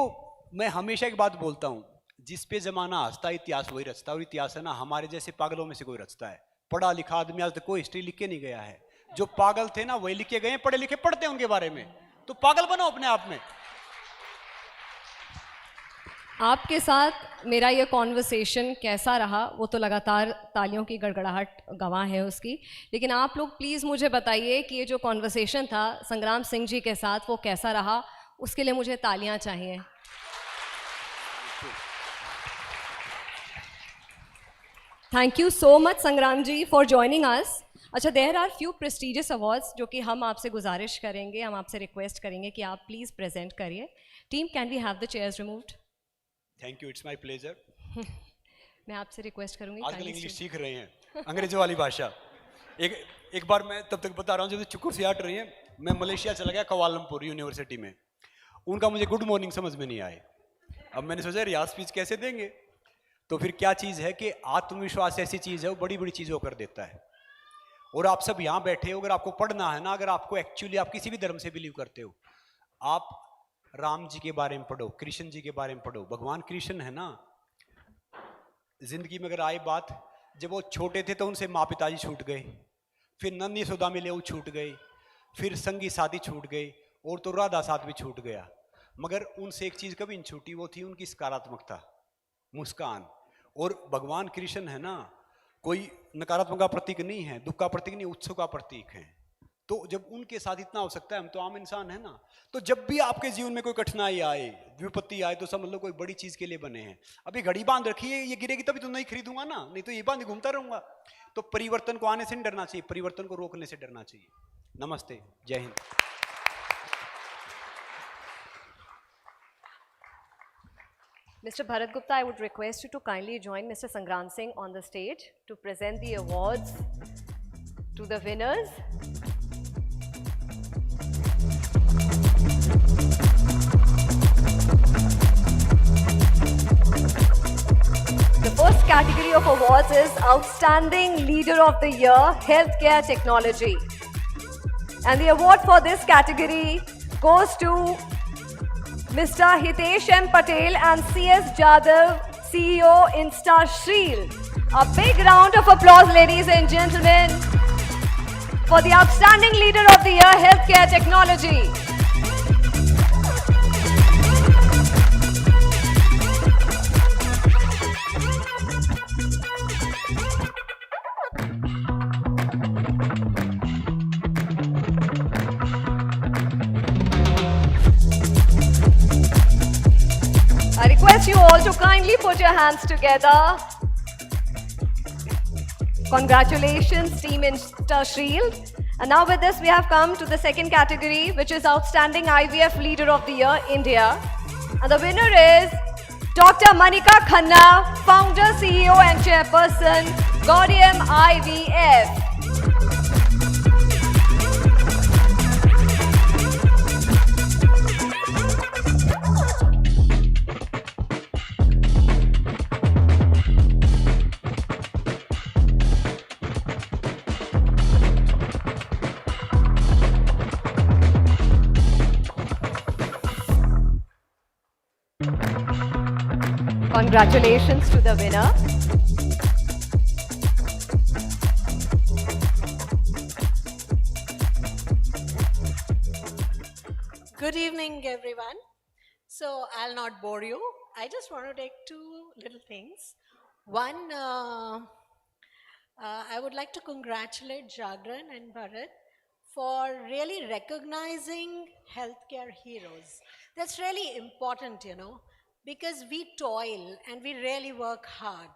मैं हमेशा एक बात बोलता हूं, जिस पे जमाना हंसता है इतिहास वही रचता है। और इतिहास है ना हमारे जैसे पागलों में से कोई रचता है। पढ़ा लिखा आदमी आज तक कोई हिस्ट्री लिख के नहीं गया है। जो पागल थे ना वही लिख के गए, पढ़े लिखे पढ़ते हैं उनके बारे में। तो पागल बनो अपने आप में। आपके साथ मेरा ये कॉन्वर्सेशन कैसा रहा वो तो लगातार तालियों की गड़गड़ाहट गवाह है उसकी। लेकिन आप लोग प्लीज़ मुझे बताइए कि ये जो कॉन्वर्सेशन था संग्राम सिंह जी के साथ वो कैसा रहा, उसके लिए मुझे तालियां चाहिए। थैंक यू सो मच संग्राम जी फॉर जॉइनिंग अस। अच्छा, there are few prestigious awards जो कि हम आपसे गुजारिश करेंगे, हम आपसे रिक्वेस्ट करेंगे कि आप प्लीज़ प्रेजेंट करिए। Team, can we have the chairs removed? Thank you, it's my pleasure. मैं आपसे रिक्वेस्ट करूंगी, आजकल इंग्लिश सीख रहे हैं, अंग्रेजी वाली भाषा। एक बार मैं तब तक बता रहा हूँ, जब चुकुर से हट रही है, मैं मलेशिया चला गया कवालमपुर यूनिवर्सिटी में। उनका मुझे गुड मॉर्निंग समझ में नहीं आए। अब मैंने सोचा रियाज स्पीच कैसे देंगे, तो फिर क्या चीज़ है कि आत्मविश्वास ऐसी चीज़ है, वो बड़ी बड़ी चीज़ों कर देता है। और आप सब यहाँ बैठे हो, अगर आपको पढ़ना है ना, अगर आपको एक्चुअली आप किसी भी धर्म से बिलीव करते हो, आप राम जी के बारे में पढ़ो, कृष्ण जी के बारे में पढ़ो। भगवान कृष्ण है ना, जिंदगी में अगर आए बात, जब वो छोटे थे तो उनसे माँ पिताजी छूट गए, फिर नन्ही यशोदा में ले वो छूट गए, फिर संगी साथी छूट गए, और तो राधा साथ भी छूट गया। मगर उनसे एक चीज़ कभी नहीं छूटी, वो थी उनकी सकारात्मकता, मुस्कान। और भगवान कृष्ण है ना, कोई नकारात्मक का प्रतीक नहीं है, दुख का प्रतीक नहीं, उत्सव का प्रतीक है। तो जब उनके साथ इतना हो सकता है, हम तो आम इंसान है ना। तो जब भी आपके जीवन में कोई कठिनाई आए, विपत्ति आए, तो समझ लो कोई बड़ी चीज के लिए बने हैं। अभी घड़ी बांध रखी है, ये गिरेगी तभी तो नहीं खरीदूंगा ना, नहीं तो ये बांध घूमता रहूंगा। तो परिवर्तन को आने से नहीं डरना चाहिए, परिवर्तन को रोकने से डरना चाहिए। नमस्ते, जय Hind. Mr. Bharat Gupta, I would request you to kindly join Mr. Sangram Singh on the stage to present the awards to the winners. The first category of awards is Outstanding Leader of the Year, Healthcare Technology. And the award for this category goes to Mr. Hitesh M. Patel and C.S. Jadhav, CEO, InstaShield. A big round of applause, ladies and gentlemen, for the Outstanding Leader of the Year, Healthcare Technology. I request you all to kindly put your hands together. Congratulations, Team InstaShield. And now with this, we have come to the second category, which is Outstanding IVF Leader of the Year, India. And the winner is Dr. Manika Khanna, Founder, CEO and Chairperson, Gaudium IVF. Congratulations to the winner. Good evening, everyone. So I'll not bore you. I just want to take two little things. One, I would like to congratulate Jagran and Bharat for really recognizing healthcare heroes. That's really important, you know, because we toil and we really work hard.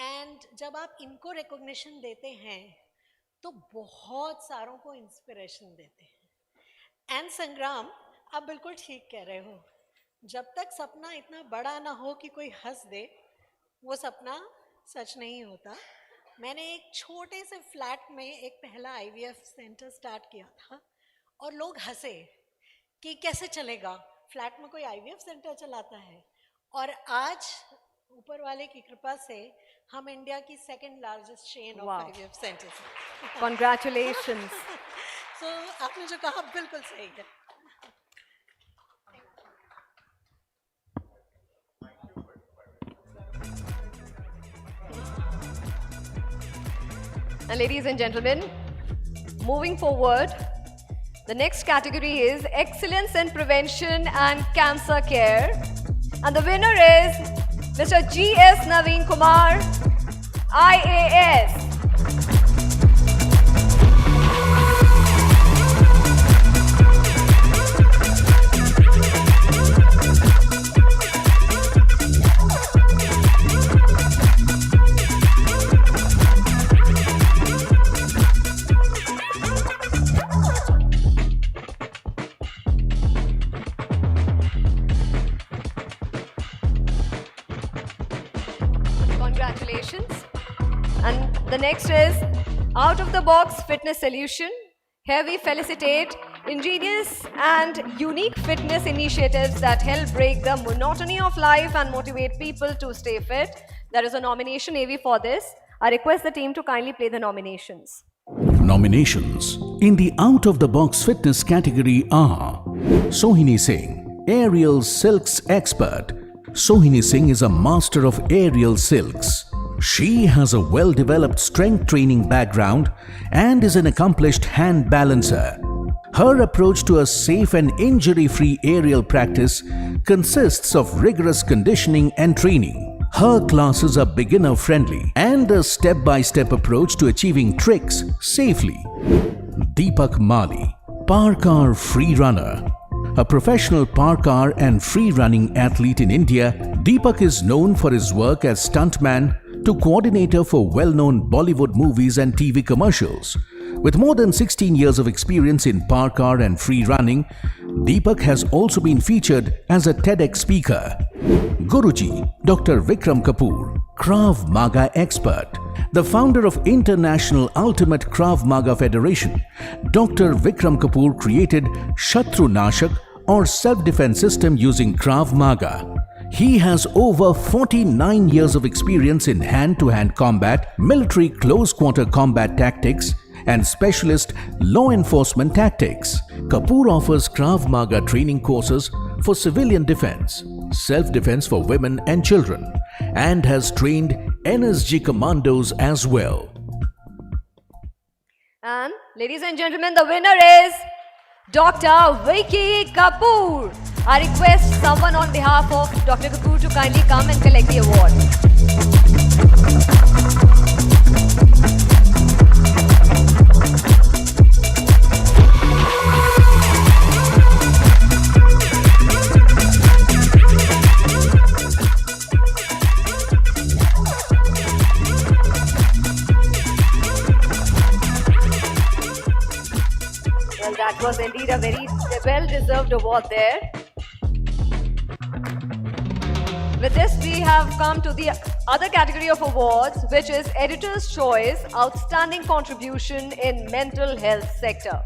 And जब आप इनको recognition देते हैं, तो बहुत सारों को inspiration देते हैं. And संग्राम, आप बिल्कुल ठीक कह रहे हो. जब तक सपना इतना बड़ा ना हो कि कोई हंस दे, वो सपना सच नहीं होता. मैंने एक छोटे से फ्लैट में एक पहला IVF सेंटर स्टार्ट किया था और लोग हंसे कि कैसे चलेगा, फ्लैट में कोई IVF सेंटर चलाता है. और आज ऊपर वाले की कृपा से हम इंडिया की second largest chain of IVF centres. Congratulations. So आपने जो कहा बिल्कुल सही है. And ladies and gentlemen, moving forward, the next category is Excellence in Prevention and Cancer Care. And the winner is Mr. G.S. Naveen Kumar, IAS. Congratulations. And the next is Out of the Box Fitness Solution. Here we felicitate ingenious and unique fitness initiatives that help break the monotony of life and motivate people to stay fit. There is a nomination AV for this. I request the team to kindly play the nominations. Nominations in the Out of the Box Fitness category are Sohini Singh, Aerial Silks Expert. Sohini Singh is a master of aerial silks. She has a well-developed strength training background and is an accomplished hand balancer. Her approach to a safe and injury-free aerial practice consists of rigorous conditioning and training. Her classes are beginner-friendly and a step-by-step approach to achieving tricks safely. Deepak Mali, Parkour Free Runner. A professional parkour and free running athlete in India, Deepak is known for his work as stuntman to coordinator for well-known Bollywood movies and TV commercials. With more than 16 years of experience in parkour and free running, Deepak has also been featured as a TEDx speaker. Guruji, Dr. Vikram Kapoor, Krav Maga expert. The founder of International Ultimate Krav Maga Federation, Dr. Vikram Kapoor created Shatru Nashak or self-defense system using Krav Maga. He has over 49 years of experience in hand-to-hand combat, military close-quarter combat tactics, and specialist law enforcement tactics. Kapoor offers Krav Maga training courses for civilian defense, self-defense for women and children, and has trained NSG commandos as well. And ladies and gentlemen, the winner is Dr. Vicky Kapoor. I request someone on behalf of Dr. Kapoor to kindly come and collect the award. Well, that was indeed a very well-deserved award there. With this, we have come to the other category of awards, which is Editor's Choice Outstanding Contribution in Mental Health Sector.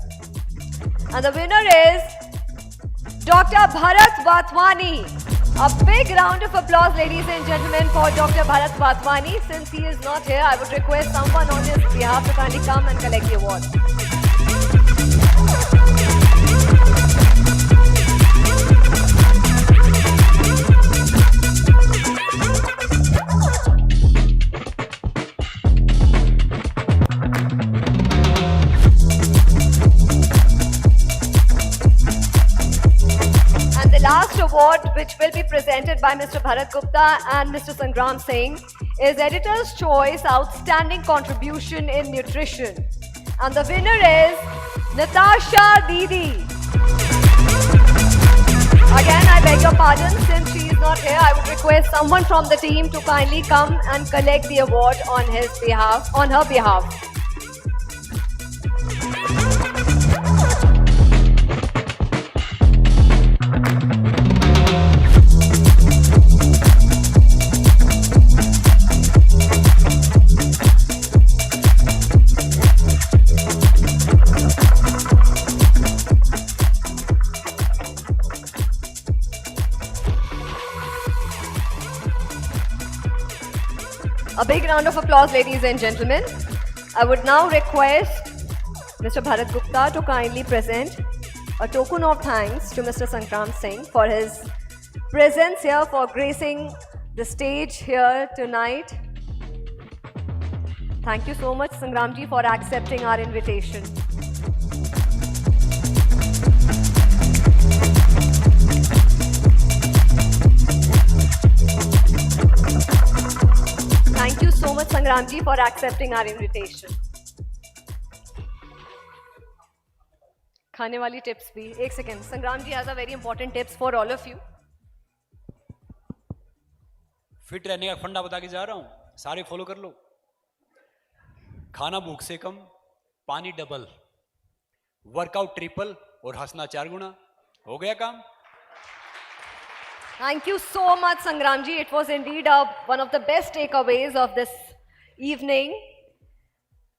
And the winner is Dr. Bharat Watwani. A big round of applause, ladies and gentlemen, for Dr. Bharat Watwani. Since he is not here, I would request someone on his behalf to kindly come and collect the award. Last award, which will be presented by Mr. Bharat Gupta and Mr. Sangram Singh, is Editor's Choice Outstanding Contribution in Nutrition. And the winner is Natasha Didi. Again, I beg your pardon, since she is not here, I would request someone from the team to kindly come and collect the award on her behalf. A big round of applause, ladies and gentlemen. I would now request Mr. Bharat Gupta to kindly present a token of thanks to Mr. Sangram Singh for his presence here, for gracing the stage here tonight. Thank you so much, Sangramji, for accepting our invitation. Thank you so much, Sangramji, for accepting our invitation. खाने वाली tips भी. एक second. Sangramji has a very important tips for all of you. Fit रहने का फंडा बता के जा रहा हूँ, सारे फॉलो कर लो. खाना भूख से कम, पानी डबल, वर्कआउट ट्रिपल और हंसना 4 गुना. हो गया काम. Thank you so much, Sangramji. It was indeed one of the best takeaways of this evening.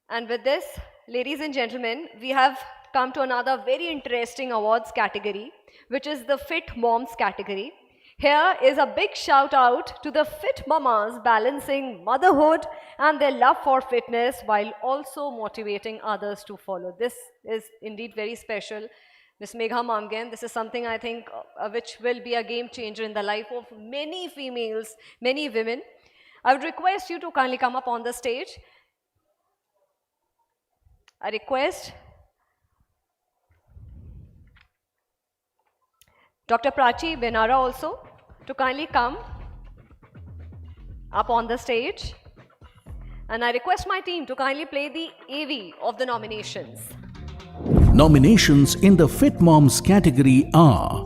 And with this, ladies and gentlemen, we have come to another very interesting awards category, which is the Fit Moms category. Here is a big shout out to the fit mamas balancing motherhood and their love for fitness while also motivating others to follow. This is indeed very special. Ms. Megha Mamgen, this is something I think which will be a game changer in the life of many females, many women. I would request you to kindly come up on the stage. I request Dr. Prachi Benara also to kindly come up on the stage. And I request my team to kindly play the AV of the nominations. Nominations in the Fit Moms category are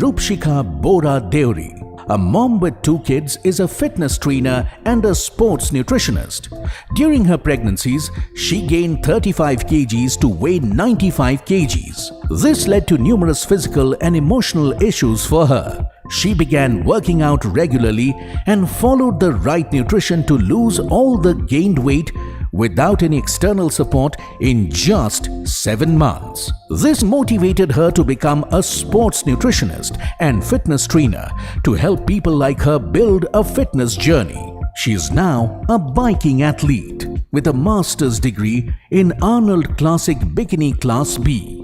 Rupshika Bora Deori. A mom with 2 kids is a fitness trainer and a sports nutritionist. During her pregnancies, she gained 35 kgs to weigh 95 kgs. This led to numerous physical and emotional issues for her. She began working out regularly and followed the right nutrition to lose all the gained weight without any external support in just 7 months. This motivated her to become a sports nutritionist and fitness trainer to help people like her build a fitness journey. She is now a biking athlete with a master's degree in Arnold Classic Bikini Class B.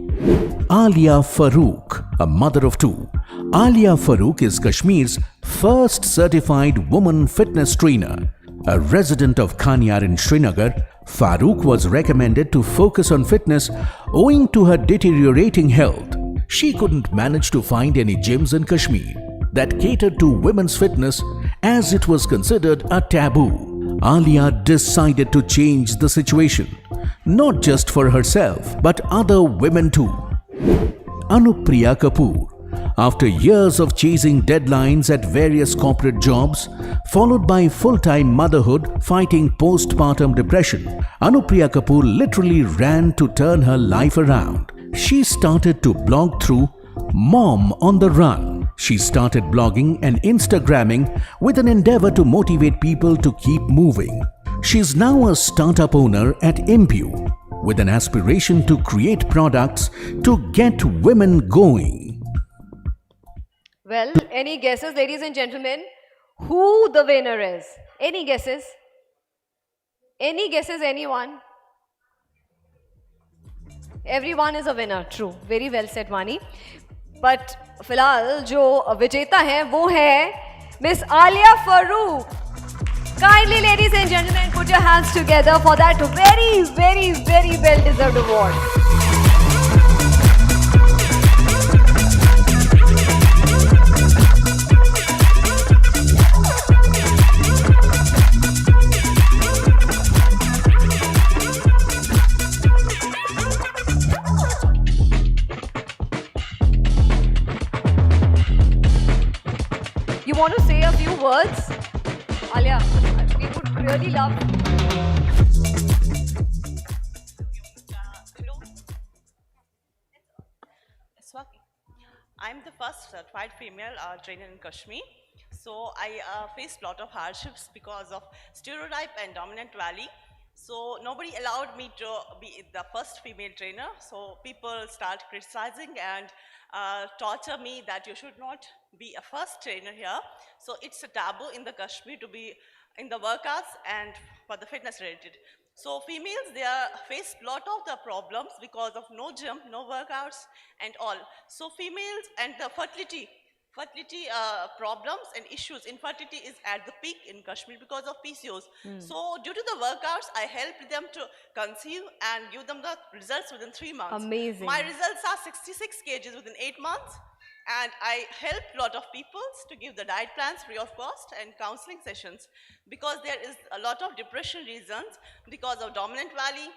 Alia Farooq, a mother of 2. Alia Farooq is Kashmir's first certified woman fitness trainer. A resident of Khanyar in Srinagar, Farooq was recommended to focus on fitness owing to her deteriorating health. She couldn't manage to find any gyms in Kashmir that catered to women's fitness as it was considered a taboo. Alia decided to change the situation, not just for herself but other women too. Anupriya Kapoor. After years of chasing deadlines at various corporate jobs, followed by full-time motherhood fighting postpartum depression, Anupriya Kapoor literally ran to turn her life around. She started to blog through Mom on the Run. She started blogging and Instagramming with an endeavor to motivate people to keep moving. She is now a startup owner at Impue with an aspiration to create products to get women going. Well, any guesses, ladies and gentlemen, who the winner is? Any guesses? Any guesses, anyone? Everyone is a winner, true. Very well said, Vani. But फिलहाल जो विजेता है वो है Miss Alia Farouk. Kindly, ladies and gentlemen, put your hands together for that very, very, very well-deserved award. You want to say a few words? Alia, we would really love. It's working. I'm the first certified female trainer in Kashmir. So I faced a lot of hardships because of stereotype and dominant valley. So nobody allowed me to be the first female trainer. So people start criticizing and torture me that you should not be a first trainer here. So it's a taboo in the Kashmir to be in the workouts and for the fitness related. So females, they face a lot of the problems because of no gym, no workouts and all. So females and the fertility problems and issues, infertility is at the peak in Kashmir because of PCOS. So due to the workouts, I helped them to conceive and give them the results within 3 months. Amazing. My results are 66 kgs within 8 months. And I helped a lot of people to give the diet plans free of cost and counseling sessions because there is a lot of depression reasons because of dominant valley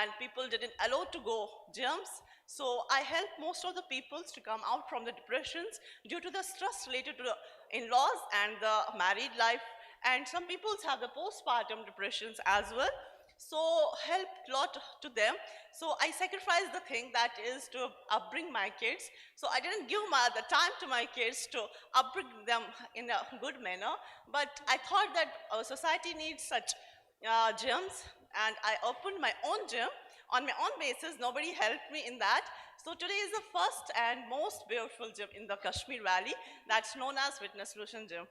and people didn't allow to go gyms. So I helped most of the people to come out from the depressions due to the stress related to the in-laws and the married life. And some people have the postpartum depressions as well. So helped a lot to them. So I sacrificed the thing that is to upbring my kids. So I didn't give the time to my kids to upbring them in a good manner. But I thought that our society needs such gyms, and I opened my own gym on my own basis. Nobody helped me in that. So today is the first and most beautiful gym in the Kashmir Valley that's known as Fitness Solution Gym.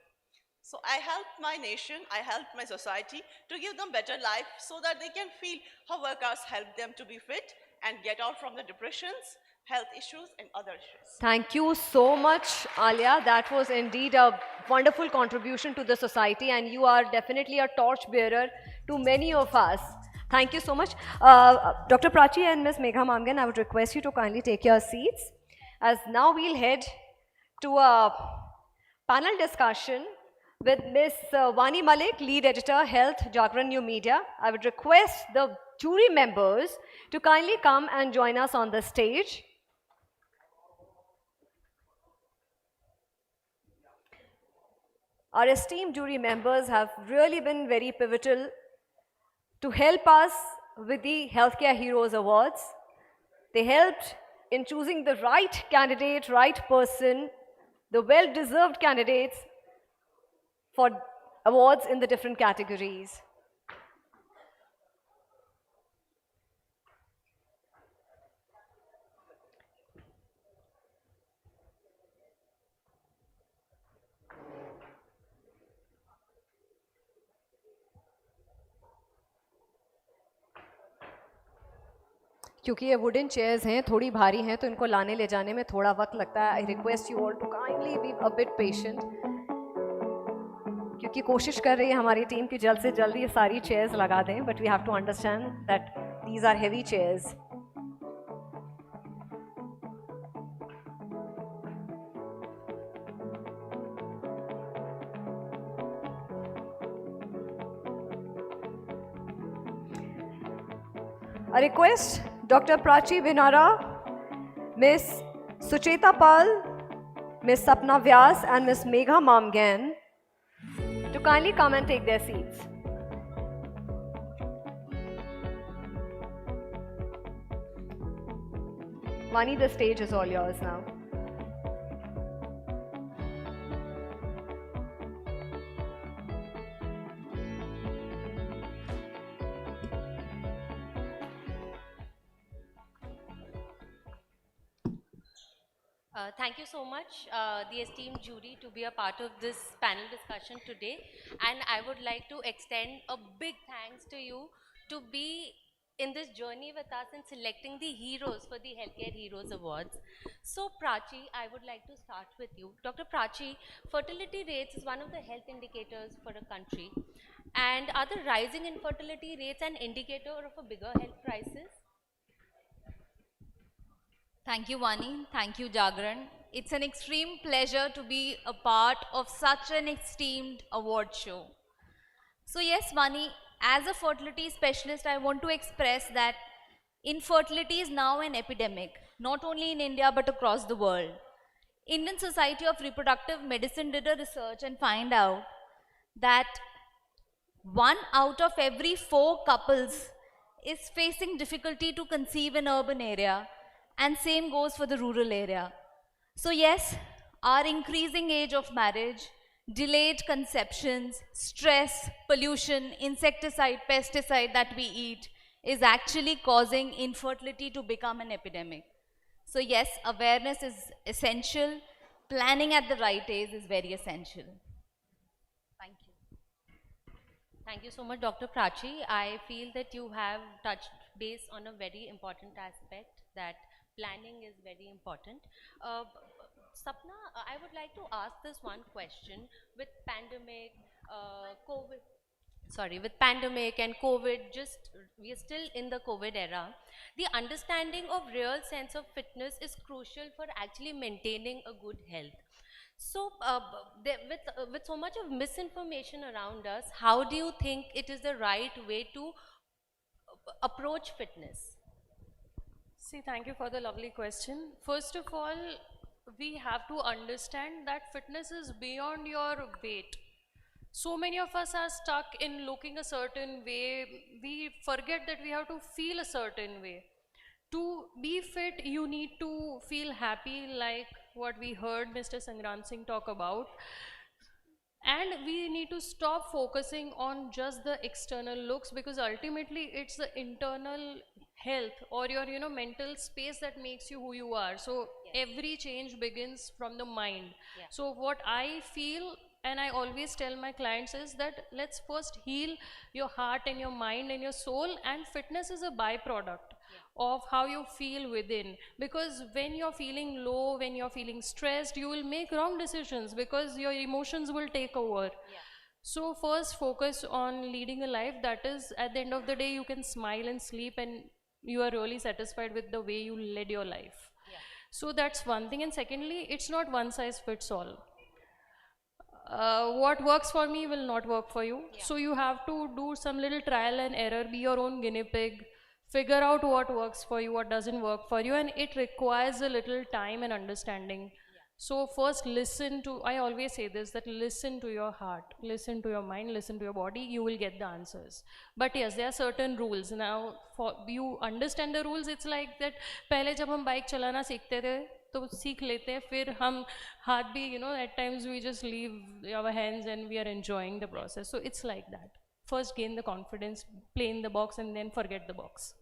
So I helped my nation, I helped my society to give them better life so that they can feel how workouts help them to be fit and get out from the depressions, health issues and other issues. Thank you so much, Alia. That was indeed a wonderful contribution to the society, and you are definitely a torch bearer to many of us. Thank you so much. Dr. Prachi and Ms. Megha Mamgan, I would request you to kindly take your seats, as now we'll head to a panel discussion with Ms. Vani Malik, Lead Editor, Health, Jagran New Media. I would request the jury members to kindly come and join us on the stage. Our esteemed jury members have really been very pivotal to help us with the Healthcare Heroes Awards. They helped in choosing the right candidate, right person, the well-deserved candidates for awards in the different categories. क्योंकि ये wooden chairs हैं, थोड़ी भारी हैं, तो इनको लाने ले जाने में थोड़ा वक्त लगता है. I request you all to kindly be a bit patient, क्योंकि कोशिश कर रही है हमारी टीम कि जल्द से जल्द ये सारी चेयर्स लगा दें, but we have to understand that these are heavy chairs. A request, Dr. Prachi Vinara, Ms. Sucheta Pal, Ms. Sapna Vyas and Ms. Megha Mamgan to kindly come and take their seats. Vani, the stage is all yours now. Thank you so much, the esteemed jury, to be a part of this panel discussion today. And I would like to extend a big thanks to you to be in this journey with us in selecting the heroes for the Healthcare Heroes Awards. So Prachi, I would like to start with you. Dr. Prachi, fertility rates is one of the health indicators for a country. And are the rising infertility rates an indicator of a bigger health crisis? Thank you, Vani. Thank you, Jagran. It's an extreme pleasure to be a part of such an esteemed award show. So yes, Vani, as a fertility specialist, I want to express that infertility is now an epidemic, not only in India but across the world. Indian Society of Reproductive Medicine did a research and find out that 1 out of every 4 couples is facing difficulty to conceive in urban area, and same goes for the rural area. So yes, our increasing age of marriage, delayed conceptions, stress, pollution, insecticide, pesticide that we eat is actually causing infertility to become an epidemic. So yes, awareness is essential. Planning at the right age is very essential. Thank you. Thank you so much, Dr. Prachi. I feel that you have touched base on a very important aspect, that planning is very important. Sapna, I would like to ask this one question. With pandemic, with pandemic and COVID, we are still in the COVID era. The understanding of real sense of fitness is crucial for actually maintaining a good health. So, with so much of misinformation around us, how do you think it is the right way to approach fitness? See, thank you for the lovely question. First of all, we have to understand that fitness is beyond your weight. So many of us are stuck in looking a certain way. We forget that we have to feel a certain way. To be fit, you need to feel happy, like what we heard Mr. Sangram Singh talk about. And we need to stop focusing on just the external looks, because ultimately it's the internal health or your mental space that makes you who you are. So every change begins from the mind. So what I feel, and I always tell my clients, is that let's first heal your heart and your mind and your soul, and fitness is a byproduct of how you feel within. Because when you're feeling low, when you're feeling stressed, you will make wrong decisions because your emotions will take over. So first focus on leading a life that is, at the end of the day, you can smile and sleep and you are really satisfied with the way you led your life. So that's one thing. And secondly, it's not one size fits all. What works for me will not work for you. So you have to do some little trial and error, be your own guinea pig, figure out what works for you, what doesn't work for you, and it requires a little time and understanding. So first listen to, I always say this, that listen to your heart, listen to your mind, listen to your body, you will get the answers. But yes, there are certain rules. Now, for you understand the rules, it's like that, पहले जब हम bike चलाना सीखते थे, तो सीख लेते हैं, फिर हम हाथ भी, at times we just leave our hands and we are enjoying the process. So it's like that. First gain the confidence, play in the box, and then forget the box.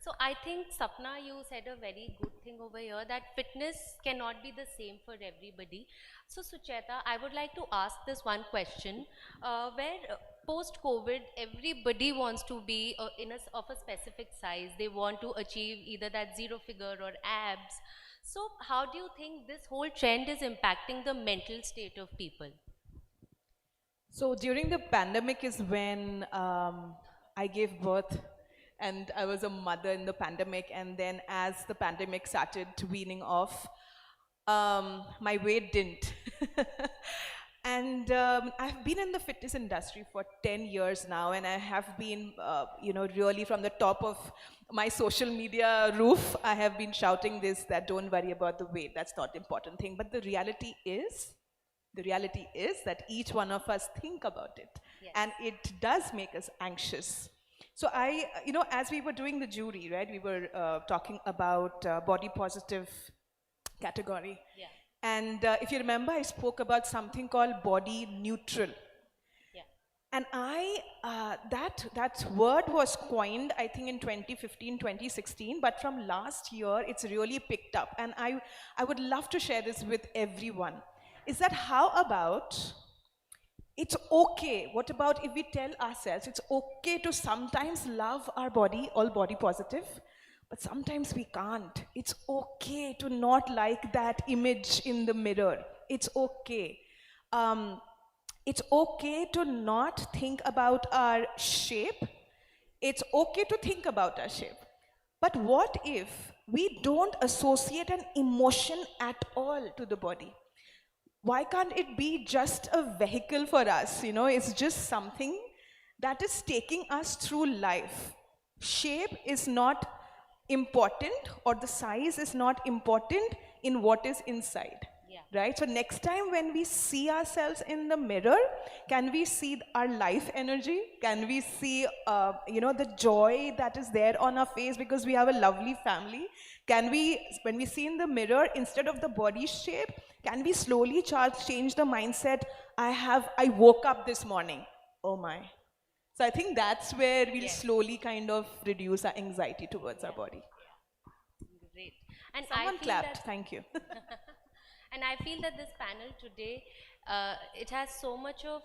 So I think, Sapna, you said a very good thing over here, that fitness cannot be the same for everybody. So Sucheta, I would like to ask this one question, where post-COVID, everybody wants to be of a specific size. They want to achieve either that 0 figure or abs. So how do you think this whole trend is impacting the mental state of people? So during the pandemic is when I gave birth, and I was a mother in the pandemic, and then as the pandemic started weaning off, my weight didn't. And I've been in the fitness industry for 10 years now, and I have been, really from the top of my social media roof, I have been shouting this, that don't worry about the weight, that's not the important thing. But the reality is that each one of us think about it, and it does make us anxious. So as we were doing the jury, right, we were talking about body positive category. And if you remember, I spoke about something called body neutral. And that word was coined, I think, in 2015, 2016, but from last year, it's really picked up. And I would love to share this with everyone. Is that how about, it's okay, what about if we tell ourselves, it's okay to sometimes love our body, all body positive, but sometimes we can't. It's okay to not like that image in the mirror. It's okay. It's okay to not think about our shape. It's okay to think about our shape. But what if we don't associate an emotion at all to the body? Why can't it be just a vehicle for us? You know, it's just something that is taking us through life. Shape is not important, or the size is not important in what is inside. Right? So next time when we see ourselves in the mirror, can we see our life energy? Can we see, the joy that is there on our face because we have a lovely family? Can we, when we see in the mirror, instead of the body shape, can we slowly change the mindset? I woke up this morning. Oh my. So I think that's where we'll slowly kind of reduce our anxiety towards our body. Great. And someone clapped. Thank you. And I feel that this panel today, it has so much of,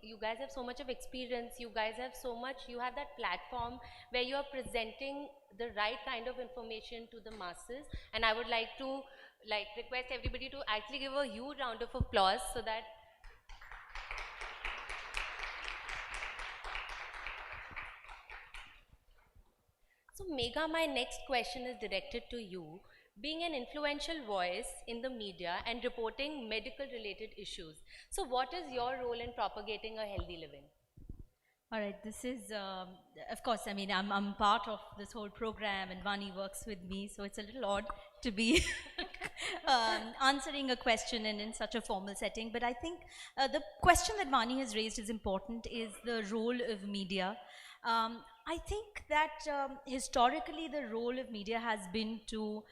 you guys have so much of experience, you guys have so much, you have that platform where you are presenting the right kind of information to the masses. And I would like to request everybody to actually give a huge round of applause so that So Megha, my next question is directed to you. Being an influential voice in the media and reporting medical related issues. So what is your role in propagating a healthy living? All right, this is, of course, I mean, I'm part of this whole program and Vani works with me, so it's a little odd to be answering a question in such a formal setting. But I think the question that Vani has raised is important, is the role of media. I think that historically the role of media has been to,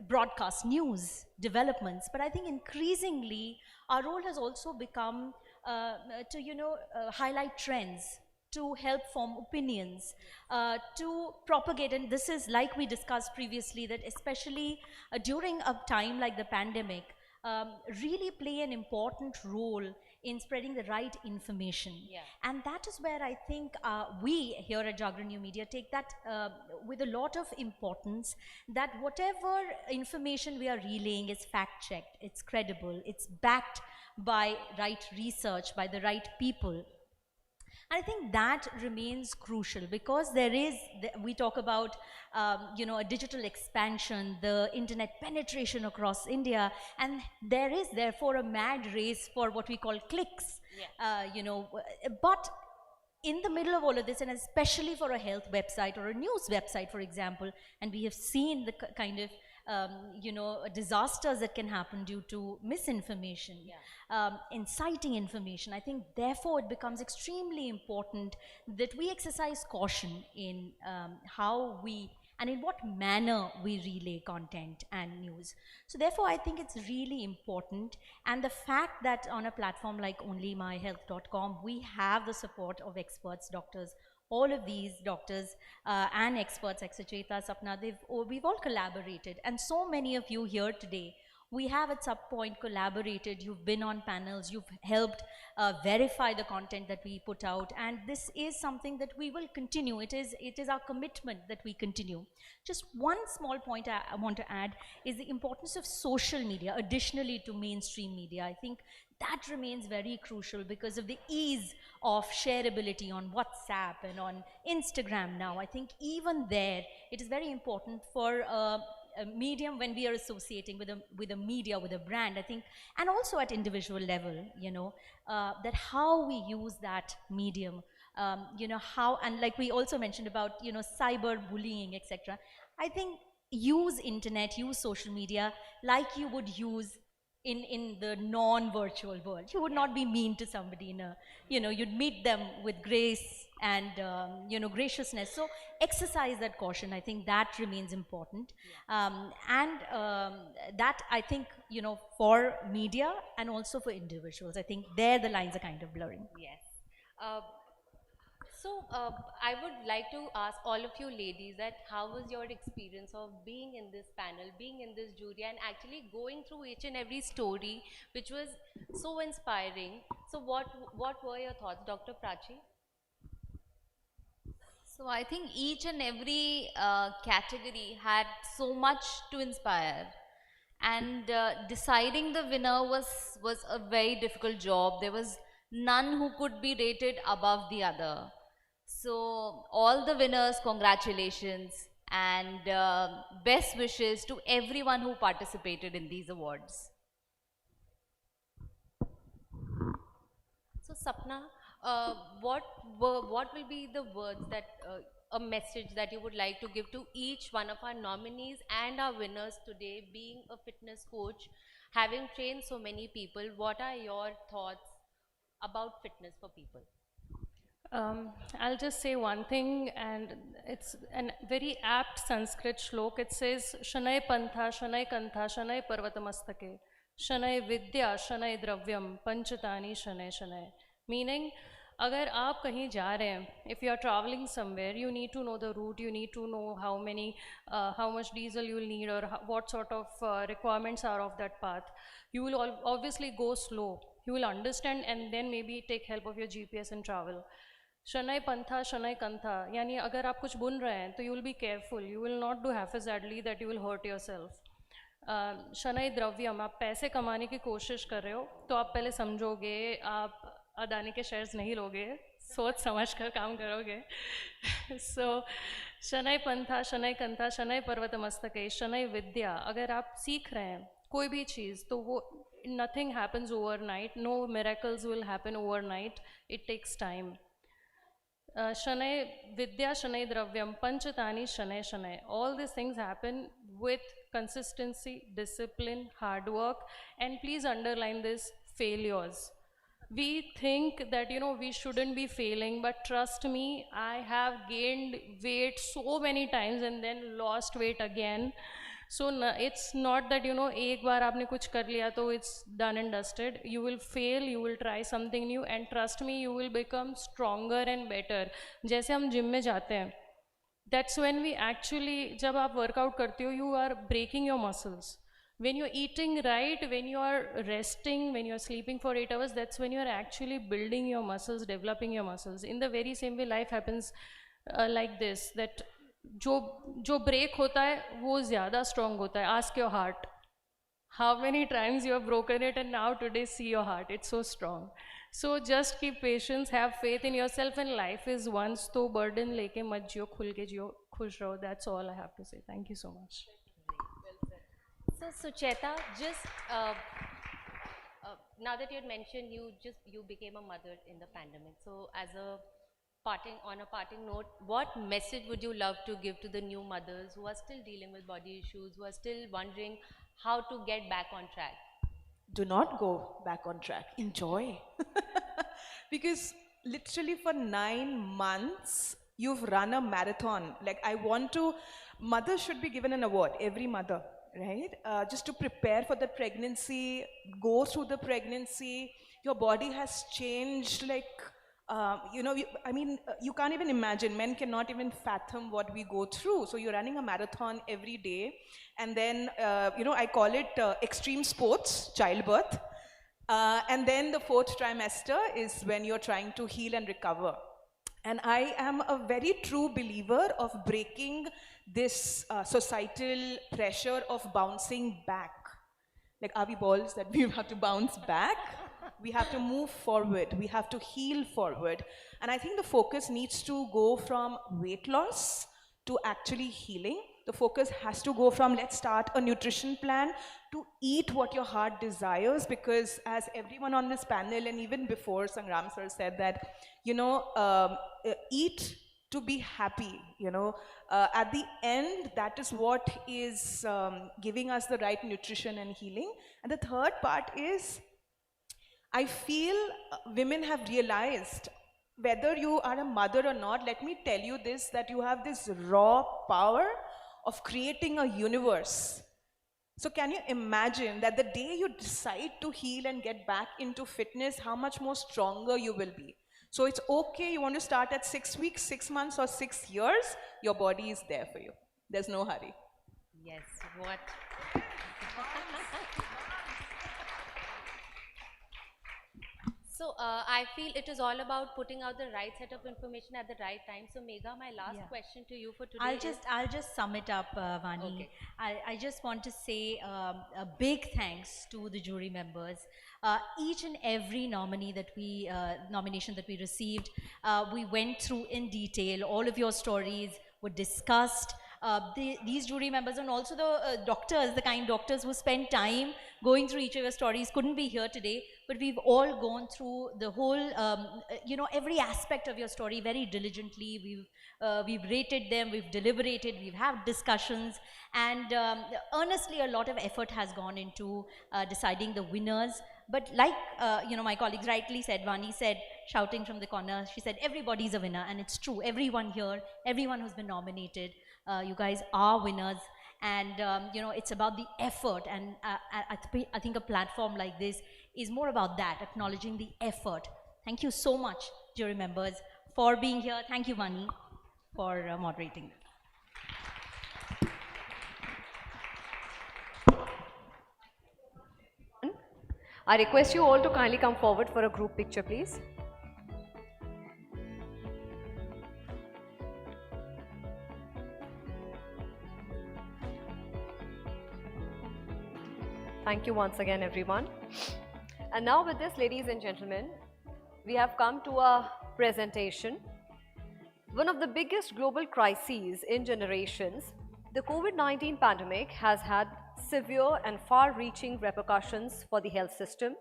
broadcast news, developments, but I think increasingly our role has also become to highlight trends, to help form opinions, to propagate, and this is like we discussed previously, that especially during a time like the pandemic, really play an important role in spreading the right information. And that is where I think we here at Jagran New Media take that with a lot of importance, that whatever information we are relaying is fact-checked, it's credible, it's backed by right research, by the right people. I think that remains crucial because there is, we talk about, a digital expansion, the internet penetration across India, and there is therefore a mad race for what we call clicks, but in the middle of all of this, and especially for a health website or a news website, for example, and we have seen the kind of disasters that can happen due to misinformation, inciting information. I think therefore it becomes extremely important that we exercise caution in how we and in what manner we relay content and news. So therefore I think it's really important, and the fact that on a platform like Onlymyhealth.com we have the support of experts, doctors, all of these doctors and experts like Sucheta, Sapna, we've all collaborated, and so many of you here today, we have at some point collaborated, you've been on panels, you've helped verify the content that we put out, and this is something that we will continue. It is our commitment that we continue. Just one small point I want to add is the importance of social media additionally to mainstream media. I think that remains very crucial because of the ease of shareability on WhatsApp and on Instagram now. I think even there, it is very important for a medium when we are associating with a media, with a brand, I think, and also at individual level, that how we use that medium, how, and like we also mentioned about, cyber bullying, etc. I think use internet, use social media like you would use in the non-virtual world. You would not be mean to somebody in a, you'd meet them with grace and, graciousness. So exercise that caution. I think that remains important. That I think, for media and also for individuals, I think there the lines are kind of blurring. Yes. I would like to ask all of you ladies that how was your experience of being in this panel, being in this jury, and actually going through each and every story, which was so inspiring. So what were your thoughts, Dr. Prachi? So I think each and every category had so much to inspire, and deciding the winner was a very difficult job. There was none who could be rated above the other. So all the winners, congratulations, and best wishes to everyone who participated in these awards. So Sapna, what will be the words that, a message that you would like to give to each one of our nominees and our winners today, being a fitness coach, having trained so many people? What are your thoughts about fitness for people? I'll just say one thing, and it's a very apt Sanskrit shlok. It says, Shanay Pantha, Shanay Kantha, Shanay Parvatamastake, Shanay Vidya, Shanay Dravyam, Panchatani, Shanay Shanay. Meaning, agar aap kahin ja rahe hain, if you are traveling somewhere, you need to know the route, you need to know how much diesel you will need, or what sort of requirements are of that path. You will obviously go slow. You will understand and then maybe take help of your GPS and travel. Shanay Pantha, Shanay Kantha, यानी अगर आप कुछ बुन रहे हैं तो you will be careful, you will not do haphazardly that you will hurt yourself. शनय द्रव्यम, आप पैसे कमाने की कोशिश कर रहे हो तो आप पहले समझोगे, आप अदानी के शेयर्स नहीं लोगे, सोच समझ कर काम करोगे. So शनय पंथा, शनय कंथा, शनय पर्वत मस्तके, शनय विद्या. अगर आप सीख रहे हैं कोई भी चीज़ तो वो nothing happens overnight, no miracles will happen overnight, it takes time. Shanay Vidya, Shanay Dravyam, Panchatani, Shanay Shanay. All these things happen with consistency, discipline, hard work, and please underline this, failures. We think that, we shouldn't be failing, but trust me, I have gained weight so many times and then lost weight again. So it's not that, एक बार आपने कुछ कर लिया तो it's done and dusted. You will fail, you will try something new, and trust me, you will become stronger and better. जैसे हम gym में जाते हैं, that's when we actually, जब आप workout करते हो, you are breaking your muscles. When you're eating right, when you are resting, when you're sleeping for 8 hours, that's when you're actually building your muscles, developing your muscles. In the very same way, life happens like this, that जो break होता है वो ज़्यादा strong होता है. Ask your heart, how many times you have broken it, and now today see your heart, it's so strong. So just keep patience, have faith in yourself, and life is once, तो burden लेके मत जियो, खुल के जियो, खुश रहो. That's all I have to say. Thank you so much. So Sucheta, just now that you had mentioned you became a mother in the pandemic, so on a parting note, what message would you love to give to the new mothers who are still dealing with body issues, who are still wondering how to get back on track? Do not go back on track. Enjoy. Because literally for 9 months, you've run a marathon. Like, mothers should be given an award, every mother, right? Just to prepare for the pregnancy, go through the pregnancy. Your body has changed, like, you can't even imagine. Men cannot even fathom what we go through. So you're running a marathon every day. And then, I call it extreme sports, childbirth. And then the 4th trimester is when you're trying to heal and recover. And I am a very true believer of breaking this societal pressure of bouncing back. Like, are we balls that we have to bounce back? We have to move forward. We have to heal forward. And I think the focus needs to go from weight loss to actually healing. The focus has to go from, let's start a nutrition plan, to eat what your heart desires, because as everyone on this panel and even before, Sangram sir said that, eat to be happy, you know. At the end, that is what is giving us the right nutrition and healing. And the third part is, I feel women have realized, whether you are a mother or not, let me tell you this, that you have this raw power of creating a universe. So can you imagine that the day you decide to heal and get back into fitness, how much more stronger you will be? So it's okay, you want to start at 6 weeks, 6 months, or 6 years, your body is there for you. There's no hurry. Yes, what? So I feel it is all about putting out the right set of information at the right time. So Megha, my last question to you for today I'll just sum it up, Vani. Okay. I just want to say a big thanks to the jury members. Each and every nomination that we received, we went through in detail. All of your stories were discussed. These jury members and also the doctors, the kind doctors who spent time going through each of your stories, couldn't be here today, but we've all gone through the whole, you know, every aspect of your story very diligently. We've rated them, we've deliberated, we've had discussions, and earnestly a lot of effort has gone into deciding the winners. But like, you know, my colleagues rightly said, Vani said, shouting from the corner, she said, everybody's a winner, and it's true. Everyone here, everyone who's been nominated, you guys are winners, and you know, it's about the effort, and I think a platform like this is more about that, acknowledging the effort. Thank you so much, jury members, for being here. Thank you, Vani, for moderating. I request you all to kindly come forward for a group picture, please. Thank you once again, everyone. And now with this, ladies and gentlemen, we have come to a presentation. One of the biggest global crises in generations, the COVID-19 pandemic has had severe and far-reaching repercussions for the health system,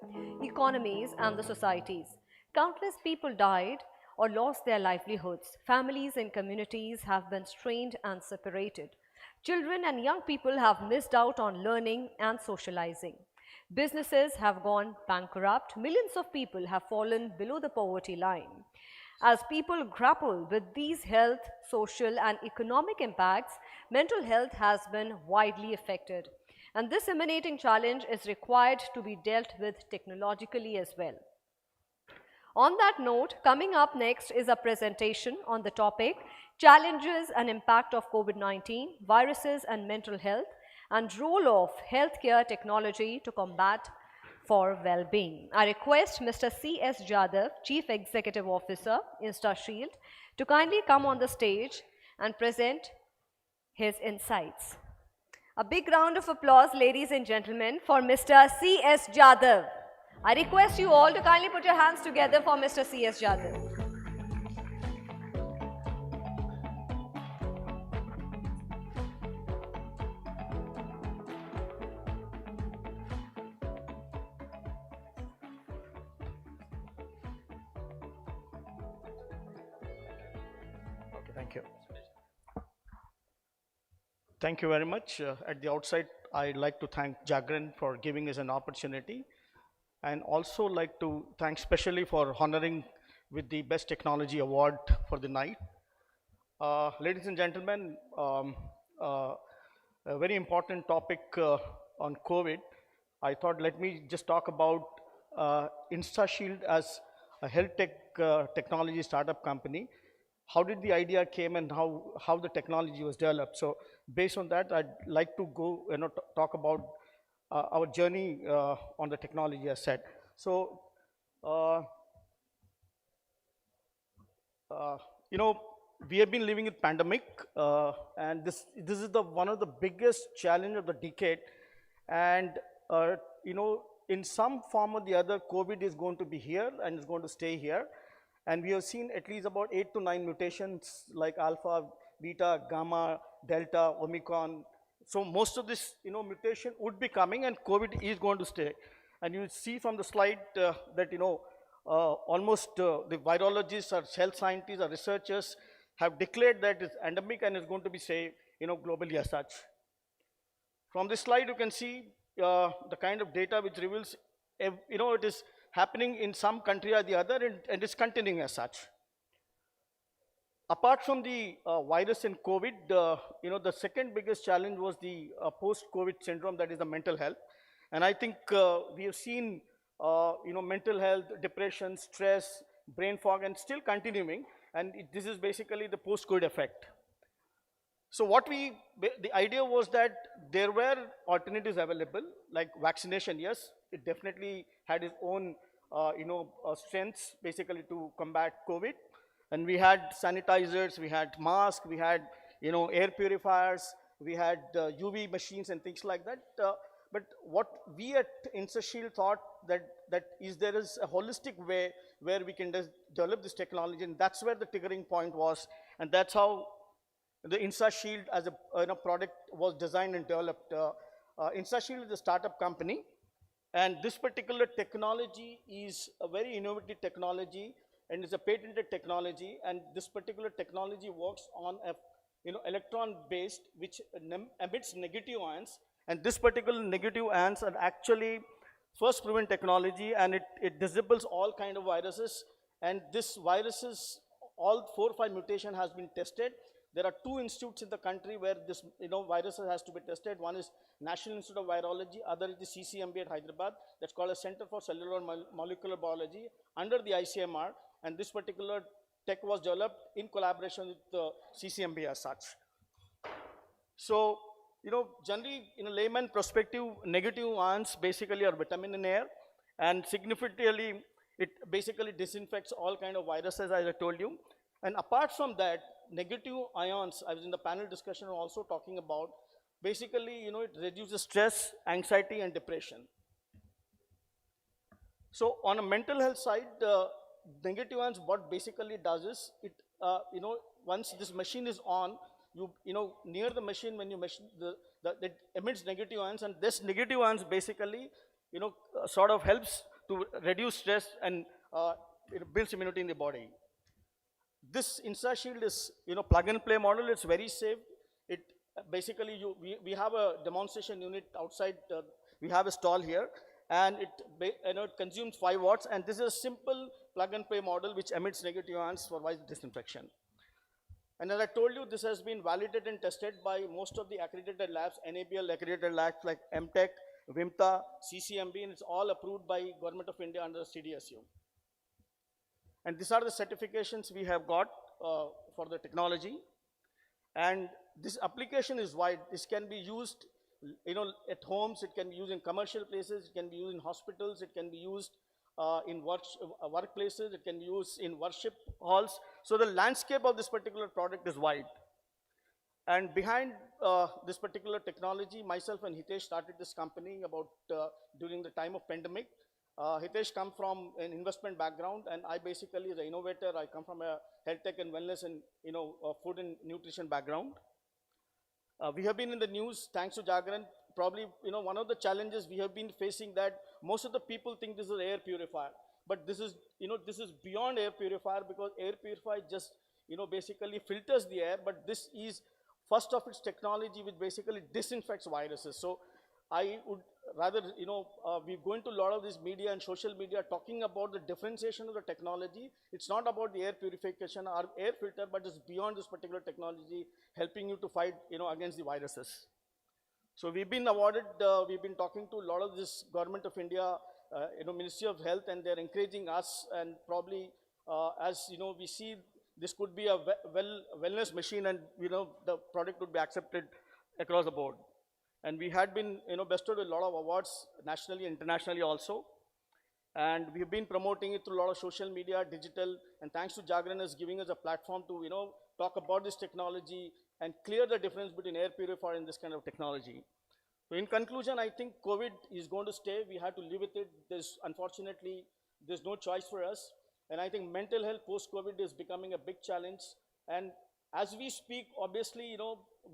economies, and the societies. Countless people died or lost their livelihoods. Families and communities have been strained and separated. Children and young people have missed out on learning and socializing. Businesses have gone bankrupt. Millions of people have fallen below the poverty line. As people grapple with these health, social, and economic impacts, mental health has been widely affected. And this emanating challenge is required to be dealt with technologically as well. On that note, coming up next is a presentation on the topic Challenges and Impact of COVID-19, Viruses and Mental Health, and Role of Healthcare Technology to Combat for Well-Being. I request Mr. C.S. Jadhav, Chief Executive Officer, InstaShield, to kindly come on the stage and present his insights. A big round of applause, ladies and gentlemen, for Mr. C.S. Jadhav. I request you all to kindly put your hands together for Mr. C.S. Jadhav. Thank you. Thank you very much. At the outset, I'd like to thank Jagran for giving us an opportunity, and also like to thank specially for honoring with the Best Technology Award for the night. Ladies and gentlemen, a very important topic on COVID. I thought let me just talk about InstaShield as a health tech technology startup company. How did the idea came and how the technology was developed. So based on that, I'd like to go talk about our journey on the technology as said. So, we have been living with pandemic, and this is one of the biggest challenge of the decade. And in some form or the other, COVID is going to be here and is going to stay here. And we have seen at least about 8 to 9 mutations like alpha, beta, gamma, delta, omicron. So most of this mutation would be coming, and COVID is going to stay. And you see from the slide that almost the virologists or health scientists or researchers have declared that it's endemic and is going to be, say, globally as such. From this slide, you can see the kind of data which reveals, it is happening in some country or the other, and it's continuing as such. Apart from the virus and COVID, the second biggest challenge was the post-COVID syndrome, that is the mental health. And I think we have seen, mental health, depression, stress, brain fog, and still continuing. And this is basically the post-COVID effect. So the idea was that there were alternatives available, like vaccination. Yes, it definitely had its own, strengths basically to combat COVID. And we had sanitizers, we had masks, we had, air purifiers, we had UV machines and things like that. But what we at InstaShield thought that there is a holistic way where we can develop this technology, and that's where the triggering point was, and that's how the InstaShield as a product was designed and developed. InstaShield is a startup company, and this particular technology is a very innovative technology, and it's a patented technology, and this particular technology works on a electron based, which emits negative ions, and this particular negative ions are actually first proven technology, and it disables all kind of viruses, and this viruses, all 4 or 5 mutation has been tested. There are 2 institutes in the country where this viruses has to be tested. One is National Institute of Virology, other is the CCMB at Hyderabad. That's called a Center for Cellular Molecular Biology under the ICMR, and this particular tech was developed in collaboration with the CCMB as such. So, generally in a layman perspective, negative ions basically are vitamin in air, and significantly it basically disinfects all kind of viruses, as I told you. And apart from that, negative ions, I was in the panel discussion also talking about, basically, it reduces stress, anxiety, and depression. So on a mental health side, negative ions, what basically does is, it, once this machine is on, near the machine, when you machine, it emits negative ions, and this negative ions basically, sort of helps to reduce stress, and it builds immunity in the body. This InstaShield is, plug and play model. It's very safe. It basically, we have a demonstration unit outside. We have a stall here, and it consumes 5 watts. And this is a simple plug and play model which emits negative ions for virus disinfection. And as I told you, this has been validated and tested by most of the accredited labs, NABL accredited labs like MTech, Vimta, CCMB, and it's all approved by Government of India under CDSU. And these are the certifications we have got for the technology. And this application is wide. This can be used, at homes. It can be used in commercial places. It can be used in hospitals. It can be used in workplaces. It can be used in worship halls. So the landscape of this particular product is wide. And behind this particular technology, myself and Hitesh started this company about during the time of pandemic. Hitesh comes from an investment background, and I basically, as an innovator, I come from a health tech and wellness and food and nutrition background. We have been in the news thanks to Jagran. Probably, one of the challenges we have been facing, that most of the people think this is air purifier, but this is, this is beyond air purifier, because air purifier just, basically filters the air, but this is first of its technology which basically disinfects viruses. So I would rather, we go into a lot of this media and social media talking about the differentiation of the technology. It's not about the air purification or air filter, but it's beyond this particular technology, helping you to fight, against the viruses. So we've been awarded, we've been talking to a lot of this Government of India, Ministry of Health, and they're encouraging us, and probably, as we see, this could be a wellness machine, and the product would be accepted across the board. And we had been, bestowed a lot of awards nationally and internationally also. And we've been promoting it through a lot of social media, digital, and thanks to Jagran is giving us a platform to, talk about this technology and clear the difference between air purifier and this kind of technology. So in conclusion, I think COVID is going to stay. We have to live with it. Unfortunately, there's no choice for us. And I think mental health post-COVID is becoming a big challenge. And as we speak, obviously,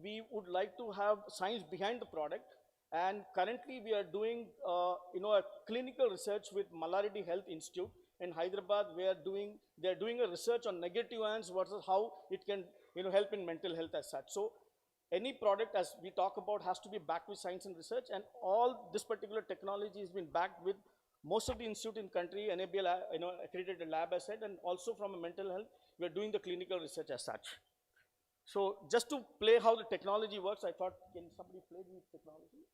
we would like to have science behind the product. And currently we are doing, a clinical research with Mallarity Health Institute, in Hyderabad, they are doing a research on negative ions versus how it can help in mental health as such. So any product, as we talk about, has to be backed with science and research, and all this particular technology has been backed with most of the institute in country, NABL, accredited lab as said, and also from a mental health, we are doing the clinical research as such. So just to play how the technology works, I thought, can somebody play the technology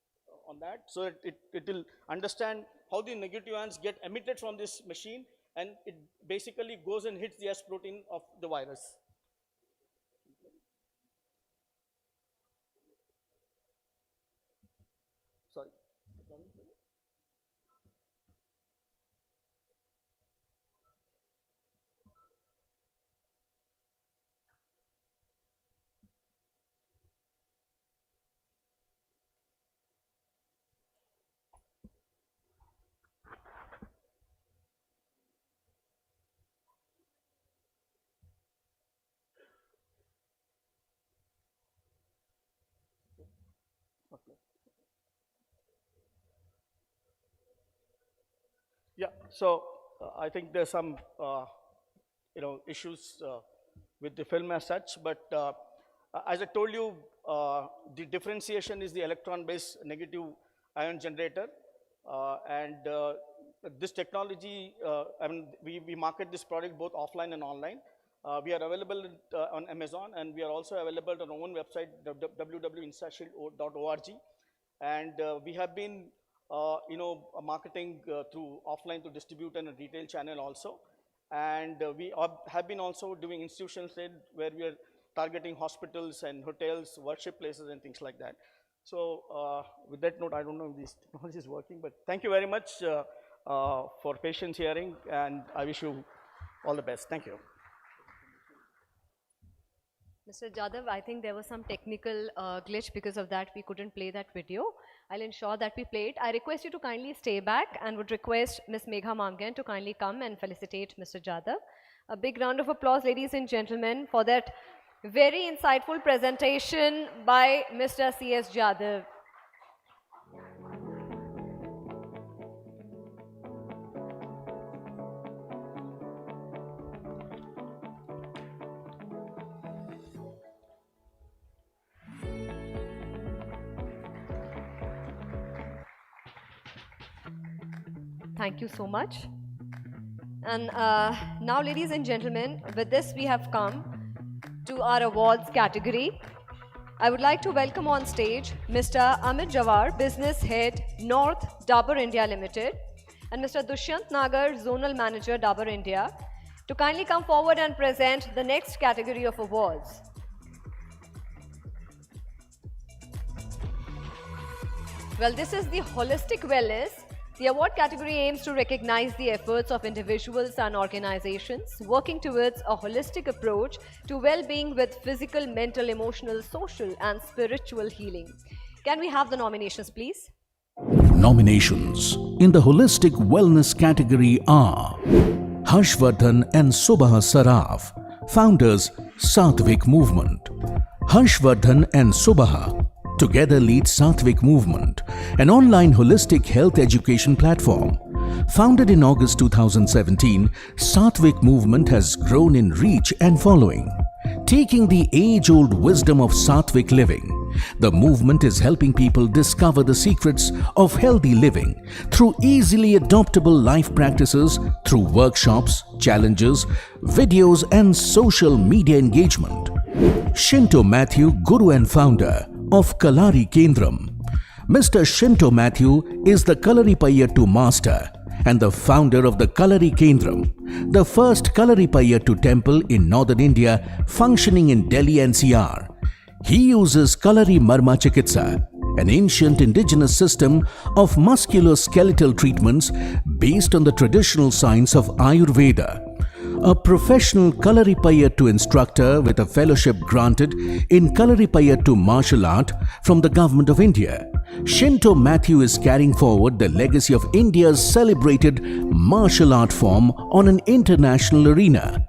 on that? So it will understand how the negative ions get emitted from this machine, and it basically goes and hits the S protein of the virus. Sorry. Yeah, so I think there's some issues with the film as such, but as I told you, the differentiation is the electron-based negative ion generator, and this technology, we market this product both offline and online. We are available on Amazon, and we are also available on our own website, www.instashield.org, and we have been marketing through offline to distribute and a retail channel also. And we have been also doing institutional trade where we are targeting hospitals and hotels, worship places and things like that. So with that note, I don't know if this technology is working, but thank you very much for patience hearing, and I wish you all the best. Thank you. Mr. Jadhav, I think there was some technical glitch. Because of that, we couldn't play that video. I'll ensure that we play it. I request you to kindly stay back and would request Ms. Megha Mamgen to kindly come and felicitate Mr. Jadhav. A big round of applause, ladies and gentlemen, for that very insightful presentation by Mr. C.S. Jadhav. Thank you so much. And now, ladies and gentlemen, with this we have come to our awards category. I would like to welcome on stage Mr. Amit Jawar, Business Head, North, Dabur India Limited, and Mr. Dushyant Nagar, Zonal Manager, Dabur India, to kindly come forward and present the next category of awards. Well, this is the Holistic Wellness. The award category aims to recognize the efforts of individuals and organizations working towards a holistic approach to well-being with physical, mental, emotional, social, and spiritual healing. Can we have the nominations, please? Nominations in the Holistic Wellness category are Harshvardhan and Subha Saraf, founders Satvik Movement. Harshvardhan and Subha together lead Satvik Movement, an online holistic health education platform. Founded in August 2017, Satvik Movement has grown in reach and following. Taking the age-old wisdom of Satvik living, the movement is helping people discover the secrets of healthy living through easily adoptable life practices through workshops, challenges, videos and social media engagement. Shinto Matthew, Guru and founder of Kalari Kendram. Mr. Shinto Matthew is the Kalaripayattu master and the founder of the Kalari Kendram, the first Kalaripayattu temple in northern India functioning in Delhi NCR. He uses Kalari Marma Chikitsa, an ancient indigenous system of musculoskeletal treatments based on the traditional science of Ayurveda. A professional Kalaripayattu instructor with a fellowship granted in Kalaripayattu martial art from the Government of India, Shinto Matthew is carrying forward the legacy of India's celebrated martial art form on an international arena.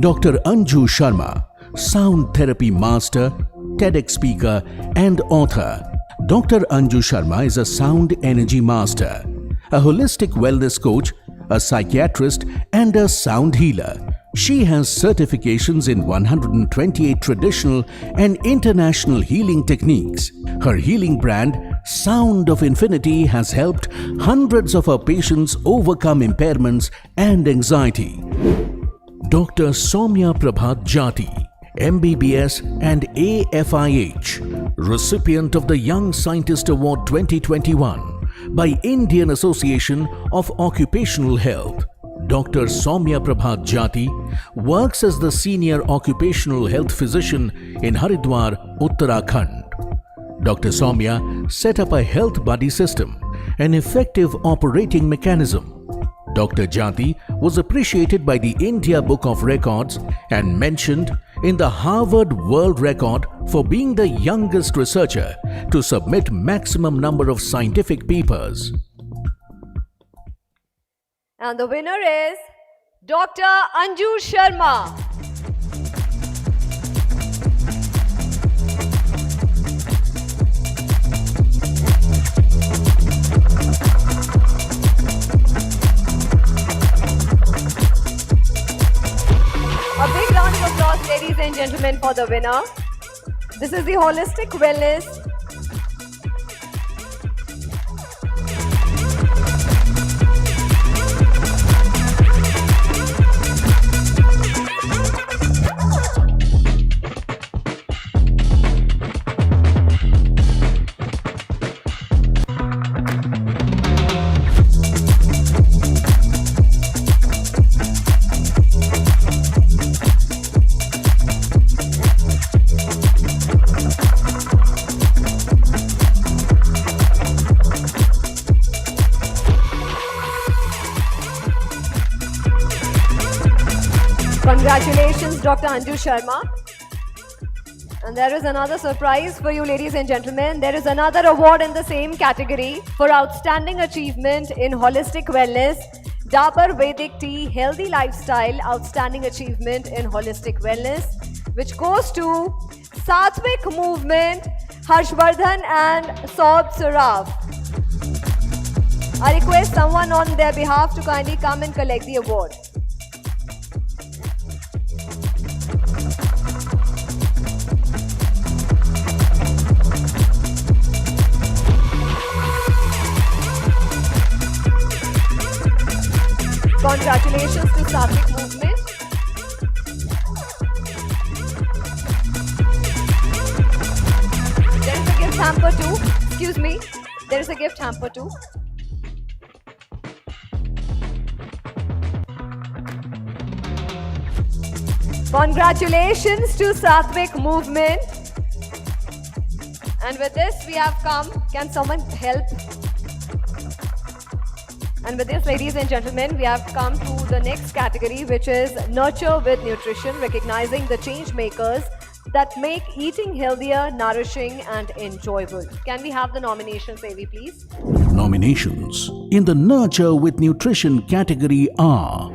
Dr. Anju Sharma, sound therapy master, TEDx speaker and author. Dr. Anju Sharma is a sound energy master, a holistic wellness coach, a psychiatrist, and a sound healer. She has certifications in 128 traditional and international healing techniques. Her healing brand, Sound of Infinity, has helped hundreds of her patients overcome impairments and anxiety. Dr. Soumya Prabhat Jati, MBBS and AFIH, recipient of the Young Scientist Award 2021 by Indian Association of Occupational Health. Dr. Soumya Prabhat Jati works as the Senior Occupational Health Physician in Haridwar, Uttarakhand. Dr. Soumya set up a health buddy system, an effective operating mechanism. Dr. Jati was appreciated by the India Book of Records and mentioned in the Harvard World Record for being the youngest researcher to submit maximum number of scientific papers. And the winner is Dr. Anju Sharma. A big round of applause, ladies and gentlemen, for the winner. This is the Holistic Wellness Congratulations, Dr. Anju Sharma. And there is another surprise for you, ladies and gentlemen. There is another award in the same category for outstanding achievement in holistic wellness. Dabur Vedic Tea Healthy Lifestyle Outstanding Achievement in Holistic Wellness, which goes to Satvik Movement, Harshvardhan and Saub Saraf. I request someone on their behalf to kindly come and collect the award. Congratulations to Satvik Movement. There is a gift hamper too. Excuse me. There is a gift hamper too. Congratulations to Satvik Movement. And with this we have come. Can someone help? And with this, ladies and gentlemen, we have come to the next category, which is Nurture with Nutrition, recognizing the change makers that make eating healthier, nourishing and enjoyable. Can we have the nominations, AV, please? Nominations in the Nurture with Nutrition category are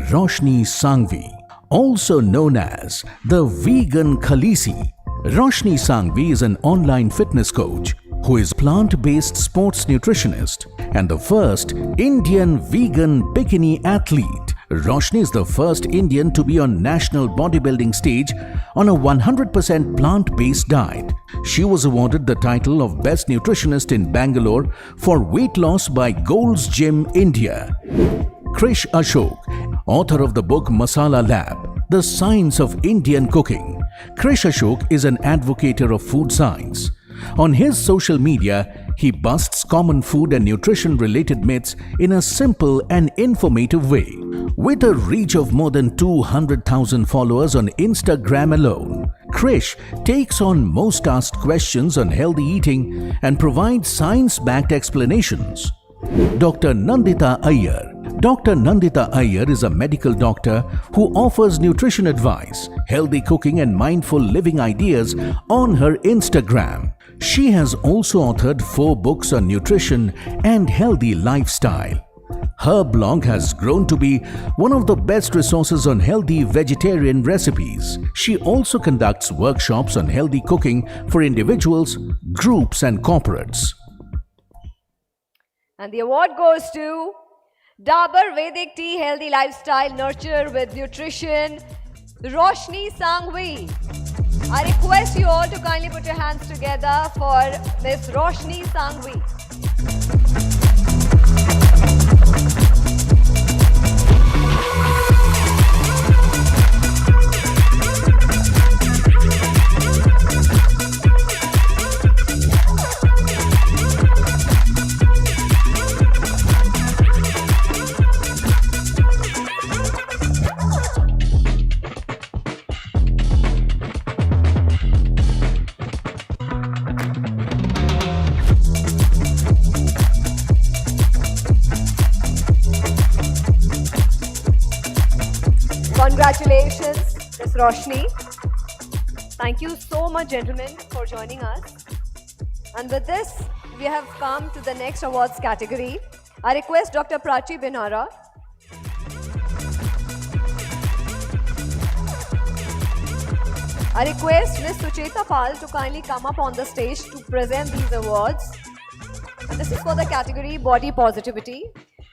Roshni Sangvi, also known as the Vegan Khalisi. Roshni Sangvi is an online fitness coach who is plant-based sports nutritionist and the first Indian vegan bikini athlete. Roshni is the first Indian to be on national bodybuilding stage on a 100% plant-based diet. She was awarded the title of Best Nutritionist in Bangalore for weight loss by Gold's Gym India. Krish Ashok, author of the book Masala Lab, The Science of Indian Cooking. Krish Ashok is an advocate of food science. On his social media, he busts common food and nutrition-related myths in a simple and informative way. With a reach of more than 200,000 followers on Instagram alone, Krish takes on most asked questions on healthy eating and provides science-backed explanations. Dr. Nandita Iyer. Dr. Nandita Iyer is a medical doctor who offers nutrition advice, healthy cooking and mindful living ideas on her Instagram. She has also authored 4 books on nutrition and healthy lifestyle. Her blog has grown to be one of the best resources on healthy vegetarian recipes. She also conducts workshops on healthy cooking for individuals, groups and corporates. And the award goes to Dabur Vedic Tea Healthy Lifestyle Nurture with Nutrition, Roshni Sangvi. I request you all to kindly put your hands together for Miss Roshni Sangvi. Congratulations, Ms. Roshni. Thank you so much, gentlemen, for joining us. And with this, we have come to the next awards category. I request Dr. Prachi Binara. I request Ms. Sucheta Pal to kindly come up on the stage to present these awards. And this is for the category Body Positivity,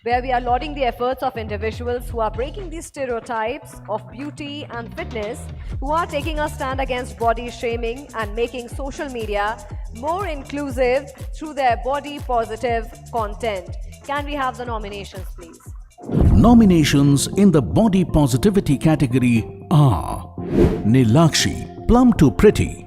where we are lauding the efforts of individuals who are breaking these stereotypes of beauty and fitness, who are taking a stand against body shaming and making social media more inclusive through their body positive content. Can we have the nominations, please? Nominations in the Body Positivity category are Nilakshi, Plum to Pretty.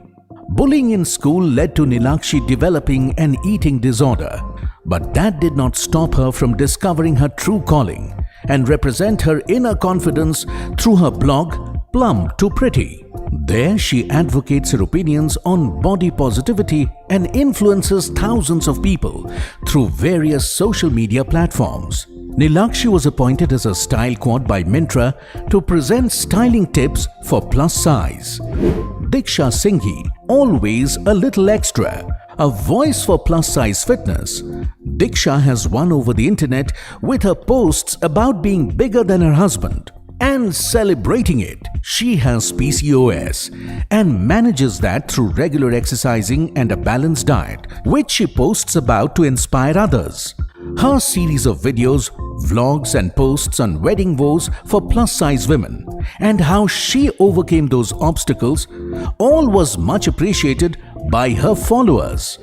Bullying in school led to Nilakshi developing an eating disorder. But that did not stop her from discovering her true calling and represent her inner confidence through her blog, Plum to Pretty. There she advocates her opinions on body positivity and influences thousands of people through various social media platforms. Nilakshi was appointed as a style quad by Myntra to present styling tips for plus size. Diksha Singhi, always a little extra. A voice for plus-size fitness, Diksha has won over the internet with her posts about being bigger than her husband and celebrating it. She has PCOS and manages that through regular exercising and a balanced diet, which she posts about to inspire others. Her series of videos, vlogs and posts on wedding vows for plus-size women and how she overcame those obstacles all was much appreciated by her followers.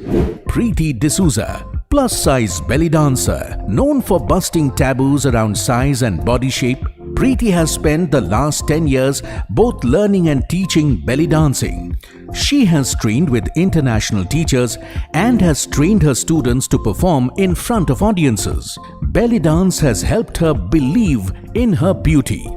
Preeti D'Souza, plus-size belly dancer, known for busting taboos around size and body shape, Preeti has spent the last 10 years both learning and teaching belly dancing. She has trained with international teachers and has trained her students to perform in front of audiences. Belly dance has helped her believe in her beauty.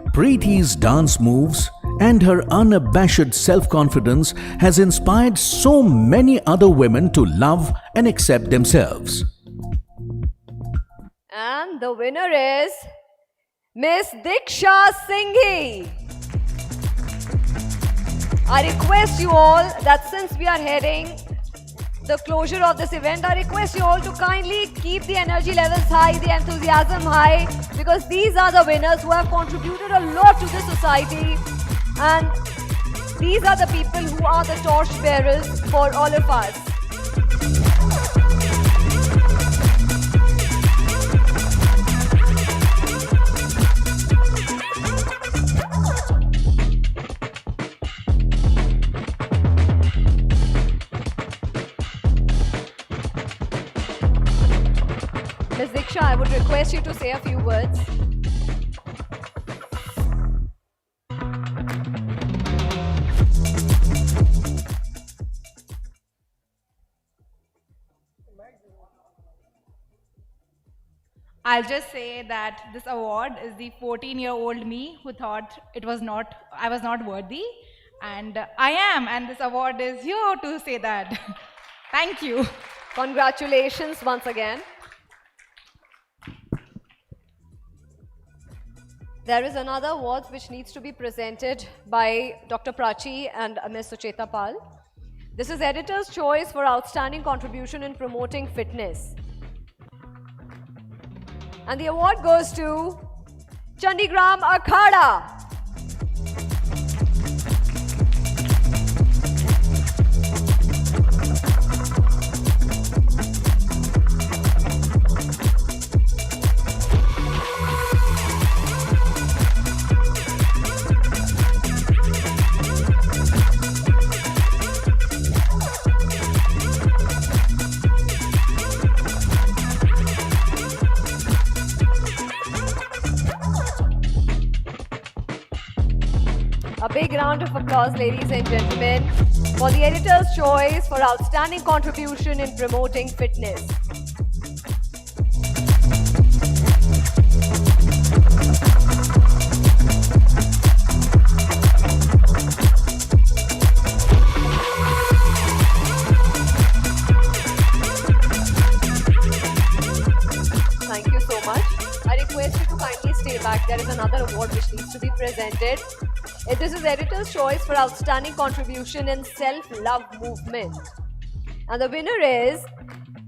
Preeti's dance moves and her unabashed self-confidence has inspired so many other women to love and accept themselves. And the winner is Miss Diksha Singhi. I request you all that since we are heading the closure of this event, I request you all to kindly keep the energy levels high, the enthusiasm high, because these are the winners who have contributed a lot to the society, and these are the people who are the torch bearers for all of us. Ms. Diksha, I would request you to say a few words. I'll just say that this award is the 14-year-old me who thought I was not worthy, and I am, and this award is here to say that. Thank you. Congratulations once again. There is another award which needs to be presented by Dr. Prachi and Ms. Sucheta Pal. This is Editor's Choice for Outstanding Contribution in Promoting Fitness. And the award goes to Chandigram Akhada. big round of applause, ladies and gentlemen, for the Editor's Choice for Outstanding Contribution in Promoting Fitness. Thank you so much. I request you to kindly stay back. There is another award which needs to be presented. This is Editor's Choice for Outstanding Contribution in Self-Love Movement. And the winner is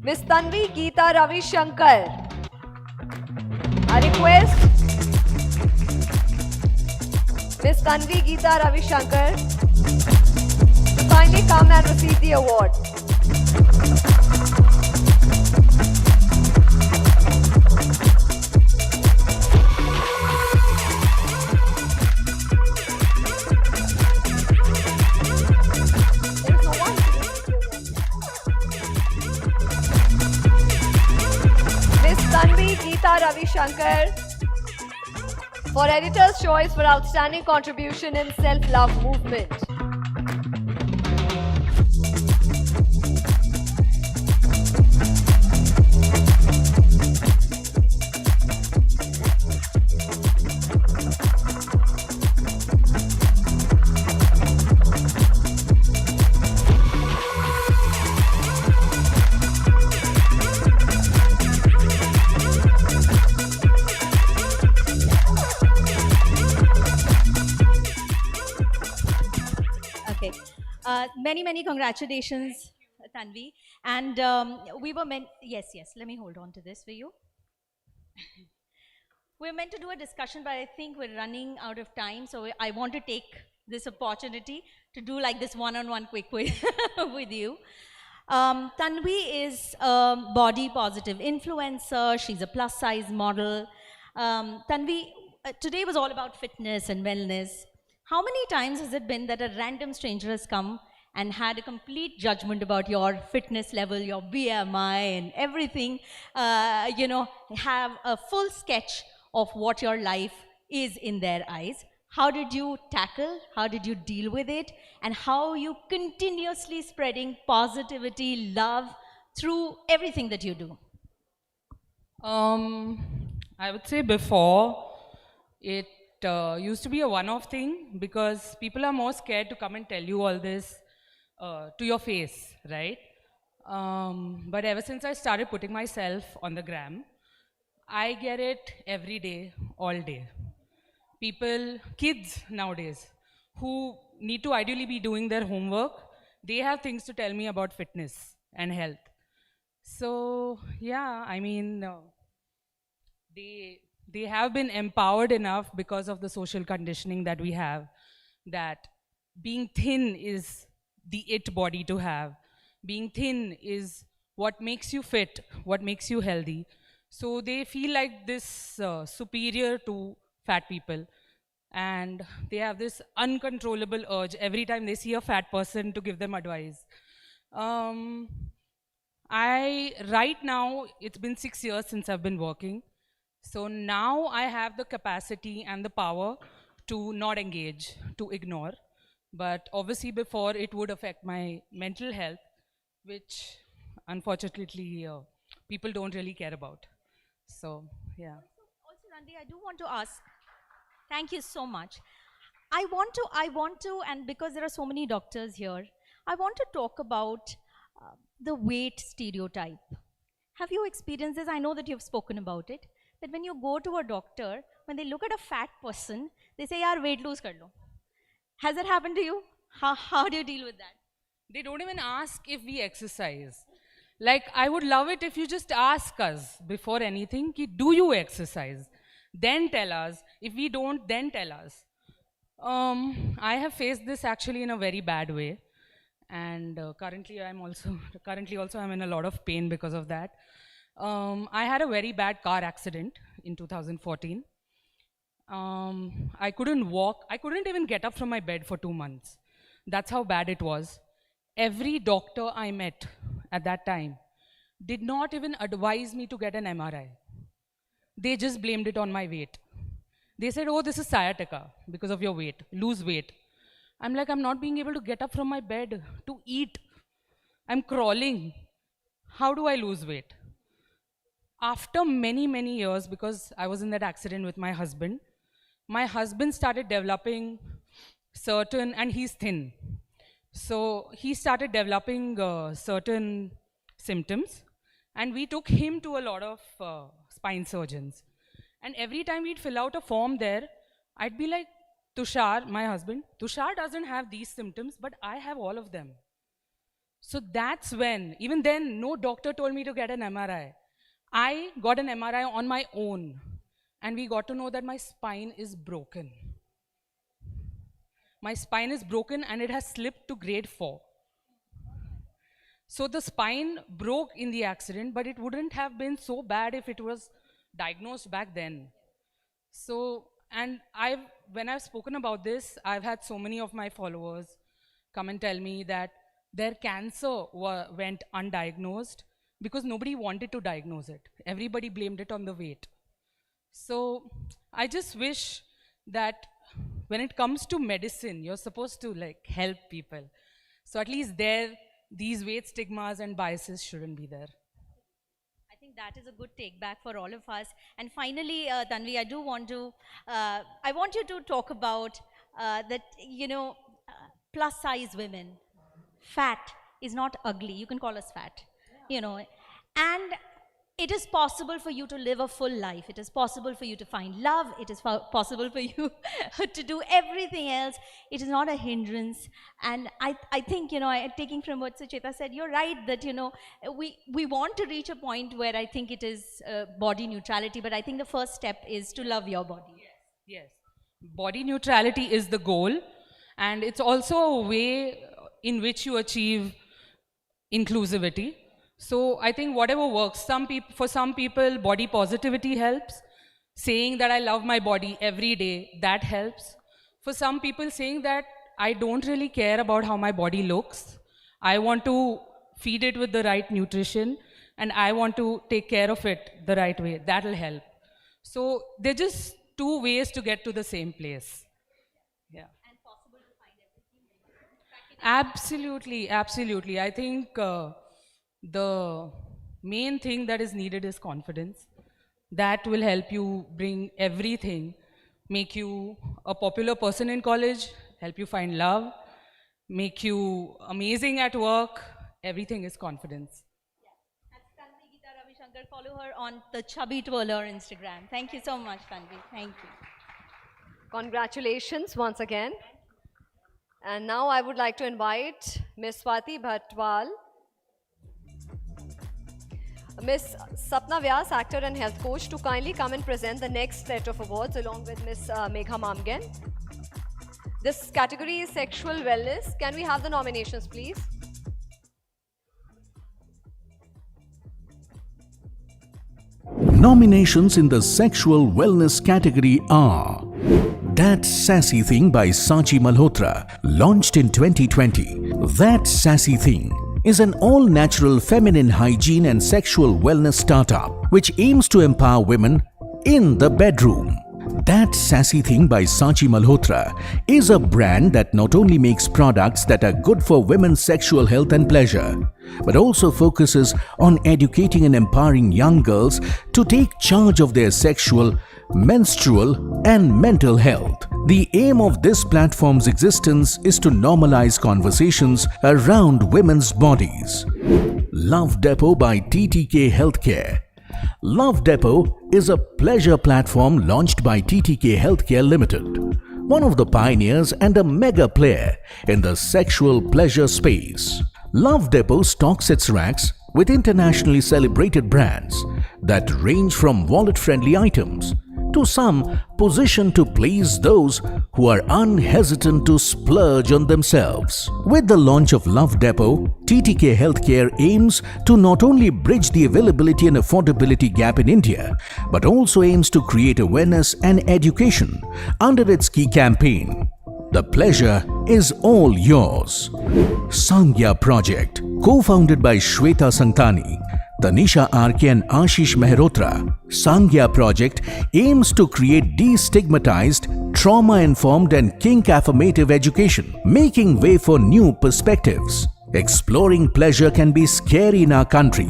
Miss Tanvi Geeta Ravi Shankar. I request Miss Tanvi Geeta Ravi Shankar to kindly come and receive the award. Tanvi Geeta Ravi Shankar for Editor's Choice for Outstanding Contribution in Self-Love Movement. Many congratulations, Tanvi. And we were meant, yes, let me hold on to this for you. We were meant to do a discussion, but I think we're running out of time. So I want to take this opportunity to do like this one-on-one quick quiz with you. Tanvi is a body positive influencer. She's a plus size model. Tanvi, today was all about fitness and wellness. How many times has it been that a random stranger has come and had a complete judgment about your fitness level, your BMI and everything, have a full sketch of what your life is in their eyes? How did you tackle, how did you deal with it, and how are you continuously spreading positivity, love through everything that you do? I would say before, it used to be a one-off thing because people are more scared to come and tell you all this to your face, right? But ever since I started putting myself on the gram, I get it every day, all day. People, kids nowadays, who need to ideally be doing their homework, they have things to tell me about fitness and health. So, yeah, I mean, they have been empowered enough because of the social conditioning that we have, that being thin is the it body to have. Being thin is what makes you fit, what makes you healthy. So they feel like this superior to fat people. And they have this uncontrollable urge every time they see a fat person to give them advice. Right now, it's been 6 years since I've been working. So now I have the capacity and the power to not engage, to ignore. But obviously before it would affect my mental health, which unfortunately people don't really care about. So, yeah. Also, Randy, I do want to ask, thank you so much. I want to, and because there are so many doctors here, I want to talk about the weight stereotype. Have you experienced this? I know that you've spoken about it, that when you go to a doctor, when they look at a fat person, they say, yaar, weight lose kar lo. Has that happened to you? How do you deal with that? They don't even ask if we exercise. Like, I would love it if you just ask us before anything, ki, do you exercise? Then tell us. If we don't, then tell us. I have faced this actually in a very bad way. And currently also I'm in a lot of pain because of that. I had a very bad car accident in 2014. I couldn't walk. I couldn't even get up from my bed for 2 months. That's how bad it was. Every doctor I met at that time did not even advise me to get an MRI. They just blamed it on my weight. They said, oh, this is sciatica because of your weight, lose weight. I'm like, I'm not being able to get up from my bed to eat. I'm crawling. How do I lose weight? After many, many years, because I was in that accident with my husband started developing certain, and he's thin. So he started developing certain symptoms, and we took him to a lot of spine surgeons. And every time we'd fill out a form there, I'd be like, Tushar, my husband, Tushar doesn't have these symptoms, but I have all of them. So that's when, even then, no doctor told me to get an MRI. I got an MRI on my own, and we got to know that my spine is broken. My spine is broken and it has slipped to grade 4. So the spine broke in the accident, but it wouldn't have been so bad if it was diagnosed back then. So, and when I've spoken about this, I've had so many of my followers come and tell me that their cancer went undiagnosed because nobody wanted to diagnose it. Everybody blamed it on the weight. So I just wish that when it comes to medicine, you're supposed to like help people. So at least these weight stigmas and biases shouldn't be there. I think that is a good take back for all of us. And finally, Tanvi, I do want to, I want you to talk about that, you know, plus size women. Fat is not ugly. You can call us fat, you know, and it is possible for you to live a full life. It is possible for you to find love. It is possible for you to do everything else. It is not a hindrance. And I think, you know, taking from what Sucheta said, you're right that, you know, we want to reach a point where I think it is body neutrality, but I think the first step is to love your body. Yes. Body neutrality is the goal, and it's also a way in which you achieve inclusivity. So I think whatever works, for some people, body positivity helps. Saying that I love my body every day, that helps. For some people, saying that I don't really care about how my body looks. I want to feed it with the right nutrition, and I want to take care of it the right way. That'll help. So they're just two ways to get to the same place. Yeah. And possible to find everything. Absolutely, absolutely. I think the main thing that is needed is confidence. That will help you bring everything, make you a popular person in college, help you find love, make you amazing at work. Everything is confidence. That's Tanvi Geeta Ravishankar. Follow her on the Chubby Twirler Instagram. Thank you so much, Tanvi. Thank you. Congratulations once again. And now I would like to invite Ms. Swati Bhatwal, Ms. Sapna Vyas, actor and health coach, to kindly come and present the next set of awards along with Ms. Megha Mamgen. This category is sexual wellness. Can we have the nominations, please? Nominations in the sexual wellness category are That Sassy Thing by Sachi Malhotra, launched in 2020. That Sassy Thing is an all-natural feminine hygiene and sexual wellness startup which aims to empower women in the bedroom. That Sassy Thing by Sachi Malhotra is a brand that not only makes products that are good for women's sexual health and pleasure, but also focuses on educating and empowering young girls to take charge of their sexual, menstrual, and mental health. The aim of this platform's existence is to normalize conversations around women's bodies. Love Depot by TTK Healthcare. Love Depot is a pleasure platform launched by TTK Healthcare Limited, one of the pioneers and a mega player in the sexual pleasure space. Love Depot stocks its racks with internationally celebrated brands that range from wallet-friendly items to some positioned to please those who are unhesitant to splurge on themselves. With the launch of Love Depot, TTK Healthcare aims to not only bridge the availability and affordability gap in India, but also aims to create awareness and education under its key campaign, The Pleasure is All Yours. Sangya Project, co-founded by Shweta Sangtani, Tanisha RK and Ashish Mehrotra, Sangya Project aims to create destigmatized trauma-informed and kink-affirmative education, making way for new perspectives. Exploring pleasure can be scary in our country,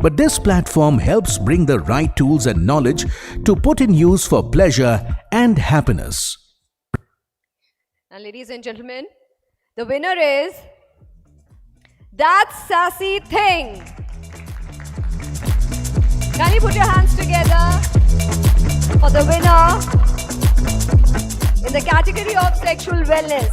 but this platform helps bring the right tools and knowledge to put in use for pleasure and happiness. And ladies and gentlemen, the winner is That Sassy Thing. Can you put your hands together for the winner in the category of sexual wellness?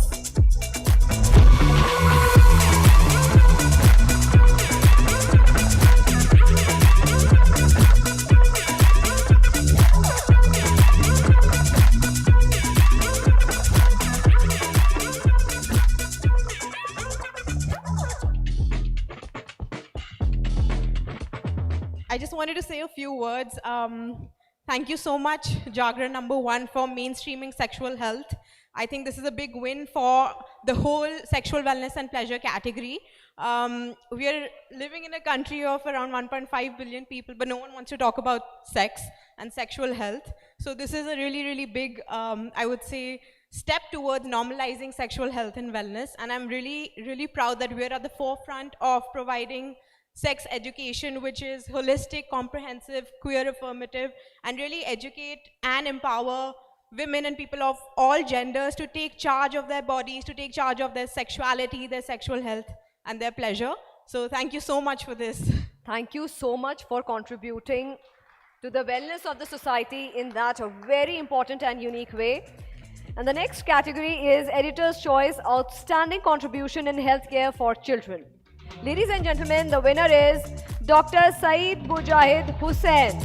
I just wanted to say a few words. Thank you so much, Jagran #1, for mainstreaming sexual health. I think this is a big win for the whole sexual wellness and pleasure category. We are living in a country of around 1.5 billion people, but no one wants to talk about sex and sexual health. So this is a really, really big, I would say, step towards normalizing sexual health and wellness. And I'm really, really proud that we're at the forefront of providing sex education, which is holistic, comprehensive, queer affirmative, and really educate and empower women and people of all genders to take charge of their bodies, to take charge of their sexuality, their sexual health, and their pleasure. So thank you so much for this. Thank you so much for contributing to the wellness of the society in that a very important and unique way. And the next category is Editor's Choice Outstanding Contribution in Healthcare for Children. Ladies and gentlemen, the winner is Dr. Saeed Mujahid Hussain.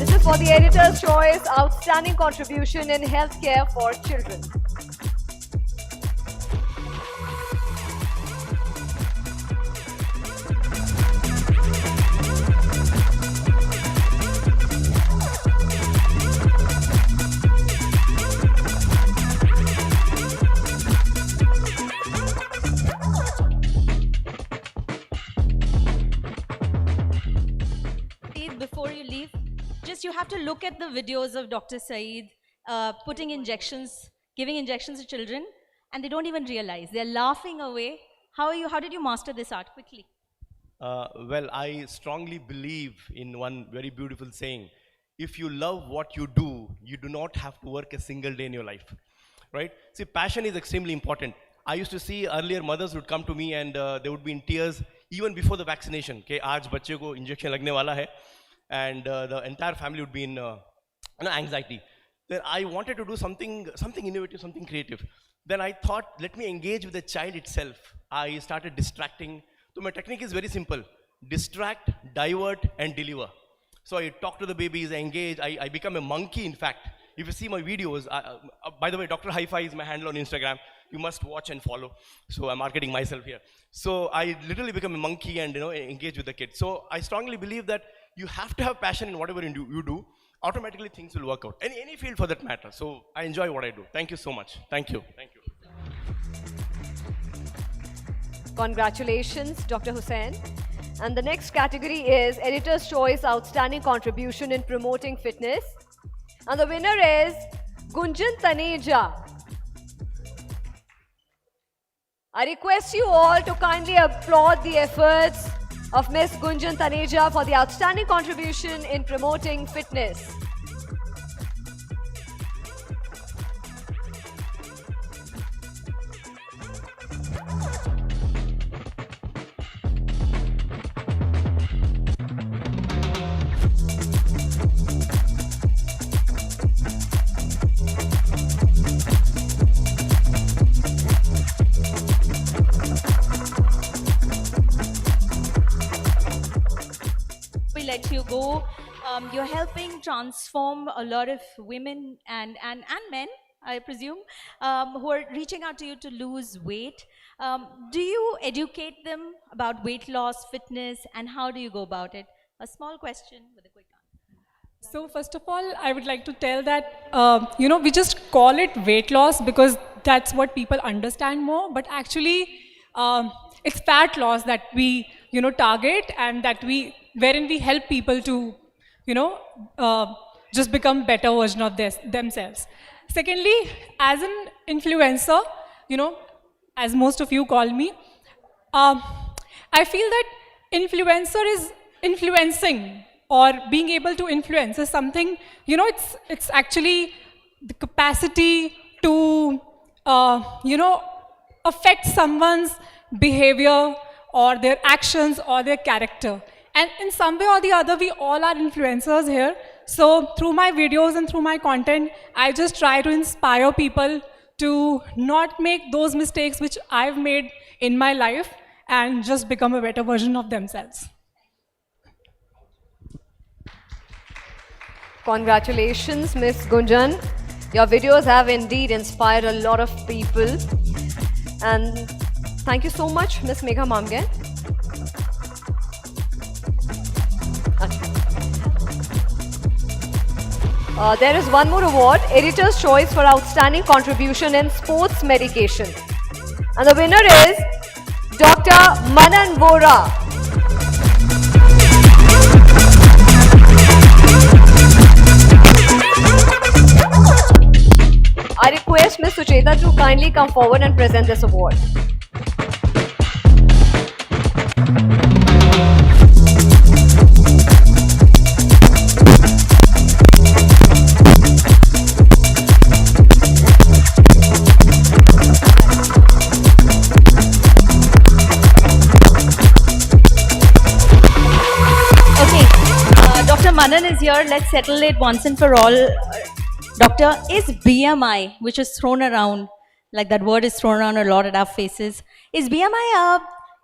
This is for the Editor's Choice Outstanding Contribution in Healthcare for Children. Before you leave, just you have to look at the videos of Dr. Saeed putting injections, giving injections to children, and they don't even realize. They're laughing away. How did you master this art quickly? Well, I strongly believe in one very beautiful saying. If you love what you do not have to work a single day in your life, right? See, passion is extremely important. I used to see earlier mothers would come to me and they would be in tears even before the vaccination. Okay, aaj bachche ko injection lagne wala hai. And the entire family would be in anxiety. Then I wanted to do something innovative, something creative. Then I thought, let me engage with the child itself. I started distracting. So my technique is very simple. Distract, divert, and deliver. So I talk to the babies, I engage, I become a monkey, in fact. If you see my videos, by the way, Dr. Hi-Fi is my handle on Instagram. You must watch and follow. So I'm marketing myself here. So I literally become a monkey and engage with the kids. So I strongly believe that you have to have passion in whatever you do. Automatically things will work out. Any field for that matter. So I enjoy what I do. Thank you so much. Thank you. Thank you. Congratulations, Dr. Hussain. And the next category is Editor's Choice Outstanding Contribution in Promoting Fitness. And the winner is Gunjan Taneja. I request you all to kindly applaud the efforts of Ms. Gunjan Taneja for the outstanding contribution in promoting fitness. Let you go. You're helping transform a lot of women and men, I presume, who are reaching out to you to lose weight. Do you educate them about weight loss, fitness, and how do you go about it? A small question with a quick answer. So first of all, I would like to tell that, we just call it weight loss because that's what people understand more, but actually it's fat loss that we target, and wherein we help people to, just become better version of themselves. Secondly, as an influencer, as most of you call me, I feel that influencer is influencing, or being able to influence is something, it's actually the capacity to, affect someone's behavior or their actions or their character. And in some way or the other, we all are influencers here. So through my videos and through my content, I just try to inspire people to not make those mistakes which I've made in my life and just become a better version of themselves. Congratulations, Ms. Gunjan. Your videos have indeed inspired a lot of people. And thank you so much, Ms. Megha Mamgen. There is one more award, Editor's Choice for Outstanding Contribution in Sports Medication. And the winner is Dr. Manan Vora. I request Ms. Sucheta to kindly come forward and present this award. Dr. Manan is here. Let's settle it once and for all. Doctor, is BMI, which is thrown around, like that word is thrown around a lot at our faces, is BMI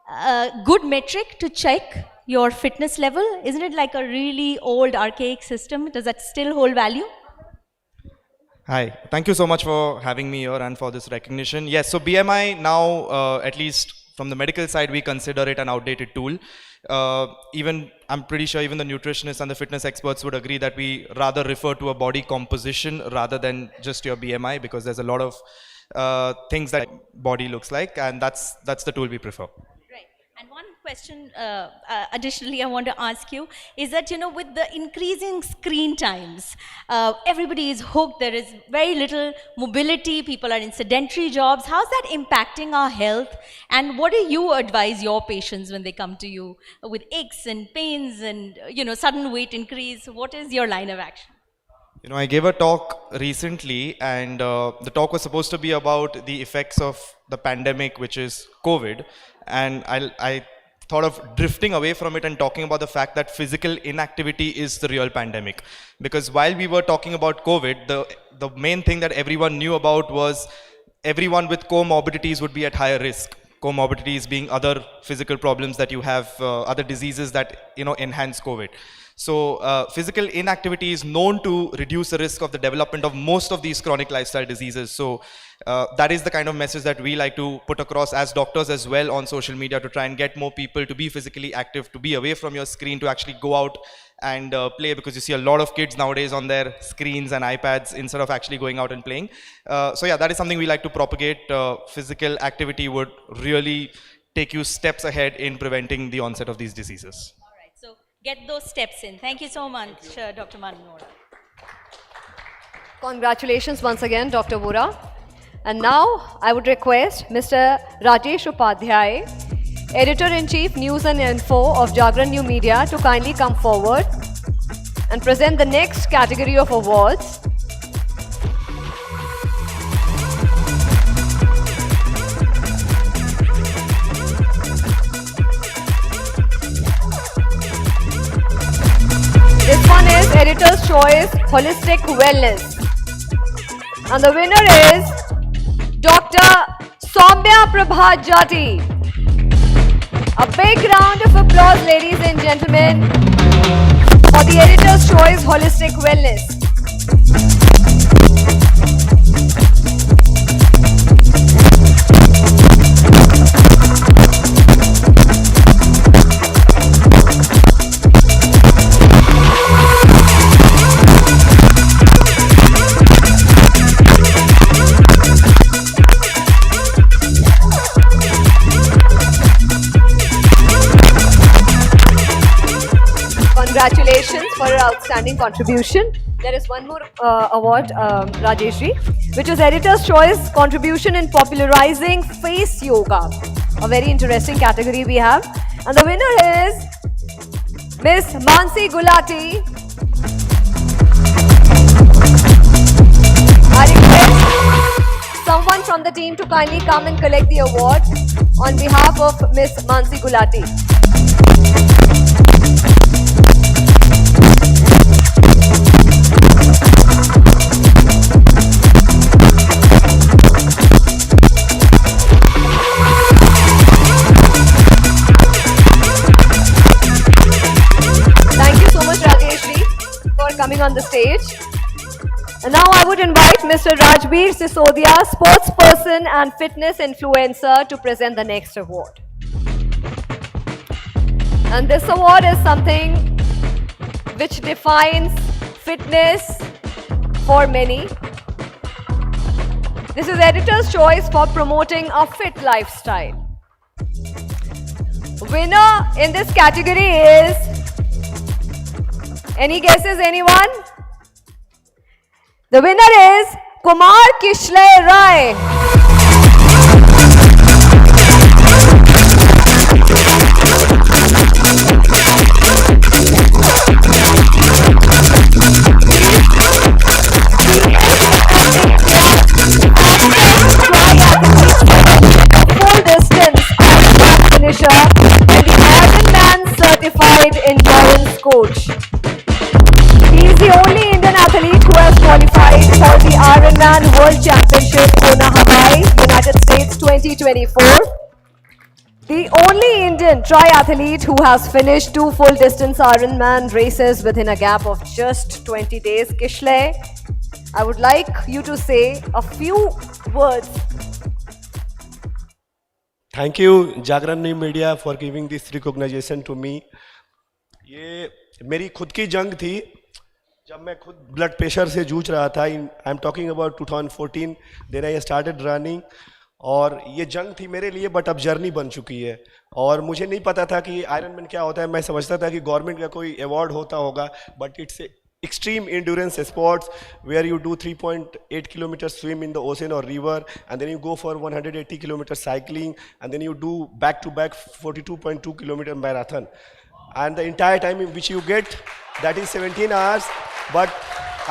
a good metric to check your fitness level? Isn't it like a really old, archaic system? Does that still hold value? Hi, thank you so much for having me here and for this recognition. Yes, so BMI now, at least from the medical side, we consider it an outdated tool. Even, I'm pretty sure even the nutritionists and the fitness experts would agree that we rather refer to a body composition rather than just your BMI, because there's a lot of things that body looks like, and that's the tool we prefer. Right. And one question additionally I want to ask you is that, with the increasing screen times, everybody is hooked, there is very little mobility, people are in sedentary jobs. How's that impacting our health? And what do you advise your patients when they come to you with aches and pains and, sudden weight increase? What is your line of action? I gave a talk recently, and the talk was supposed to be about the effects of the pandemic, which is COVID. And I thought of drifting away from it and talking about the fact that physical inactivity is the real pandemic. Because while we were talking about COVID, the main thing that everyone knew about was everyone with comorbidities would be at higher risk. Comorbidities being other physical problems that you have, other diseases that enhance COVID. So physical inactivity is known to reduce the risk of the development of most of these chronic lifestyle diseases. So that is the kind of message that we like to put across as doctors as well on social media, to try and get more people to be physically active, to be away from your screen, to actually go out and play, because you see a lot of kids nowadays on their screens and iPads instead of actually going out and playing. So yeah, that is something we like to propagate. Physical activity would really take you steps ahead in preventing the onset of these diseases. Get those steps in. Thank you so much, Dr. Manan Vora. Congratulations once again, Dr. Vora. And now I would request Mr. Rajesh Upadhyay, Editor-in-Chief News and Info of Jagran New Media, to kindly come forward and present the next category of awards. This one is Editor's Choice Holistic Wellness. And the winner is Dr. Soumya Prabha Jati. A big round of applause, ladies and gentlemen, for the Editor's Choice Holistic Wellness. congratulations for your outstanding contribution. There is one more award, Rajesh ji, which is Editor's Choice Contribution in Popularizing Face Yoga. A very interesting category we have. And the winner is Miss Mansi Gulati. I request someone from the team to kindly come and collect the award on behalf of Miss Mansi Gulati. Thank you so much, Rajesh ji, for coming on the stage. And now I would invite Mr. Rajbir Sisodia, sportsperson and fitness influencer, to present the next award. And this award is something which defines fitness for many. This is Editor's Choice for promoting a fit lifestyle. Winner in this category is, any guesses, anyone? The winner is Kumar Kishle Rai. Full distance Ironman finisher and the Ironman certified endurance coach. He is the only Indian athlete who has qualified for the Ironman World Championship, Kona, Hawaii, United States 2024. The only Indian triathlete who has finished 2 full-distance Ironman races within a gap of just 20 days. Kishle, I would like you to say a few words. Thank you, JagranNewMedia, for giving this recognition to me. ये मेरी खुद की जंग थी जब मैं खुद blood pressure से जूझ रहा था. I am talking about 2014. Then I started running. और ये जंग थी मेरे लिए, बट अब जर्नी बन चुकी है. और मुझे नहीं पता था कि आयरनमैन क्या होता है. मैं समझता था कि गवर्नमेंट का कोई अवार्ड होता होगा, but it's extreme endurance sports where you do 3.8 kilometers swim in the ocean or river, and then you go for 180 kilometers cycling, and then you do back to back 42.2 kilometer marathon, and the entire time which you get, that is 17 hours. But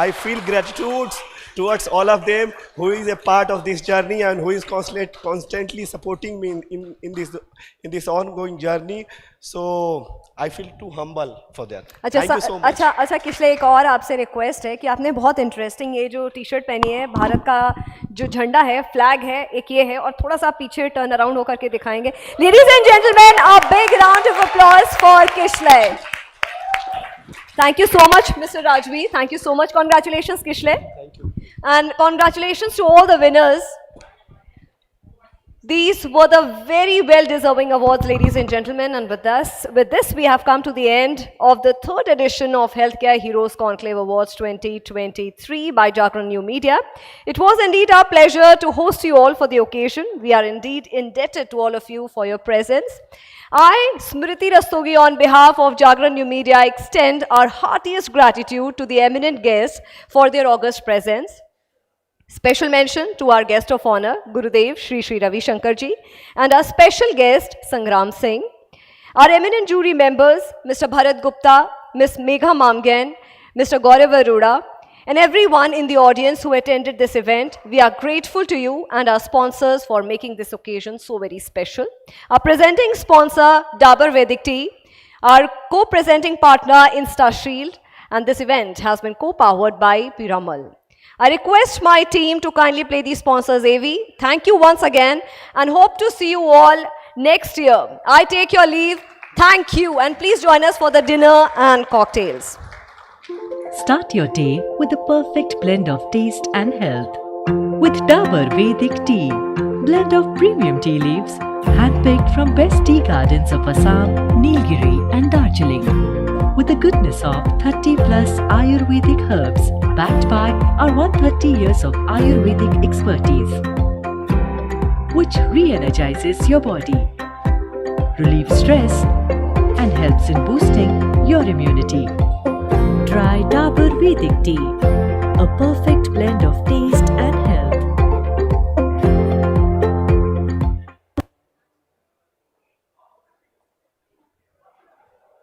I feel gratitude towards all of them who is a part of this journey and who is constantly supporting me in this ongoing journey. So I feel too humble for that. Thank you so much. अच्छा किशले, एक और आपसे request है कि आपने बहुत interesting ये जो टी शर्ट पहनी है, भारत का जो झंडा है, फ्लैग है, एक ये है, और थोड़ा सा पीछे टर्न अराउंड होकर के दिखाएंगे. Ladies and gentlemen, a big round of applause for Kishle. Thank you so much, Mr. Rajvi. Thank you so much. Congratulations, Kishle. Thank you. And congratulations to all the winners. These were the very well-deserving awards, ladies and gentlemen. And with this, we have come to the end of the 3rd edition of Healthcare Heroes Conclave Awards 2023 by JagranNewMedia. It was indeed our pleasure to host you all for the occasion. We are indeed indebted to all of you for your presence. I, Smriti Rastogi, on behalf of JagranNewMedia, extend our heartiest gratitude to the eminent guests for their august presence. Special mention to our guest of honor, Gurudev Shri Shri Ravi Shankar ji, and our special guest, Sangram Singh. Our eminent jury members, Mr. Bharat Gupta, Ms. Megha Mamgen, Mr. Gaurav Arora, and everyone in the audience who attended this event. We are grateful to you and our sponsors for making this occasion so very special. Our presenting sponsor, Dabur Vedic Tea, our co-presenting partner, InstaShield, and this event has been co-powered by Piramal. I request my team to kindly play these sponsors AV. Thank you once again and hope to see you all next year. I take your leave. Thank you, and please join us for the dinner and cocktails. Start your day with the perfect blend of taste and health. With Dabur Vedic Tea, blend of premium tea leaves, handpicked from best tea gardens of Assam, Nilgiri and Darjeeling. With the goodness of 30 plus Ayurvedic herbs, backed by our 130 years of Ayurvedic expertise, which re-energizes your body, relieves stress, and helps in boosting your your immunity. Try Dabur Vedic Tea, a perfect blend of taste and health.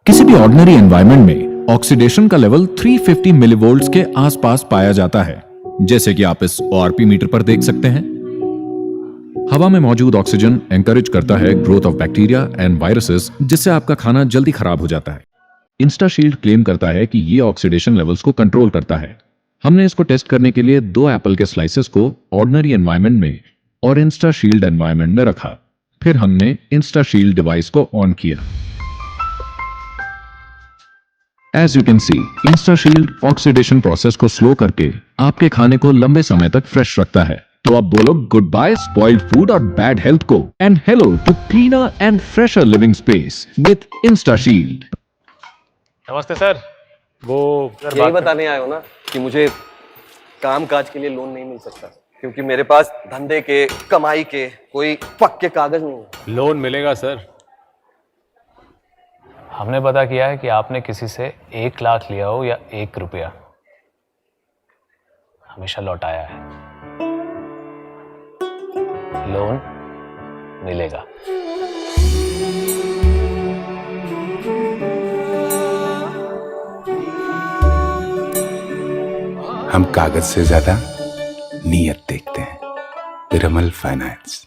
किसी भी ordinary environment में oxidation का level 350 मिलीवोल्ट्स के आसपास पाया जाता है, जैसे कि आप इस ORP मीटर पर देख सकते हैं। हवा में मौजूद ऑक्सीजन एनकरेज करता है growth of bacteria and viruses, जिससे आपका खाना जल्दी खराब हो जाता है। इंस्टाशील्ड क्लेम करता है कि ये ऑक्सीडेशन लेवल्स को कंट्रोल करता है। हमने इसको टेस्ट करने के लिए 2 एप्पल के स्लाइसेस को ऑर्डिनरी एनवायरनमेंट में और इंस्टाशील्ड एनवायरनमेंट में रखा। फिर हमने इंस्टाशील्ड डिवाइस को ऑन किया। As you can see, InstaShield oxidation process को स्लो करके आपके खाने को लंबे समय तक फ्रेश रखता है। तो अब बोलो गुड बाय स्पॉइल्ड फूड और बैड हेल्थ को and hello to cleaner and fresher living space with InstaShield। नमस्ते सर। वो यही बताने आए हो ना कि मुझे काम काज के लिए लोन नहीं मिल सकता, क्योंकि मेरे पास धंधे के, कमाई के कोई पक्के कागज नहीं है। लोन मिलेगा सर। हमने पता किया है कि आपने किसी से 1 लाख लिया हो या 1 रुपया, हमेशा लौटाया है। लोन मिलेगा। हम कागज से ज्यादा नीयत देखते हैं। पिरामल फाइनेंस।